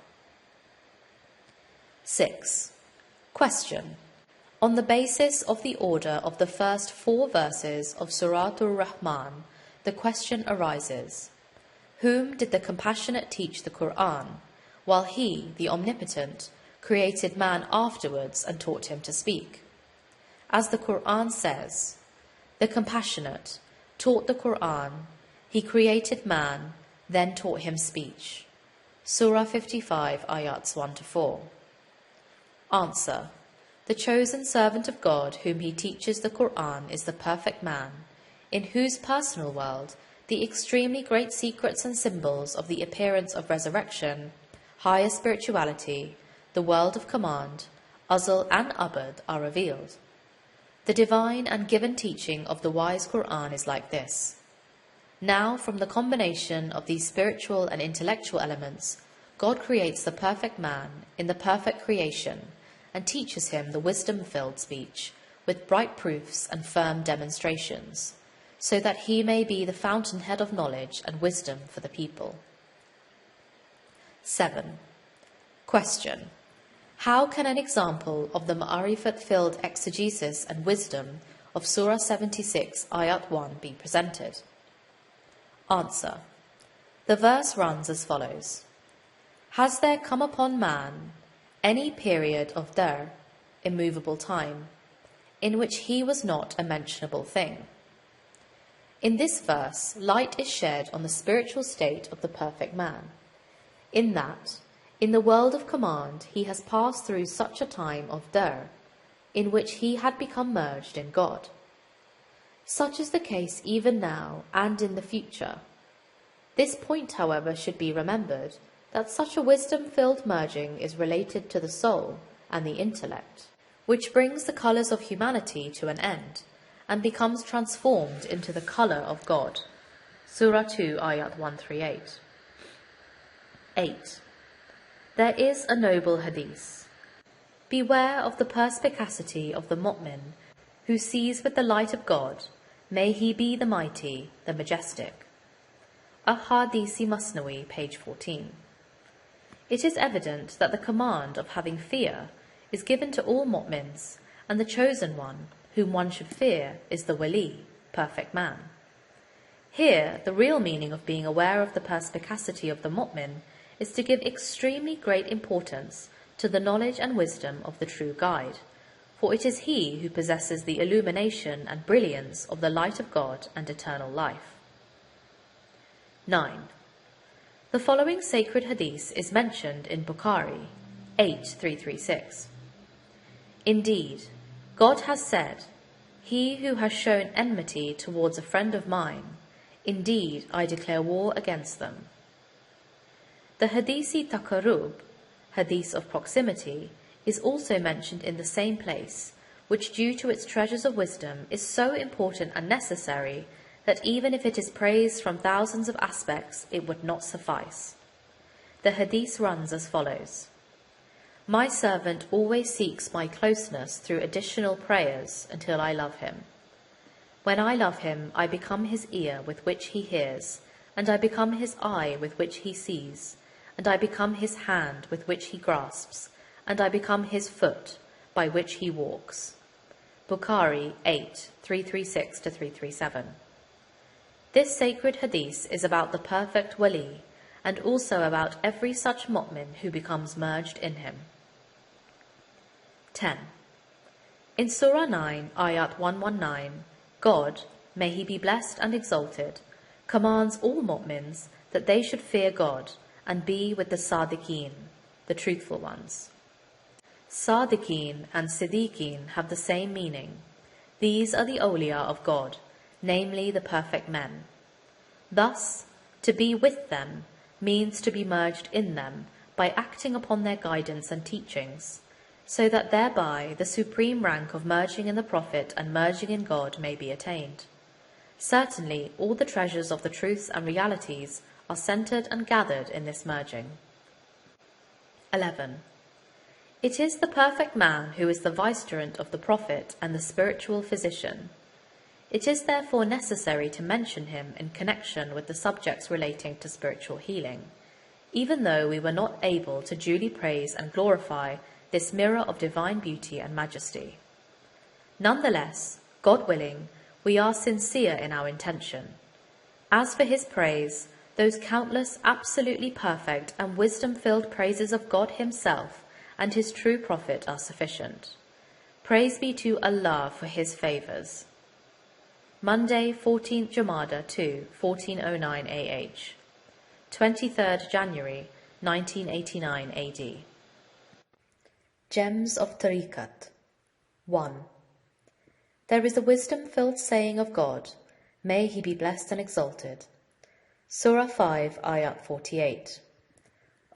A: 6. Question. On the basis of the order of the first 4 verses of Suratul Rahman, the question arises: whom did the Compassionate teach the Qur'an, while he, the Omnipotent, created man afterwards and taught him to speak? As the Qur'an says, "The Compassionate taught the Qur'an, he created man, then taught him speech." Surah 55, Ayats 1-4. Answer. The chosen servant of God whom he teaches the Qur'an is the perfect man, in whose personal world the extremely great secrets and symbols of the appearance of resurrection, higher spirituality, the world of command, Azl and Abad are revealed. The divine and given teaching of the wise Qur'an is like this. Now, from the combination of these spiritual and intellectual elements, God creates the perfect man in the perfect creation and teaches him the wisdom-filled speech with bright proofs and firm demonstrations, so that he may be the fountainhead of knowledge and wisdom for the people. 7. Question. How can an example of the ma'arifat-filled exegesis and wisdom of Surah 76, Ayat 1 be presented? Answer. The verse runs as follows. Has there come upon man any period of dar, immovable time, in which he was not a mentionable thing? In this verse, light is shed on the spiritual state of the perfect man, in that, in the world of command, he has passed through such a time of dar, in which he had become merged in God. Such is the case even now and in the future. This point, however, should be remembered, that such a wisdom-filled merging is related to the soul and the intellect, which brings the colours of humanity to an end and becomes transformed into the colour of God. Surah 2, Ayat 138. 8. There is a noble hadith. Beware of the perspicacity of the mu'min, who sees with the light of God, may he be the mighty, the majestic. Ahadisi Masnawi, page 14. It is evident that the command of having fear is given to all mu'mins, and the chosen one, whom one should fear, is the wali, perfect man. Here, the real meaning of being aware of the perspicacity of the mu'min is to give extremely great importance to the knowledge and wisdom of the true guide, for it is he who possesses the illumination and brilliance of the light of God and eternal life. 9. The following sacred hadith is mentioned in Bukhari 8:336. Indeed, God has said, "He who has shown enmity towards a friend of mine, indeed I declare war against them." The Hadisi Taqarrub, hadith of proximity, is also mentioned in the same place, which due to its treasures of wisdom is so important and necessary that even if it is praised from thousands of aspects, it would not suffice. The hadith runs as follows: "My servant always seeks my closeness through additional prayers until I love him. When I love him, I become his ear with which he hears, and I become his eye with which he sees, and I become his hand with which he grasps, and I become his foot by which he walks." Bukhari 8:336-337. This sacred hadith is about the perfect wali, and also about every such mu'min who becomes merged in him. 10. In Surah 9, Ayat 119, God, may he be blessed and exalted, commands all mu'mins that they should fear God and be with the Sadiqeen, the truthful ones. Sadiqeen and Siddiqeen have the same meaning. These are the awliya of God, namely the perfect men. Thus, to be with them means to be merged in them by acting upon their guidance and teachings, so that thereby the supreme rank of merging in the Prophet and merging in God may be attained. Certainly, all the treasures of the truths and realities are centered and gathered in this merging. 11. It is the perfect man who is the vicegerent of the Prophet and the spiritual physician. It is therefore necessary to mention him in connection with the subjects relating to spiritual healing, even though we were not able to duly praise and glorify this mirror of divine beauty and majesty. Nonetheless, God willing, we are sincere in our intention. As for his praise, those countless absolutely perfect and wisdom-filled praises of God himself and his true Prophet are sufficient. Praise be to Allah for his favours. Monday, 14th Jamada 2, 1409 AH. 23rd January, 1989 AD. Gems of Tariqat. 1. There is a wisdom-filled saying of God, may he be blessed and exalted. Surah 5, Ayat 48.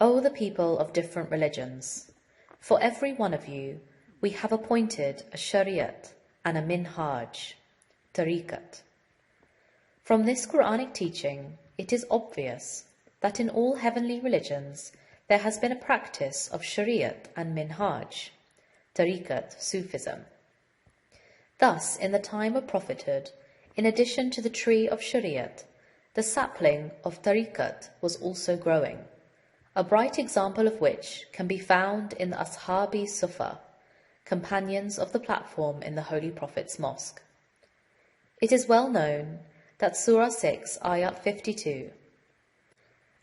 A: O the people of different religions, for every one of you we have appointed a shariat and a minhaj, tariqat. From this Qur'anic teaching, it is obvious that in all heavenly religions there has been a practice of shariat and minhaj, tariqat, Sufism. Thus, in the time of prophethood, in addition to the tree of shariat, the sapling of tariqat was also growing, a bright example of which can be found in the Ashabi Sufa, companions of the platform in the Holy Prophet's mosque. It is well known that Surah 6, Ayat 52,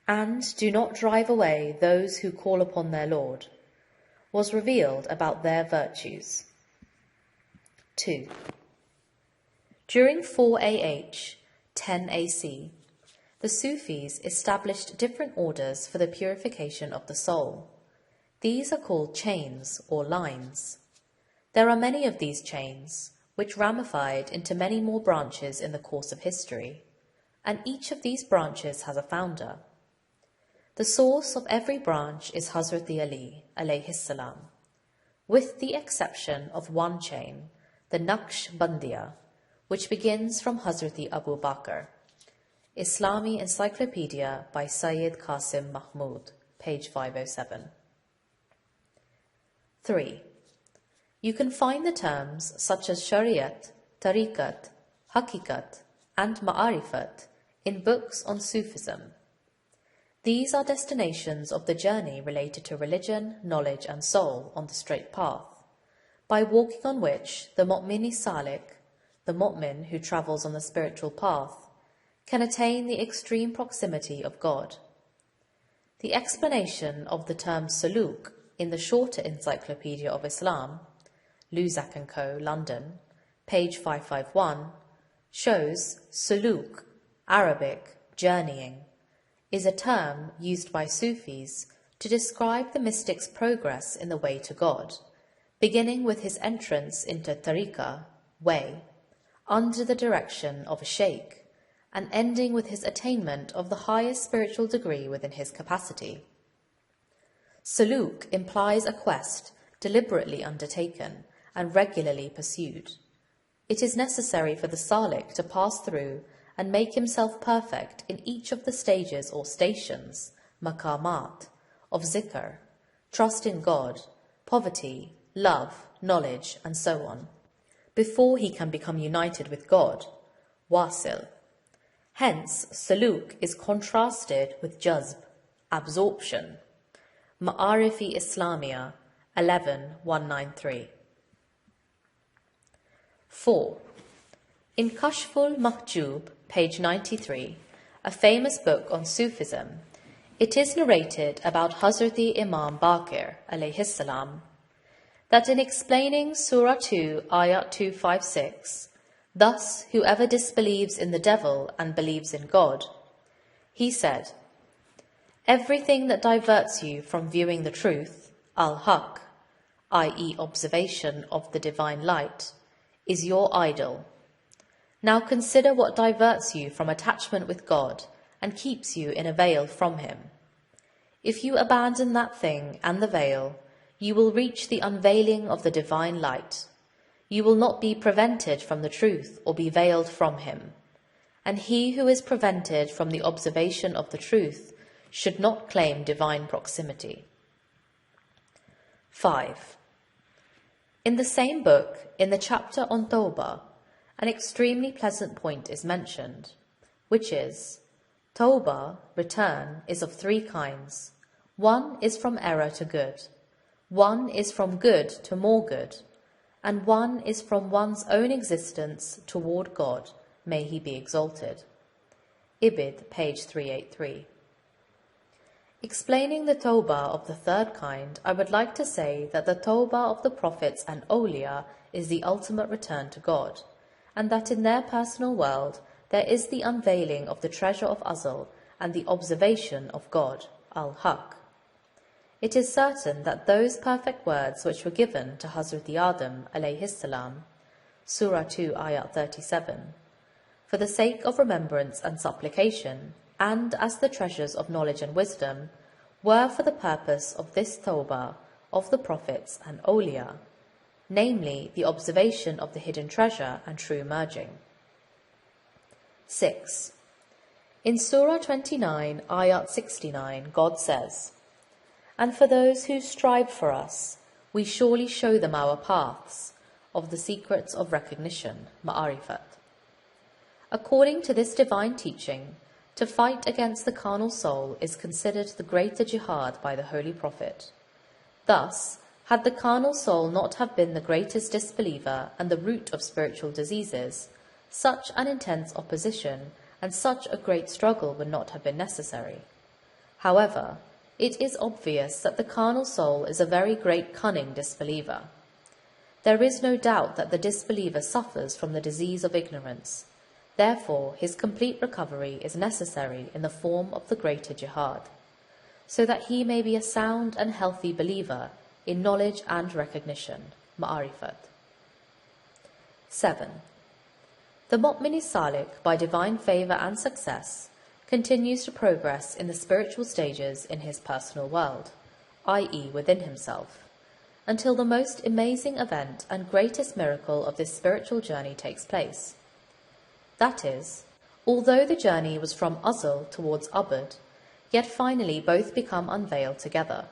A: "And do not drive away those who call upon their Lord," was revealed about their virtues. 2. During 4 AH, 10 AC, the Sufis established different orders for the purification of the soul. These are called chains or lines. There are many of these chains, which ramified into many more branches in the course of history, and each of these branches has a founder. The source of every branch is Hazrat Ali, alayhi salam, with the exception of one chain, the Naqshbandiya, which begins from Hazrat Abu Bakr. Islami Encyclopedia by Sayyid Qasim Mahmud, page 507. 3. You can find the terms such as Shariat, Tariqat, Haqiqat, and Ma'arifat in books on Sufism. These are destinations of the journey related to religion, knowledge, and soul on the straight path, by walking on which the Mu'mini Salik, the Mu'min who travels on the spiritual path, can attain the extreme proximity of God. The explanation of the term Suluk in the shorter Encyclopedia of Islam, Luzak & Co., London, page 551, shows suluk, Arabic, journeying, is a term used by Sufis to describe the mystic's progress in the way to God, beginning with his entrance into tariqah, way, under the direction of a sheikh, and ending with his attainment of the highest spiritual degree within his capacity. Suluk implies a quest deliberately undertaken and regularly pursued. It is necessary for the salik to pass through and make himself perfect in each of the stages or stations, maqamat, of zikr, trust in God, poverty, love, knowledge, and so on, before he can become united with God, wasil. Hence, suluk is contrasted with jazb, absorption. Ma'arifi Islamia 11-193. 4. In Kashful Mahjub, page 93, a famous book on Sufism, it is narrated about Hazrati Imam Baqir alayhi salam, that in explaining Surah 2, Ayat 256, thus whoever disbelieves in the devil and believes in God, he said, everything that diverts you from viewing the truth, al-haq, i.e. observation of the divine light, is your idol. Now consider what diverts you from attachment with God and keeps you in a veil from him. If you abandon that thing and the veil, you will reach the unveiling of the divine light. You will not be prevented from the truth or be veiled from him. And he who is prevented from the observation of the truth should not claim divine proximity. 5. In the same book, in the chapter on Tawbah, an extremely pleasant point is mentioned, which is, Tawbah, return, is of 3 kinds. One is from error to good, one is from good to more good, and one is from one's own existence toward God, may he be exalted. Ibid, page 383. Explaining the Tawbah of the 3rd kind, I would like to say that the Tawbah of the prophets and awliya is the ultimate return to God, and that in their personal world there is the unveiling of the treasure of Azal and the observation of God, al-Haq. It is certain that those perfect words which were given to Hazrati Adam alayhi salam, Surah 2, Ayat 37, for the sake of remembrance and supplication, and as the treasures of knowledge and wisdom, were for the purpose of this Tawbah of the prophets and awliya, namely the observation of the hidden treasure and true merging. 6. In Surah 29, Ayat 69, God says, and for those who strive for us, we surely show them our paths of the secrets of recognition, ma'arifat. According to this divine teaching, to fight against the carnal soul is considered the greater jihad by the Holy Prophet. Thus, had the carnal soul not have been the greatest disbeliever and the root of spiritual diseases, such an intense opposition and such a great struggle would not have been necessary. However, it is obvious that the carnal soul is a very great cunning disbeliever. There is no doubt that the disbeliever suffers from the disease of ignorance. Therefore, his complete recovery is necessary in the form of the greater jihad, so that he may be a sound and healthy believer in knowledge and recognition, ma'arifat. 7. The Mu'min Salik, by divine favour and success, continues to progress in the spiritual stages in his personal world, i.e. within himself, until the most amazing event and greatest miracle of this spiritual journey takes place. That is, although the journey was from Azal towards Abad, yet finally both become unveiled together.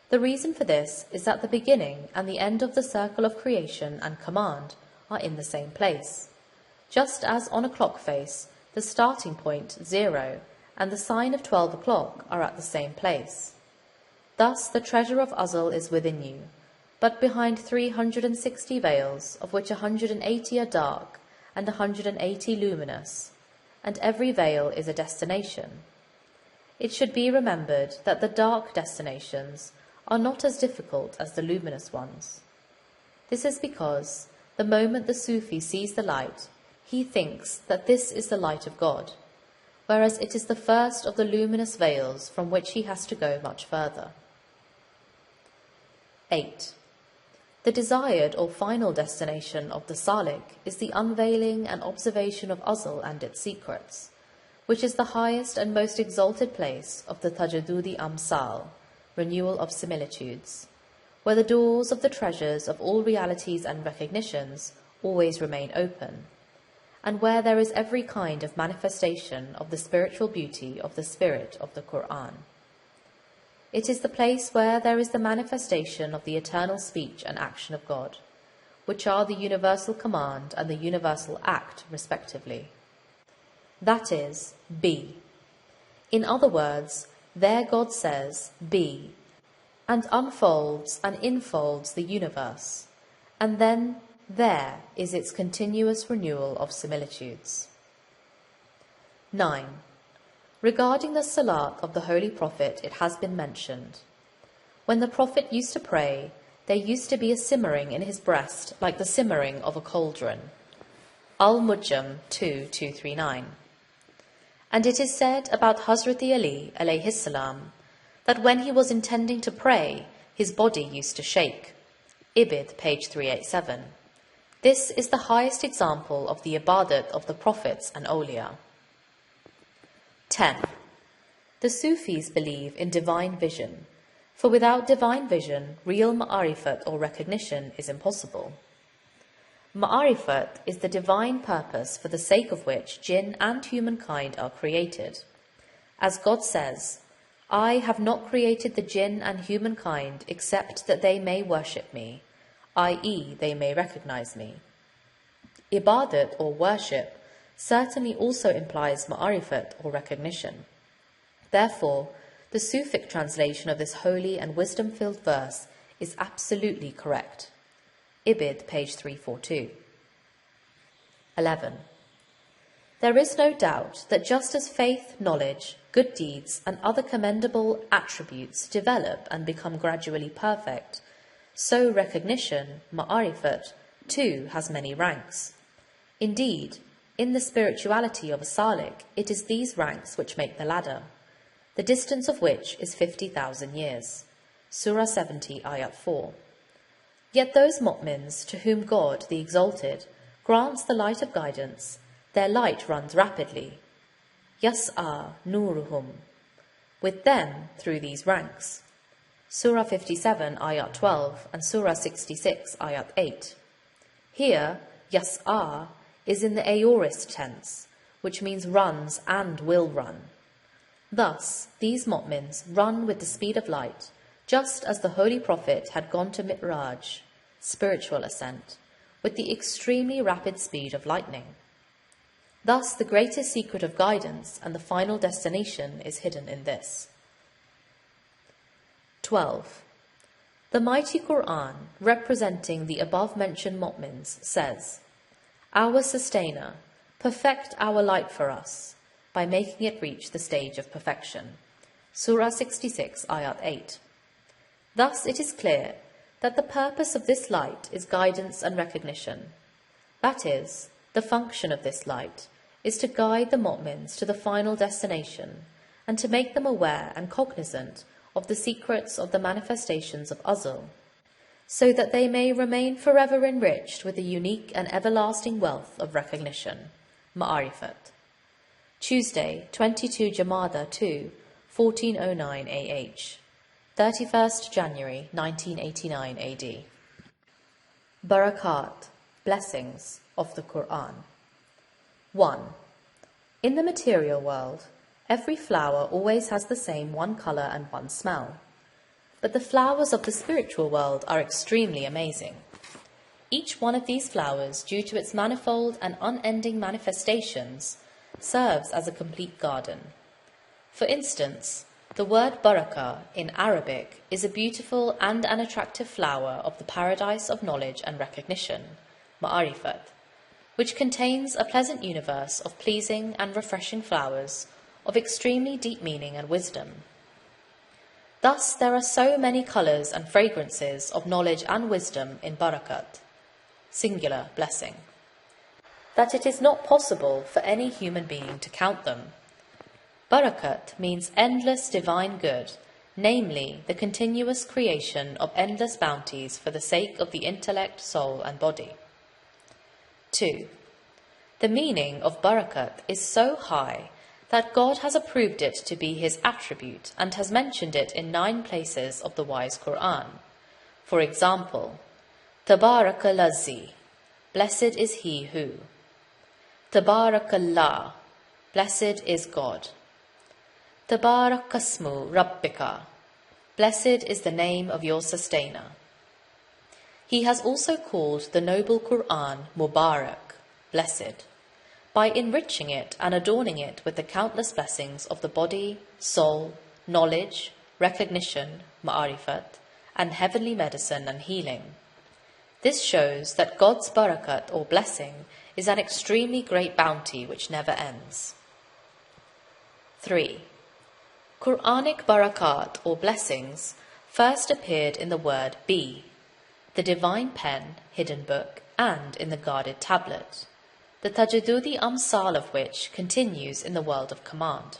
A: The reason for this is that the beginning and the end of the circle of creation and command are in the same place, just as on a clock face the starting point, 0, and the sign of 12 o'clock are at the same place. Thus the treasure of Azal is within you, but behind 360 veils, of which 180 are dark and 180 luminous, and every veil is a destination. It should be remembered that the dark destinations are not as difficult as the luminous ones. This is because the moment the Sufi sees the light, he thinks that this is the light of God, whereas it is the first of the luminous veils from which he has to go much further. 8. The desired or final destination of the Salik is the unveiling and observation of Azl and its secrets, which is the highest and most exalted place of the Tajaddudi Amsal, renewal of similitudes, where the doors of the treasures of all realities and recognitions always remain open, and where there is every kind of manifestation of the spiritual beauty of the spirit of the Qur'an. It is the place where there is the manifestation of the eternal speech and action of God, which are the universal command and the universal act, respectively. That is, be. In other words, there God says, be, and unfolds and infolds the universe, and then there is its continuous renewal of similitudes. 9. Regarding the salat of the Holy Prophet, it has been mentioned. When the Prophet used to pray, there used to be a simmering in his breast like the simmering of a cauldron. Al-Mujam 2:239. And it is said about Hazrat Ali alayhi salam that when he was intending to pray, his body used to shake. Ibid, page 387. This is the highest example of the ibadat of the prophets and awliya. 10. The Sufis believe in divine vision, for without divine vision, real ma'arifat or recognition is impossible. Ma'arifat is the divine purpose for the sake of which jinn and humankind are created. As God says, I have not created the jinn and humankind except that they may worship me, i.e., they may recognize me. Ibadat or worship certainly also implies ma'arifat or recognition. Therefore, the Sufic translation of this holy and wisdom-filled verse is absolutely correct. Ibid, page 342. 11. There is no doubt that just as faith, knowledge, good deeds, and other commendable attributes develop and become gradually perfect, so recognition, ma'arifat, too has many ranks. Indeed, in the spirituality of a Salik, it is these ranks which make the ladder, the distance of which is 50,000 years. Surah 70, Ayat 4. Yet those mu'mins to whom God, the Exalted, grants the light of guidance, their light runs rapidly. Yas'a nuruhum. With them through these ranks. Surah 57, Ayat 12, and Surah 66, Ayat 8. Here, Yas'a is in the aorist tense, which means runs and will run. Thus, these mu'mins run with the speed of light, just as the Holy Prophet had gone to Mi'raj, spiritual ascent, with the extremely rapid speed of lightning. Thus, the greatest secret of guidance and the final destination is hidden in this. 12. The mighty Qur'an, representing the above-mentioned mu'mins, says, Our Sustainer, perfect our light for us, by making it reach the stage of perfection. Surah 66, Ayat 8. Thus it is clear that the purpose of this light is guidance and recognition. That is, the function of this light is to guide the mu'mins to the final destination and to make them aware and cognizant of the secrets of the manifestations of Azl, so that they may remain forever enriched with a unique and everlasting wealth of recognition, ma'arifat. Tuesday, 22 Jamada 2, 1409 AH, 31st January 1989 AD. Barakat, blessings of the Qur'an. 1. In the material world, every flower always has the same one colour and one smell. But the flowers of the spiritual world are extremely amazing. Each one of these flowers, due to its manifold and unending manifestations, serves as a complete garden. For instance, the word barakah in Arabic is a beautiful and an attractive flower of the paradise of knowledge and recognition, ma'arifat, which contains a pleasant universe of pleasing and refreshing flowers of extremely deep meaning and wisdom. Thus there are so many colours and fragrances of knowledge and wisdom in barakat, singular blessing, that it is not possible for any human being to count them. Barakat means endless divine good, namely the continuous creation of endless bounties for the sake of the intellect, soul and body. 2. The meaning of barakat is so high that God has approved it to be his attribute and has mentioned it in 9 places of the wise Qur'an. For example, Tabarakalazzi, blessed is he who. Tabarakallah, blessed is God. Tabarakasmu Rabbika, blessed is the name of your sustainer. He has also called the noble Qur'an Mubarak, blessed, by enriching it and adorning it with the countless blessings of the body, soul, knowledge, recognition, ma'arifat, and heavenly medicine and healing. This shows that God's barakat or blessing is an extremely great bounty which never ends. 3. Qur'anic barakat or blessings first appeared in the word be, the divine pen, hidden book, and in the guarded tablet, the tajadudi amsal of which continues in the world of command.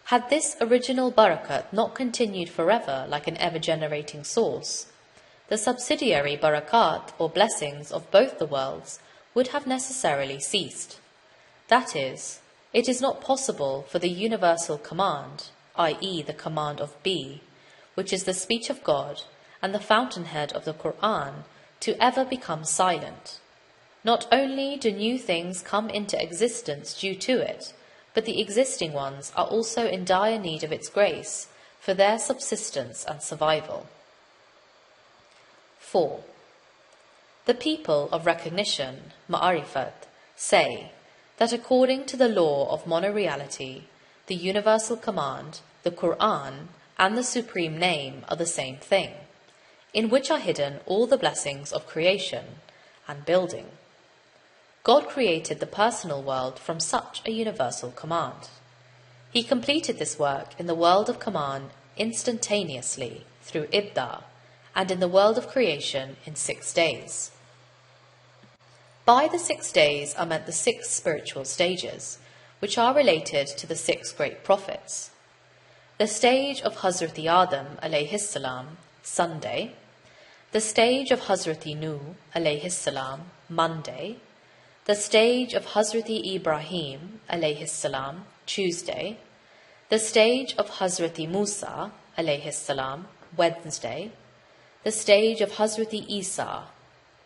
A: Had this original barakat not continued forever like an ever-generating source, the subsidiary barakat or blessings of both the worlds would have necessarily ceased. That is, it is not possible for the universal command, i.e. the command of be, which is the speech of God and the fountainhead of the Qur'an, to ever become silent. Not only do new things come into existence due to it, but the existing ones are also in dire need of its grace for their subsistence and survival. 4. The people of recognition, ma'arifat, say that according to the law of monoreality, the universal command, the Qur'an, and the supreme name are the same thing, in which are hidden all the blessings of creation and building. God created the personal world from such a universal command. He completed this work in the world of command instantaneously through ibda, and in the world of creation in 6 days. By the 6 days are meant the 6 spiritual stages, which are related to the 6 great prophets. The stage of Hazrati Adam alayhi salam, Sunday, the stage of Hazrati Nuh alayhi salam, Monday, the stage of Hazrati Ibrahim alayhi salam, Tuesday, the stage of Hazrati Musa alayhi salam, Wednesday, the stage of Hazrati Isa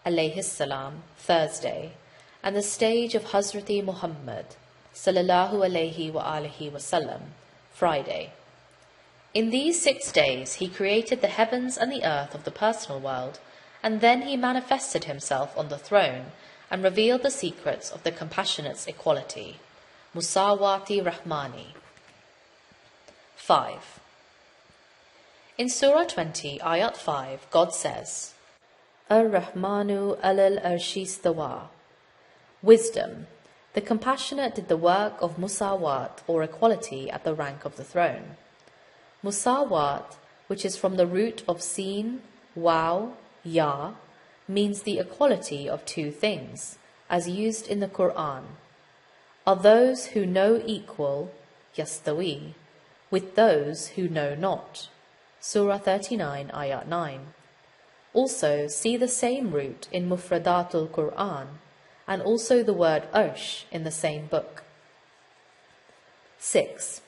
A: alayhi salam, Thursday, and the stage of Hazrati Muhammad sallallahu alayhi wa alihi wasallam, Friday. In these 6 days he created the heavens and the earth of the personal world, and then he manifested himself on the throne and revealed the secrets of the Compassionate's equality, Musawati Rahmani. 5. In Surah 20, Ayat 5, God says, Ar-Rahmanu alal arshi istawa. Wisdom, the Compassionate did the work of Musawat or equality at the rank of the throne. Musawat, which is from the root of Sin, Waw, Ya, means the equality of 2 things, as used in the Qur'an. Are those who know equal, yastawi, with those who know not. Surah 39, Ayat 9. Also see the same root in Mufradatul Qur'an, and also the word Arsh in the same book. 6.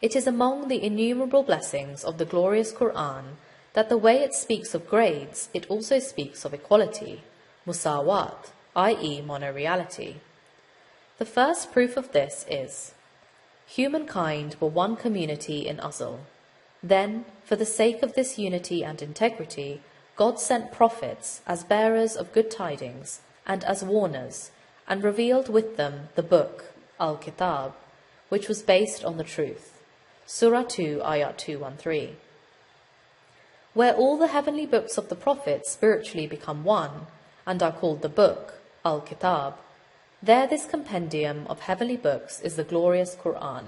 A: It is among the innumerable blessings of the glorious Qur'an that the way it speaks of grades, it also speaks of equality, musawat, i.e. monoreality. The first proof of this is, humankind were one community in Azal. Then, for the sake of this unity and integrity, God sent prophets as bearers of good tidings and as warners, and revealed with them the book, Al-Kitab, which was based on the truth. Surah 2, Ayat 213. Where all the heavenly books of the prophets spiritually become one, and are called the book, Al-Kitab, there this compendium of heavenly books is the glorious Qur'an.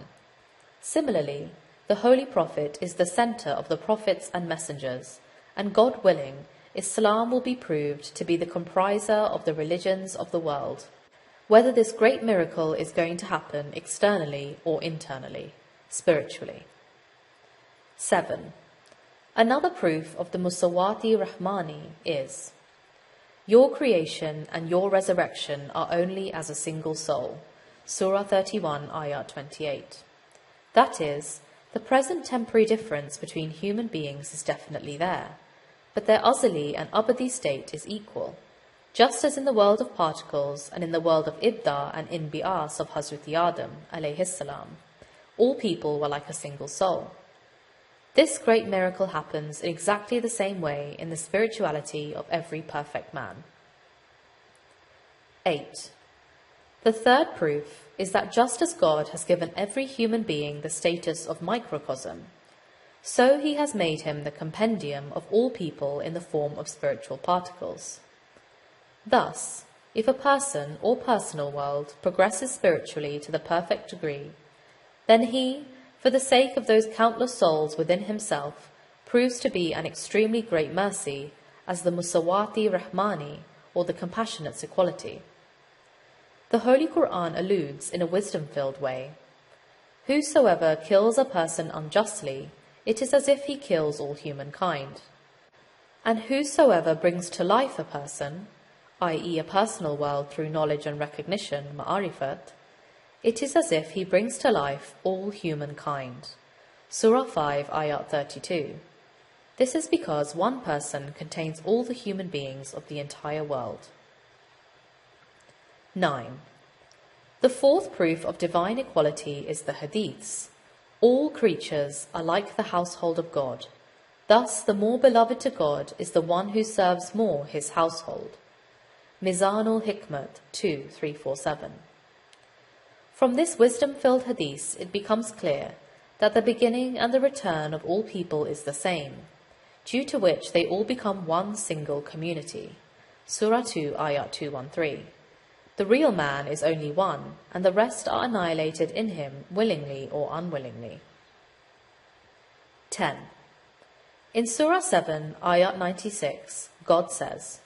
A: Similarly, the Holy Prophet is the centre of the prophets and messengers, and God willing, Islam will be proved to be the compriser of the religions of the world, whether this great miracle is going to happen externally or internally, spiritually. 7. Another proof of the Musawati Rahmani is, your creation and your resurrection are only as a single soul. Surah 31, Ayah 28. That is, the present temporary difference between human beings is definitely there, but their azali and abadi state is equal, just as in the world of particles and in the world of ibda and inbi'as of Hazrat Adam alayhi salam, all people were like a single soul. This great miracle happens in exactly the same way in the spirituality of every perfect man. 8. The third proof is that just as God has given every human being the status of microcosm, so he has made him the compendium of all people in the form of spiritual particles. Thus, if a person or personal world progresses spiritually to the perfect degree, then he, for the sake of those countless souls within himself, proves to be an extremely great mercy as the Musawati Rahmani, or the compassionate's equality. The Holy Qur'an alludes in a wisdom-filled way, whosoever kills a person unjustly, it is as if he kills all humankind. And whosoever brings to life a person, i.e. a personal world through knowledge and recognition, ma'arifat, it is as if he brings to life all humankind. Surah 5, Ayat 32. This is because one person contains all the human beings of the entire world. 9. The fourth proof of divine equality is the hadiths. All creatures are like the household of God. Thus, the more beloved to God is the one who serves more his household. Mizanul Hikmat 2:347. From this wisdom-filled hadith, it becomes clear that the beginning and the return of all people is the same, due to which they all become one single community. Surah 2, Ayat 213. The real man is only one, and the rest are annihilated in him, willingly or unwillingly. 10. In Surah 7, Ayat 96, God says,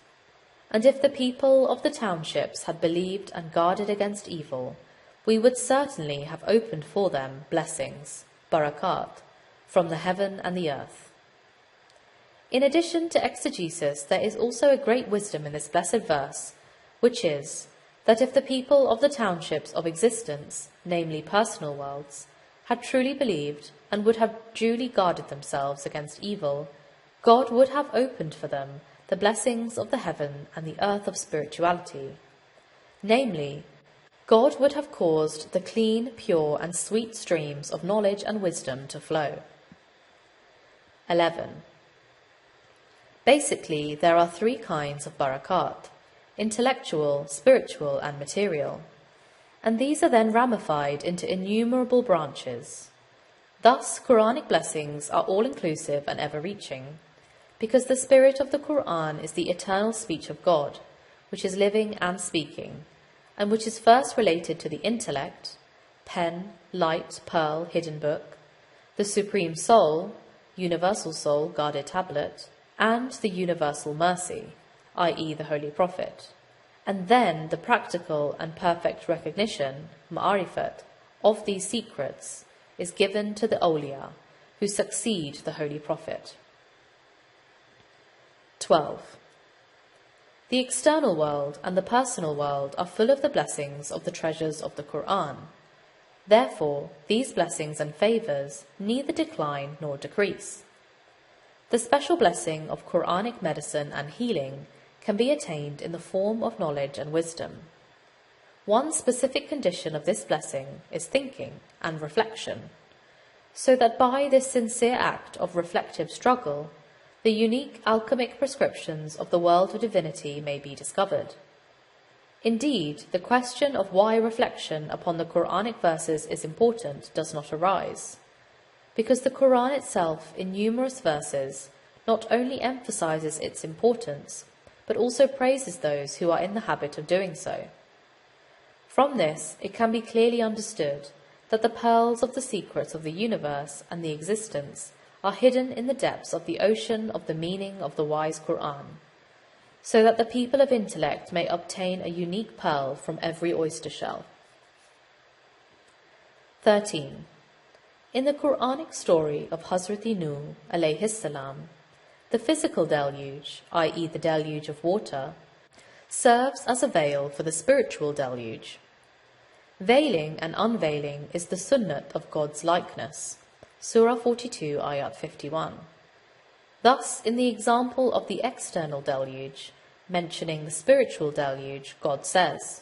A: "And if the people of the townships had believed and guarded against evil, we would certainly have opened for them blessings, barakat, from the heaven and the earth." In addition to exegesis, there is also a great wisdom in this blessed verse, which is that if the people of the townships of existence, namely personal worlds, had truly believed and would have duly guarded themselves against evil, God would have opened for them the blessings of the heaven and the earth of spirituality. Namely, God would have caused the clean, pure and sweet streams of knowledge and wisdom to flow. 11. Basically, there are three kinds of barakat: intellectual, spiritual and material, and these are then ramified into innumerable branches. Thus, Quranic blessings are all-inclusive and ever-reaching, because the spirit of the Qur'an is the eternal speech of God, which is living and speaking, and which is first related to the intellect, pen, light, pearl, hidden book, the supreme soul, universal soul, guarded tablet, and the universal mercy, i.e. the Holy Prophet, and then the practical and perfect recognition, ma'arifat, of these secrets is given to the awliya, who succeed the Holy Prophet. 12. The external world and the personal world are full of the blessings of the treasures of the Qur'an. Therefore, these blessings and favours neither decline nor decrease. The special blessing of Qur'anic medicine and healing can be attained in the form of knowledge and wisdom. One specific condition of this blessing is thinking and reflection, so that by this sincere act of reflective struggle, the unique alchemic prescriptions of the world of divinity may be discovered. Indeed, the question of why reflection upon the Qur'anic verses is important does not arise, because the Qur'an itself, in numerous verses, not only emphasizes its importance, but also praises those who are in the habit of doing so. From this, it can be clearly understood that the pearls of the secrets of the universe and the existence are hidden in the depths of the ocean of the meaning of the wise Qur'an, so that the people of intellect may obtain a unique pearl from every oyster shell. 13. In the Qur'anic story of Hazrati Nuh alayhi salam, the physical deluge, i.e. the deluge of water, serves as a veil for the spiritual deluge. Veiling and unveiling is the sunnat of God's likeness. Surah 42, ayat 51. Thus, in the example of the external deluge, mentioning the spiritual deluge, God says,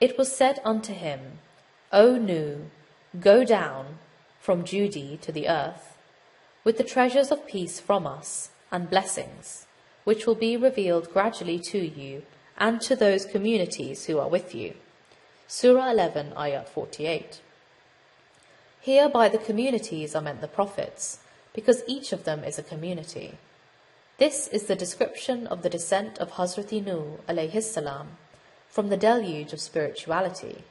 A: "It was said unto him, O Nuh, go down from Judy to the earth, with the treasures of peace from us and blessings, which will be revealed gradually to you and to those communities who are with you." Surah 11, ayat 48. Here by the communities are meant the prophets, because each of them is a community. This is the description of the descent of Hazrati Nuh alayhi salam from the deluge of spirituality.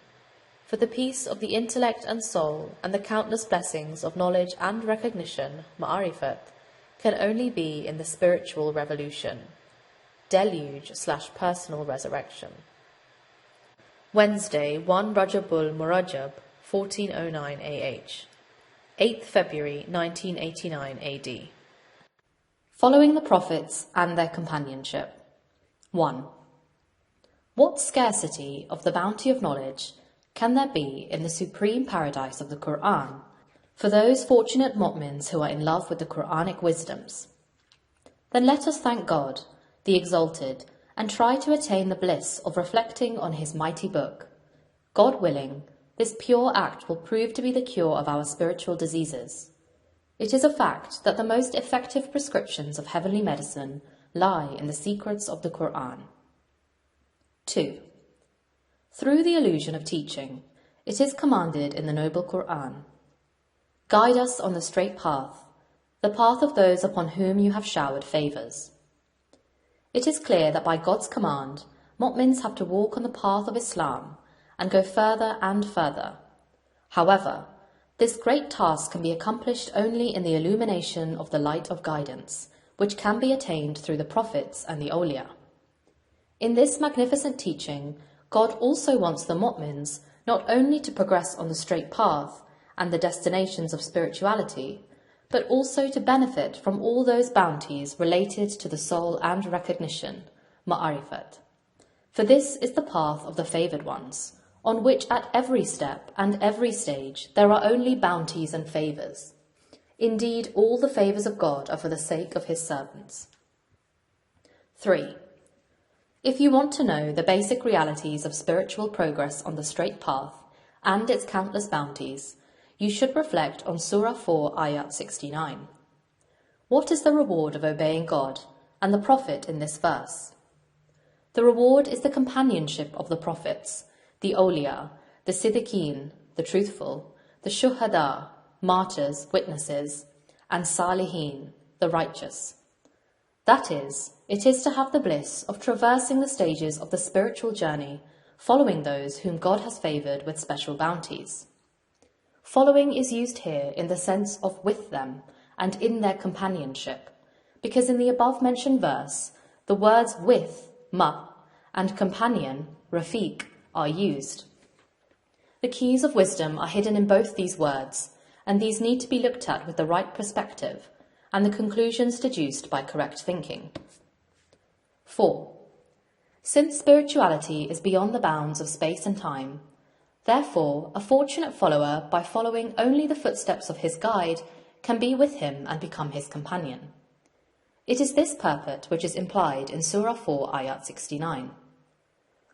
A: For the peace of the intellect and soul and the countless blessings of knowledge and recognition, ma'arifat, can only be in the spiritual revolution, deluge/personal resurrection. Wednesday, 1 Rajabul Murajab, 1409 AH, 8th February 1989 AD. Following the Prophets and their companionship. 1. What scarcity of the bounty of knowledge can there be in the supreme paradise of the Qur'an for those fortunate mu'mins who are in love with the Qur'anic wisdoms? Then let us thank God, the Exalted, and try to attain the bliss of reflecting on His mighty book. God willing, this pure act will prove to be the cure of our spiritual diseases. It is a fact that the most effective prescriptions of heavenly medicine lie in the secrets of the Qur'an. 2. Through the illusion of teaching, it is commanded in the noble Qur'an, "Guide us on the straight path, the path of those upon whom you have showered favours." It is clear that by God's command, mu'mins have to walk on the path of Islam and go further and further. However, this great task can be accomplished only in the illumination of the light of guidance, which can be attained through the prophets and the awliya. In this magnificent teaching, God also wants the mu'mins not only to progress on the straight path and the destinations of spirituality, but also to benefit from all those bounties related to the soul and recognition, ma'arifat. For this is the path of the favoured ones, on which at every step and every stage there are only bounties and favours. Indeed, all the favours of God are for the sake of His servants. 3. If you want to know the basic realities of spiritual progress on the straight path and its countless bounties, you should reflect on Surah 4, ayat 69. What is the reward of obeying God and the Prophet in this verse? The reward is the companionship of the prophets, the awliya, the siddiqeen, the truthful, the shuhada, martyrs, witnesses, and salihin, the righteous. That is, it is to have the bliss of traversing the stages of the spiritual journey, following those whom God has favoured with special bounties. Following is used here in the sense of with them and in their companionship, because in the above-mentioned verse, the words with, ma, and companion, rafiq, are used. The keys of wisdom are hidden in both these words, and these need to be looked at with the right perspective, and the conclusions deduced by correct thinking. 4. Since spirituality is beyond the bounds of space and time, therefore, a fortunate follower, by following only the footsteps of his guide, can be with him and become his companion. It is this purport which is implied in Surah 4, ayat 69.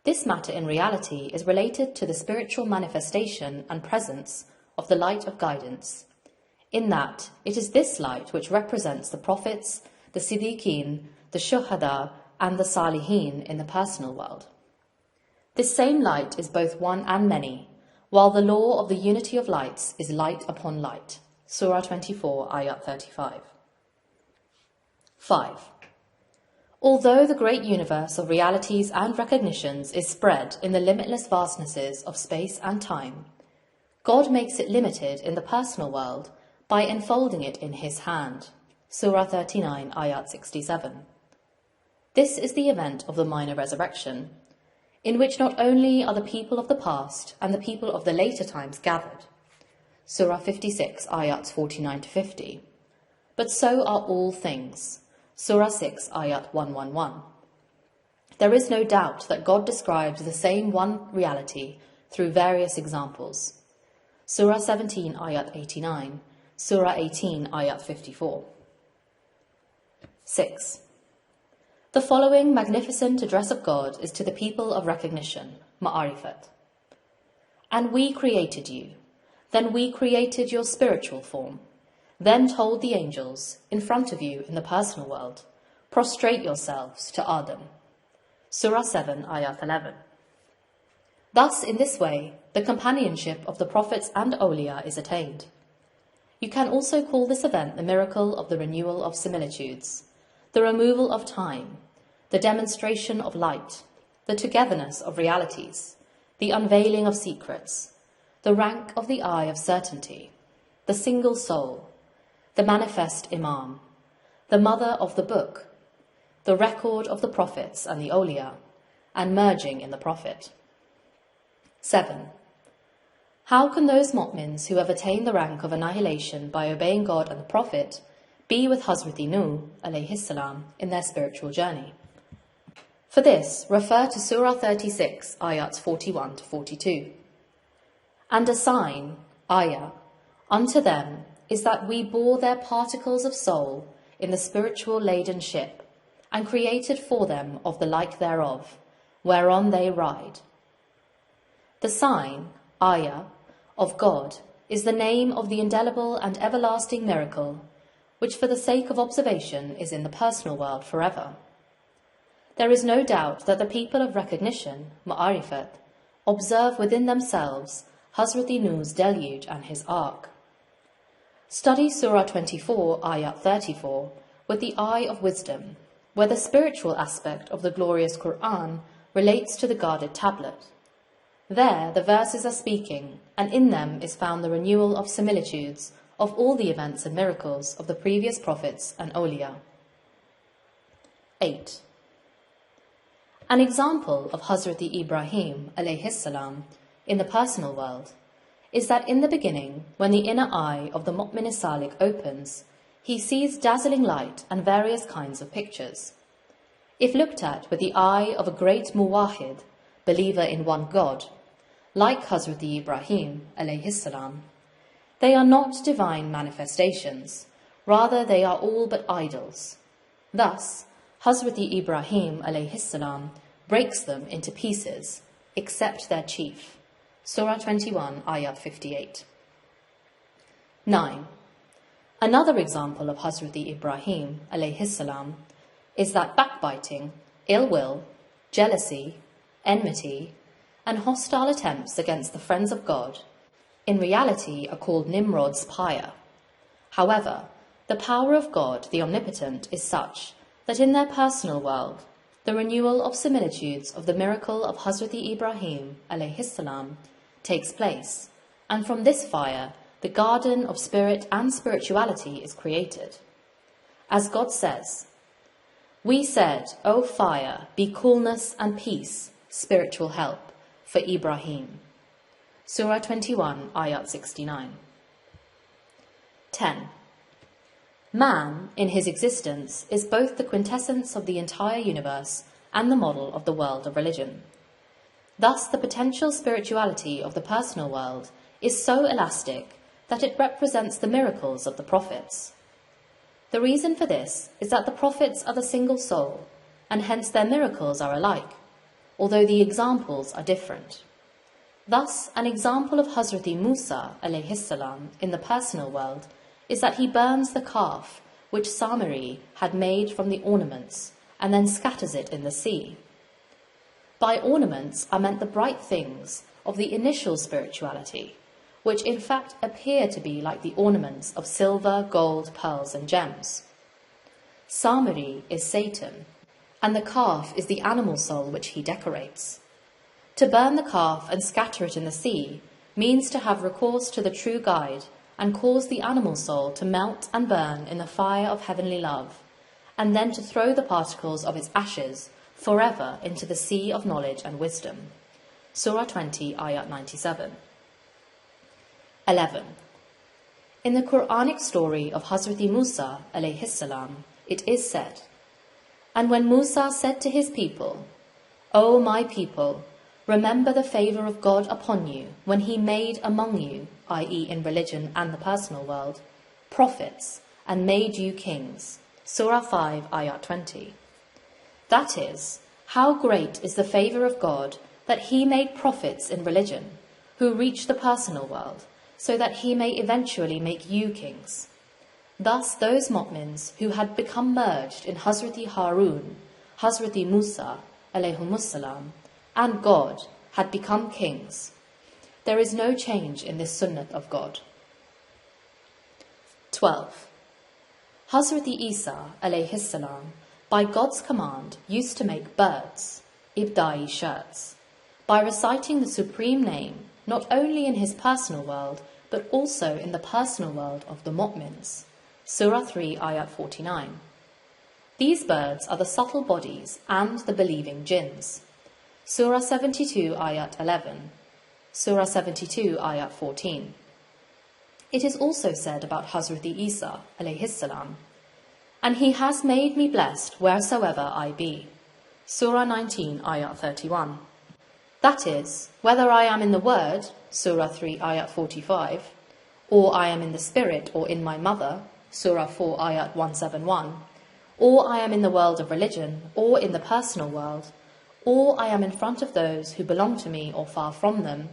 A: This matter in reality is related to the spiritual manifestation and presence of the light of guidance, in that it is this light which represents the prophets, the siddiqeen, the shuhada, and the salihin in the personal world. This same light is both one and many, while the law of the unity of lights is light upon light. Surah 24, ayat 35. 5. Although the great universe of realities and recognitions is spread in the limitless vastnesses of space and time, God makes it limited in the personal world by enfolding it in his hand. Surah 39, Ayat 67. This is the event of the minor resurrection, in which not only are the people of the past and the people of the later times gathered, Surah 56, Ayats 49 to 50, but so are all things, Surah 6, Ayat 111. There is no doubt that God describes the same one reality through various examples. Surah 17, Ayat 89, Surah 18, Ayat 54. 6. The following magnificent address of God is to the people of recognition, Ma'arifat. And we created you, then we created your spiritual form, then told the angels, in front of you in the personal world, prostrate yourselves to Adam. Surah 7, Ayat 11. Thus, in this way, the companionship of the prophets and awliya is attained. You can also call this event the miracle of the renewal of similitudes, the removal of time, the demonstration of light, the togetherness of realities, the unveiling of secrets, the rank of the eye of certainty, the single soul, the manifest Imam, the mother of the book, the record of the prophets and the awliya, and merging in the prophet. 7. How can those mu'mins who have attained the rank of annihilation by obeying God and the Prophet be with Hazrati Nuh alayhi salam in their spiritual journey? For this, refer to Surah 36, Ayats 41 to 42. And a sign, ayah, unto them is that we bore their particles of soul in the spiritual laden ship, and created for them of the like thereof, whereon they ride. The sign, ayah, of God is the name of the indelible and everlasting miracle, which for the sake of observation is in the personal world forever. There is no doubt that the people of recognition, Ma'arifat, observe within themselves Hazrati Nuh's deluge and his ark. Study Surah 24, Ayat 34, with the eye of wisdom, where the spiritual aspect of the glorious Qur'an relates to the guarded tablet. There the verses are speaking, and in them is found the renewal of similitudes of all the events and miracles of the previous prophets and awliya. 8. An example of Hazrati Ibrahim alayhi salam in the personal world is that in the beginning, when the inner eye of the mu'min salik opens, he sees dazzling light and various kinds of pictures. If looked at with the eye of a great muwahid, believer in one God, like Hazrati Ibrahim alayhi salam, they are not divine manifestations, rather they are all but idols. Thus, Hazrati Ibrahim alayhi salam breaks them into pieces, except their chief. Surah 21, Ayat 58. 9. Another example of Hazrati Ibrahim alayhi salam is that backbiting, ill will, jealousy, enmity, and hostile attempts against the friends of God in reality are called Nimrod's pyre. However, the power of God, the Omnipotent, is such that in their personal world, the renewal of similitudes of the miracle of Hazrati Ibrahim alayhi salam takes place, and from this fire, the garden of spirit and spirituality is created. As God says, "We said, O fire, be coolness and peace, spiritual help, for Ibrahim." Surah 21, Ayat 69. 10. Man, in his existence, is both the quintessence of the entire universe and the model of the world of religion. Thus, the potential spirituality of the personal world is so elastic that it represents the miracles of the prophets. The reason for this is that the prophets are the single soul, and hence their miracles are alike, although the examples are different. Thus, an example of Hazrati Musa alayhi salam in the personal world is that he burns the calf which Samiri had made from the ornaments and then scatters it in the sea. By ornaments are meant the bright things of the initial spirituality, which in fact appear to be like the ornaments of silver, gold, pearls and gems. Samiri is Satan, and the calf is the animal soul which he decorates. To burn the calf and scatter it in the sea means to have recourse to the true guide and cause the animal soul to melt and burn in the fire of heavenly love, and then to throw the particles of its ashes forever into the sea of knowledge and wisdom. Surah 20, Ayat 97. 11. In the Qur'anic story of Hazrat Musa alayhi salam, it is said, "And when Musa said to his people, 'O my people, remember the favour of God upon you when he made among you,' i.e. in religion and the personal world, 'prophets and made you kings.' Surah 5, Ayat 20. That is, how great is the favour of God that he made prophets in religion who reach the personal world, so that he may eventually make you kings. Thus those mu'mins who had become merged in Hazrati Harun, Hazrati Musa alayhimussalam, and God had become kings. There is no change in this sunnah of God. 12. Hazrati Isa alayhi salam, by God's command, used to make birds, ibda'i shirts, by reciting the supreme name, not only in his personal world, but also in the personal world of the mu'mins. Surah 3, Ayat 49. These birds are the subtle bodies and the believing jinns. Surah 72, Ayat 11. Surah 72, Ayat 14. It is also said about Hazrati Isa, alayhi salam, "And he has made me blessed wheresoever I be." Surah 19, Ayat 31. That is, whether I am in the Word, Surah 3, Ayat 45, or I am in the Spirit or in my mother, Surah 4, Ayat 171, or I am in the world of religion or in the personal world, or I am in front of those who belong to me or far from them,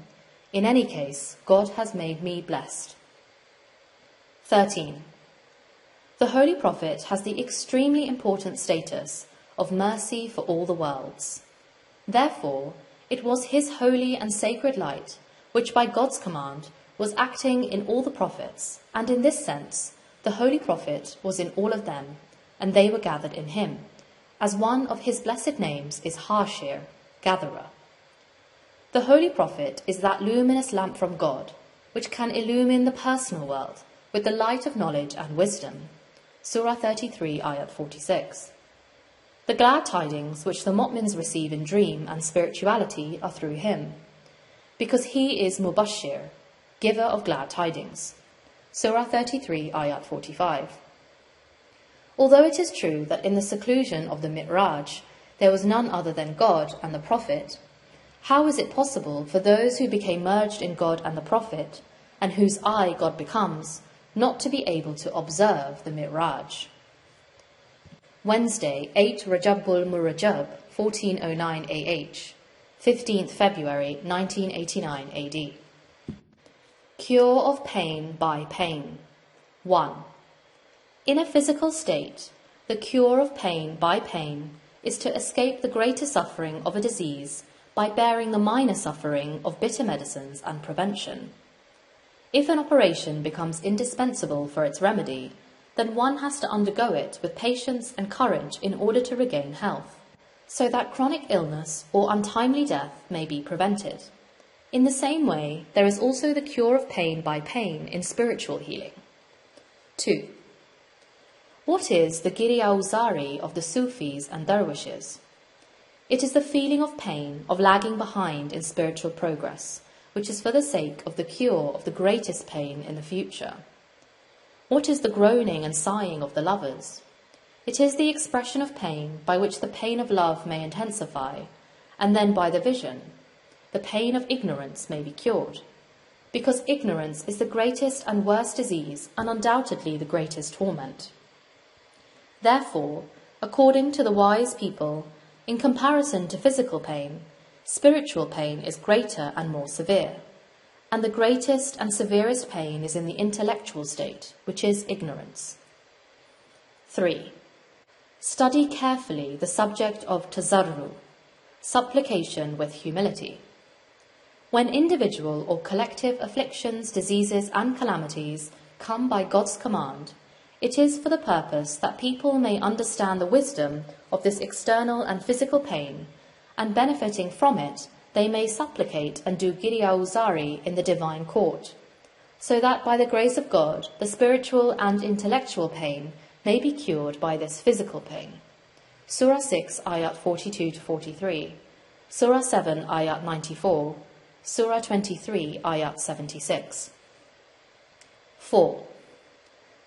A: in any case, God has made me blessed. 13. The Holy Prophet has the extremely important status of mercy for all the worlds. Therefore, it was his holy and sacred light, which by God's command was acting in all the prophets, and in this sense, the Holy Prophet was in all of them, and they were gathered in him, as one of his blessed names is Hashir, gatherer. The Holy Prophet is that luminous lamp from God, which can illumine the personal world with the light of knowledge and wisdom. Surah 33, Ayat 46. The glad tidings which the mu'mins receive in dream and spirituality are through him, because he is Mubashir, giver of glad tidings. Surah 33, Ayat 45. Although it is true that in the seclusion of the Mi'raj there was none other than God and the Prophet, how is it possible for those who became merged in God and the Prophet, and whose eye God becomes, not to be able to observe the Mi'raj? Wednesday, 8 Rajabul Murajab, 1409 AH, 15th February 1989 AD. Cure of pain by pain. 1. In a physical state, the cure of pain by pain is to escape the greater suffering of a disease by bearing the minor suffering of bitter medicines and prevention. If an operation becomes indispensable for its remedy, then one has to undergo it with patience and courage in order to regain health, so that chronic illness or untimely death may be prevented. In the same way, there is also the cure of pain by pain in spiritual healing. 2. What is the Giri-Awzari of the Sufis and Dervishes? It is the feeling of pain of lagging behind in spiritual progress, which is for the sake of the cure of the greatest pain in the future. What is the groaning and sighing of the lovers? It is the expression of pain by which the pain of love may intensify, and then by the vision, the pain of ignorance may be cured, because ignorance is the greatest and worst disease and undoubtedly the greatest torment. Therefore, according to the wise people, in comparison to physical pain, spiritual pain is greater and more severe, and the greatest and severest pain is in the intellectual state, which is ignorance. 3. Study carefully the subject of tazarru, supplication with humility. When individual or collective afflictions, diseases and calamities come by God's command, it is for the purpose that people may understand the wisdom of this external and physical pain, and benefiting from it, they may supplicate and do giriyauzari in the divine court, so that by the grace of God, the spiritual and intellectual pain may be cured by this physical pain. Surah 6, ayat 42-43, Surah 7, ayat 94, Surah 23, ayat 76. 4.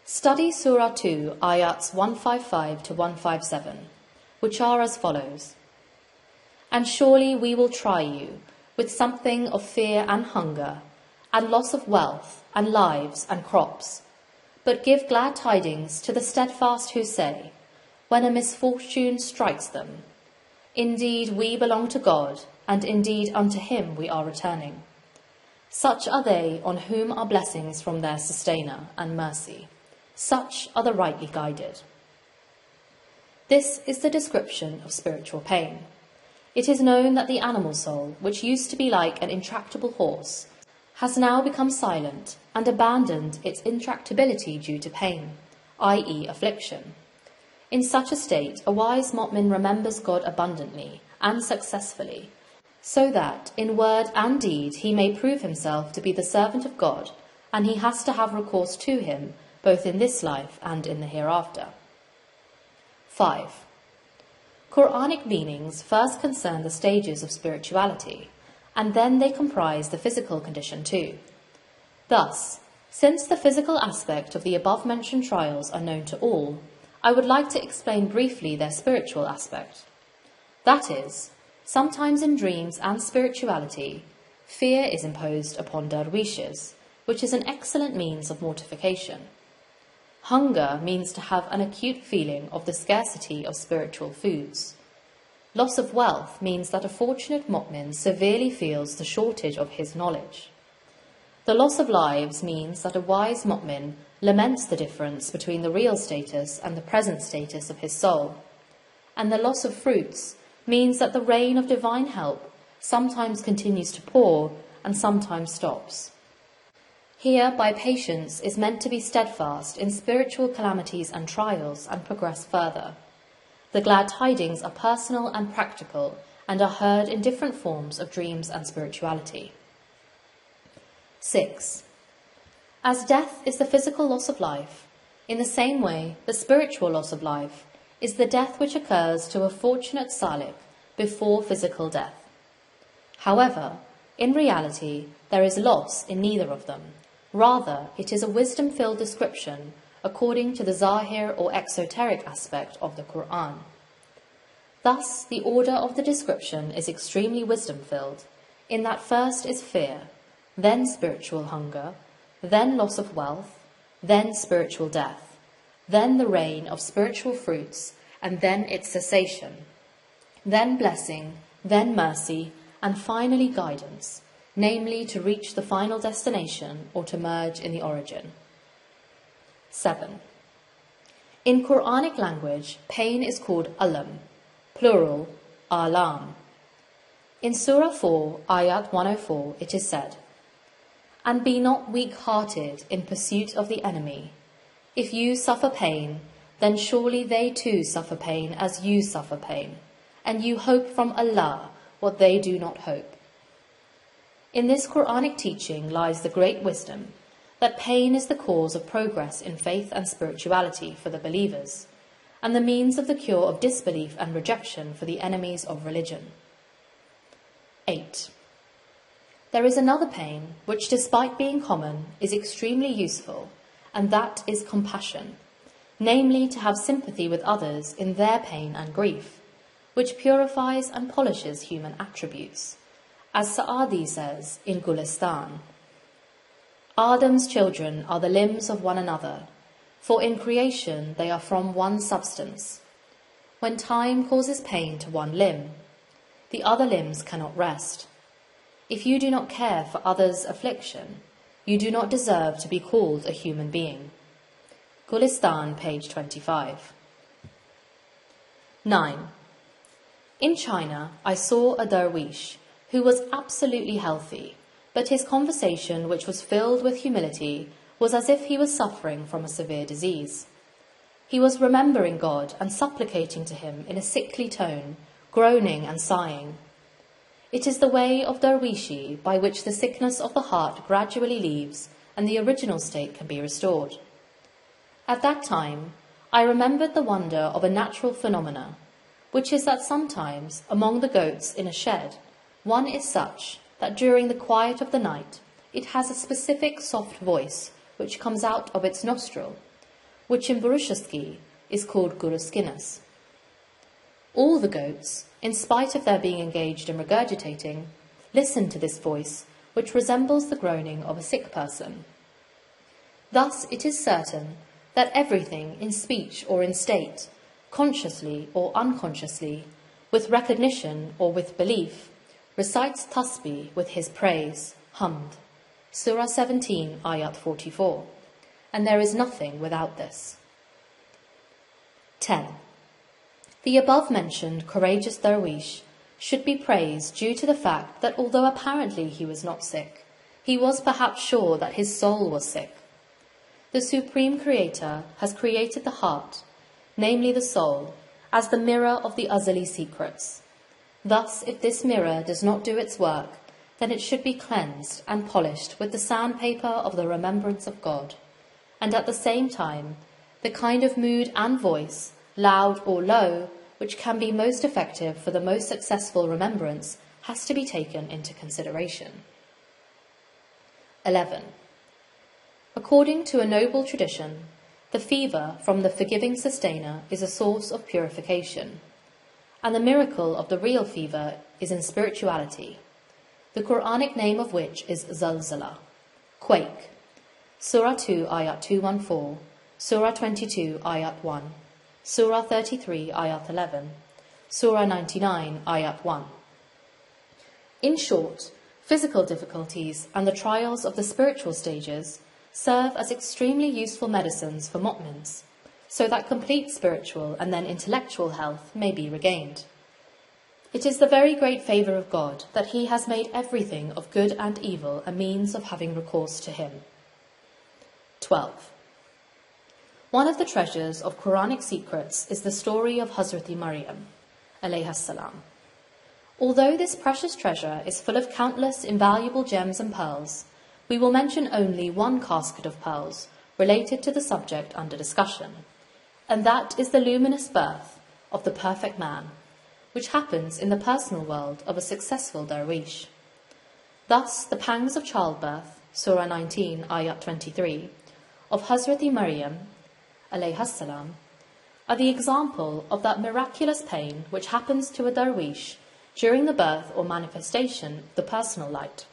A: Study Surah 2, ayats 155-157, which are as follows. And surely we will try you with something of fear and hunger, and loss of wealth, and lives, and crops. But give glad tidings to the steadfast who say, when a misfortune strikes them, indeed we belong to God, and indeed unto him we are returning. Such are they on whom are blessings from their sustainer and mercy. Such are the rightly guided. This is the description of spiritual pain. It is known that the animal soul, which used to be like an intractable horse, has now become silent and abandoned its intractability due to pain, i.e. affliction. In such a state, a wise mu'min remembers God abundantly and successfully, so that in word and deed he may prove himself to be the servant of God, and he has to have recourse to him both in this life and in the hereafter. 5. Qur'anic meanings first concern the stages of spirituality, and then they comprise the physical condition too. Thus, since the physical aspect of the above-mentioned trials are known to all, I would like to explain briefly their spiritual aspect. That is, sometimes in dreams and spirituality, fear is imposed upon dervishes, which is an excellent means of mortification. Hunger means to have an acute feeling of the scarcity of spiritual foods. Loss of wealth means that a fortunate mu'min severely feels the shortage of his knowledge. The loss of lives means that a wise mu'min laments the difference between the real status and the present status of his soul. And the loss of fruits means that the rain of divine help sometimes continues to pour and sometimes stops. Here, by patience is meant to be steadfast in spiritual calamities and trials and progress further. The glad tidings are personal and practical and are heard in different forms of dreams and spirituality. 6. As death is the physical loss of life, in the same way the spiritual loss of life is the death which occurs to a fortunate salik before physical death. However, in reality, there is loss in neither of them. Rather, it is a wisdom-filled description according to the zahir or exoteric aspect of the Qur'an. Thus, the order of the description is extremely wisdom-filled, in that first is fear, then spiritual hunger, then loss of wealth, then spiritual death, then the rain of spiritual fruits, and then its cessation, then blessing, then mercy, and finally guidance, namely to reach the final destination or to merge in the origin. 7. In Qur'anic language, pain is called alam, plural, alam. In Surah 4, ayat 104, it is said, And be not weak-hearted in pursuit of the enemy. If you suffer pain, then surely they too suffer pain as you suffer pain, and you hope from Allah what they do not hope. In this Qur'anic teaching lies the great wisdom that pain is the cause of progress in faith and spirituality for the believers, and the means of the cure of disbelief and rejection for the enemies of religion. 8. There is another pain which, despite being common, is extremely useful, and that is compassion, namely to have sympathy with others in their pain and grief, which purifies and polishes human attributes. As Sa'adi says in Gulistan, Adam's children are the limbs of one another, for in creation they are from one substance. When time causes pain to one limb, the other limbs cannot rest. If you do not care for others' affliction, you do not deserve to be called a human being. Gulistan, page 25. 9. In China, I saw a dervish who was absolutely healthy, but his conversation, which was filled with humility, was as if he was suffering from a severe disease. He was remembering God and supplicating to him in a sickly tone, groaning and sighing. It is the way of Darwishi by which the sickness of the heart gradually leaves and the original state can be restored. At that time, I remembered the wonder of a natural phenomena, which is that sometimes among the goats in a shed, one is such that during the quiet of the night it has a specific soft voice which comes out of its nostril, which in Burushaski is called Guruskinus. All the goats, in spite of their being engaged in regurgitating, listen to this voice, which resembles the groaning of a sick person. Thus it is certain that everything in speech or in state, consciously or unconsciously, with recognition or with belief, recites tasbih with his praise, hamd. Surah 17, Ayat 44. And there is nothing without this. 10. The above-mentioned courageous dervish should be praised due to the fact that although apparently he was not sick, he was perhaps sure that his soul was sick. The Supreme Creator has created the heart, namely the soul, as the mirror of the Azali secrets. Thus, if this mirror does not do its work, then it should be cleansed and polished with the sandpaper of the remembrance of God, and at the same time, the kind of mood and voice, loud or low, which can be most effective for the most successful remembrance, has to be taken into consideration. 11. According to a noble tradition, the fever from the forgiving sustainer is a source of purification, and the miracle of the real fever is in spirituality, the Qur'anic name of which is Zalzala, quake. Surah 2, Ayat 214, Surah 22, Ayat 1, Surah 33, Ayat 11, Surah 99, Ayat 1. In short, physical difficulties and the trials of the spiritual stages serve as extremely useful medicines for mu'mins, so that complete spiritual and then intellectual health may be regained. It is the very great favour of God that He has made everything of good and evil a means of having recourse to Him. 12. One of the treasures of Quranic secrets is the story of Hazrati Maryam, alayha salam. Although this precious treasure is full of countless invaluable gems and pearls, we will mention only one casket of pearls related to the subject under discussion, and that is the luminous birth of the perfect man, which happens in the personal world of a successful dervish. Thus, the pangs of childbirth, Surah 19, Ayat 23, of Hazrati Maryam, alayha salam, are the example of that miraculous pain which happens to a dervish during the birth or manifestation of the personal light.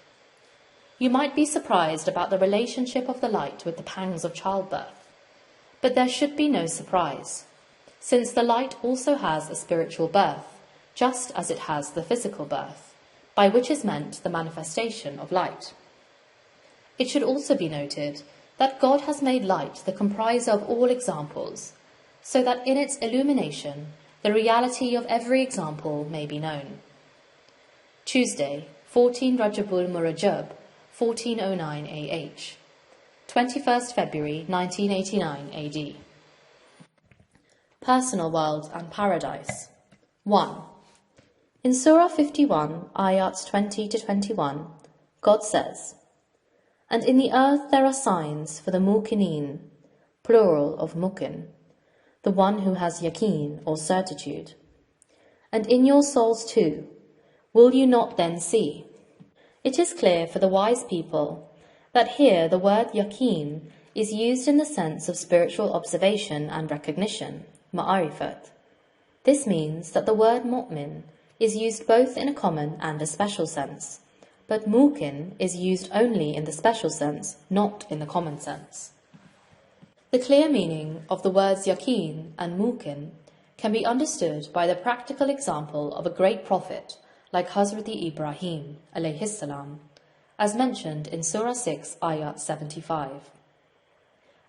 A: You might be surprised about the relationship of the light with the pangs of childbirth, but there should be no surprise, since the light also has a spiritual birth, just as it has the physical birth, by which is meant the manifestation of light. It should also be noted that God has made light the compriser of all examples, so that in its illumination the reality of every example may be known. Tuesday, 14 Rajabul Murajab, 1409 AH, 21st February 1989 AD. Personal world and paradise. 1. In Surah 51, ayats 20 to 21, God says, "And in the earth there are signs for the muqinin," plural of muqin, the one who has yaqeen or certitude. "And in your souls too, will you not then see?" It is clear for the wise people that here the word yaqeen is used in the sense of spiritual observation and recognition, ma'arifat. This means that the word mu'min is used both in a common and a special sense, but muqin is used only in the special sense, not in the common sense. The clear meaning of the words yaqeen and muqin can be understood by the practical example of a great prophet like Hazrati Ibrahim, alayhi salam, as mentioned in Surah 6, Ayat 75.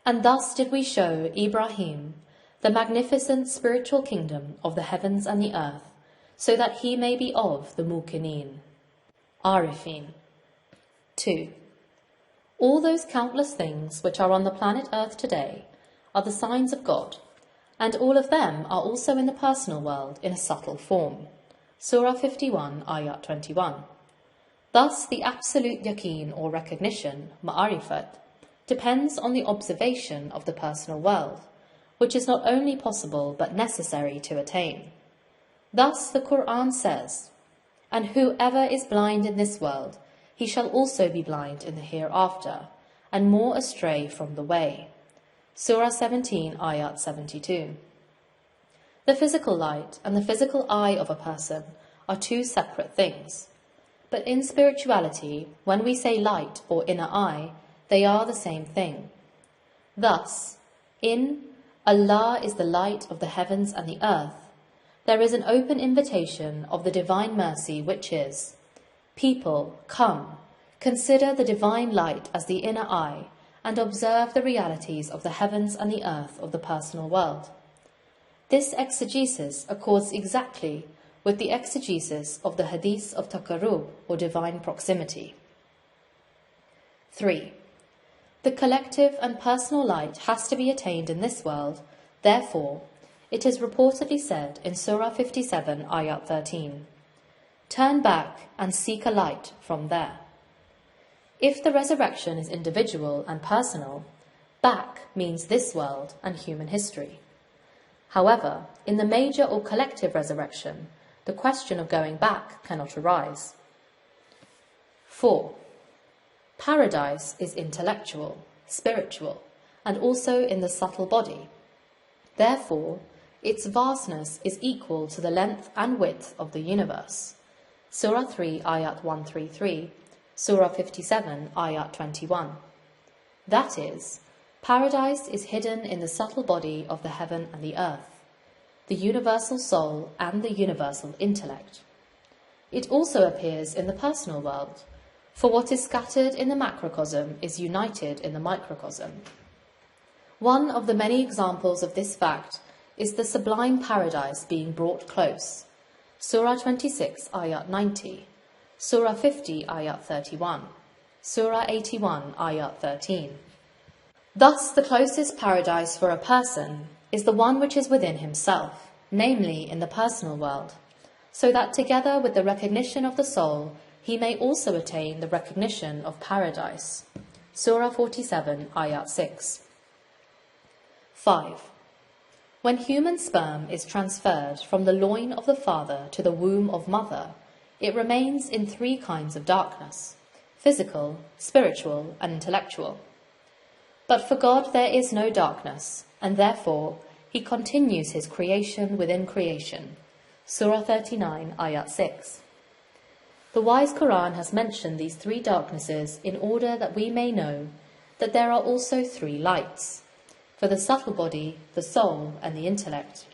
A: "And thus did we show Ibrahim the magnificent spiritual kingdom of the heavens and the earth, so that he may be of the muqinin, arifin." 2. All those countless things which are on the planet Earth today are the signs of God, and all of them are also in the personal world in a subtle form. Surah 51, Ayat 21. Thus, the absolute yaqeen or recognition, ma'arifat, depends on the observation of the personal world, which is not only possible but necessary to attain. Thus, the Qur'an says, "And whoever is blind in this world, he shall also be blind in the hereafter, and more astray from the way." Surah 17, Ayat 72. The physical light and the physical eye of a person are two separate things. But in spirituality, when we say light or inner eye, they are the same thing. Thus, in Allah is the light of the heavens and the earth, there is an open invitation of the divine mercy, which is, "People, come, consider the divine light as the inner eye, and observe the realities of the heavens and the earth of the personal world." This exegesis accords exactly with the exegesis of the hadith of taqarrub, or divine proximity. 3. The collective and personal light has to be attained in this world. Therefore, it is reportedly said in Surah 57, Ayat 13, "Turn back and seek a light from there." If the resurrection is individual and personal, back means this world and human history. However, in the major or collective resurrection, the question of going back cannot arise. 4. Paradise is intellectual, spiritual, and also in the subtle body. Therefore, its vastness is equal to the length and width of the universe. Surah 3, Ayat 133, Surah 57, Ayat 21. That is, paradise is hidden in the subtle body of the heaven and the earth, the universal soul and the universal intellect. It also appears in the personal world, for what is scattered in the macrocosm is united in the microcosm. One of the many examples of this fact is the sublime paradise being brought close. Surah 26, Ayat 90, Surah 50, Ayat 31, Surah 81, Ayat 13. Thus, the closest paradise for a person is the one which is within himself, namely in the personal world, so that together with the recognition of the soul, he may also attain the recognition of paradise. Surah 47, Ayat 6. 5. When human sperm is transferred from the loin of the father to the womb of mother, it remains in three kinds of darkness: physical, spiritual, and intellectual. But for God there is no darkness, and therefore he continues his creation within creation. Surah 39, Ayat 6. The wise Quran has mentioned these three darknesses in order that we may know that there are also three lights, for the subtle body, the soul, and the intellect.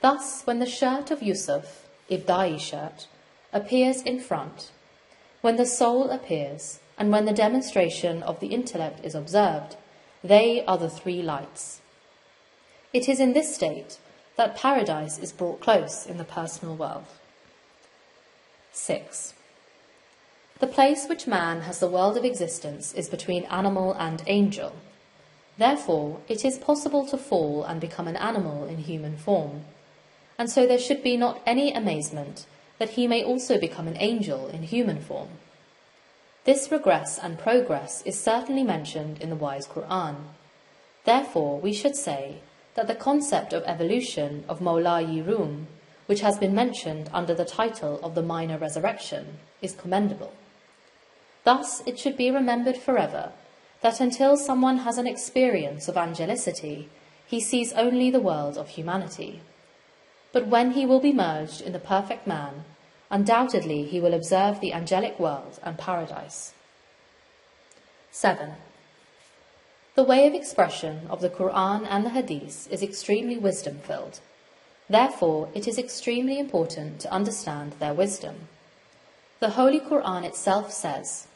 A: Thus, when the shirt of Yusuf, Ibda'i shirt, appears in front, when the soul appears, and when the demonstration of the intellect is observed, they are the three lights. It is in this state that paradise is brought close in the personal world. 6. The place which man has the world of existence is between animal and angel. Therefore, it is possible to fall and become an animal in human form, and so there should be not any amazement that he may also become an angel in human form. This regress and progress is certainly mentioned in the wise Qur'an. Therefore, we should say that the concept of evolution of Mawla-yi Rum, which has been mentioned under the title of the minor resurrection, is commendable. Thus, it should be remembered forever that until someone has an experience of angelicity, he sees only the world of humanity. But when he will be merged in the perfect man, undoubtedly he will observe the angelic world and paradise. 7. The way of expression of the Qur'an and the Hadith is extremely wisdom-filled. Therefore, it is extremely important to understand their wisdom. The Holy Qur'an itself says,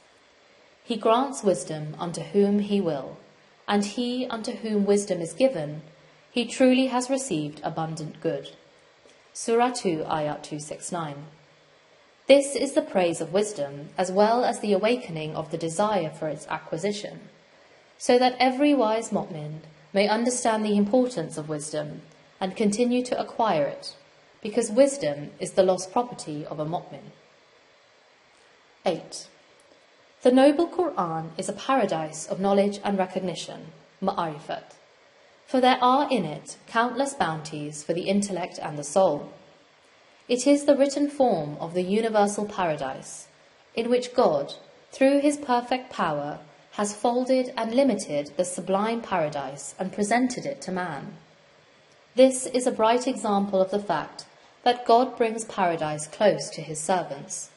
A: "He grants wisdom unto whom he will, and he unto whom wisdom is given, he truly has received abundant good." Surah 2, Ayat 269. This is the praise of wisdom, as well as the awakening of the desire for its acquisition, so that every wise mu'min may understand the importance of wisdom and continue to acquire it, because wisdom is the lost property of a mu'min. 8. The noble Qur'an is a paradise of knowledge and recognition, ma'arifat, for there are in it countless bounties for the intellect and the soul. It is the written form of the universal paradise, in which God, through his perfect power, has folded and limited the sublime paradise and presented it to man. This is a bright example of the fact that God brings paradise close to his servants,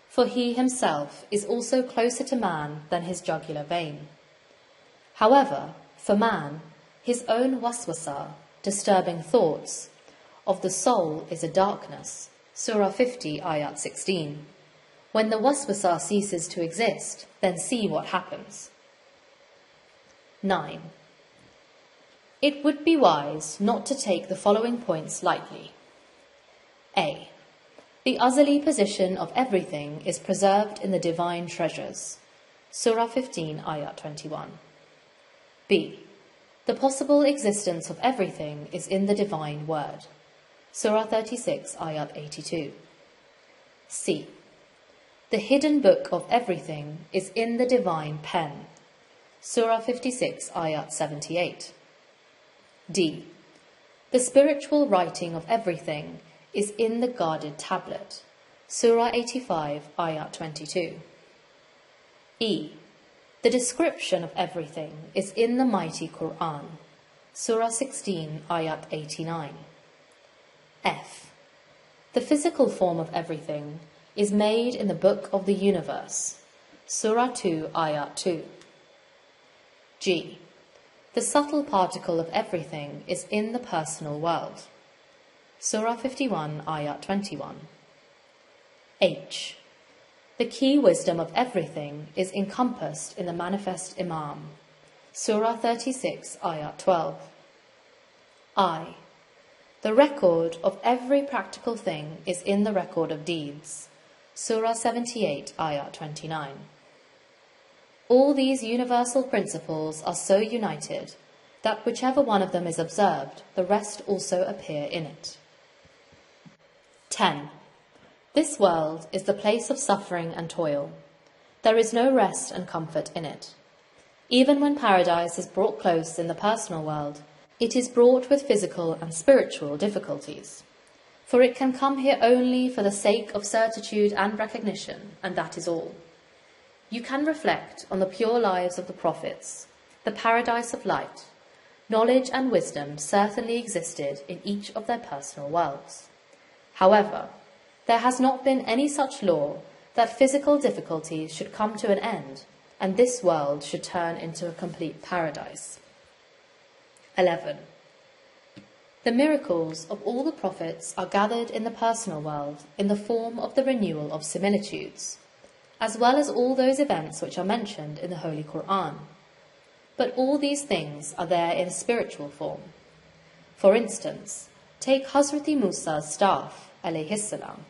A: for he himself is also closer to man than his jugular vein. However, for man, his own waswasa, disturbing thoughts, of the soul is a darkness, Surah 50, Ayat 16. When the waswasa ceases to exist, then see what happens. 9. It would be wise not to take the following points lightly. A. The azali position of everything is preserved in the divine treasures, Surah 15, Ayat 21. B. The possible existence of everything is in the divine word, Surah 36, Ayat 82. C. The hidden book of everything is in the divine pen, Surah 56, Ayat 78. D. The spiritual writing of everything is in the guarded tablet, Surah 85, Ayat 22. E. The description of everything is in the mighty Qur'an, Surah 16, Ayat 89. F. The physical form of everything is made in the book of the universe, Surah 2, Ayat 2. G. The subtle particle of everything is in the personal world, Surah 51, Ayat 21. H. The key wisdom of everything is encompassed in the manifest Imam, Surah 36, Ayat 12. I. The record of every practical thing is in the record of deeds, Surah 78, Ayat 29. All these universal principles are so united that whichever one of them is observed, the rest also appear in it. 10. This world is the place of suffering and toil. There is no rest and comfort in it. Even when paradise is brought close in the personal world, it is brought with physical and spiritual difficulties. For it can come here only for the sake of certitude and recognition, and that is all. You can reflect on the pure lives of the prophets, the paradise of light. Knowledge and wisdom certainly existed in each of their personal worlds. However, there has not been any such law that physical difficulties should come to an end and this world should turn into a complete paradise. 11. The miracles of all the prophets are gathered in the personal world in the form of the renewal of similitudes, as well as all those events which are mentioned in the Holy Qur'an. But all these things are there in a spiritual form. For instance, take Hazrati Musa's staff, alayhi salam,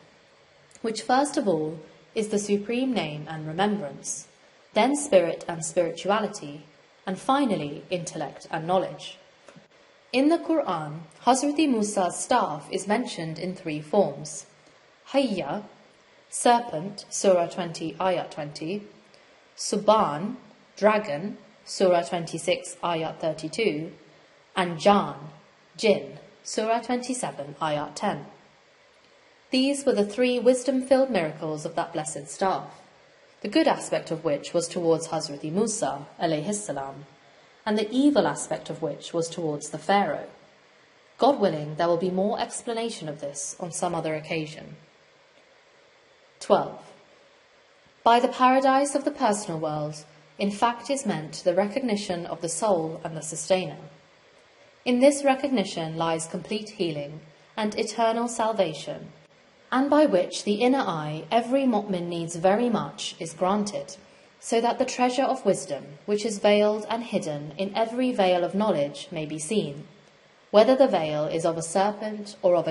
A: which first of all is the supreme name and remembrance, then spirit and spirituality, and finally intellect and knowledge. In the Qur'an, Hazrati Musa's staff is mentioned in 3 forms. Hayya, serpent, Surah 20, Ayat 20. Subhan, dragon, Surah 26, Ayat 32. And Jan, jinn, Surah 27, Ayat 10. These were the 3 wisdom-filled miracles of that blessed staff, the good aspect of which was towards Hazrati Musa, alayhi salam, and the evil aspect of which was towards the Pharaoh. God willing, there will be more explanation of this on some other occasion. 12. By the paradise of the personal world, in fact is meant the recognition of the soul and the sustainer. In this recognition lies complete healing and eternal salvation, and by which the inner eye every mu'min needs very much is granted, so that the treasure of wisdom, which is veiled and hidden in every veil of knowledge, may be seen, whether the veil is of a serpent or of a